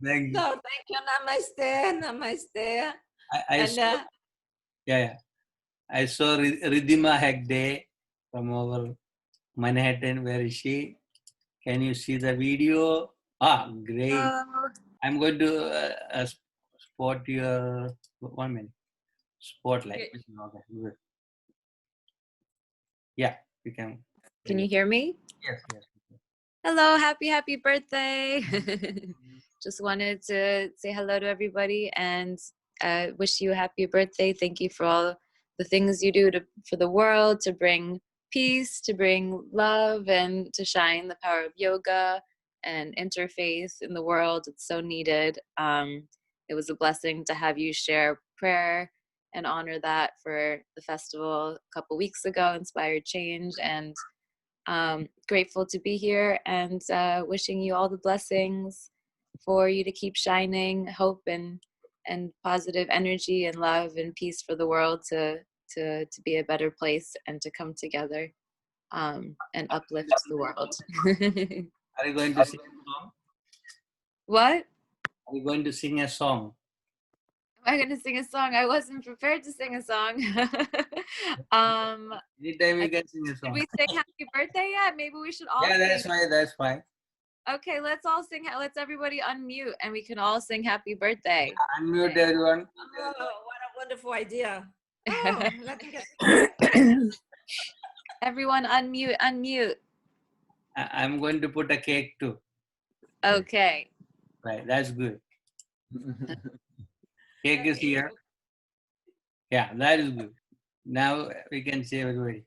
thank you. So thank you. Namaste. Namaste. I And saw, yeah. I saw Ridhima Hegde from over Manhattan. Where is she? Can you see the video? Ah, great. I'm going to spot your 1 minute. Spotlight. Good. Okay, good. Yeah, we can. Can you hear me? Yes, yes. Hello, happy birthday. Just wanted to say hello to everybody and wish you a happy birthday. Thank you for all the things you do for the world, to bring peace, to bring love, and to shine the power of yoga and interfaith in the world. It's so needed. It was a blessing to have you share prayer and honor that for the festival a couple weeks ago, Inspired Change, and grateful to be here, and wishing you all the blessings for you to keep shining hope and positive energy and love and peace for the world to be a better place and to come together and uplift the world. Are you going to sing a song? What? Are you going to sing a song? Am I going to sing a song? I wasn't prepared to sing a song. Anytime you can sing a Did song. we sing happy birthday yet? Maybe we should all Yeah, sing. that's fine. That's fine. Okay, let's all sing. Let's everybody unmute and we can all sing happy birthday. Unmute everyone. Oh, what a wonderful idea. Oh, let me get Everyone unmute. I'm going to put a cake too. Okay. Right, that's good. Cake is here. Yeah, that is good. Now we can say everybody.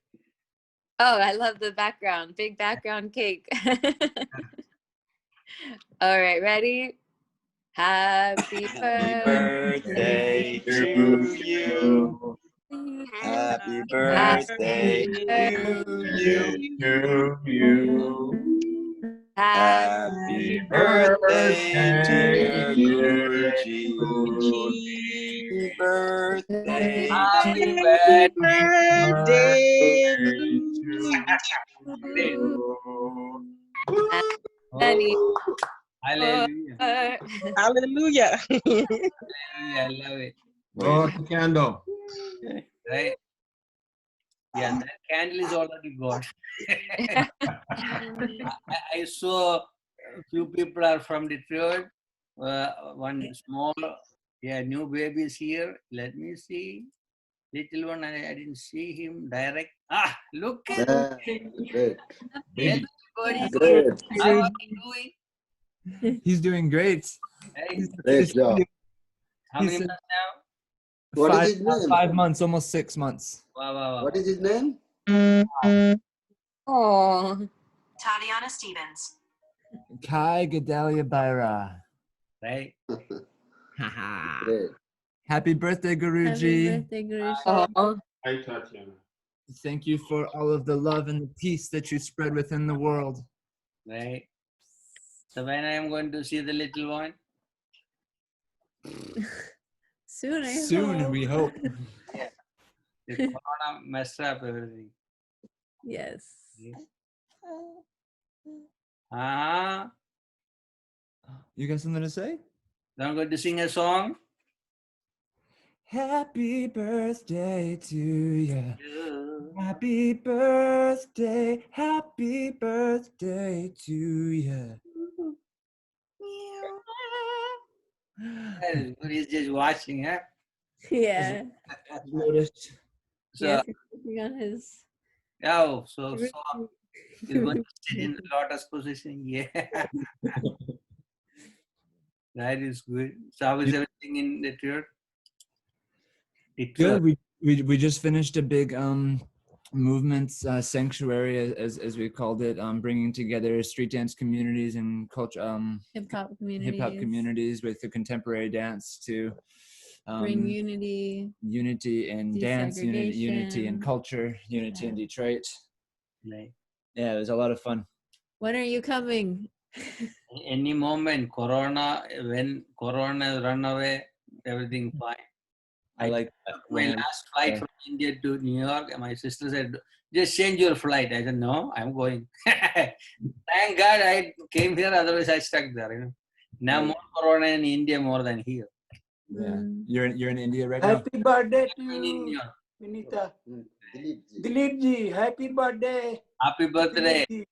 Oh, I love the background. Big background cake. All right, ready? Happy Birthday to you. Happy birthday to you. Happy birthday to you, Happy birthday. Happy birthday Many Hallelujah. Hallelujah. Hallelujah. I love it. Blow out the candle. Right? Yeah, that candle is already gone. I saw a few people are from Detroit. One small, new baby is here. Let me see. Little one, I didn't see him direct. Ah, look at Yeah, great. everybody. Great. How are you doing? He's doing great. Hey, Great job. how many He's months now? What is his name? 5 months, almost 6 months. Wow, wow, wow. What is his name? Oh. Tatiana Stevens. Kai Gedalia Baira. Right. Great. Happy birthday, Guruji. Oh. Hi, Tatiana. Thank you for all of the love and the peace that you spread within the world. Right. So when I am going to see the little one? Soon, Soon, we hope. Yeah. The corona messed up everything. Yes. You got something to say? I'm going to sing a song. Happy birthday to you. Happy birthday to you. He's just watching, huh? Yeah. Noticed. So, Yes, he's working on his. oh, so he's going to sit in the lotus position. Yeah. That is good. So how is everything in Detroit? Good. We just finished a big movement sanctuary, as we called it, bringing together street dance communities and culture, Hip hop communities with the contemporary dance to bring unity in dance, unity in desegregation. culture, unity in Detroit. Right. Yeah, it was a lot of fun. When are you coming? Any moment, when Corona run away, everything fine. I like that. My last flight from India to New York, and my sister said, just change your flight. I said, no, I'm going. Thank God I came here, otherwise I stuck there. Now more Corona in India more than here. Yeah. You're in India right now? Happy birthday to I'm in you. India. Vinita. Dileepji. Dileepji, happy birthday. Happy birthday. Dileepji.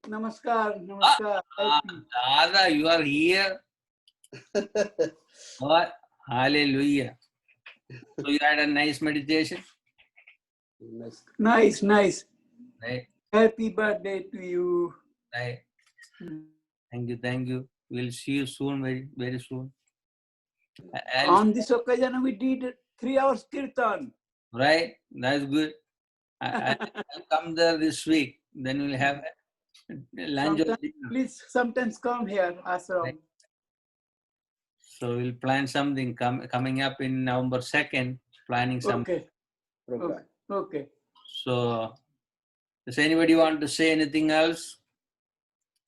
Namaskar, namaskar. Dada, you are here. What? Hallelujah. So you had a nice meditation? Nice, nice. Right. Happy birthday to you. Right. Thank you, thank you. We'll see you soon, very, very soon. On this occasion, we did 3 hours kirtan. Right, that's good. I'll come there this week. Then we'll have lunch or Sometimes, dinner. please, sometimes come here, ashram. So we'll plan something coming up in November 2nd, planning some program. Okay. So does anybody want to say anything else?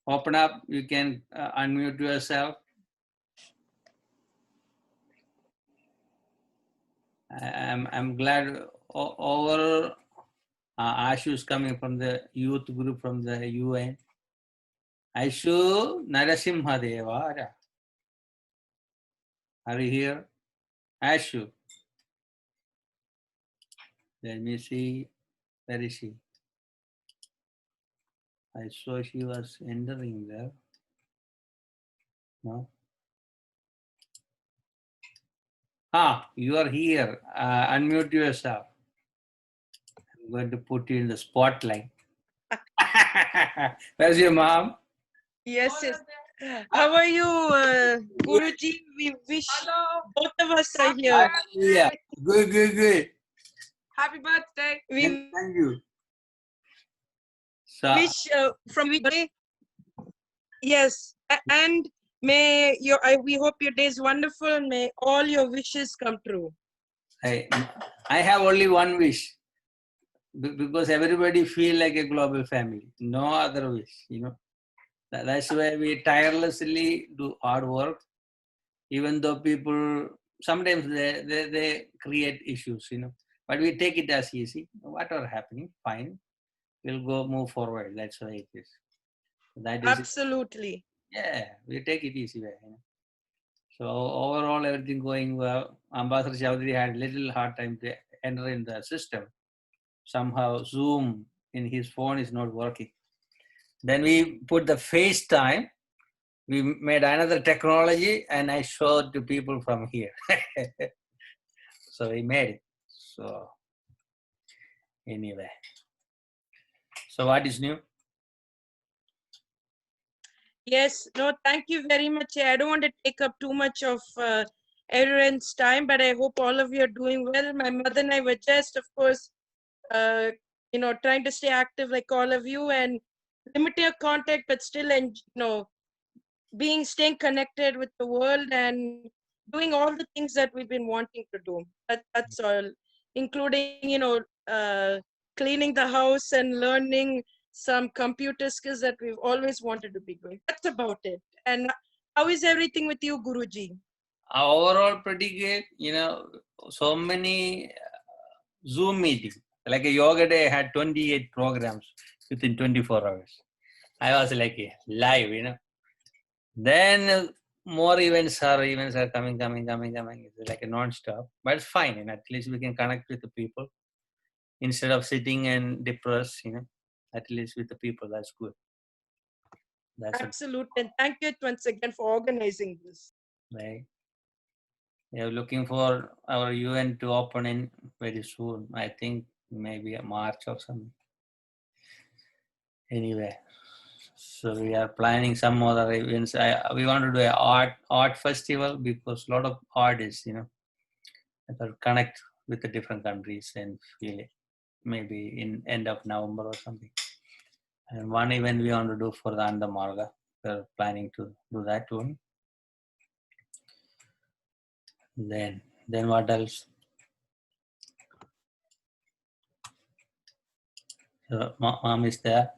Open up, you can unmute yourself. I'm glad over Ashu is coming from the youth group from the UN. Ashu Narasimhadeva. Are you here? Ashu. Let me see. Where is she? I saw she was entering there. No? You are here. Unmute yourself. I'm going to put you in the spotlight. Where's your mom? Yes, yes. How are you, Guruji? We wish both of us are here. Hallelujah. Good, good, good. Happy birthday. Thank you. So, Wish from today. Yes, and may we hope your day is wonderful and may all your wishes come true. I have only one wish. Because everybody feel like a global family. No other wish, That's why we tirelessly do hard work. Even though people, sometimes they create issues, But we take it as easy. Whatever happening, fine. We'll go move forward. That's why it is. That is Absolutely. Yeah, we take it easy way. So overall, everything going well. Ambassador Chaudhary had little hard time to enter in the system. Somehow Zoom in his phone is not working. Then we put the FaceTime. We made another technology and I showed to people from here. So we made it. So anyway. So what is new? Yes, no, thank you very much. I don't want to take up too much of everyone's time, but I hope all of you are doing well. My mother and I were just, of course, trying to stay active like all of you and limit your contact, but still, staying connected with the world and doing all the things that we've been wanting to do. That's all, including, cleaning the house and learning some computer skills that we've always wanted to be doing. That's about it. And how is everything with you, Guruji? Overall pretty good. So many Zoom meetings. Like a yoga day, I had 28 programs within 24 hours. I was like live, Then more events are coming. It's like a non-stop, but it's fine. At least we can connect with the people instead of sitting and depressed. At least with the people, that's good. That's Absolutely, and thank you once again for organizing this. right. We are looking for our UN to open in very soon. I think maybe March or something. Anyway. So we are planning some other events. We want to do an art festival because a lot of artists, that connect with the different countries and feel it. Maybe in end of November or something. And one event we want to do for the Andamarga. We're planning to do that one. Then what else? So, Mom is there.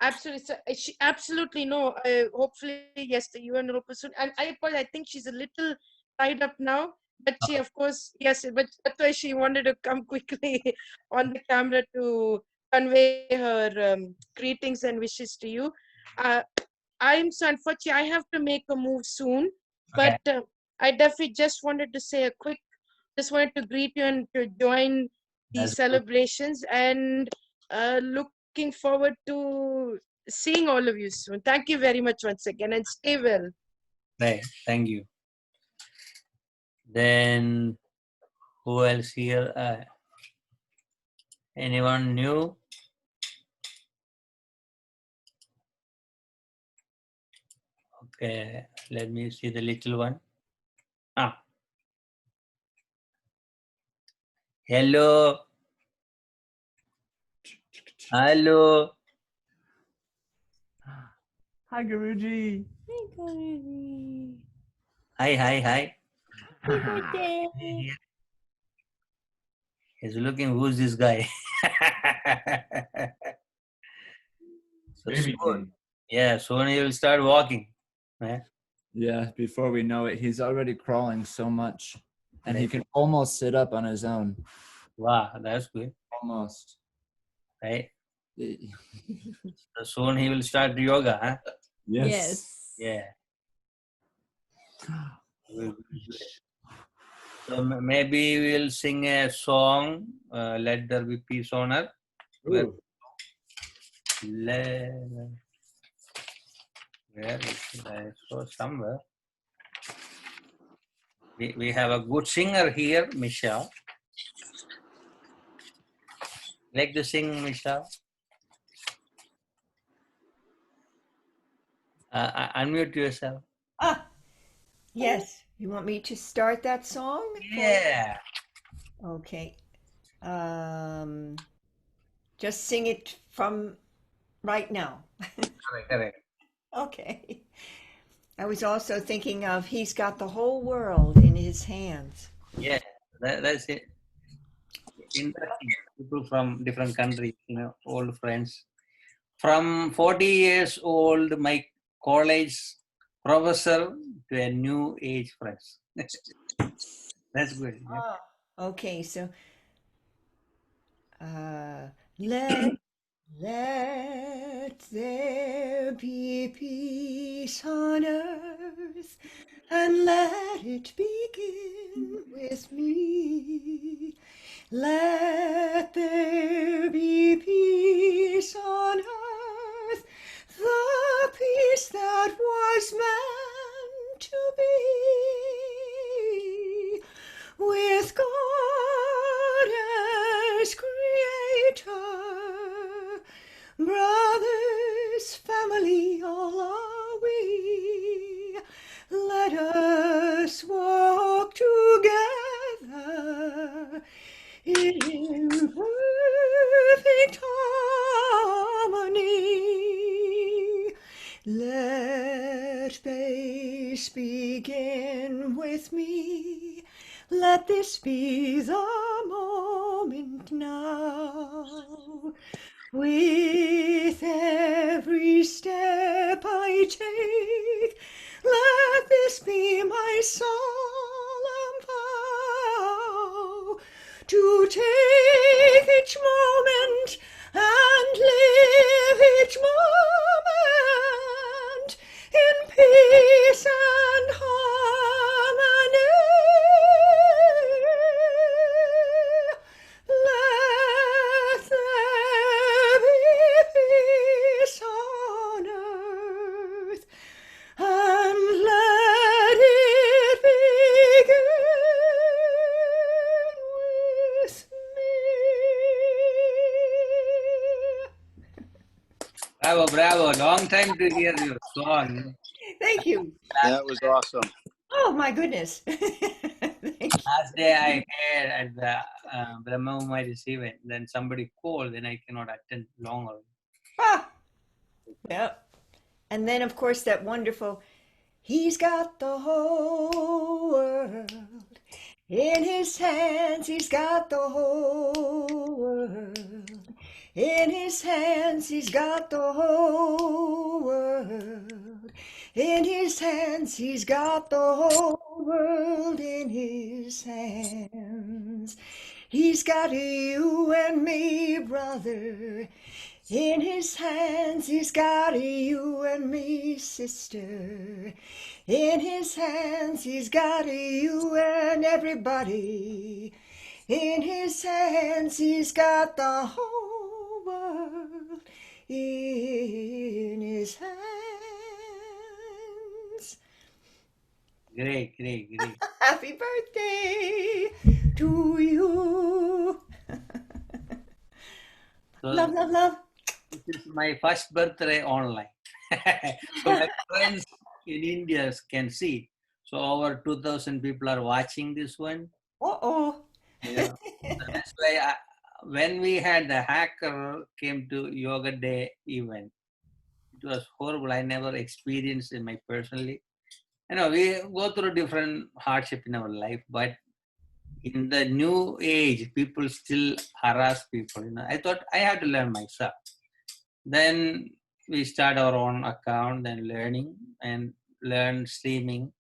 Absolutely, so absolutely no. Hopefully, yes, the UN will soon. And I think she's a little tied up now, but she, of course, yes. But that's why she wanted to come quickly on the camera to convey her greetings and wishes to you. I'm so unfortunately I have to make a move soon, but I definitely just wanted to say a quick just wanted to greet you and to join the That's good. celebrations, and looking forward to seeing all of you soon. Thank you very much once again, and stay well. Right. Thank you. Then who else here? Anyone new? Okay, let me see the little one. Ah. Hello. Hello. Hi, Guruji. Hey, Guruji. Hi, hi, hi. Happy birthday. He's looking, who's this guy? So Baby soon, G. yeah, soon he will start walking. Eh? Yeah, before we know it, he's already crawling so much. And he Right. can almost sit up on his own. Wow, that's good. Almost. Right? So soon he will start yoga, huh? Yes. Yeah. So maybe we'll sing a song, Let There Be Peace on Earth. Where is it? I saw somewhere. We have a good singer here, Michelle. Like to sing, Michelle? Unmute yourself. Ah, yes. You want me to start that song? Yeah. Okay. Just sing it from right now. Correct. Okay. I was also thinking of He's got the whole world in his hands. Yeah, that's it. Interesting. People from different countries, old friends. From 40 years old, my college professor to a new age friends. That's good. Yeah. Okay, so let there be peace on earth, and let it begin with me. Let there be peace on earth, the peace that was meant to be, with God as creator, brothers, family, all are we. Let us walk together in perfect harmony. Let peace begin with me. Let this be the moment now. With every step I take, let this be my solemn vow, to take each moment and live each moment in peace and harmony. Let there be peace on earth, and let it begin with Bravo, bravo. Long time to hear your song. Thank you. That was awesome. Oh my goodness. Last day I heard at the Brahma Kumari's event. Then somebody called, then I cannot attend longer. Yep. And then, of course, that wonderful, He's got the whole world in his hands. He's got the whole world in his hands. He's got the whole world in his hands. He's got the whole world in his hands. He's got you and me, brother, In his hands he's got you and me, sister. In his hands he's got you and everybody. In his hands he's got the whole world. In his hands. Great, great, great. Happy birthday to you. So Love, love, love. this is my first birthday online. So my friends in India can see. So over 2,000 people are watching this one. Uh-oh. Yeah. So that's why when we had the hacker came to Yoga Day event, it was horrible. I never experienced it my personally. You know, we go through different hardship in our life, but in the new age, people still harass people. You know, I thought I had to learn myself. Then we start our own account, then learning and learn streaming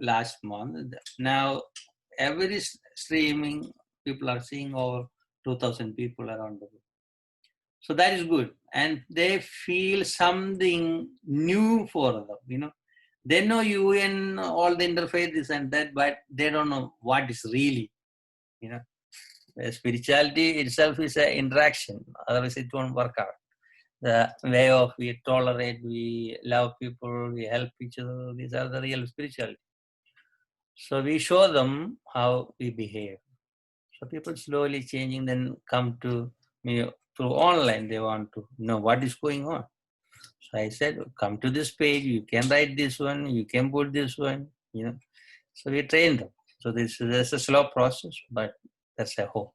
last month. Now every streaming people are seeing over 2,000 people around the world. So that is good, and they feel something new for them. You know, they know you in all the interfaith this and that, but they don't know what is really. You know, spirituality itself is an interaction. Otherwise, it won't work out. The way of we tolerate, we love people, we help each other. These are the real spirituality. So we show them how we behave. So people slowly changing, then come to me through online. They want to know what is going on. So I said, come to this page. You can write this one. You can put this one. You know. So we train them. So this is a slow process, but that's a hope.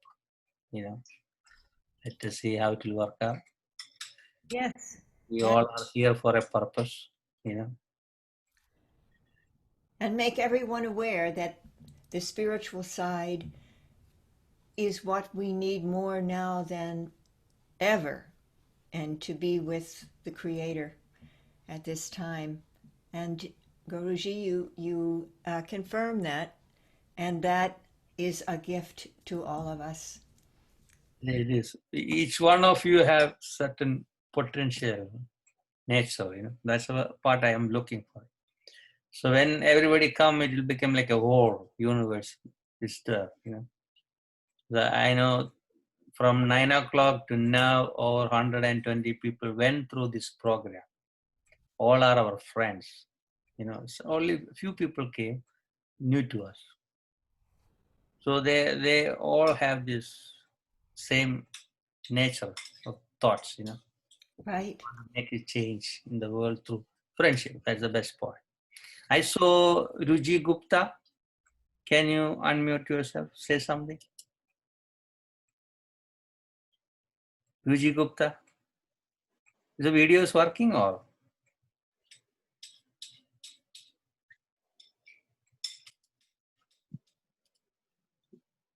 You know. Let us see how it will work out. Yes. We all are here for a purpose. You know. And make everyone aware that the spiritual side is what we need more now than ever, and to be with the Creator at this time. And Guruji, you confirm that, and that is a gift to all of us. It is. Each one of you have certain potential nature. You know. That's the part I am looking for. So when everybody come, it will become like a whole universe. You know, I know from 9 o'clock to now, over 120 people went through this program. All are our friends. You know, so only few people came new to us. So they all have this same nature of thoughts. You know, right? Make a change in the world through friendship. That's the best part. I saw Ruji Gupta. Can you unmute yourself? Say something. Ruji Gupta. Is the video is working or?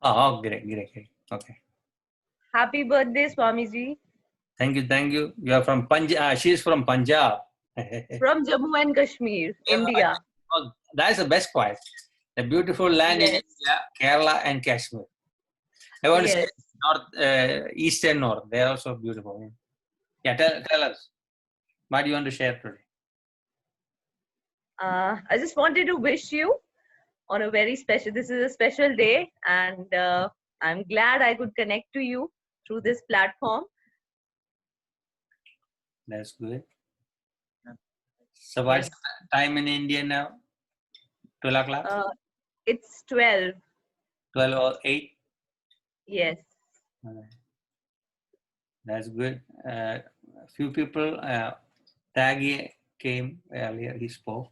Oh, great. Okay. Happy birthday, Swamiji. Thank you. You are from Punjab. She's from Punjab. From Jammu and Kashmir, India. Oh, that's the best part. The beautiful land in Yes. India, Kerala and Kashmir. I want to say Yes. north, east and north. They are also beautiful. Yeah, tell us. What do you want to share today? I just wanted to wish you on a very special, this is a special day, and I'm glad I could connect to you through this platform. That's good. So what's Yes. the time in India now? 12 o'clock? It's 12. 12 or 8? Yes. That's good. A few people, Taggy came earlier, he spoke.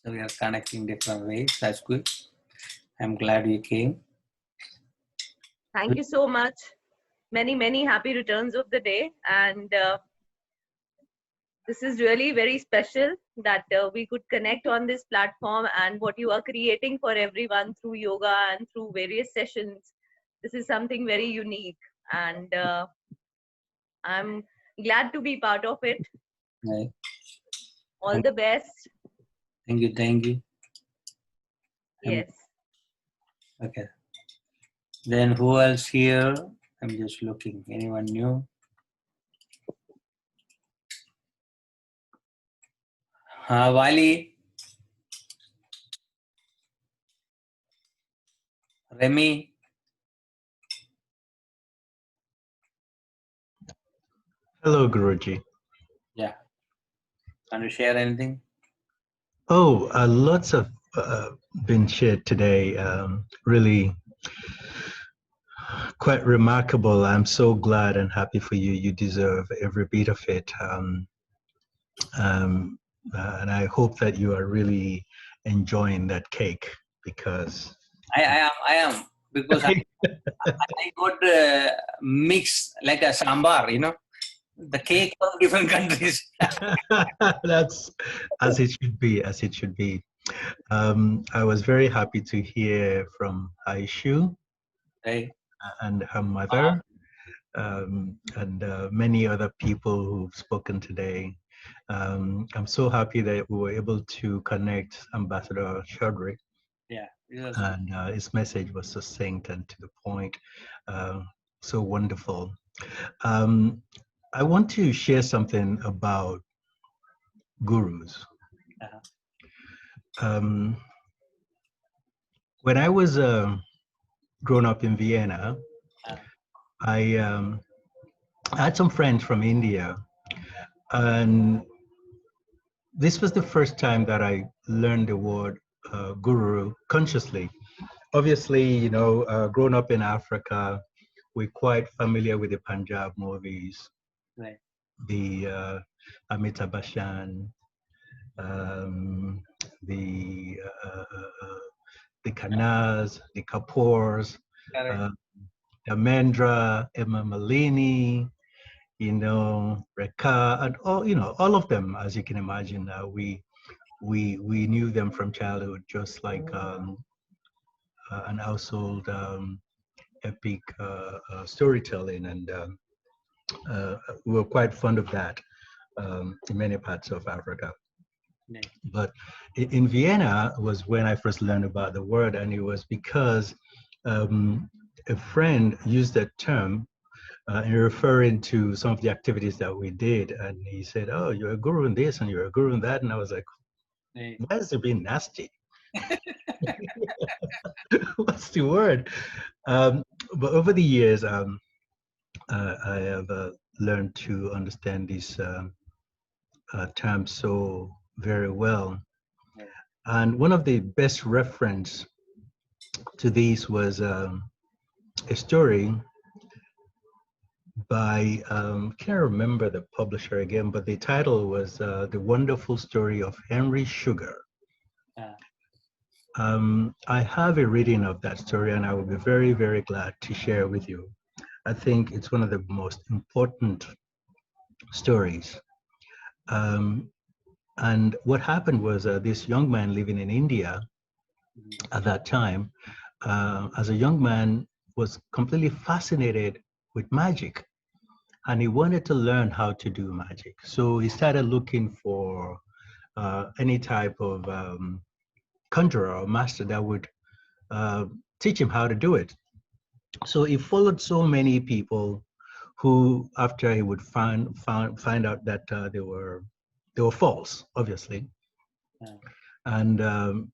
So we are connecting different ways. That's good. I'm glad you came. Thank you so much. Many happy returns of the day. And this is really very special that we could connect on this platform, and what you are creating for everyone through yoga and through various sessions. This is something very unique, and I'm glad to be part of it. Right. All the best. Thank you. Yes. Okay. Then who else here? I'm just looking. Anyone new? Wali, Remy. Hello, Guruji. Yeah. Can you share anything? Oh, lots of been shared today. Really quite remarkable. I'm so glad and happy for you. You deserve every bit of it. And I hope that you are really enjoying that cake because I am because I got mix like a sambar, you know, the cake from different countries. that's as it should be, as it should be. I was very happy to hear from Aishu Right. and her mother, and many other people who've spoken today. I'm so happy that we were able to connect Ambassador Chaudhry, Yeah. Yes. and his message was succinct and to the point. So wonderful. I want to share something about gurus. When I was grown up in Vienna, I had some friends from India, and this was the first time that I learned the word guru consciously. Obviously, you know, growing up in Africa, we're quite familiar with the Punjab movies, Right. the Amitabh Bachchan, the Khannas, the Kapoors, Correct. Dharmendra, Emma Malini, you know, Rekha, and all, you know, all of them, as you can imagine. We knew them from childhood, just like an household epic storytelling, and we were quite fond of that in many parts of Africa. Yeah. But in Vienna was when I first learned about the word, and it was because a friend used that term in referring to some of the activities that we did, and he said, "Oh, you're a guru in this, and you're a guru in that," and I was like, Right. "Why is it being nasty? What's the word?" But over the years, I have learned to understand these terms so very well. And one of the best reference to these was a story by, can't remember the publisher again, but the title was The Wonderful Story of Henry Sugar. I have a reading of that story, and I will be very, very glad to share with you. I think it's one of the most important stories. And what happened was this young man living in India at that time, as a young man, was completely fascinated with magic, and he wanted to learn how to do magic. So he started looking for any type of conjurer or master that would teach him how to do it. So he followed so many people who, after he would find out that they were false, obviously, and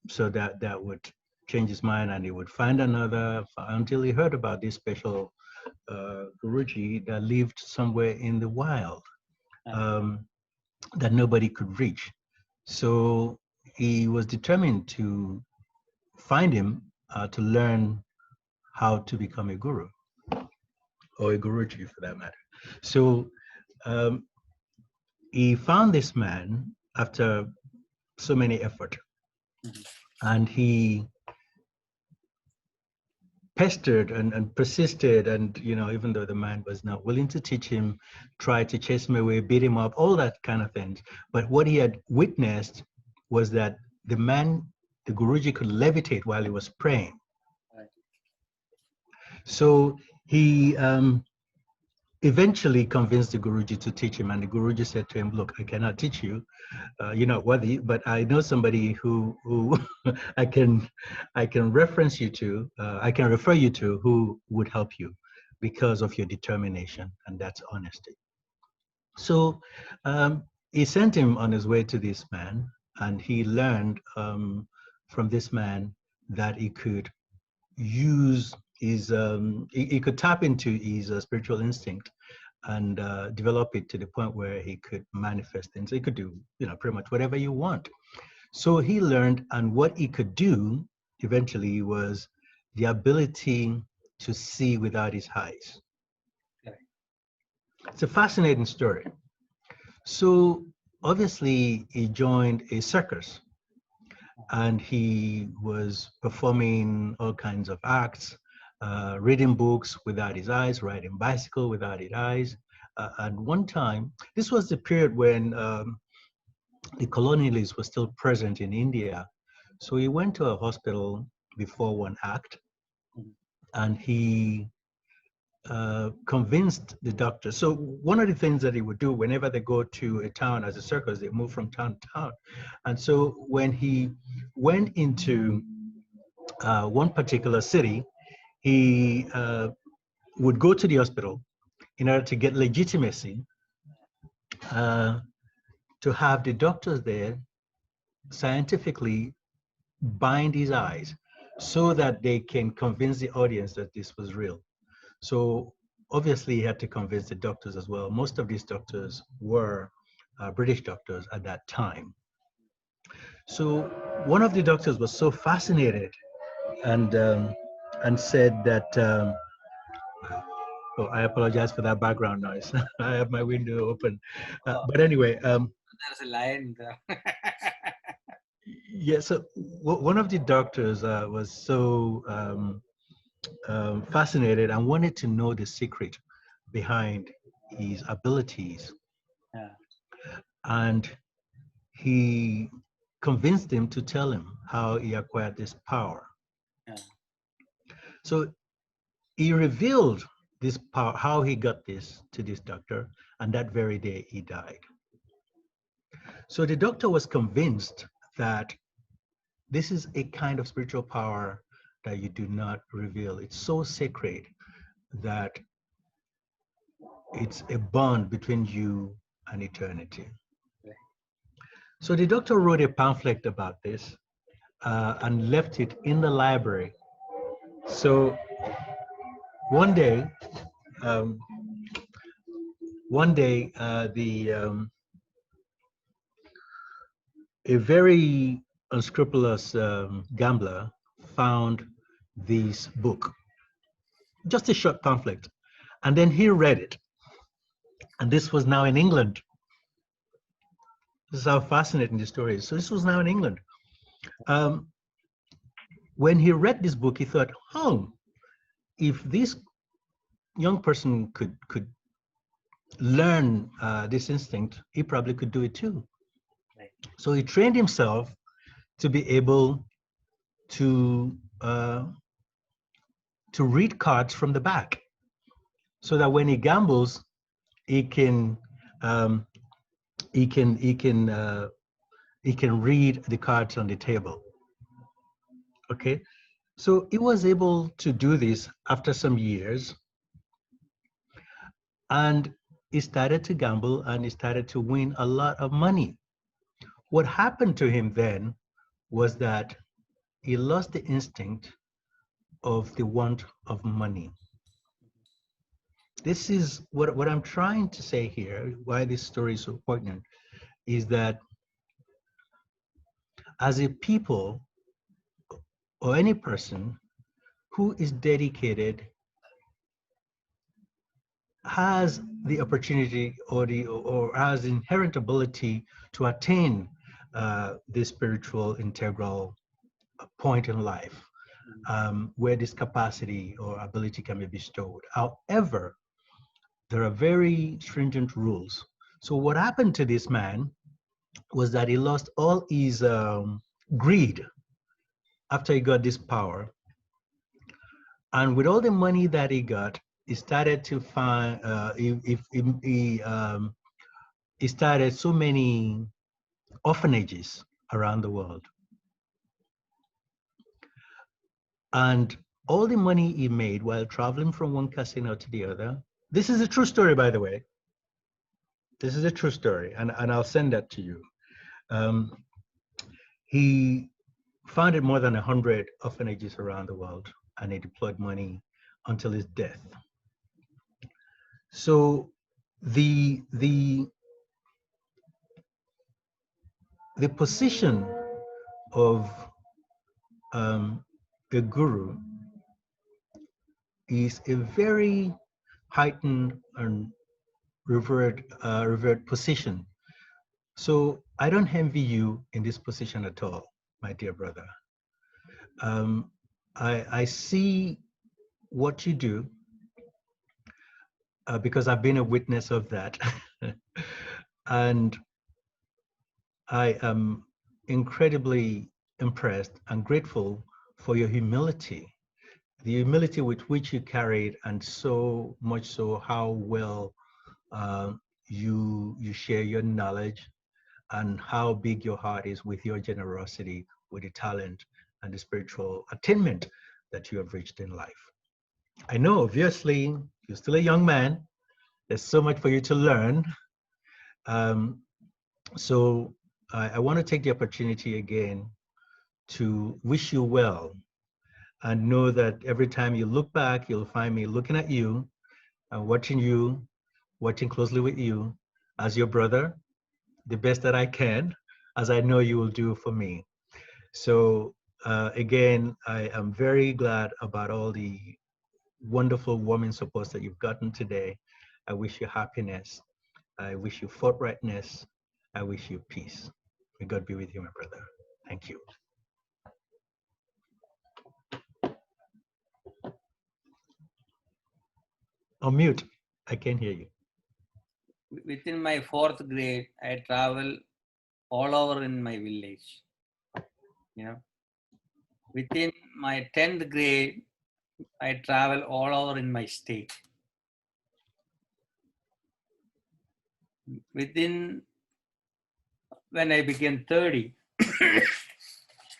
so that would change his mind, and he would find another until he heard about this special Guruji that lived somewhere in the wild that nobody could reach. So he was determined to find him to learn how to become a guru, or a Guruji for that matter. So he found this man after so many effort, and he pestered and persisted, and you know, even though the man was not willing to teach him, tried to chase him away, beat him up, all that kind of things. But what he had witnessed was that the Guruji could levitate while he was praying. So he eventually convinced the Guruji to teach him, and the Guruji said to him, "Look, I cannot teach you. You're not worthy, but I know somebody who I can reference you to. I can refer you to, who would help you because of your determination, and that's honesty." So he sent him on his way to this man, and he learned from this man that he could use his, he could tap into his spiritual instinct and develop it to the point where he could manifest things. He could do, pretty much whatever you want. So he learned, and what he could do eventually was the ability to see without his eyes. Okay. It's a fascinating story. So obviously he joined a circus, and he was performing all kinds of acts, reading books without his eyes, riding bicycle without his eyes. At one time, this was the period when the colonialists were still present in India. So he went to a hospital before one act, and he convinced the doctor. So one of the things that he would do whenever they go to a town as a circus, they move from town to town. And so when he went into one particular city, he would go to the hospital in order to get legitimacy, to have the doctors there scientifically bind his eyes so that they can convince the audience that this was real. So obviously he had to convince the doctors as well. Most of these doctors were British doctors at that time. So one of the doctors was so fascinated and said that, oh, I apologize for that background noise. I have my window open. But anyway. There's a lion there. Yeah, so one of the doctors was so fascinated and wanted to know the secret behind his abilities. Yeah. And he convinced him to tell him how he acquired this power. Yeah. So he revealed this power, how he got this to this doctor, and that very day he died. So the doctor was convinced that this is a kind of spiritual power that you do not reveal. It's so sacred that it's a bond between you and eternity. So the doctor wrote a pamphlet about this and left it in the library. So one day, a very unscrupulous gambler found this book, just a short pamphlet, and then he read it. And this was now in England. This is how fascinating the story is. So this was now in England. When he read this book, he thought, oh, if this young person could learn this instinct, he probably could do it too. Right. So he trained himself to be able to read cards from the back, so that when he gambles, he can read the cards on the table. Okay, so he was able to do this after some years, and he started to gamble and he started to win a lot of money. What happened to him then was that he lost the instinct of the want of money. This is what I'm trying to say here, why this story is so poignant, is that as a people, or any person who is dedicated has the opportunity or has inherent ability to attain this spiritual integral point in life, where this capacity or ability can be bestowed. However, there are very stringent rules. So what happened to this man was that he lost all his greed after he got this power. And with all the money that he got, he started to find, he started so many orphanages around the world. And all the money he made while traveling from one casino to the other, this is a true story, by the way. This is a true story, and I'll send that to you. He founded more than 100 orphanages around the world, and he deployed money until his death. So the position of a guru is a very heightened and revered position. So I don't envy you in this position at all, my dear brother. I see what you do because I've been a witness of that. And I am incredibly impressed and grateful for your humility, the humility with which you carried, and so much so how well you share your knowledge, and how big your heart is with your generosity, with the talent and the spiritual attainment that you have reached in life. I know, obviously, you're still a young man. There's so much for you to learn. So I want to take the opportunity again to wish you well, and know that every time you look back, you'll find me looking at you and watching closely with you as your brother, the best that I can, as I know you will do for me. So again, I am very glad about all the wonderful warming supports that you've gotten today. I wish you happiness. I wish you forthrightness. I wish you peace. May God be with you, my brother. Thank you. Unmute. I can't hear you. Within my 4th grade, I travel all over in my village. You know, within my 10th grade, I travel all over in my state. When I became 30,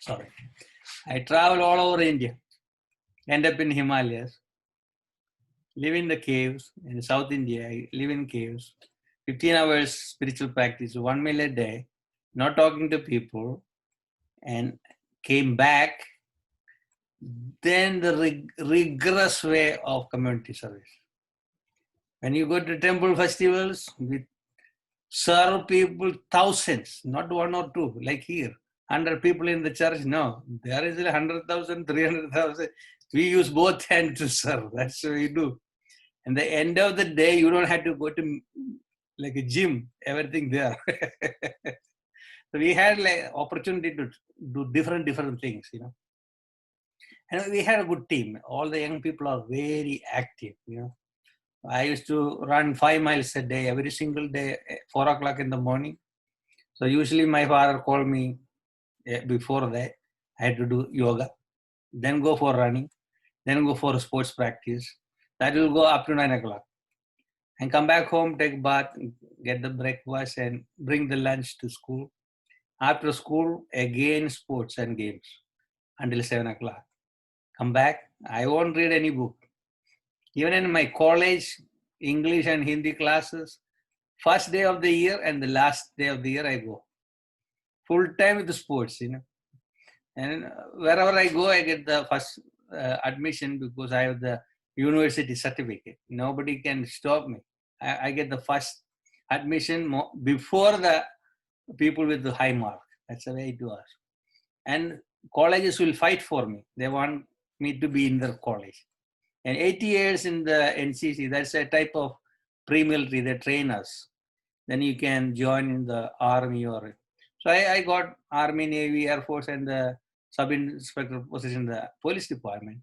sorry, I travel all over India, end up in Himalayas, live in the caves in South India. I live in caves, 15 hours spiritual practice, 1 meal a day, not talking to people, and came back. Then the rigorous way of community service. When you go to temple festivals, we serve people thousands, not 1 or 2, like here. 100 people in the church, no. There is 100,000, 300,000. We use both hands to serve. That's what we do. And the end of the day, you don't have to go to like a gym, everything there. So we had like opportunity to do different things, you know. And we had a good team. All the young people are very active, you know. I used to run 5 miles a day, every single day, 4 o'clock in the morning. So usually my father called me before that. I had to do yoga, then go for running, then go for sports practice. That will go up to 9 o'clock. And come back home, take bath, get the breakfast, and bring the lunch to school. After school, again sports and games until 7 o'clock. Come back, I won't read any book. Even in my college, English and Hindi classes, first day of the year and the last day of the year I go. Full time with the sports, you know. And wherever I go, I get the first admission because I have the university certificate. Nobody can stop me. I get the first admission before the people with the high mark. That's the way it was. And colleges will fight for me. They want me to be in their college. And 80 years in the NCC, that's a type of pre-military, they train us. Then you can join in the army or... So I got Army, Navy, Air Force, and the sub-inspector position in the police department.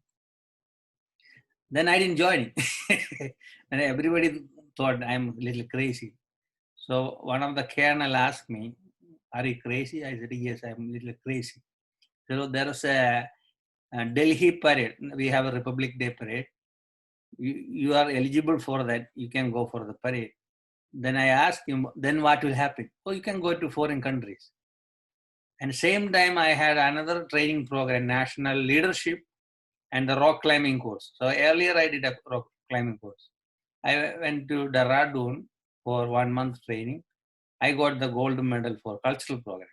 Then I didn't join it. And everybody thought I'm a little crazy. So one of the colonel asked me, "Are you crazy?" I said, "Yes, I'm a little crazy." So there was a Delhi parade. We have a Republic Day parade. You are eligible for that. You can go for the parade. Then I asked him, then what will happen? Oh, you can go to foreign countries. And same time I had another training program, national leadership and the rock climbing course. So earlier I did a rock climbing course. I went to Dehradun for 1 month training. I got the gold medal for cultural program.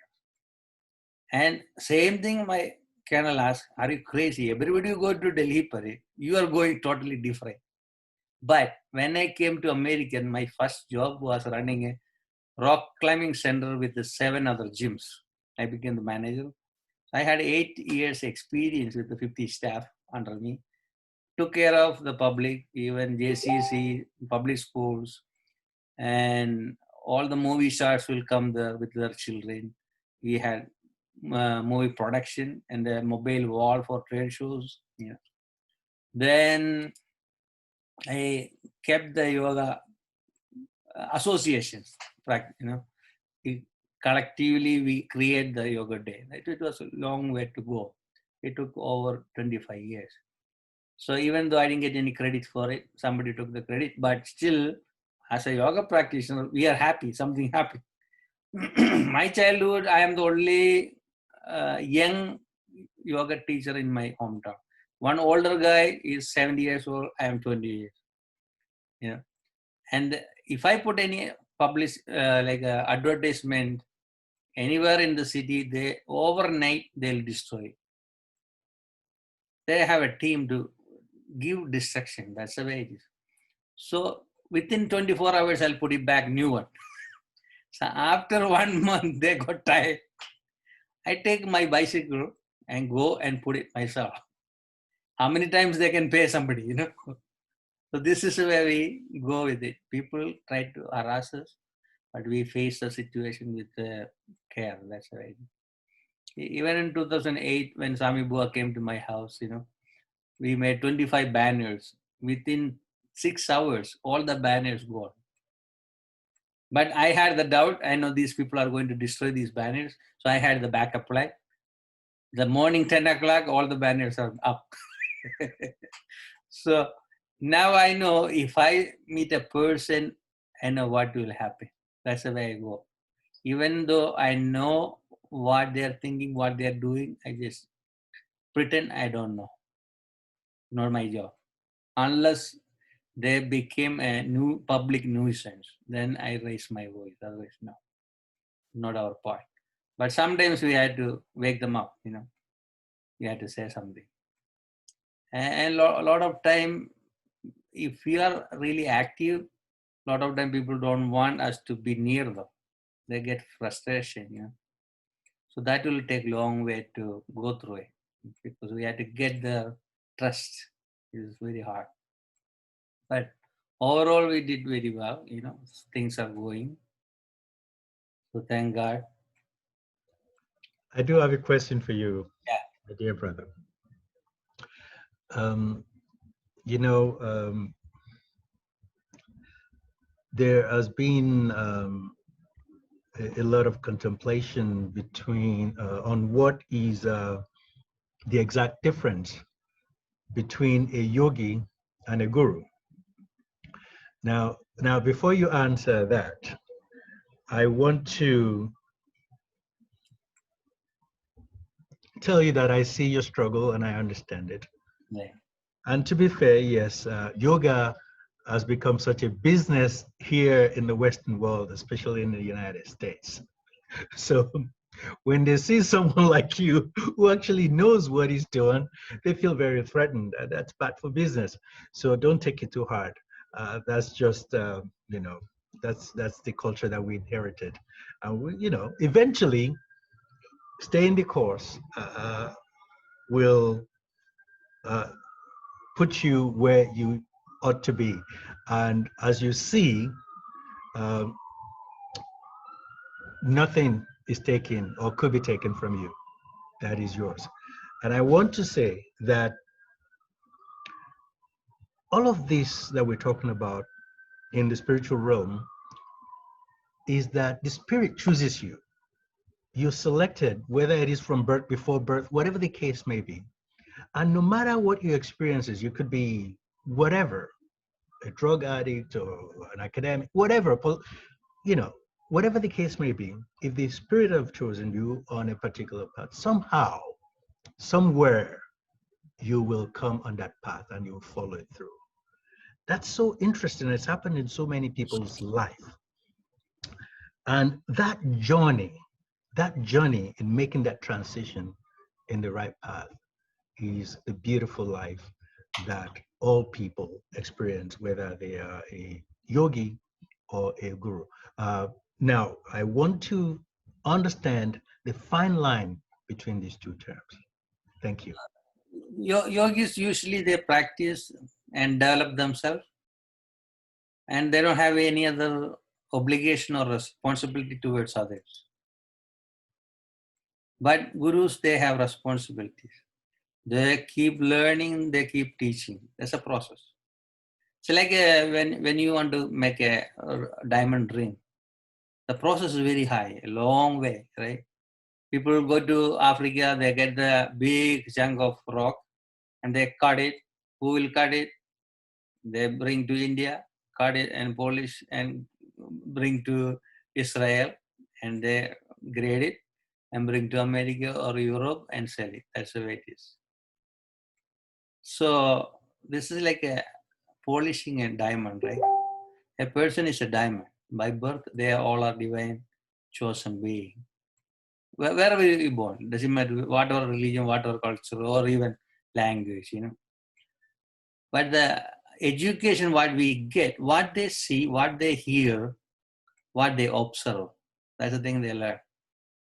And same thing my colonel asked, are you crazy? Everybody go to Delhi parade. You are going totally different. But when I came to America, my first job was running a rock climbing center with the 7 other gyms. I became the manager. I had 8 years experience with the 50 staff under me. Took care of the public, even JCC, public schools, and all the movie stars will come there with their children. We had movie production and a mobile wall for trade shows. Yeah. Then I kept the yoga associations, you know. Collectively we create the yoga day. It was a long way to go. It took over 25 years. So even though I didn't get any credit for it, somebody took the credit, but still as a yoga practitioner, we are happy, something happened. My childhood, I am the only young yoga teacher in my hometown. One older guy is 70 years old, I am 20 years. Yeah. And if I put any publish like advertisement anywhere in the city, they overnight they'll destroy it. They have a team to give destruction. That's the way it is. So within 24 hours, I'll put it back new one. So after 1 month, they got tired. I take my bicycle and go and put it myself. How many times they can pay somebody, you know? So this is where we go with it. People try to harass us, but we face the situation with care. That's right. Even in 2008, when Swami Bua came to my house, you know, we made 25 banners. Within 6 hours, all the banners gone. But I had the doubt, I know these people are going to destroy these banners. So I had the backup plan. The morning 10 o'clock, all the banners are up. So now I know if I meet a person, I know what will happen. That's the way I go. Even though I know what they're thinking, what they're doing, I just pretend I don't know. Not my job. Unless they became a new public nuisance, then I raise my voice. Otherwise, no, not our part. But sometimes we had to wake them up, you know. We had to say something. And a lot of time, if we are really active, a lot of time people don't want us to be near them. They get frustration, you know. So that will take long way to go through it because we have to get the trust. It's very hard. But overall, we did very well. You know, things are going. So thank God. I do have a question for you, yeah, my dear brother. You know, there has been a lot of contemplation between on what is the exact difference between a yogi and a guru. Now, before you answer that, I want to tell you that I see your struggle and I understand it. Yeah. And to be fair, yes, yoga has become such a business here in the Western world, especially in the United States. So when they see someone like you who actually knows what he's doing, they feel very threatened. That's bad for business. So don't take it too hard. That's just, you know, that's the culture that we inherited. And we, you know, eventually staying the course will put you where you ought to be. And as you see, nothing is taken or could be taken from you. That is yours. And I want to say that all of this that we're talking about in the spiritual realm is that the spirit chooses you. You're selected, whether it is from birth, before birth, whatever the case may be. And no matter what your experience is, you could be whatever, a drug addict or an academic, whatever, you know, whatever the case may be, if the spirit have chosen you on a particular path, somehow, somewhere, you will come on that path and you'll follow it through. That's so interesting. It's happened in so many people's life. And that journey that journey in making that transition in the right path is a beautiful life that all people experience, whether they are a yogi or a guru. Now, I want to understand the fine line between these two terms. Thank you. Yogis usually they practice and develop themselves, and they don't have any other obligation or responsibility towards others. But gurus, they have responsibilities. They keep learning, they keep teaching. That's a process. So like when you want to make a diamond ring, the process is very high, a long way, right? People go to Africa, they get the big chunk of rock and they cut it. Who will cut it? They bring to India, cut it and polish and bring to Israel, and they grade it and bring to America or Europe and sell it. That's the way it is. So this is like a polishing a diamond, right? A person is a diamond. By birth, they all are divine, chosen being. Wherever you born, doesn't matter whatever religion, whatever culture, or even language, you know. But the education, what we get, what they see, what they hear, what they observe, that's the thing they learn.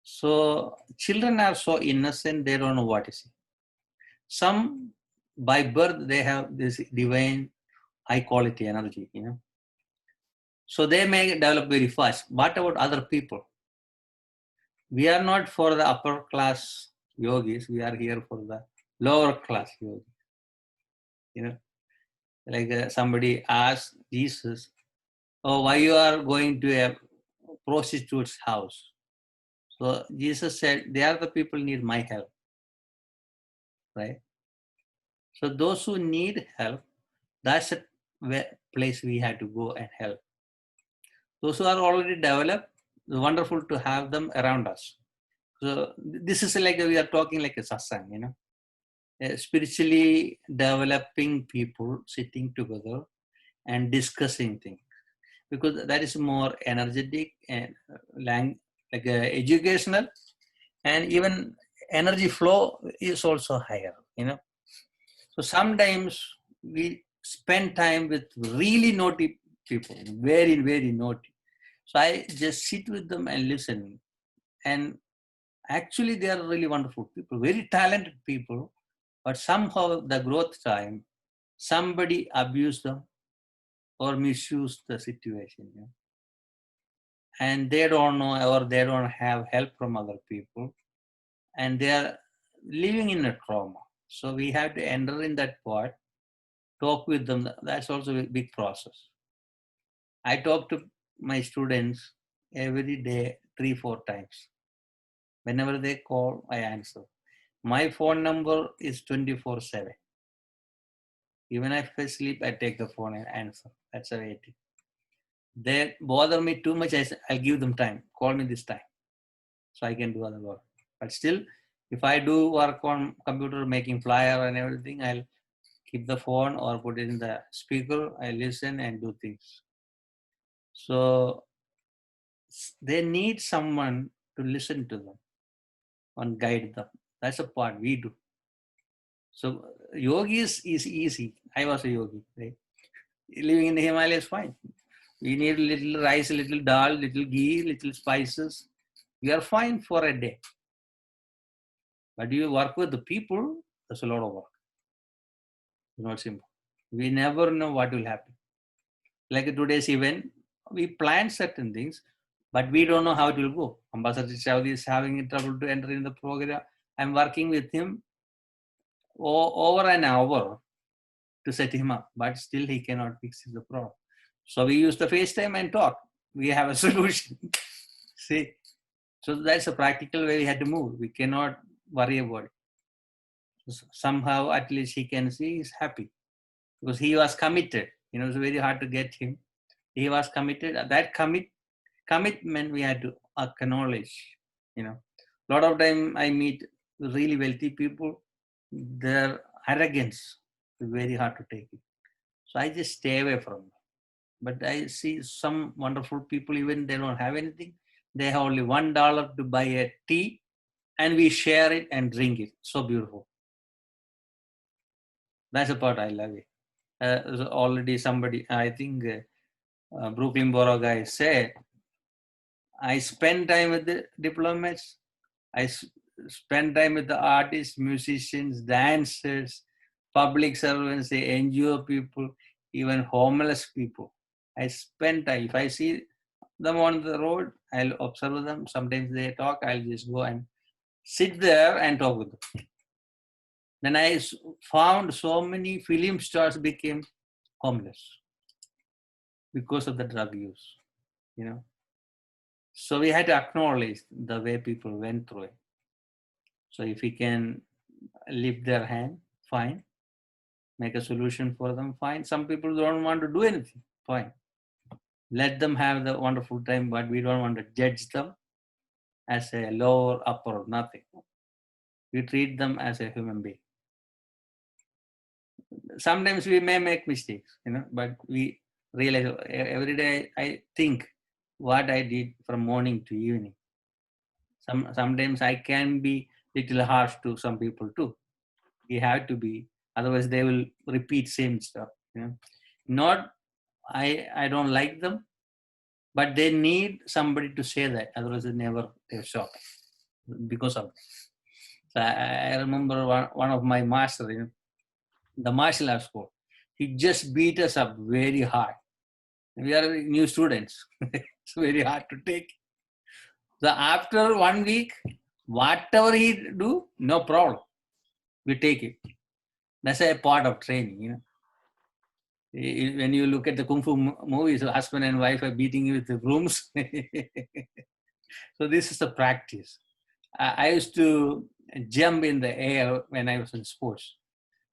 So children are so innocent, they don't know what is it. Some, by birth, they have this divine, high quality energy, you know. So they may develop very fast. What about other people? We are not for the upper class yogis. We are here for the lower class yogis. You know, like somebody asked Jesus, "Oh, why you are going to a prostitute's house?" So Jesus said, "They are the people who need my help." Right. So those who need help, that's a place we have to go and help. Those who are already developed, it's wonderful to have them around us. So this is like we are talking like a satsang, you know, spiritually developing people sitting together and discussing things, because that is more energetic and like educational, and even energy flow is also higher, you know. So sometimes we spend time with really naughty people, very, very naughty. So I just sit with them and listen. And actually, they are really wonderful people, very talented people. But somehow, the growth time, somebody abused them or misused the situation. You know? And they don't know, or they don't have help from other people. And they are living in a trauma. So we have to enter in that part, talk with them. That's also a big process. I talk to my students every day, 3-4 times. Whenever they call, I answer. My phone number is 24/7. Even if I sleep, I take the phone and answer. That's the way it is. They bother me too much, I'll give them time. Call me this time so I can do other work. But still, if I do work on computer, making flyer and everything, I'll keep the phone or put it in the speaker. I listen and do things. So they need someone to listen to them and guide them. That's a part we do. So yogi is easy. I was a yogi, right? Living in the Himalayas, fine. We need little rice, little dal, little ghee, little spices. We are fine for a day. But you work with the people, that's a lot of work. It's not simple. We never know what will happen. Like today's event, we plan certain things, but we don't know how it will go. Ambassador Chaudhary is having trouble to enter in the program. I'm working with him over an hour to set him up, but still he cannot fix the problem. So we use the FaceTime and talk. We have a solution. See, so that's a practical way we had to move. We cannot worry about it. Somehow, at least he can see he's happy because he was committed. You know, it's very hard to get him. He was committed. That commitment we had to acknowledge. You know, a lot of time I meet really wealthy people. Their arrogance is very hard to take it. So I just stay away from them. But I see some wonderful people, even they don't have anything, They have only $1 to buy a tea, and we share it and drink it. So beautiful. That's the part I love it. Already somebody, I think Brooklyn Borough guy said, I spend time with the diplomats, I spend time with the artists, musicians, dancers, public servants, the NGO people, even homeless people. I spend time. If I see them on the road, I'll observe them. Sometimes they talk, I'll just go and sit there and talk with them. Then I found so many film stars became homeless because of the drug use, you know. So we had to acknowledge the way people went through it. So if we can lift their hand, fine. Make a solution for them, fine. Some people don't want to do anything, fine. Let them have the wonderful time, but we don't want to judge them as a lower, upper, nothing. We treat them as a human being. Sometimes we may make mistakes, you know, but we realize every day I think what I did from morning to evening. Sometimes I can be little harsh to some people too. We have to be, otherwise they will repeat same stuff. You know, not I don't like them, but they need somebody to say that. Otherwise they stop because of that. So I remember one of my master in the martial arts school. He just beat us up very hard. We are new students. It's very hard to take. So after 1 week, whatever he do, no problem. We take it. That's a part of training, you know. When you look at the kung fu movies, husband and wife are beating you with the brooms. So this is the practice. I used to jump in the air when I was in sports.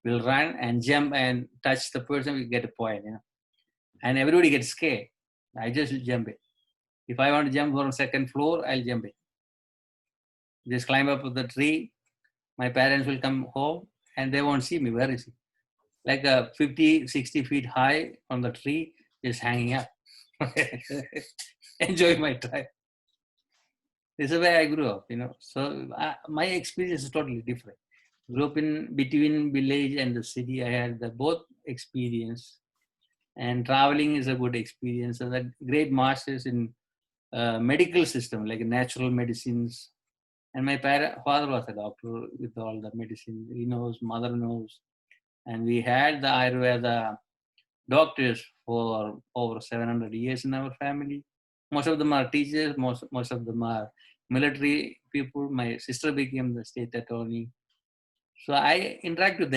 We'll run and jump and touch the person, we get a point, you know. And everybody gets scared. I just jump it. If I want to jump from second floor, I'll jump it. Just climb up the tree. My parents will come home and they won't see me. Where is he? Like 50, 60 feet high on the tree, just hanging up. Enjoy my time. This is where I grew up, you know. So my experience is totally different. Grew up in between village and the city. I had the both experience, and traveling is a good experience. And that great masters in medical system, like natural medicines. And my father was a doctor with all the medicine. He knows, mother knows. And we had the Ayurveda doctors for over 700 years in our family. Most of them are teachers, most of them are military people. My sister became the state attorney. So I interact with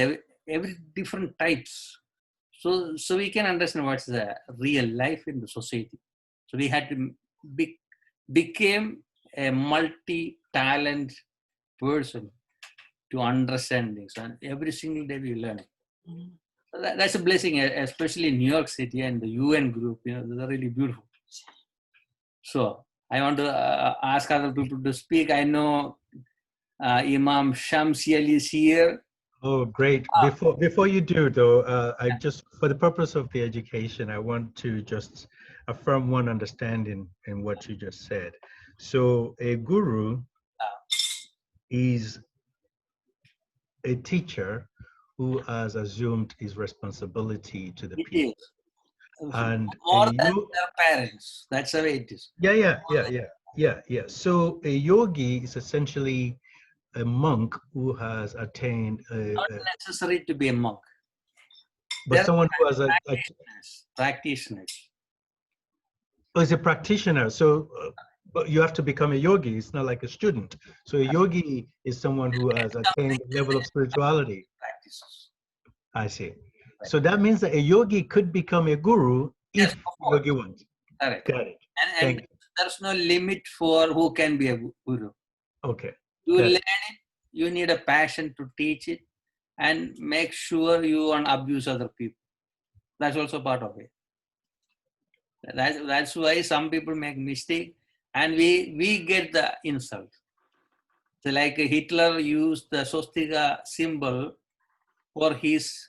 every different types. So we can understand what's the real life in the society. So we had to became a multi-talent person to understand this. And every single day we learn. So that's a blessing, especially in New York City and the UN group. You know, they're really beautiful. So I want to ask other people to speak. I know Imam Shamsiel is here. Oh, great. Before you do, though, I just, for the purpose of the education, I want to just affirm one understanding in what you just said. So a guru is a teacher who has assumed his responsibility to the people. And more than their parents. That's the way it is. Yeah. So a yogi is essentially a monk who has attained not necessary to be a monk, but there someone who has practitioners. Oh, is a practitioner. So but you have to become a yogi. It's not like a student. So a yogi is someone who has attained a level of spirituality. Practices. I see. So that means that a yogi could become a guru if yogi wants. Correct. Got it. And there's no limit for who can be a guru. Okay. You learn it, you need a passion to teach it, and make sure you won't abuse other people. That's also part of it. That's why some people make mistake, and we get the insult. So like Hitler used the swastika symbol for his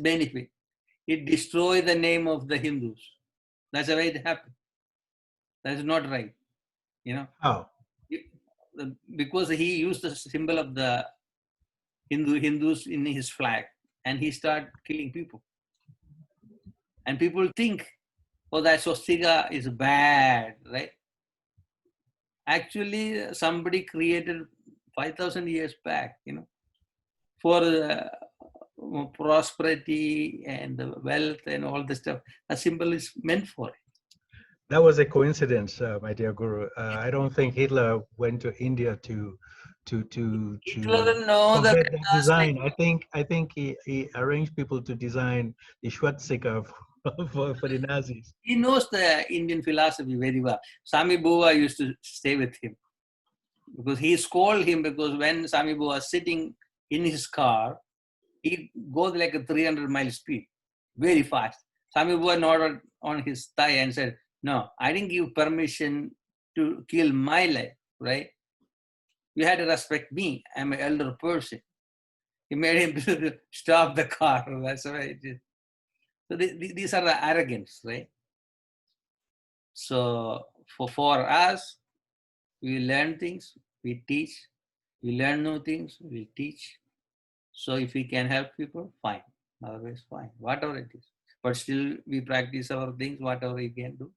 benefit. It destroyed the name of the Hindus. That's the way it happened. That's not right. You know, How? because he used the symbol of the Hindus in his flag, and he started killing people. And people think, oh, that swastika is bad, right? Actually, somebody created 5,000 years back, you know, for prosperity and wealth and all the stuff. A symbol is meant for it. That was a coincidence, my dear Guru. I don't think Hitler went to India to Hitler didn't know that forget that design. I think he arranged people to design the swastika for the Nazis. he knows the Indian philosophy very well. Sami Bua used to stay with him because he scolded him because when Sami Bua was sitting in his car, he goes like a 300-mile speed, very fast. Sami Bua nodded on his thigh and said, no, I didn't give permission to kill my life, right? You had to respect me. I'm an elder person. He made him stop the car. That's why it is. So these are the arrogance, right? So for us, we learn things, we teach. We learn new things, we teach. So if we can help people, fine. Otherwise, fine. Whatever it is. But still, we practice our things, whatever we can do.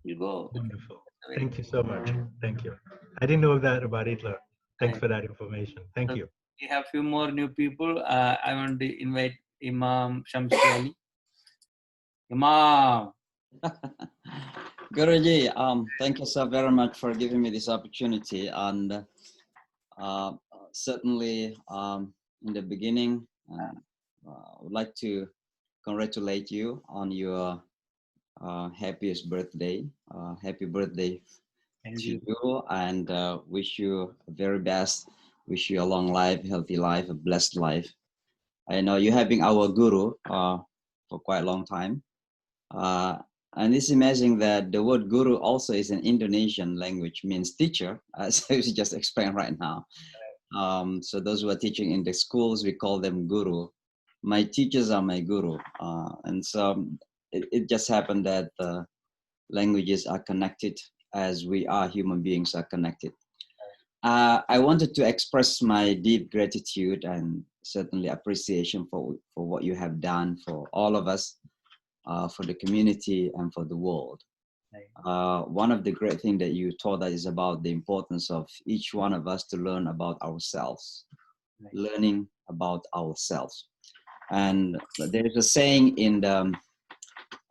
We go. Wonderful. Thank you so much. Thank you. I didn't know that about Hitler. Thanks for that information. Thank you. We have a few more new people. I want to invite Imam Shamsi Ali. Imam. Guruji, thank you so very much for giving me this opportunity. And certainly, in the beginning, I would like to congratulate you on your happiest birthday. Happy birthday to you, and wish you the very best. Wish you a long life, healthy life, a blessed life. I know you have been our guru for quite a long time. And it's amazing that the word guru also is an Indonesian language, means teacher, as I just explained right now. So those who are teaching in the schools, we call them guru. My teachers are my guru. And so it just happened that languages are connected as we are human beings are connected. I wanted to express my deep gratitude and certainly appreciation for what you have done for all of us, for the community and for the world. One of the great things that you taught us is about the importance of each one of us to learn about ourselves, learning about ourselves. And there is a saying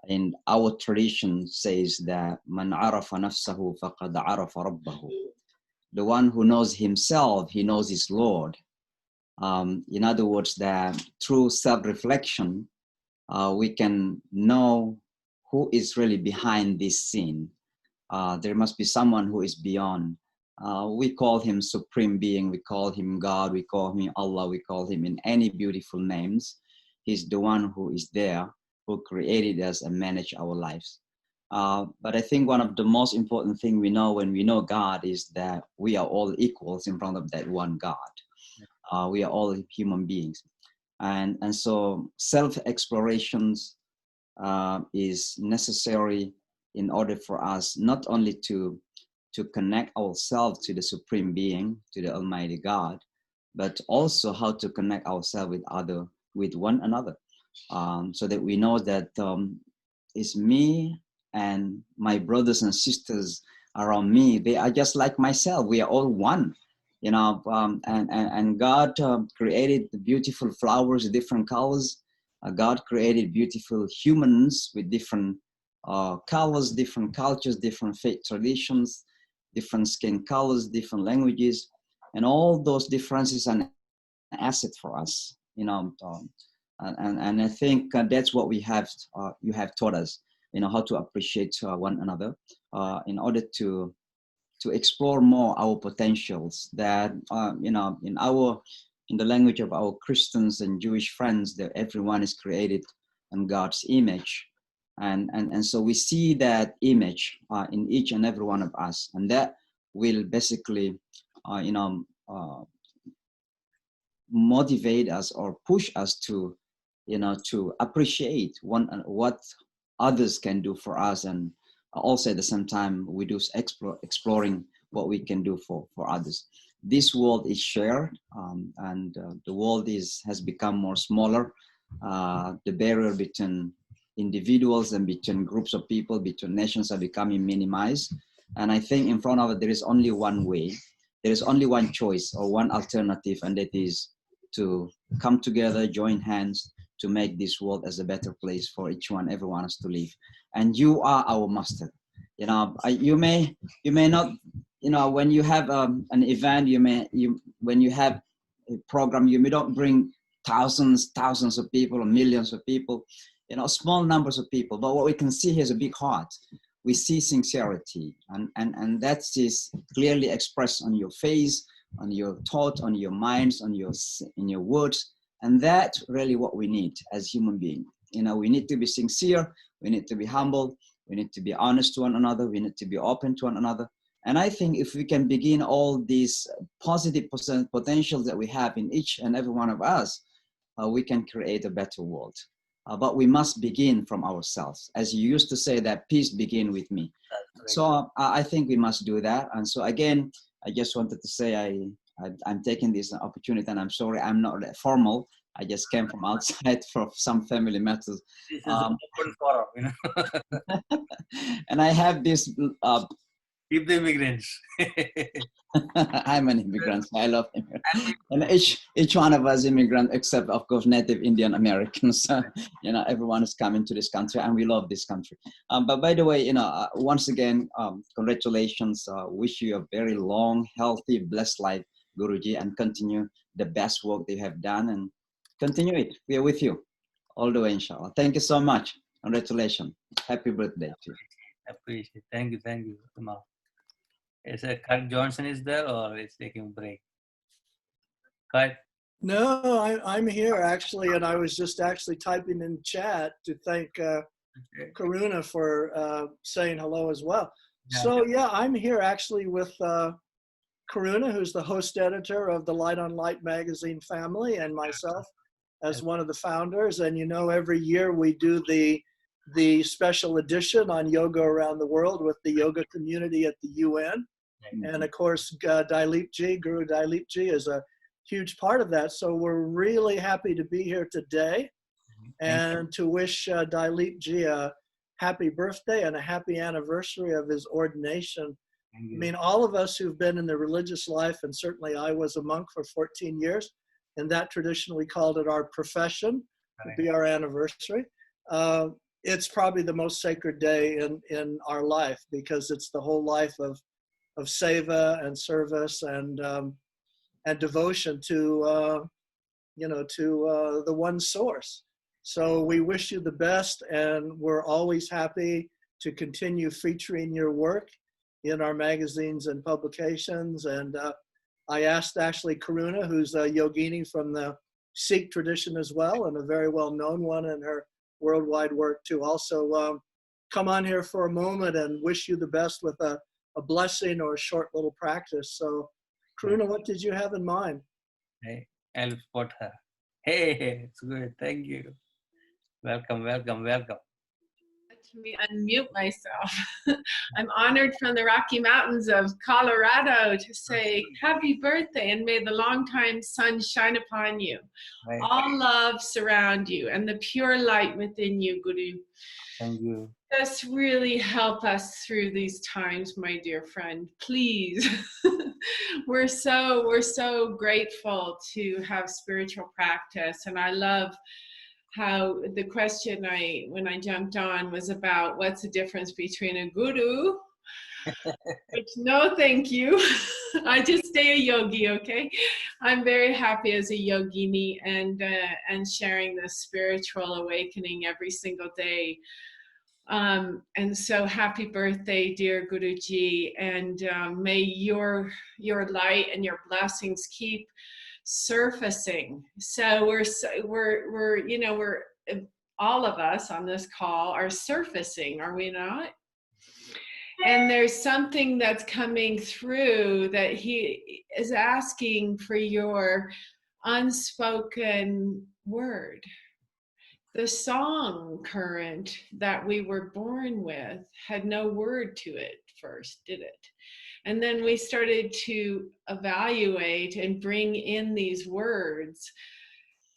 in our tradition says that man arafa nafsahu faqad arafa rabbahu. The one who knows himself, he knows his Lord. In other words, that through self-reflection, we can know who is really behind this scene. There must be someone who is beyond. We call him Supreme Being, we call him God, we call him Allah, we call him in any beautiful names. He's the one who is there, who created us and managed our lives. But I think one of the most important things we know when we know God is that we are all equals in front of that one God. We are all human beings. And so self-explorations is necessary in order for us not only to connect ourselves to the Supreme Being, to the Almighty God, but also how to connect ourselves with one another, so that we know that it's me and my brothers and sisters around me. They are just like myself. We are all one. You know, and God created the beautiful flowers, different colors. God created beautiful humans with different colors, different cultures, different faith traditions, different skin colors, different languages, and all those differences are an asset for us. You know, and I think that's what we have. You have taught us, you know, how to appreciate one another in order to explore more our potentials that, you know, in the language of our Christians and Jewish friends, that everyone is created in God's image. And so we see that image in each and every one of us. And that will basically, you know, motivate us or push us to, you know, to appreciate what others can do for us. And also at the same time, we do exploring what we can do for others. This world is shared, and the world has become more smaller. The barrier between individuals and between groups of people, between nations, are becoming minimized. And I think in front of it, there is only one way. There is only one choice or one alternative, and that is to come together, join hands, to make this world as a better place for each one, everyone else to live. And you are our master. You know, you may not, you know, when you have an event, when you have a program, you may not bring thousands of people or millions of people, you know, small numbers of people. But what we can see here is a big heart. We see sincerity, and that is clearly expressed on your face, on your thought, on your minds, in your words. And that's really what we need as human beings. You know, we need to be sincere, we need to be humble, we need to be honest to one another, we need to be open to one another. And I think if we can begin all these positive potentials that we have in each and every one of us, we can create a better world. But we must begin from ourselves. As you used to say, that peace begin with me. So I think we must do that. And so again, I just wanted to say I'm taking this opportunity, and I'm sorry I'm not that formal. I just came from outside for some family matters. This is an open forum, you know. And I have this. Keep the immigrants. I'm an immigrant. So I love immigrants. And each one of us immigrant, except of course native Indian Americans. You know, everyone is coming to this country, and we love this country. But by the way, you know, once again, congratulations. Wish you a very long, healthy, blessed life, Guruji, and continue the best work that you have done, and continue it. We are with you all the way, inshallah. Thank you so much. Congratulations. Happy birthday to you. Appreciate. Thank you, Kumar. Is Kurt Johnson is there, or is taking a break? Kurt? No, I'm here actually, and I was just actually typing in chat to thank Karuna for saying hello as well. Yeah. So yeah, I'm here actually with Karuna, who's the host editor of the Light on Light magazine family, and myself as one of the founders. And you know, every year we do the special edition on yoga around the world with the yoga community at the UN. And of course, Dileepji, Guru Dileepji is a huge part of that. So we're really happy to be here today and to wish Dileepji a happy birthday and a happy anniversary of his ordination. I mean, all of us who've been in the religious life, and certainly I was a monk for 14 years, in that tradition we called it our profession, would be our anniversary. It's probably the most sacred day in our life, because it's the whole life of seva and service and devotion to the one source. So we wish you the best, and we're always happy to continue featuring your work in our magazines and publications. And I asked actually Karuna, who's a yogini from the Sikh tradition as well, and a very well-known one in her worldwide work, to also come on here for a moment and wish you the best with a blessing or a short little practice. So Karuna, what did you have in mind? Hey, I'll spot her. Hey, it's good. Thank you. Welcome. Let me unmute myself. I'm honored from the Rocky Mountains of Colorado to say happy birthday, and may the long-time sun shine upon you. Right. All love surround you, and the pure light within you, Guru. Thank you. Just really help us through these times, my dear friend. Please. We're so grateful to have spiritual practice, and I love how the question when I jumped on was about what's the difference between a guru, which no thank you. I just stay a yogi, okay? I'm very happy as a yogini and sharing this spiritual awakening every single day. And so happy birthday, dear Guruji, and may your light and your blessings keep surfacing. So we're all of us on this call are surfacing, are we not? And there's something that's coming through that he is asking for your unspoken word, the song current that we were born with had no word to it first, did it? And then we started to evaluate and bring in these words.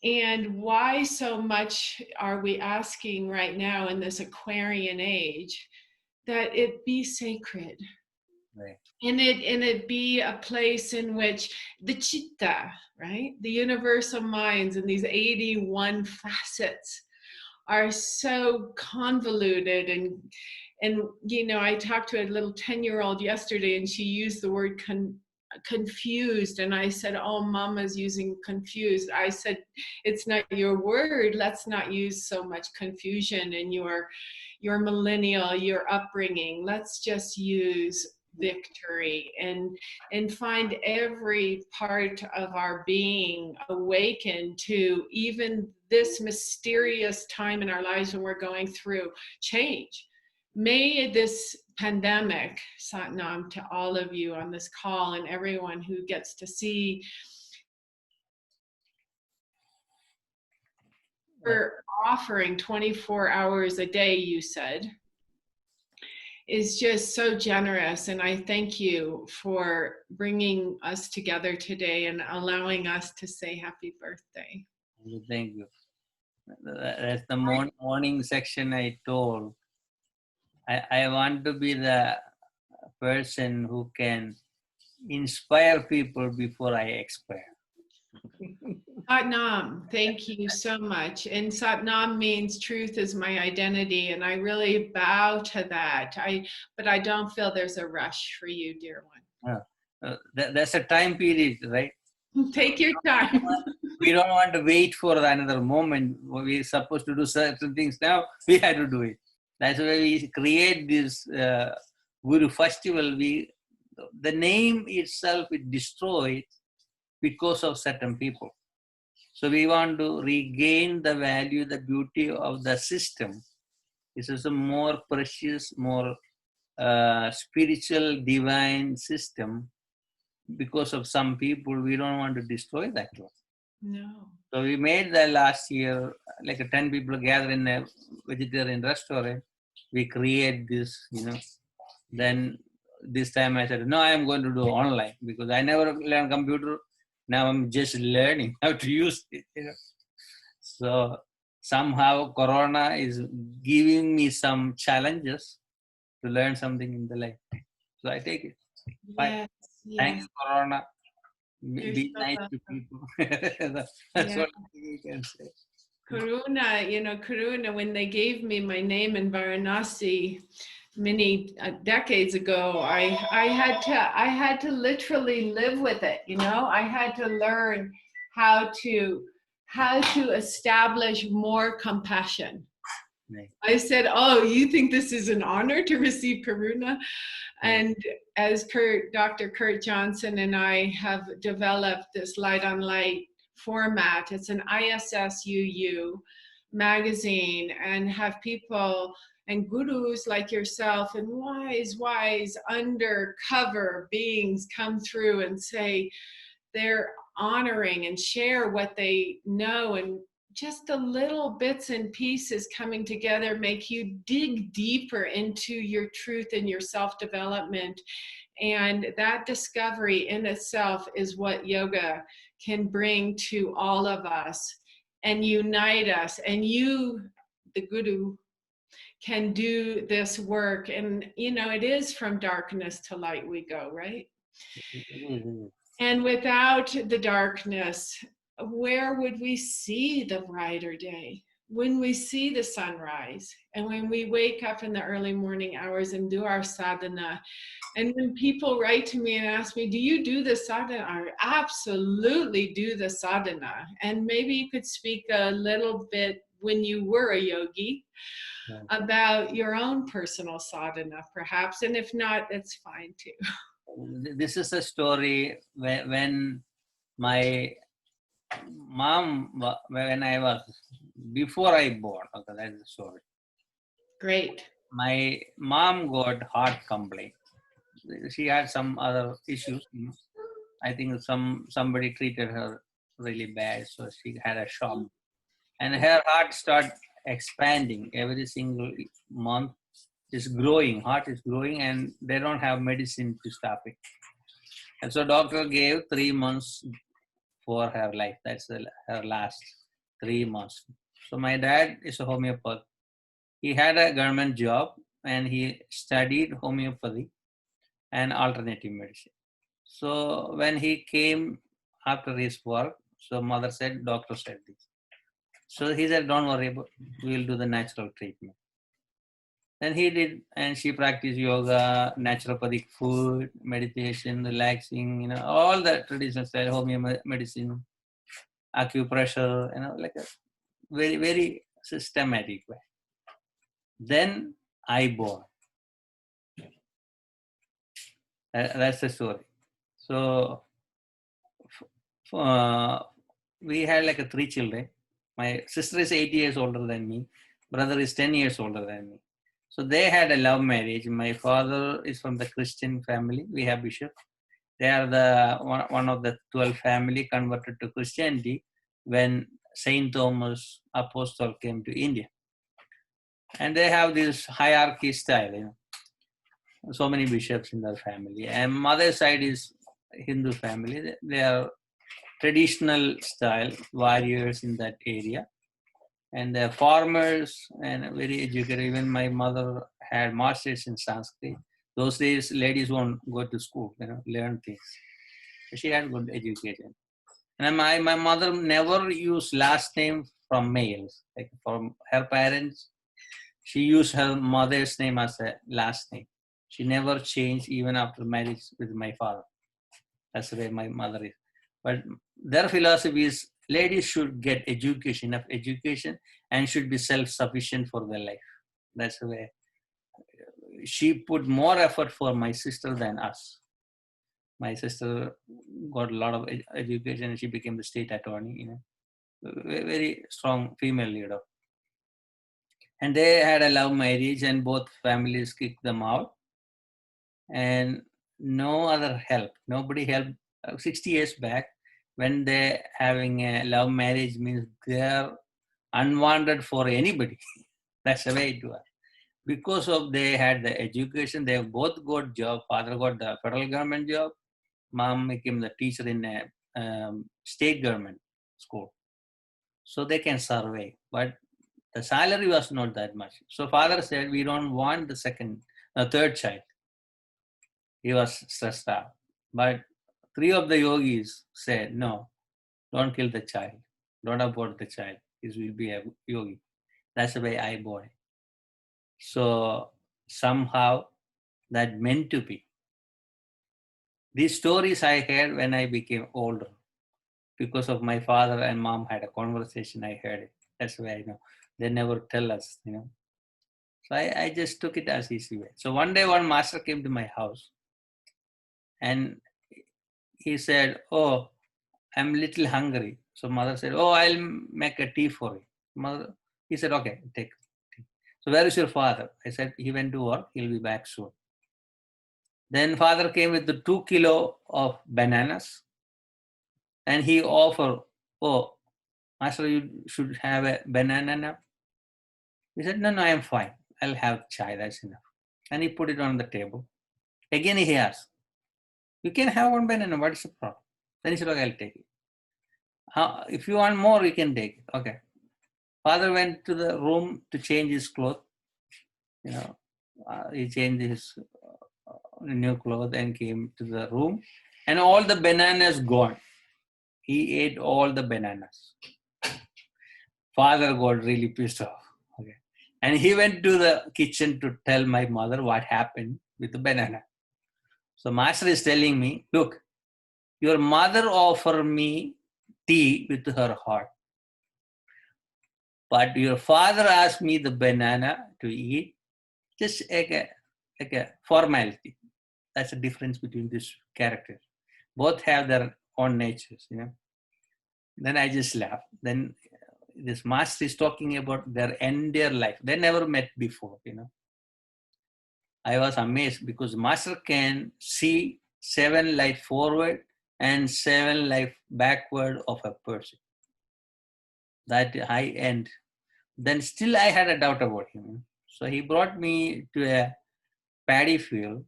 And why so much are we asking right now in this Aquarian age that it be sacred? Right. And it be a place in which the chitta, right? The universal minds and these 81 facets are so convoluted and you know, I talked to a little 10-year-old yesterday and she used the word confused, and I said, oh, mama's using confused. I said, it's not your word. Let's not use so much confusion in your millennial, your upbringing. Let's just use victory and find every part of our being awakened to even this mysterious time in our lives when we're going through change. May this pandemic, Satnam, to all of you on this call and everyone who gets to see, for offering 24 hours a day, you said, is just so generous. And I thank you for bringing us together today and allowing us to say happy birthday. Thank you. That's the morning section I told. I want to be the person who can inspire people before I expire. Satnam, thank you so much. And Satnam means truth is my identity, and I really bow to that. But I don't feel there's a rush for you, dear one. That's a time period, right? Take your time. We don't want to wait for another moment. We're supposed to do certain things now. We have to do it. That's why we create this Guru festival. The name itself is destroyed because of certain people. So we want to regain the value, the beauty of the system. This is a more precious, more spiritual, divine system. Because of some people, we don't want to destroy that one. No. So we made the last year, like 10 people gather in a vegetarian restaurant. We create this, Then this time I said, no, I am going to do online because I never learned computer. Now I'm just learning how to use it. So somehow Corona is giving me some challenges to learn something in the life. So I take it. Bye. Yes, Thanks, Corona. You're Be so nice welcome. to people. That's Yeah. what you can say. Karuna, when they gave me my name in Varanasi many decades ago, I had to literally live with it. I had to learn how to establish more compassion. Right. I said, oh, you think this is an honor to receive Karuna? And as Dr. Kurt Johnson and I have developed this Light on Light format, it's an ISSUU magazine, and have people and gurus like yourself and wise undercover beings come through and say they're honoring and share what they know, and just the little bits and pieces coming together make you dig deeper into your truth and your self-development. And that discovery in itself is what yoga can bring to all of us and unite us. And you, the guru, can do this work. And, it is from darkness to light we go, right? And without the darkness, where would we see the brighter day? When we see the sunrise and when we wake up in the early morning hours and do our sadhana. And when people write to me and ask me, do you do the sadhana? I absolutely do the sadhana. And maybe you could speak a little bit when you were a yogi about your own personal sadhana, perhaps. And if not, it's fine too. This is a story when my mom, when I was, before I born, okay, that's the story. Great. My mom got heart complaint. She had some other issues. I think somebody treated her really bad, so she had a shock. And her heart started expanding every single month. Is growing, heart is growing, and they don't have medicine to stop it. And so doctor gave 3 months for her life. That's her last 3 months. So my dad is a homeopath. He had a government job and he studied homeopathy and alternative medicine. So when he came after his work, so mother said, doctor said this. So he said, don't worry about it. We'll do the natural treatment. Then he did, and she practiced yoga, naturopathic food, meditation, relaxing, all the traditional style, homeo medicine, acupressure, like a very, very systematic way. Then I born. That's the story. So we had like 3 children. My sister is 8 years older than me. Brother is 10 years older than me. So they had a love marriage. My father is from the Christian family. We have bishop. They are the one of the 12 family converted to Christianity when Saint Thomas Apostle came to India. And they have this hierarchy style, so many bishops in their family. And mother side is Hindu family. They are traditional style warriors in that area. And they're farmers and very educated. Even my mother had masters in Sanskrit. Those days, ladies won't go to school, learn things. She had good education. And my mother never used last name from males. Like from her parents, she used her mother's name as a last name. She never changed even after marriage with my father. That's the way my mother is. But their philosophy is ladies should get education, enough education, and should be self-sufficient for their life. That's the way. She put more effort for my sister than us. My sister got a lot of education and she became the state attorney, very strong female leader. And they had a love marriage and both families kicked them out. And no other help. Nobody helped. 60 years back, when they having a love marriage means they're unwanted for anybody. That's the way it was. Because of they had the education, they both got job. Father got the federal government job. Mom became the teacher in a state government school. So they can survive. But the salary was not that much. So father said, we don't want the third child. He was stressed out. But 3 of the yogis said, no, don't kill the child. Don't abort the child. He will be a yogi. That's the way I born. So somehow that meant to be. These stories I heard when I became older. Because of my father and mom had a conversation, I heard it. That's the way I know. They never tell us, So I just took it as easy way. So one day one master came to my house and he said, oh, I'm a little hungry. So mother said, oh, I'll make a tea for you. He said, okay, take tea. So where is your father? I said, he went to work. He'll be back soon. Then father came with the 2 kilo of bananas and he offered, oh, master, you should have a banana now. He said, no, I am fine. I'll have chai, that's enough. And he put it on the table. Again, he asked, you can have 1 banana, what is the problem? Then he said, okay, I'll take it. If you want more, you can take it. Okay. Father went to the room to change his clothes. He changed his new clothes and came to the room. And all the bananas gone. He ate all the bananas. Father got really pissed off. Okay. And he went to the kitchen to tell my mother what happened with the banana. So master is telling me, look, your mother offered me tea with her heart. But your father asked me the banana to eat, just like a formality. That's the difference between these characters. Both have their own natures, Then I just laughed. Then this master is talking about their entire life. They never met before, I was amazed because master can see 7 life forward and 7 life backward of a person. That high end. then still I had a doubt about him. So he brought me to a paddy field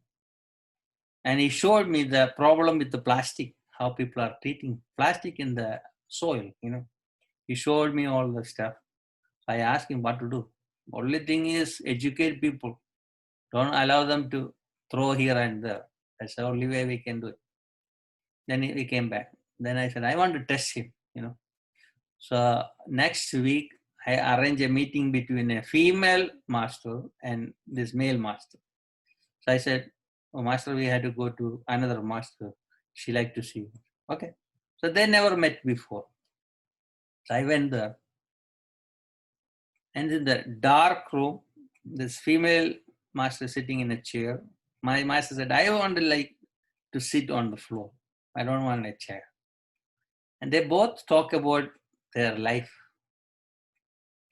and he showed me the problem with the plastic, how people are treating plastic in the soil, He showed me all the stuff. I asked him what to do. Only thing is educate people. Don't allow them to throw here and there. That's the only way we can do it. Then he came back. Then I said, I want to test him, So next week, I arranged a meeting between a female master and this male master. So I said, oh, master, we had to go to another master. She liked to see you. Okay. So they never met before. So I went there. And in the dark room, this female master sitting in a chair. My master said, I want to sit on the floor. I don't want a chair. And they both talk about their life.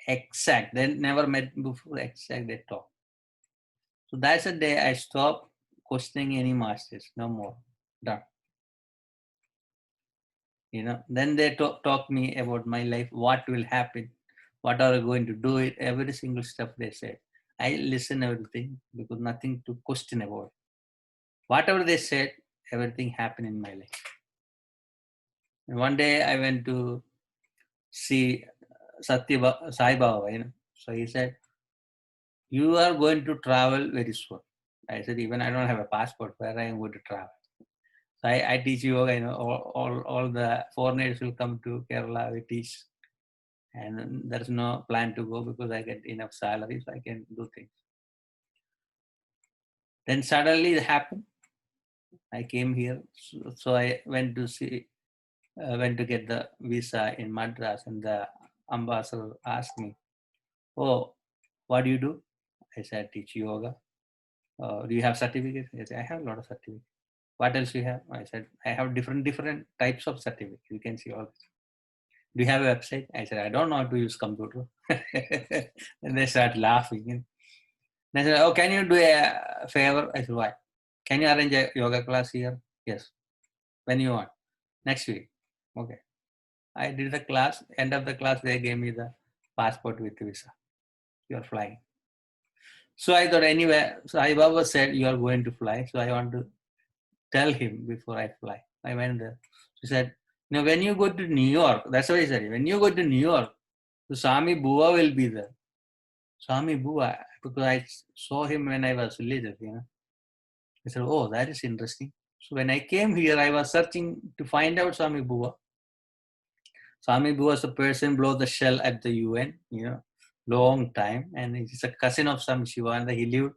Exact. They never met before. Exact. They talk. So that's the day I stopped questioning any masters. No more. Done. Then they talk me about my life, what will happen, what are we going to do it, every single stuff they said. I listen everything because nothing to question about. Whatever they said, everything happened in my life. And one day I went to see Sai Baba, So he said, you are going to travel very soon. I said, even I don't have a passport, where I am going to travel? So I teach yoga, all the foreigners will come to Kerala, we teach. And there's no plan to go because I get enough salary, so I can do things. Then suddenly it happened. I came here, so I went to get the visa in Madras, and the ambassador asked me, oh, what do you do? I said, I teach yoga. Do you have certificates? I said, I have a lot of certificates. What else do you have? I said, I have different types of certificates. You can see all this. Do you have a website? I said, I don't know how to use computer. And they start laughing. And I said, oh, can you do a favor? I said, why? Can you arrange a yoga class here? Yes. When you want? Next week. Okay. I did the class. End of the class, they gave me the passport with visa. You are flying. So I thought anyway, so Sai Baba said, you are going to fly. So I want to tell him before I fly. I went there. He said, when you go to New York, that's what he said, when you go to New York, the Swami Bua will be there. Swami Bua, because I saw him when I was little, I said, oh, that is interesting. So when I came here, I was searching to find out Swami Bua. Swami Bua was the person below the shell at the UN, long time. And he's a cousin of Swami Shivananda. He lived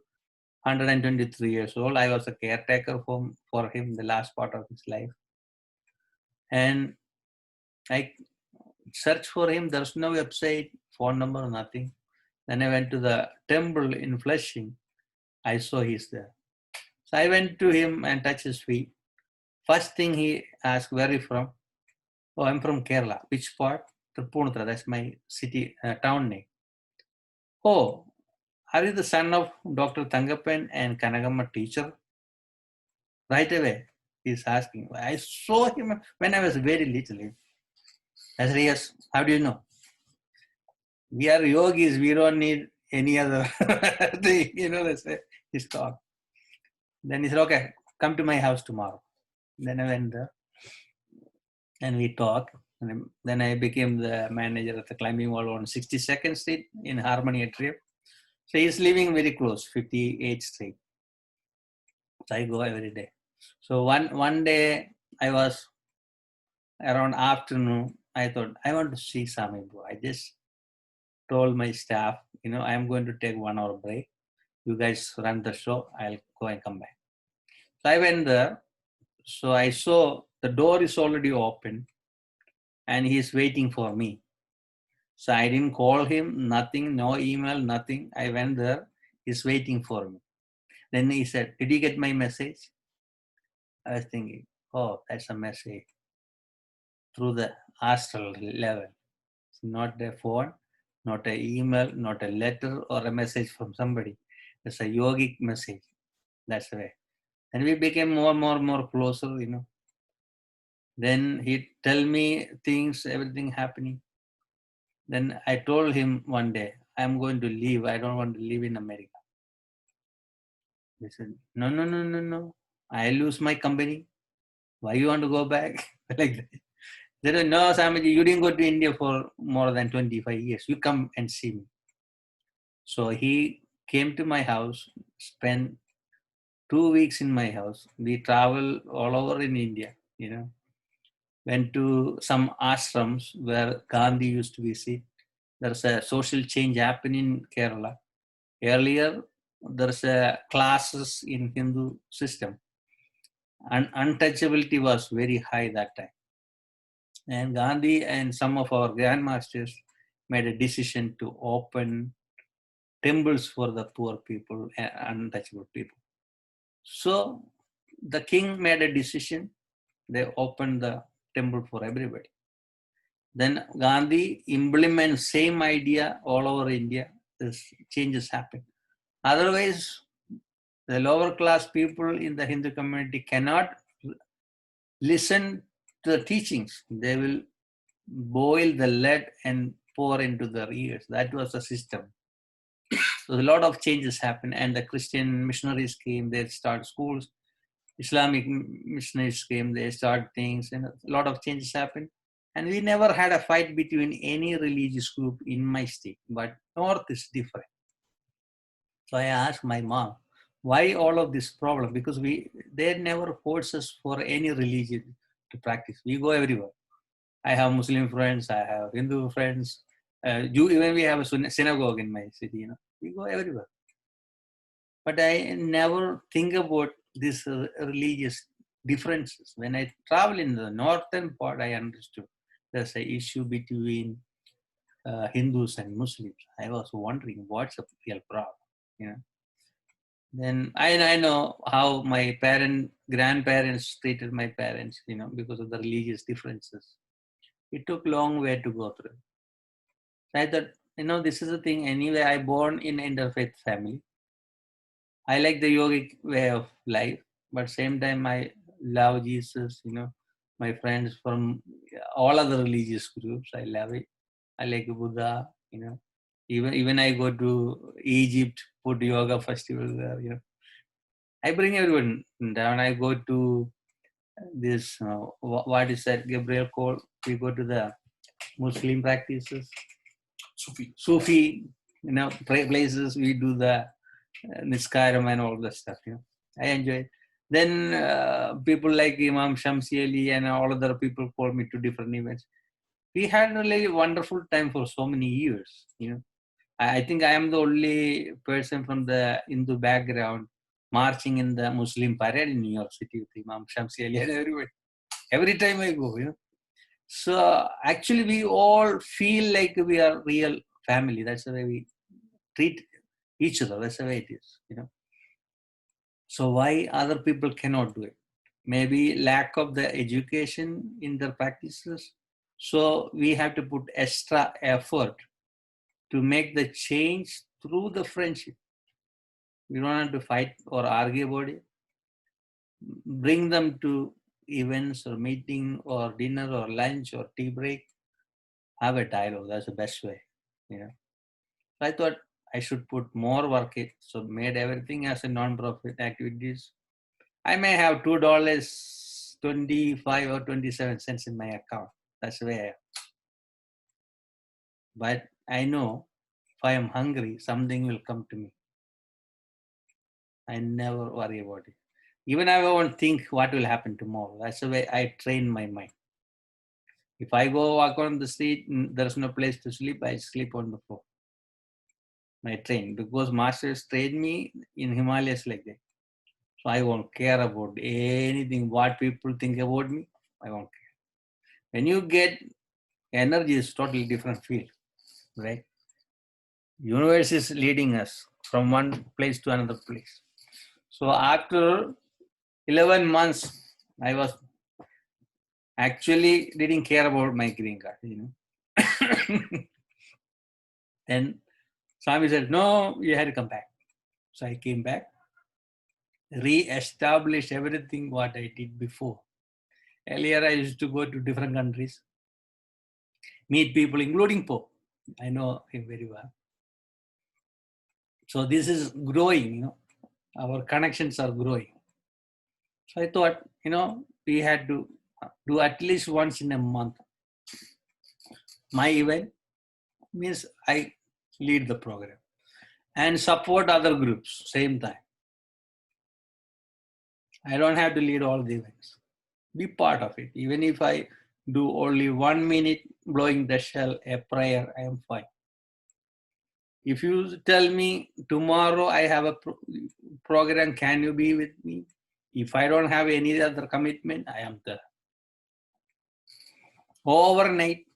123 years old. I was a caretaker for him the last part of his life. And I searched for him. There's no website, phone number, nothing. Then I went to the temple in Flushing. I saw he's there. So I went to him and touched his feet. First thing he asked, where are you from? Oh, I'm from Kerala. Which part? Tripunithura, that's my city, town name. Oh, are you the son of Dr. Thankappan and Kanagamma teacher? Right away, he's asking. I saw him when I was very little. I said, yes, how do you know? We are yogis, we don't need any other thing, that's his thought. Then he said, okay, come to my house tomorrow. Then I went there and we talked. And then I became the manager at the climbing wall on 62nd Street in Harmony Atrium. So he's living very close, 58th Street. So I go every day. So one day I was around afternoon, I thought, I want to see Swami Bua. I just told my staff, I am going to take 1 hour break. You guys run the show. I'll go and come back. So I went there. So I saw the door is already open and he's waiting for me. So I didn't call him, nothing, no email, nothing. I went there. He's waiting for me. Then he said, did you get my message? I was thinking, oh, that's a message through the astral level. It's not a phone, not an email, not a letter or a message from somebody. It's a yogic message. That's the way. And we became more closer, Then he tell me things, everything happening. Then I told him one day, I'm going to leave. I don't want to live in America. He said, no, no, no, no, no. I lose my company. Why you want to go back? Like that. They said, no, Swamiji, you didn't go to India for more than 25 years. You come and see me. So he came to my house, spent 2 weeks in my house. We travel all over in India, went to some ashrams where Gandhi used to visit. There's a social change happening in Kerala. Earlier, there's a classes in Hindu system. And untouchability was very high that time. And Gandhi and some of our grandmasters made a decision to open temples for the poor people and untouchable people. So the king made a decision. They opened the temple for everybody. Then Gandhi implements same idea all over India. This changes happen. Otherwise, the lower class people in the Hindu community cannot listen to the teachings. They will boil the lead and pour into their ears. That was the system. So a lot of changes happened, and the Christian missionaries came. They start schools. Islamic missionaries came. They start things, and a lot of changes happened. And we never had a fight between any religious group in my state, but North is different. So I asked my mom, why all of this problem? Because they never force us for any religion to practice. We go everywhere. I have Muslim friends, I have Hindu friends, even we have a synagogue in my city, we go everywhere. But I never think about these religious differences. When I travel in the northern part, I understood there's an issue between Hindus and Muslims. I was wondering what's the real problem, Then I know how my grandparents treated my parents, because of the religious differences. It took a long way to go through. So I thought, this is the thing. Anyway, I born in interfaith family. I like the yogic way of life, but same time I love Jesus, my friends from all other religious groups. I love it. I like Buddha, Even I go to Egypt, put yoga festival there, I bring everyone down. I go to this, what is that, Gabriel called? We go to the Muslim practices, Sufi, places. We do the Niskaram and all the stuff. I enjoy it. Then people like Imam Shamsi Ali and all other people call me to different events. We had a really wonderful time for so many years. I think I am the only person from the Hindu background marching in the Muslim parade in New York City with Imam Shamsi Ali and everybody. Every time I go, So actually, we all feel like we are real family. That's the way we treat each other. That's the way it is, So why other people cannot do it? Maybe lack of the education in their practices. So we have to put extra effort to make the change through the friendship. We don't have to fight or argue about it. Bring them to events or meeting or dinner or lunch or tea break. Have a dialogue. That's the best way. I thought I should put more work in. So made everything as a non-profit activities. I may have $2.25 or 27 cents in my account. That's the way I am. But I know if I am hungry, something will come to me. I never worry about it. Even I won't think what will happen tomorrow. That's the way I train my mind. If I go walk on the street and there's no place to sleep, I sleep on the floor. My train, because masters trained me in Himalayas like that. So I won't care about anything, what people think about me. I won't care. When you get energy, it's totally different field, right? Universe is leading us from one place to another place. So after 11 months, I was actually didn't care about my green card, Then Swami said, no, you had to come back. So I came back, re-established everything what I did before. Earlier, I used to go to different countries, meet people, including Pope. I know him very well. So this is growing, you know, our connections are growing. So I thought, you know, we had to do at least once in a month. My event means I lead the program and support other groups same time. I don't have to lead all the events. Be part of it. Even if I do only 1 minute blowing the shell, a prayer, I am fine. If you tell me tomorrow I have a program, can you be with me? If I don't have any other commitment, I am there. Overnight,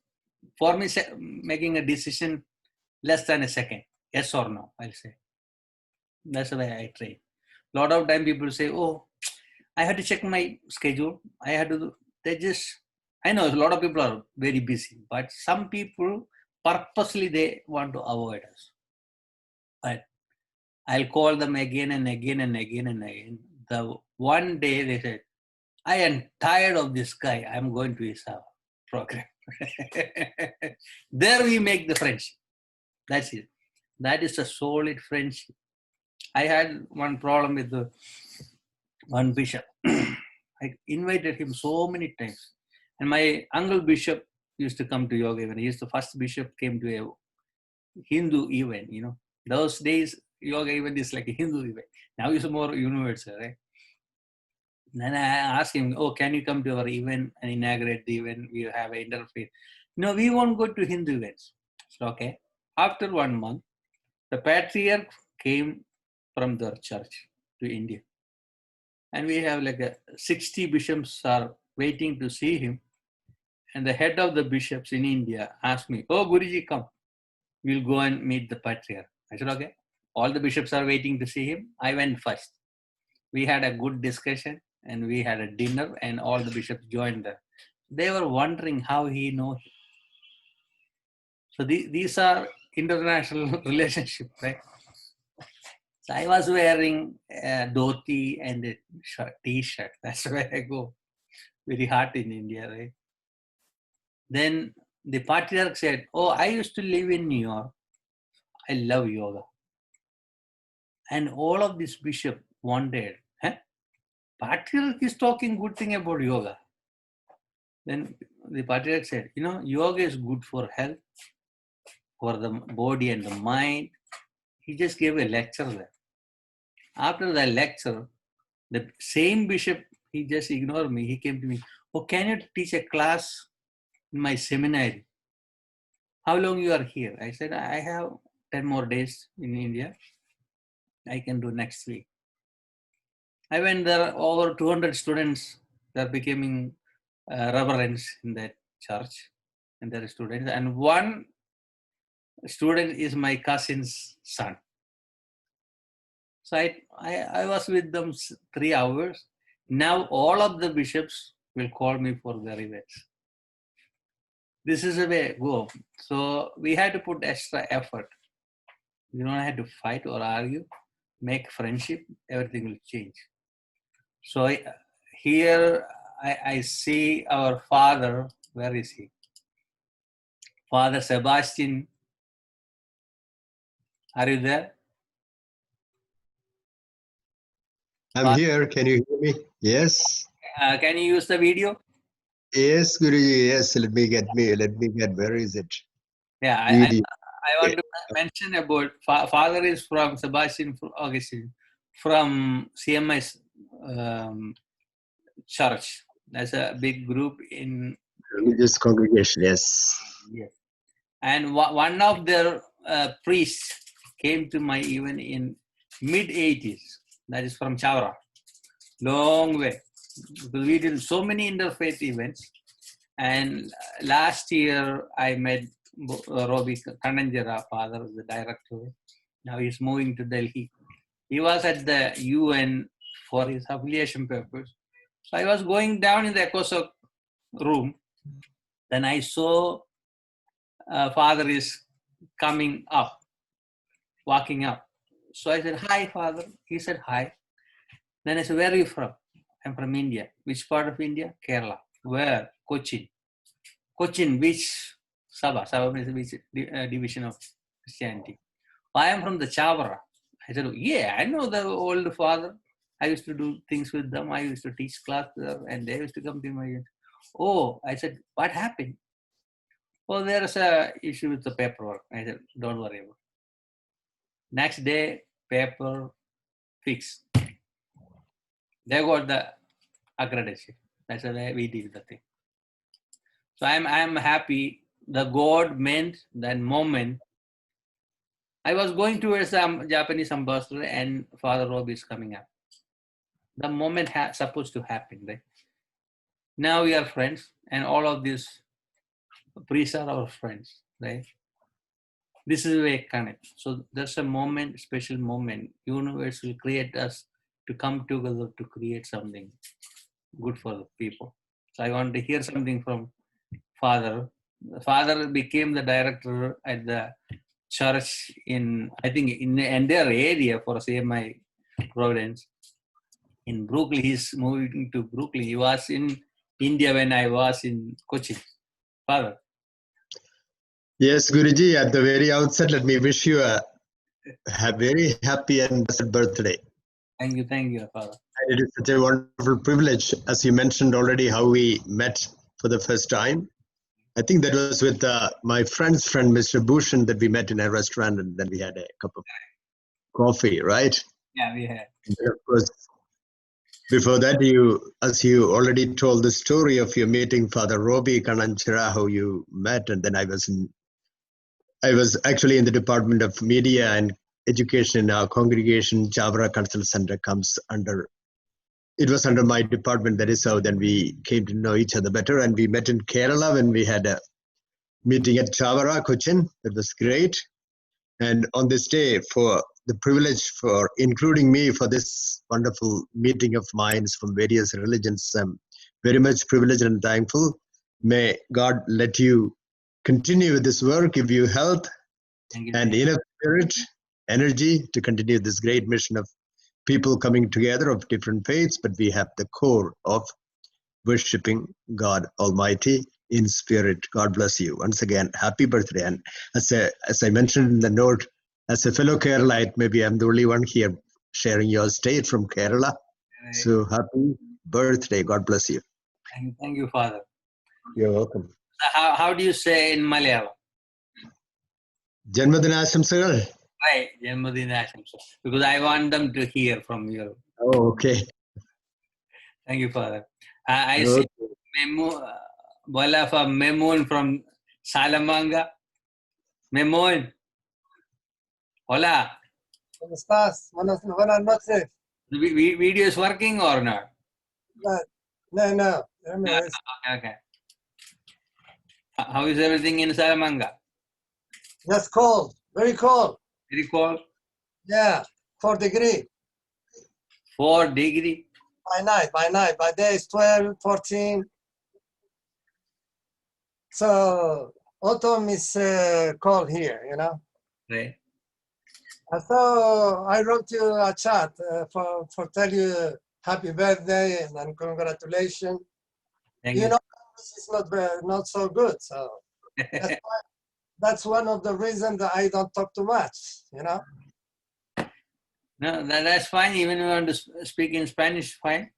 for me, making a decision less than a second, yes or no, I'll say. That's the way I train. A lot of time people say, oh, I had to check my schedule. I had to do, I know a lot of people are very busy, but some people purposely, they want to avoid us. But I'll call them again and again and again and again. The one day they said, I am tired of this guy. I'm going to his program. There we make the friendship. That's it. That is a solid friendship. I had one problem with one bishop. I invited him so many times. And my uncle bishop used to come to yoga event. He is the first bishop came to a Hindu event, you know. Those days, yoga event is like a Hindu event. Now it's more universal, right? Then I asked him, oh, can you come to our event and inaugurate the event? We have an interfaith. No, we won't go to Hindu events. So, okay. After 1 month, the patriarch came from their church to India. And we have like 60 bishops are waiting to see him. And the head of the bishops in India asked me, oh, Guruji, come. We'll go and meet the patriarch. I said, okay. All the bishops are waiting to see him. I went first. We had a good discussion and we had a dinner and all the bishops joined them. They were wondering how he knows. So these are international relationships, right? So I was wearing a dhoti and a t-shirt. That's where I go. Very hot in India, right? Then the patriarch said, oh, I used to live in New York. I love yoga. And all of these bishops wondered, patriarch is talking good thing about yoga. Then the patriarch said, you know, yoga is good for health, for the body and the mind. He just gave a lecture there. After the lecture, the same bishop, he just ignored me. He came to me, oh, can you teach a class in my seminary? How long you are here? I said, I have 10 more days in India. I can do next week. I went there, over 200 students that becoming reverends in that church, and there are students. And one student is my cousin's son. So I was with them 3 hours. Now all of the bishops will call me for their events. This is the way go. So we had to put extra effort. You don't have to fight or argue, make friendship, everything will change. So here I see our father. Where is he? Father Sebastian. Are you there? I'm here. Can you hear me? Yes. Can you use the video? Yes, Guruji. Yes. Let me get. Where is it? Yeah, I want to mention about father is from Sebastian Augustine from CMI's church. That's a big group in religious congregation. Yes. Yes. And one of their priests came to my event in mid-80s. That is from Chavra. Long way. Because we did so many interfaith events. And last year I met Robi Kananjara, father, the director. Now he's moving to Delhi. He was at the UN for his affiliation papers. So I was going down in the ECOSOC room. Then I saw father is coming up, walking up. So I said, hi, father. He said, hi. Then I said, where are you from? I'm from India. Which part of India? Kerala. Where? Cochin. Cochin, which Sabha means division of Christianity. I am from the Chavara. I said, yeah, I know the old father. I used to do things with them. I used to teach class there, and they used to come to my. Oh, I said, what happened? Oh, there is a issue with the paperwork. I said, don't worry about it. Next day, paper fixed. They got the accreditation. That's why we did the thing. So I'm happy. The God meant that moment. I was going towards some Japanese ambassador, and Father Rob is coming up. The moment supposed to happen, right? Now we are friends, and all of these priests are our friends, right? This is where it connects. So there's a moment, special moment. Universe will create us to come together to create something good for the people. So I want to hear something from Father. The Father became the director at the church in, I think, in the entire area for CMI Providence. In Brooklyn, he's moving to Brooklyn. He was in India when I was in Kochi. Father. Yes, Guruji, at the very outset, let me wish you a very happy and blessed birthday. Thank you, Father. And it is such a wonderful privilege, as you mentioned already, how we met for the first time. I think that was with my friend's friend, Mr. Bhushan, that we met in a restaurant, and then we had a cup of coffee, right? Yeah, we had. And then, of course, before that, as you already told the story of your meeting Father Robi Kananchira, how you met, and then I was actually in the Department of Media and Education in our congregation. Chavara Cultural Center it was under my department. That is how then we came to know each other better, and we met in Kerala when we had a meeting at Chavara, Cochin. That was great. And on this day, for the privilege for including me for this wonderful meeting of minds from various religions, I'm very much privileged and thankful. May God let you continue with this work, give you health and enough spirit, energy to continue this great mission of people coming together of different faiths, but we have the core of worshiping God Almighty in spirit. God bless you. Once again, happy birthday. And as I mentioned in the note, as a fellow Keralite, maybe I'm the only one here sharing your state from Kerala. So happy birthday. God bless you. Thank you, Father. You're welcome. How do you say in Malayalam? Janmadinashamsagal. Right, Janmadinashamsagal. Because I want them to hear from you. Oh, okay. Thank you, Father. I see Bola from Memoon from Salamanga. Memoon. Hola. ¿Cómo estás? Buenas noches. The video is working or not? No. Okay. How is everything in Salamanga? Just cold. Very cold. Very cold? Yeah. 4 degrees. 4 degrees? By night. By day is 12, 14. So autumn is cold here, you know. Right. So I wrote you a chat for tell you happy birthday and congratulations. Thank you you. know, this is not so good. So that's one of the reasons that I don't talk too much, you know. No, that's fine. Even if you want to speak in Spanish, fine.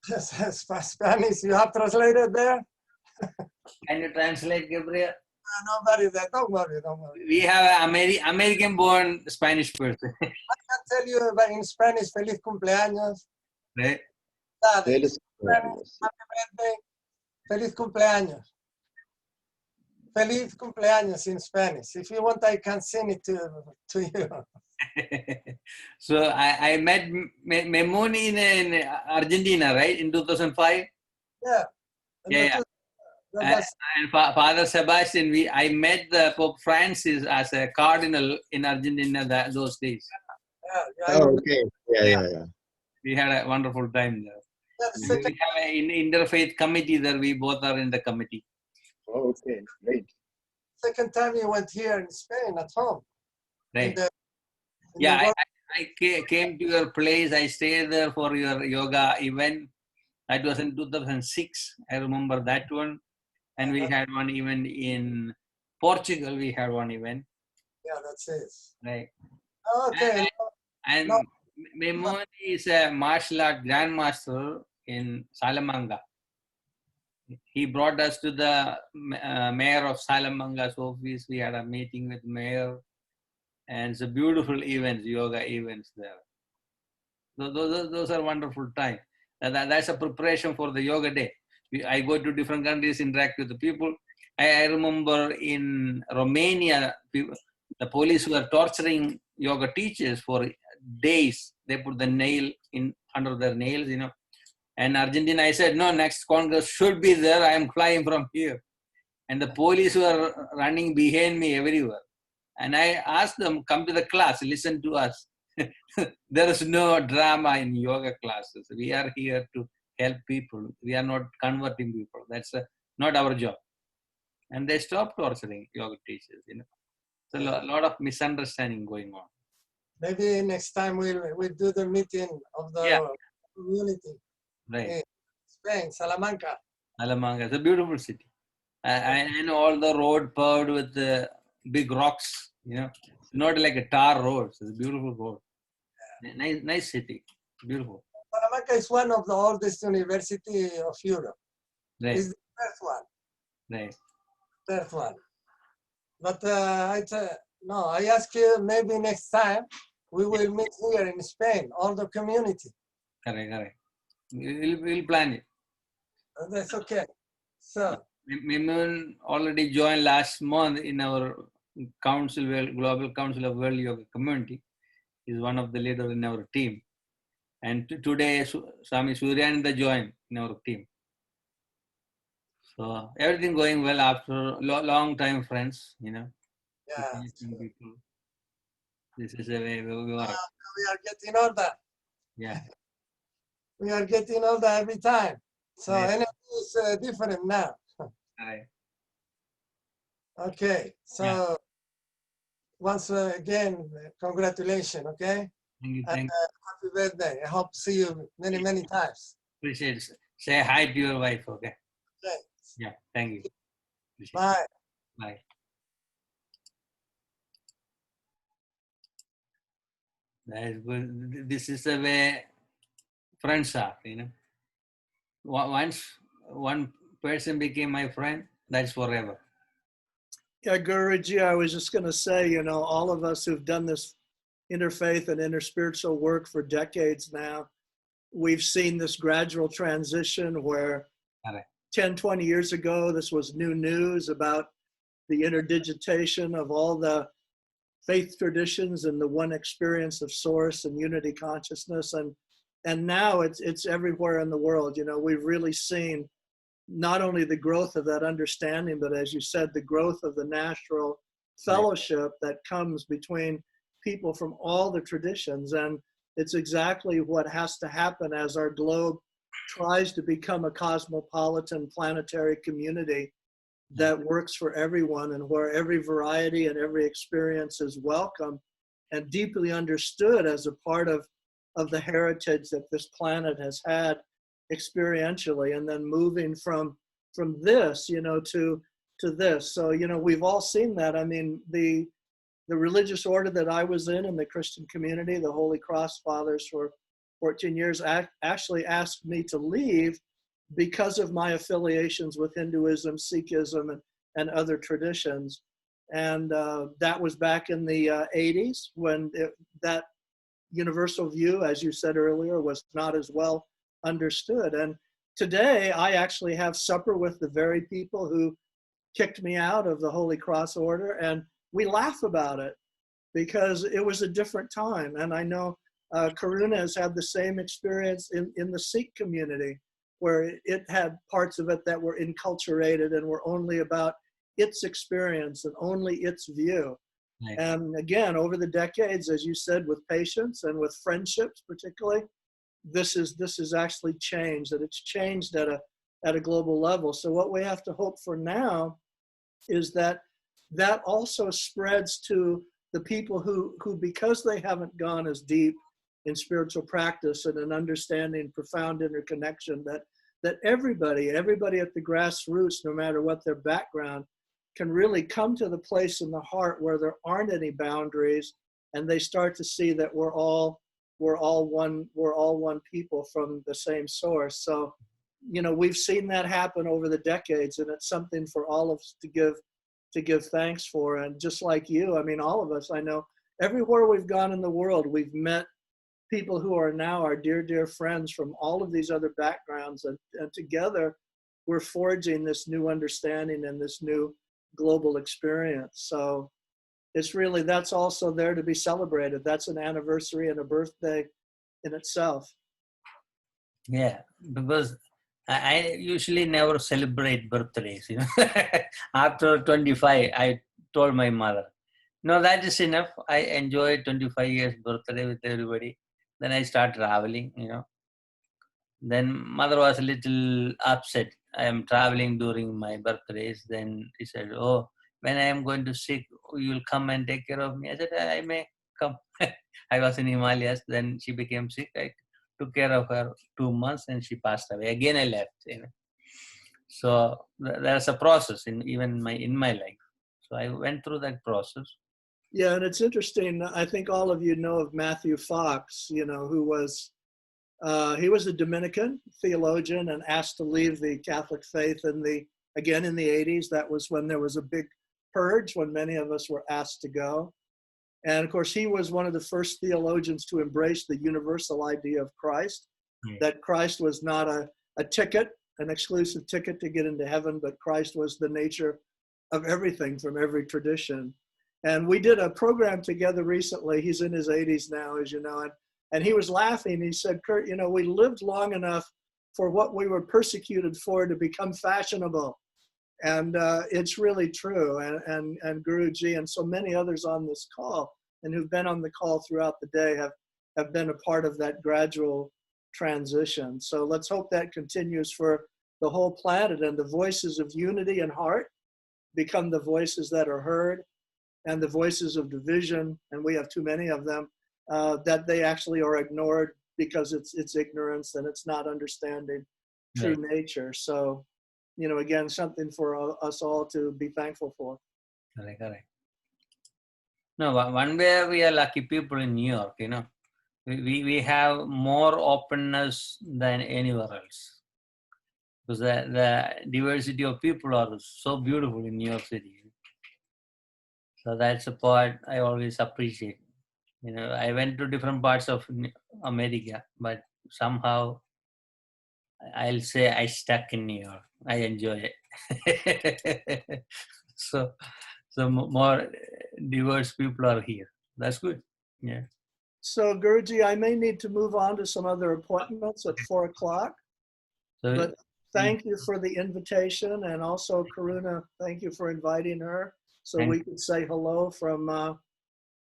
Spanish, you have translated there? Can you translate, Gabriel? Nobody there. Don't worry. We have an American-born Spanish person. I can tell you in Spanish, feliz cumpleaños. Right? Feliz cumpleaños. Happy birthday. Feliz cumpleaños. Feliz cumpleaños in Spanish. If you want, I can sing it to you. So I met Memoni in Argentina, right? In 2005? Yeah. Yeah. And Father Sebastian, I met the Pope Francis as a cardinal in Argentina those days. Oh, okay. Yeah. We had a wonderful time there. We have an interfaith committee there. We both are in the committee. Oh, okay. Great. Second time you went here in Spain at home. Right. I came to your place. I stayed there for your yoga event. That was in 2006. I remember that one. And we had one event in Portugal, we had one event. Yeah, that's it. Right. Okay. And Memon is a martial art grandmaster in Salamanga. He brought us to the mayor of Salamanga's office. We had a meeting with mayor, and it's a beautiful events, yoga events there. Those are wonderful times. That's a preparation for the yoga day. I go to different countries, interact with the people. I remember in Romania, the police were torturing yoga teachers for days. They put the nail in under their nails, you know. And Argentina, I said, no, next Congress should be there. I am flying from here. And the police were running behind me everywhere. And I asked them, come to the class, listen to us. There is no drama in yoga classes. We are here to help people. We are not converting people. That's not our job. And they stopped torturing yoga teachers, you know. So a lot of misunderstanding going on. Maybe next time we'll do the meeting of the community. Right. In Spain, Salamanca. Salamanca, it's a beautiful city. And all the road paved with big rocks, you know. It's not like a tar road. It's a beautiful road. Nice city. Beautiful. Salamanca is one of the oldest universities of Europe. Right. It's the first one. Right. First one. But I ask you, maybe next time we will meet here in Spain, all the community. Correct. We'll plan it. That's okay. So Mimun already joined last month in our council, Global Council of World Yoga Community. He's one of the leaders in our team. And today, Swami Suryananda joined in our team. So everything going well after long time friends, you know. Yeah. People. This is the way we work. We are getting older. Yeah. We are getting older every time. So Yeah. energy is different now. Right. Okay. So once again, congratulations. Okay. Thank you. And happy birthday. I hope to see you many, many times. Appreciate it. Say hi to your wife, okay? Okay. Yeah, thank you. Appreciate Bye. it. Bye. That is good. This is the way friends are, you know. Once one person became my friend, that's forever. Yeah, Guruji, I was just going to say, you know, all of us who've done this interfaith and interspiritual work for decades now, we've seen this gradual transition where 10, 20 years ago, this was new news about the interdigitation of all the faith traditions and the one experience of source and unity consciousness. And now it's everywhere in the world. You know, we've really seen not only the growth of that understanding, but as you said, the growth of the natural fellowship that comes between people from all the traditions. And it's exactly what has to happen as our globe tries to become a cosmopolitan planetary community that works for everyone and where every variety and every experience is welcome and deeply understood as a part of the heritage that this planet has had experientially, and then moving from this, you know, to this. So, you know, we've all seen that. I mean, the religious order that I was in the Christian community, the Holy Cross Fathers for 14 years, actually asked me to leave because of my affiliations with Hinduism, Sikhism, and other traditions. And that was back in the 80s when that universal view, as you said earlier, was not as well understood. And today I actually have supper with the very people who kicked me out of the Holy Cross Order, and we laugh about it because it was a different time. And I know Karuna has had the same experience in the Sikh community, where it had parts of it that were enculturated and were only about its experience and only its view. Right. And again, over the decades, as you said, with patience and with friendships particularly, this is actually changed, that it's changed at a global level. So what we have to hope for now is that also spreads to the people who because they haven't gone as deep in spiritual practice and in understanding profound interconnection, that everybody at the grassroots, no matter what their background, can really come to the place in the heart where there aren't any boundaries, and they start to see that we're all one people from the same source. So, you know, we've seen that happen over the decades, and it's something for all of us to give thanks for. And just like you, I mean, all of us, I know everywhere we've gone in the world, we've met people who are now our dear, dear friends from all of these other backgrounds. And together we're forging this new understanding and this new global experience. So it's really, that's also there to be celebrated. That's an anniversary and a birthday in itself. Yeah, because I usually never celebrate birthdays, you know. After 25, I told my mother, no, that is enough. I enjoy 25 years birthday with everybody. Then I start traveling, you know. Then mother was a little upset. I am traveling during my birthdays. Then she said, oh, when I am going to sick, you will come and take care of me. I said, I may come. I was in Himalayas. Then she became sick. I took care of her 2 months and she passed away. Again, I left, you know. So there's a process in my life. So I went through that process. Yeah, and it's interesting. I think all of you know of Matthew Fox, you know, who was, he was a Dominican theologian and asked to leave the Catholic faith again in the 80s. That was when there was a big purge, when many of us were asked to go. And of course, he was one of the first theologians to embrace the universal idea of Christ, that Christ was not a ticket, an exclusive ticket to get into heaven, but Christ was the nature of everything from every tradition. And we did a program together recently. He's in his 80s now, as you know, and he was laughing. He said, Kurt, you know, we lived long enough for what we were persecuted for to become fashionable. And it's really true. And Guruji and so many others on this call and who've been on the call throughout the day have been a part of that gradual transition. So let's hope that continues for the whole planet, and the voices of unity and heart become the voices that are heard, and the voices of division, and we have too many of them, that they actually are ignored because it's ignorance and it's not understanding true nature. So, you know, again, something for us all to be thankful for. Correct. No, one way we are lucky people in New York, you know. We have more openness than anywhere else. Because the diversity of people are so beautiful in New York City. So that's a part I always appreciate. You know, I went to different parts of America, but somehow I'll say I stuck in New York. I enjoy it. So more diverse people are here. That's good. Yeah. So Guruji, I may need to move on to some other appointments at 4 o'clock. So, but thank you for the invitation, and also Karuna, thank you for inviting her so we could say hello from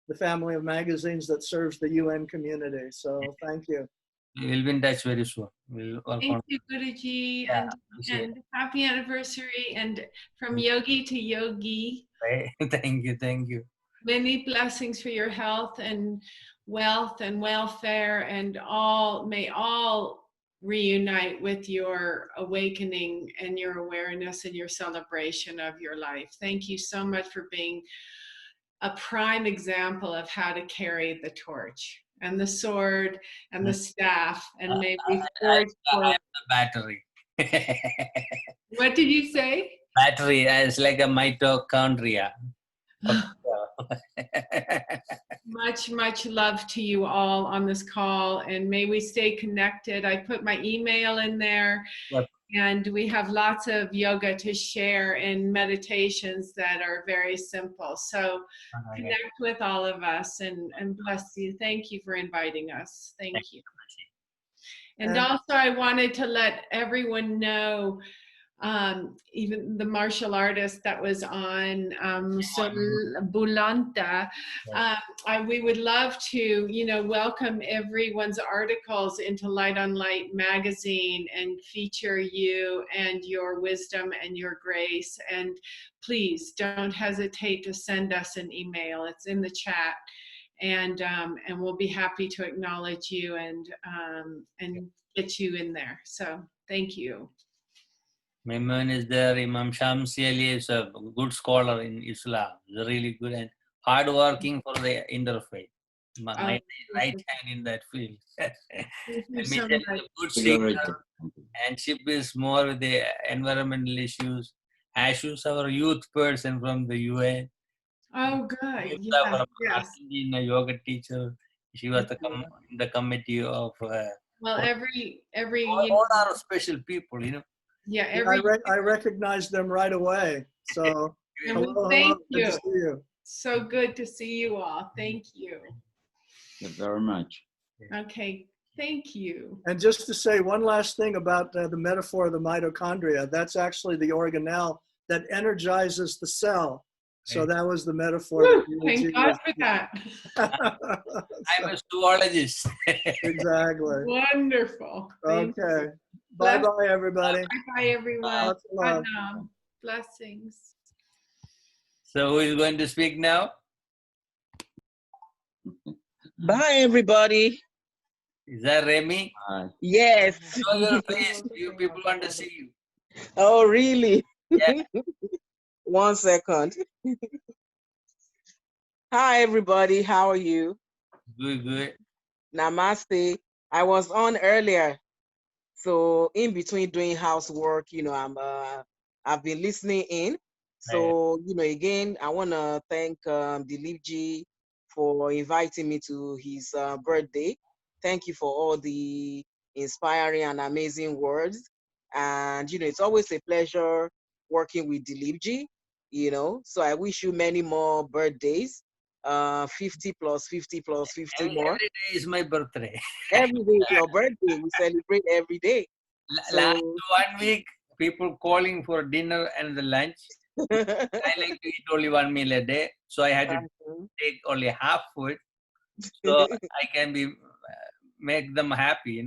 the family of magazines that serves the UN community. So thank you. We'll be in touch very soon. Thank you, Guruji, and happy anniversary, and from yogi to yogi. Thank you. Many blessings for your health and wealth and welfare, and may all reunite with your awakening and your awareness and your celebration of your life. Thank you so much for being a prime example of how to carry the torch and the sword and the staff, and may we forge I am the battery. What did you say? Battery is like a mitochondria. Much love to you all on this call, and may we stay connected. I put my email in there. Yep. And we have lots of yoga to share and meditations that are very simple. So connect with all of us, and bless you. Thank you for inviting us. Thank you. And also I wanted to let everyone know, even the martial artist that was on Bulanta, we would love to, welcome everyone's articles into Light on Light magazine and feature you and your wisdom and your grace. And please don't hesitate to send us an email. It's in the chat. And we'll be happy to acknowledge you and get you in there. So thank you. Maimon is there. Imam Shamsi Ali is a good scholar in Islam. He's really good and hard working for the interfaith. My right hand in that field. Thank you And so Michelle is much. a good singer, and Chip is more with the environmental issues. Ashu is our youth person from the UN. Oh, good. Mirza Yes, from yes. Argentina, yoga teacher. She was in the committee of. Well, every all are special people, you know. yeah, Yeah, every I recognized them right away. So and hello, well, thank hello. Good you. to see you. So good to see you all. Thank you. Thank you very much. Okay, thank you. And just to say one last thing about the metaphor of the mitochondria, that's actually the organelle that energizes the cell. So that was the metaphor. Woo, that thank Dileepji God was- for that. I'm a zoologist. Exactly. Wonderful. Thank you. Okay. Bye-bye, everybody. Bye, everyone. Lots of love. Pranam. Blessings. So who is going to speak now? Bye, everybody. Is that Remy? Yes. Show your face. You people want to see you. Oh, really? Yeah. 1 second. Hi, everybody. How are you? Good, good. Namaste. I was on earlier. So in between doing housework, I've been listening in. So, again, I want to thank Dileepji for inviting me to his birthday. Thank you for all the inspiring and amazing words. And, it's always a pleasure working with Dileepji, So I wish you many more birthdays, 50 plus 50 plus 50 more. Every day is my birthday. Every day is your birthday. We celebrate every day. Last 1 week, people calling for dinner and the lunch. I like to eat only 1 meal a day, so I had to take only half food, so I can make them happy,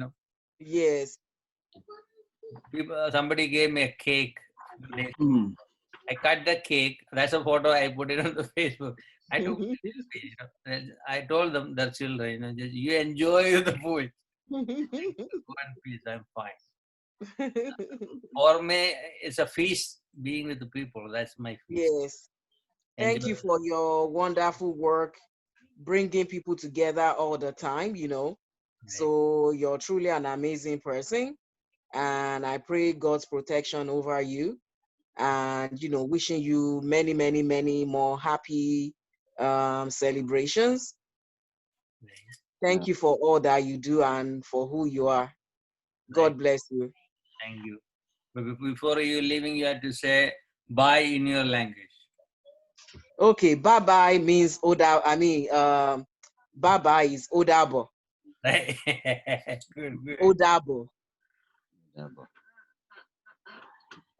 Yes. Somebody gave me a cake. I cut the cake. That's a photo. I put it on the Facebook. I took I told them, their children, just, you enjoy the food. 1 piece, I'm fine. For me, it's a feast being with the people. That's my feast. Yes. Thank you for your wonderful work, bringing people together all the time, So you're truly an amazing person. And I pray God's protection over you. And, wishing you many, many, many more happy celebrations. Thank you for all that you do and for who you are. God bless you. Thank you. But before you leaving, you have to say bye in your language. Okay, bye-bye means Oda. Bye-bye is Odabo. Good, good. Odabo.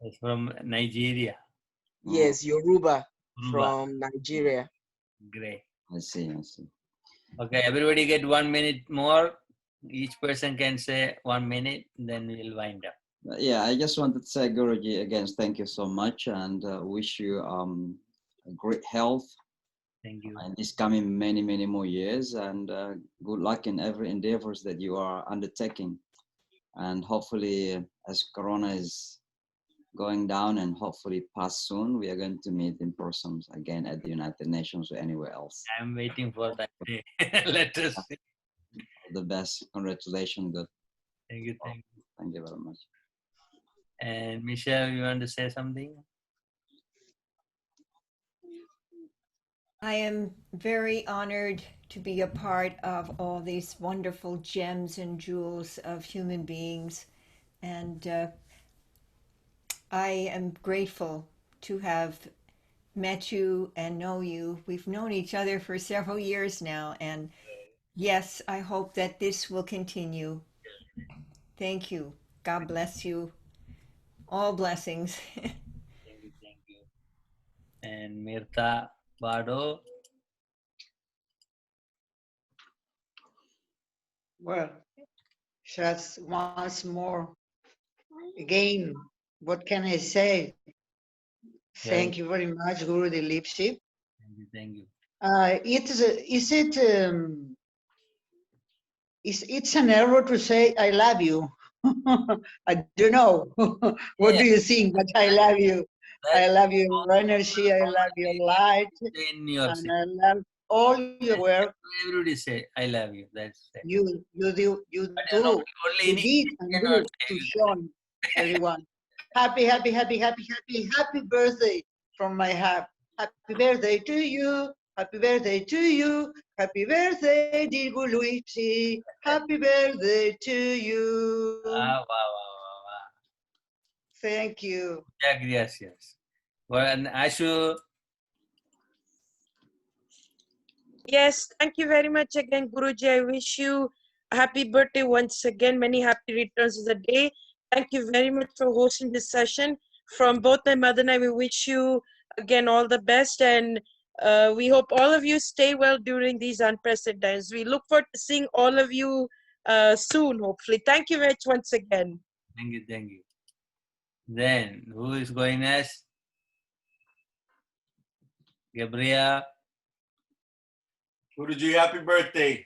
It's from Nigeria. Yes, Yoruba from Nigeria. Great. I see. Okay, everybody get 1 minute more. Each person can say 1 minute, then we'll wind up. Yeah, I just wanted to say, Guruji, again, thank you so much, and wish you great health. Thank you. And this coming many, many more years, and good luck in every endeavors that you are undertaking. And hopefully, as Corona is going down and hopefully pass soon, we are going to meet in person again at the United Nations or anywhere else. I'm waiting for that day. Let us see. All the best. Congratulations. Good. Thank you. Thank you. Thank you very much. And Michelle, you want to say something? I am very honored to be a part of all these wonderful gems and jewels of human beings. And I am grateful to have met you and know you. We've known each other for several years now. And yes, I hope that this will continue. Thank you. God bless you. All blessings. Thank you. And Mirta Bado. Well, just once more, again, what can I say? Thank you very much, Guru Dileepji. Thank you. It's an error to say I love you. I don't know what do you think, but I love you. I love your energy. I love your light, In New York and City. I love all your work. Everybody say, I love you. That's it. You do, But you know, only you in did English and cannot do to show everyone. Happy, happy, happy, happy, happy, happy birthday from my heart. Happy birthday to you. Happy birthday to you. Happy birthday, dear Luigi. Happy birthday to you. Wow, wow. Thank you. Yes. Well, and Ashu, Yes, thank you very much again, Guruji. I wish you a happy birthday once again. Many happy returns of the day. Thank you very much for hosting this session. From both my mother and I, we wish you again all the best, and we hope all of you stay well during these unprecedented times. We look forward to seeing all of you soon, hopefully. Thank you very much once again. thank you. Then, who is going next? Gabriel. Guruji, happy birthday.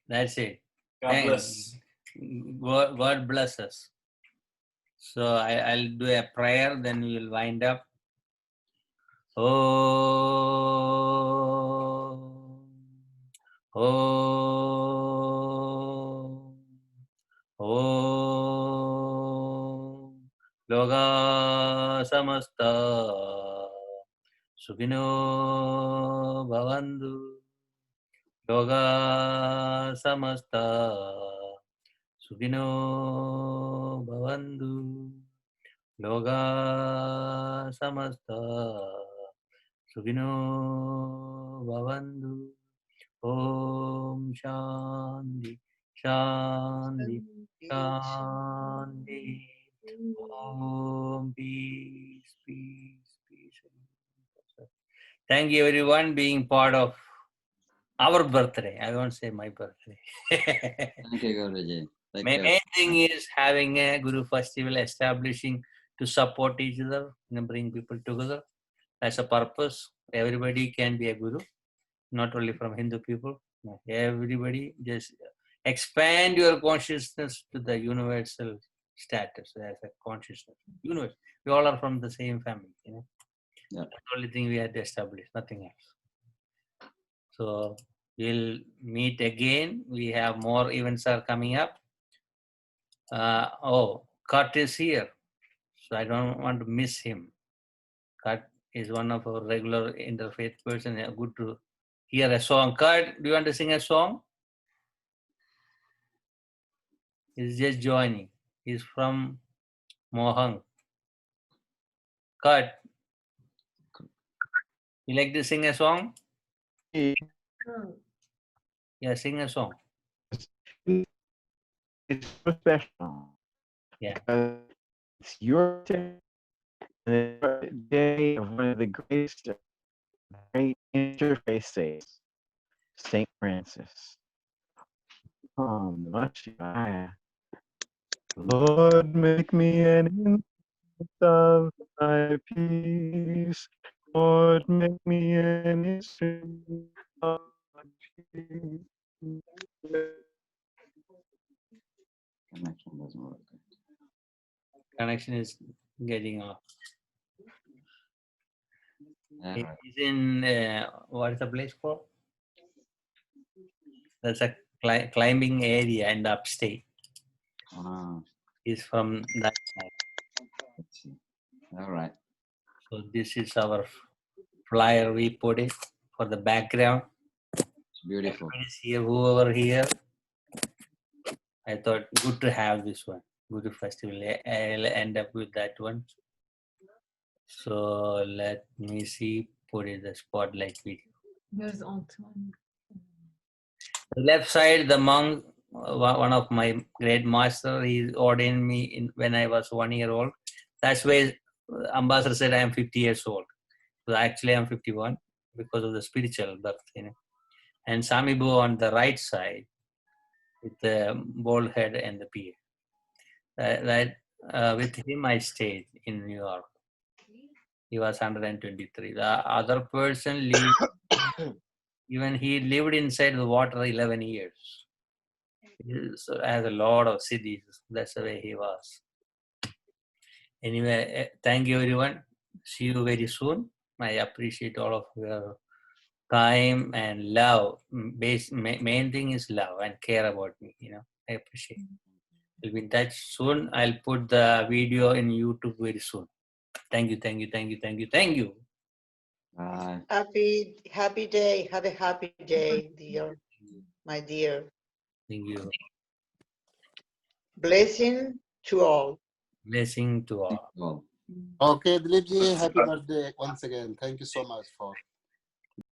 That's it. God bless. God bless us. So I'll do a prayer, then we will wind up. Loga samasta Sukino Bhavantu. Loga samasta Sukino Bhavantu. Loga samasta Sukino Bhavantu. Om Shanti Shanti. Om peace. Thank you everyone being part of our birthday. I won't say my birthday. Thank you, Guruji. Main thing is having a Guru festival, establishing to support each other and bring people together. That's a purpose. Everybody can be a Guru, not only from Hindu people. No, everybody just expand your consciousness to the universal status. That's a consciousness. Universe. We all are from the same family. Yeah. That's the only thing we had to establish, nothing else. So we'll meet again. We have more events are coming up. Kurt is here. So I don't want to miss him. Kurt is one of our regular interfaith person. Good to hear a song. Kurt, do you want to sing a song? He's just joining. He's from Mohang. Kurt, you like to sing a song? Yeah, sing a song. It's so special. Yeah. It's your day, the day of one of the greatest, great interfaith saints, Saint Francis. Much Lord, make me an instrument of thy peace. Lord, make me an instrument of thy peace. Connection doesn't work. Connection is getting off. Yeah. He's in, what is the place called? That's a climbing area in the upstate. He's from that side. All right. So this is our flyer. We put it for the background. It's beautiful. Everybody's here, whoever here. I thought good to have this one. Guru Festival. I'll end up with that one. So let me see. Put in the spotlight video. There's Antoine. The left side, the monk, one of my great master, he ordained me when I was 1 year old. That's why Ambassador said I am 50 years old. So actually I'm 51 because of the spiritual birth. And Sami Bu on the right side with the bald head and the beard. With him I stayed in New York. He was 123. The other person lived, even he lived inside the water 11 years. He has a lot of cities. That's the way he was. Anyway, thank you everyone. See you very soon. I appreciate all of your time and love. Main thing is love and care about me. I appreciate it. We'll be in touch soon. I'll put the video in YouTube very soon. Thank you, thank you, thank you, thank you, thank you. Happy day. Have a happy day, dear. My dear. Thank you. Blessing to all. Blessing to all. Okay, Dileepji, happy birthday once again. Thank you so much for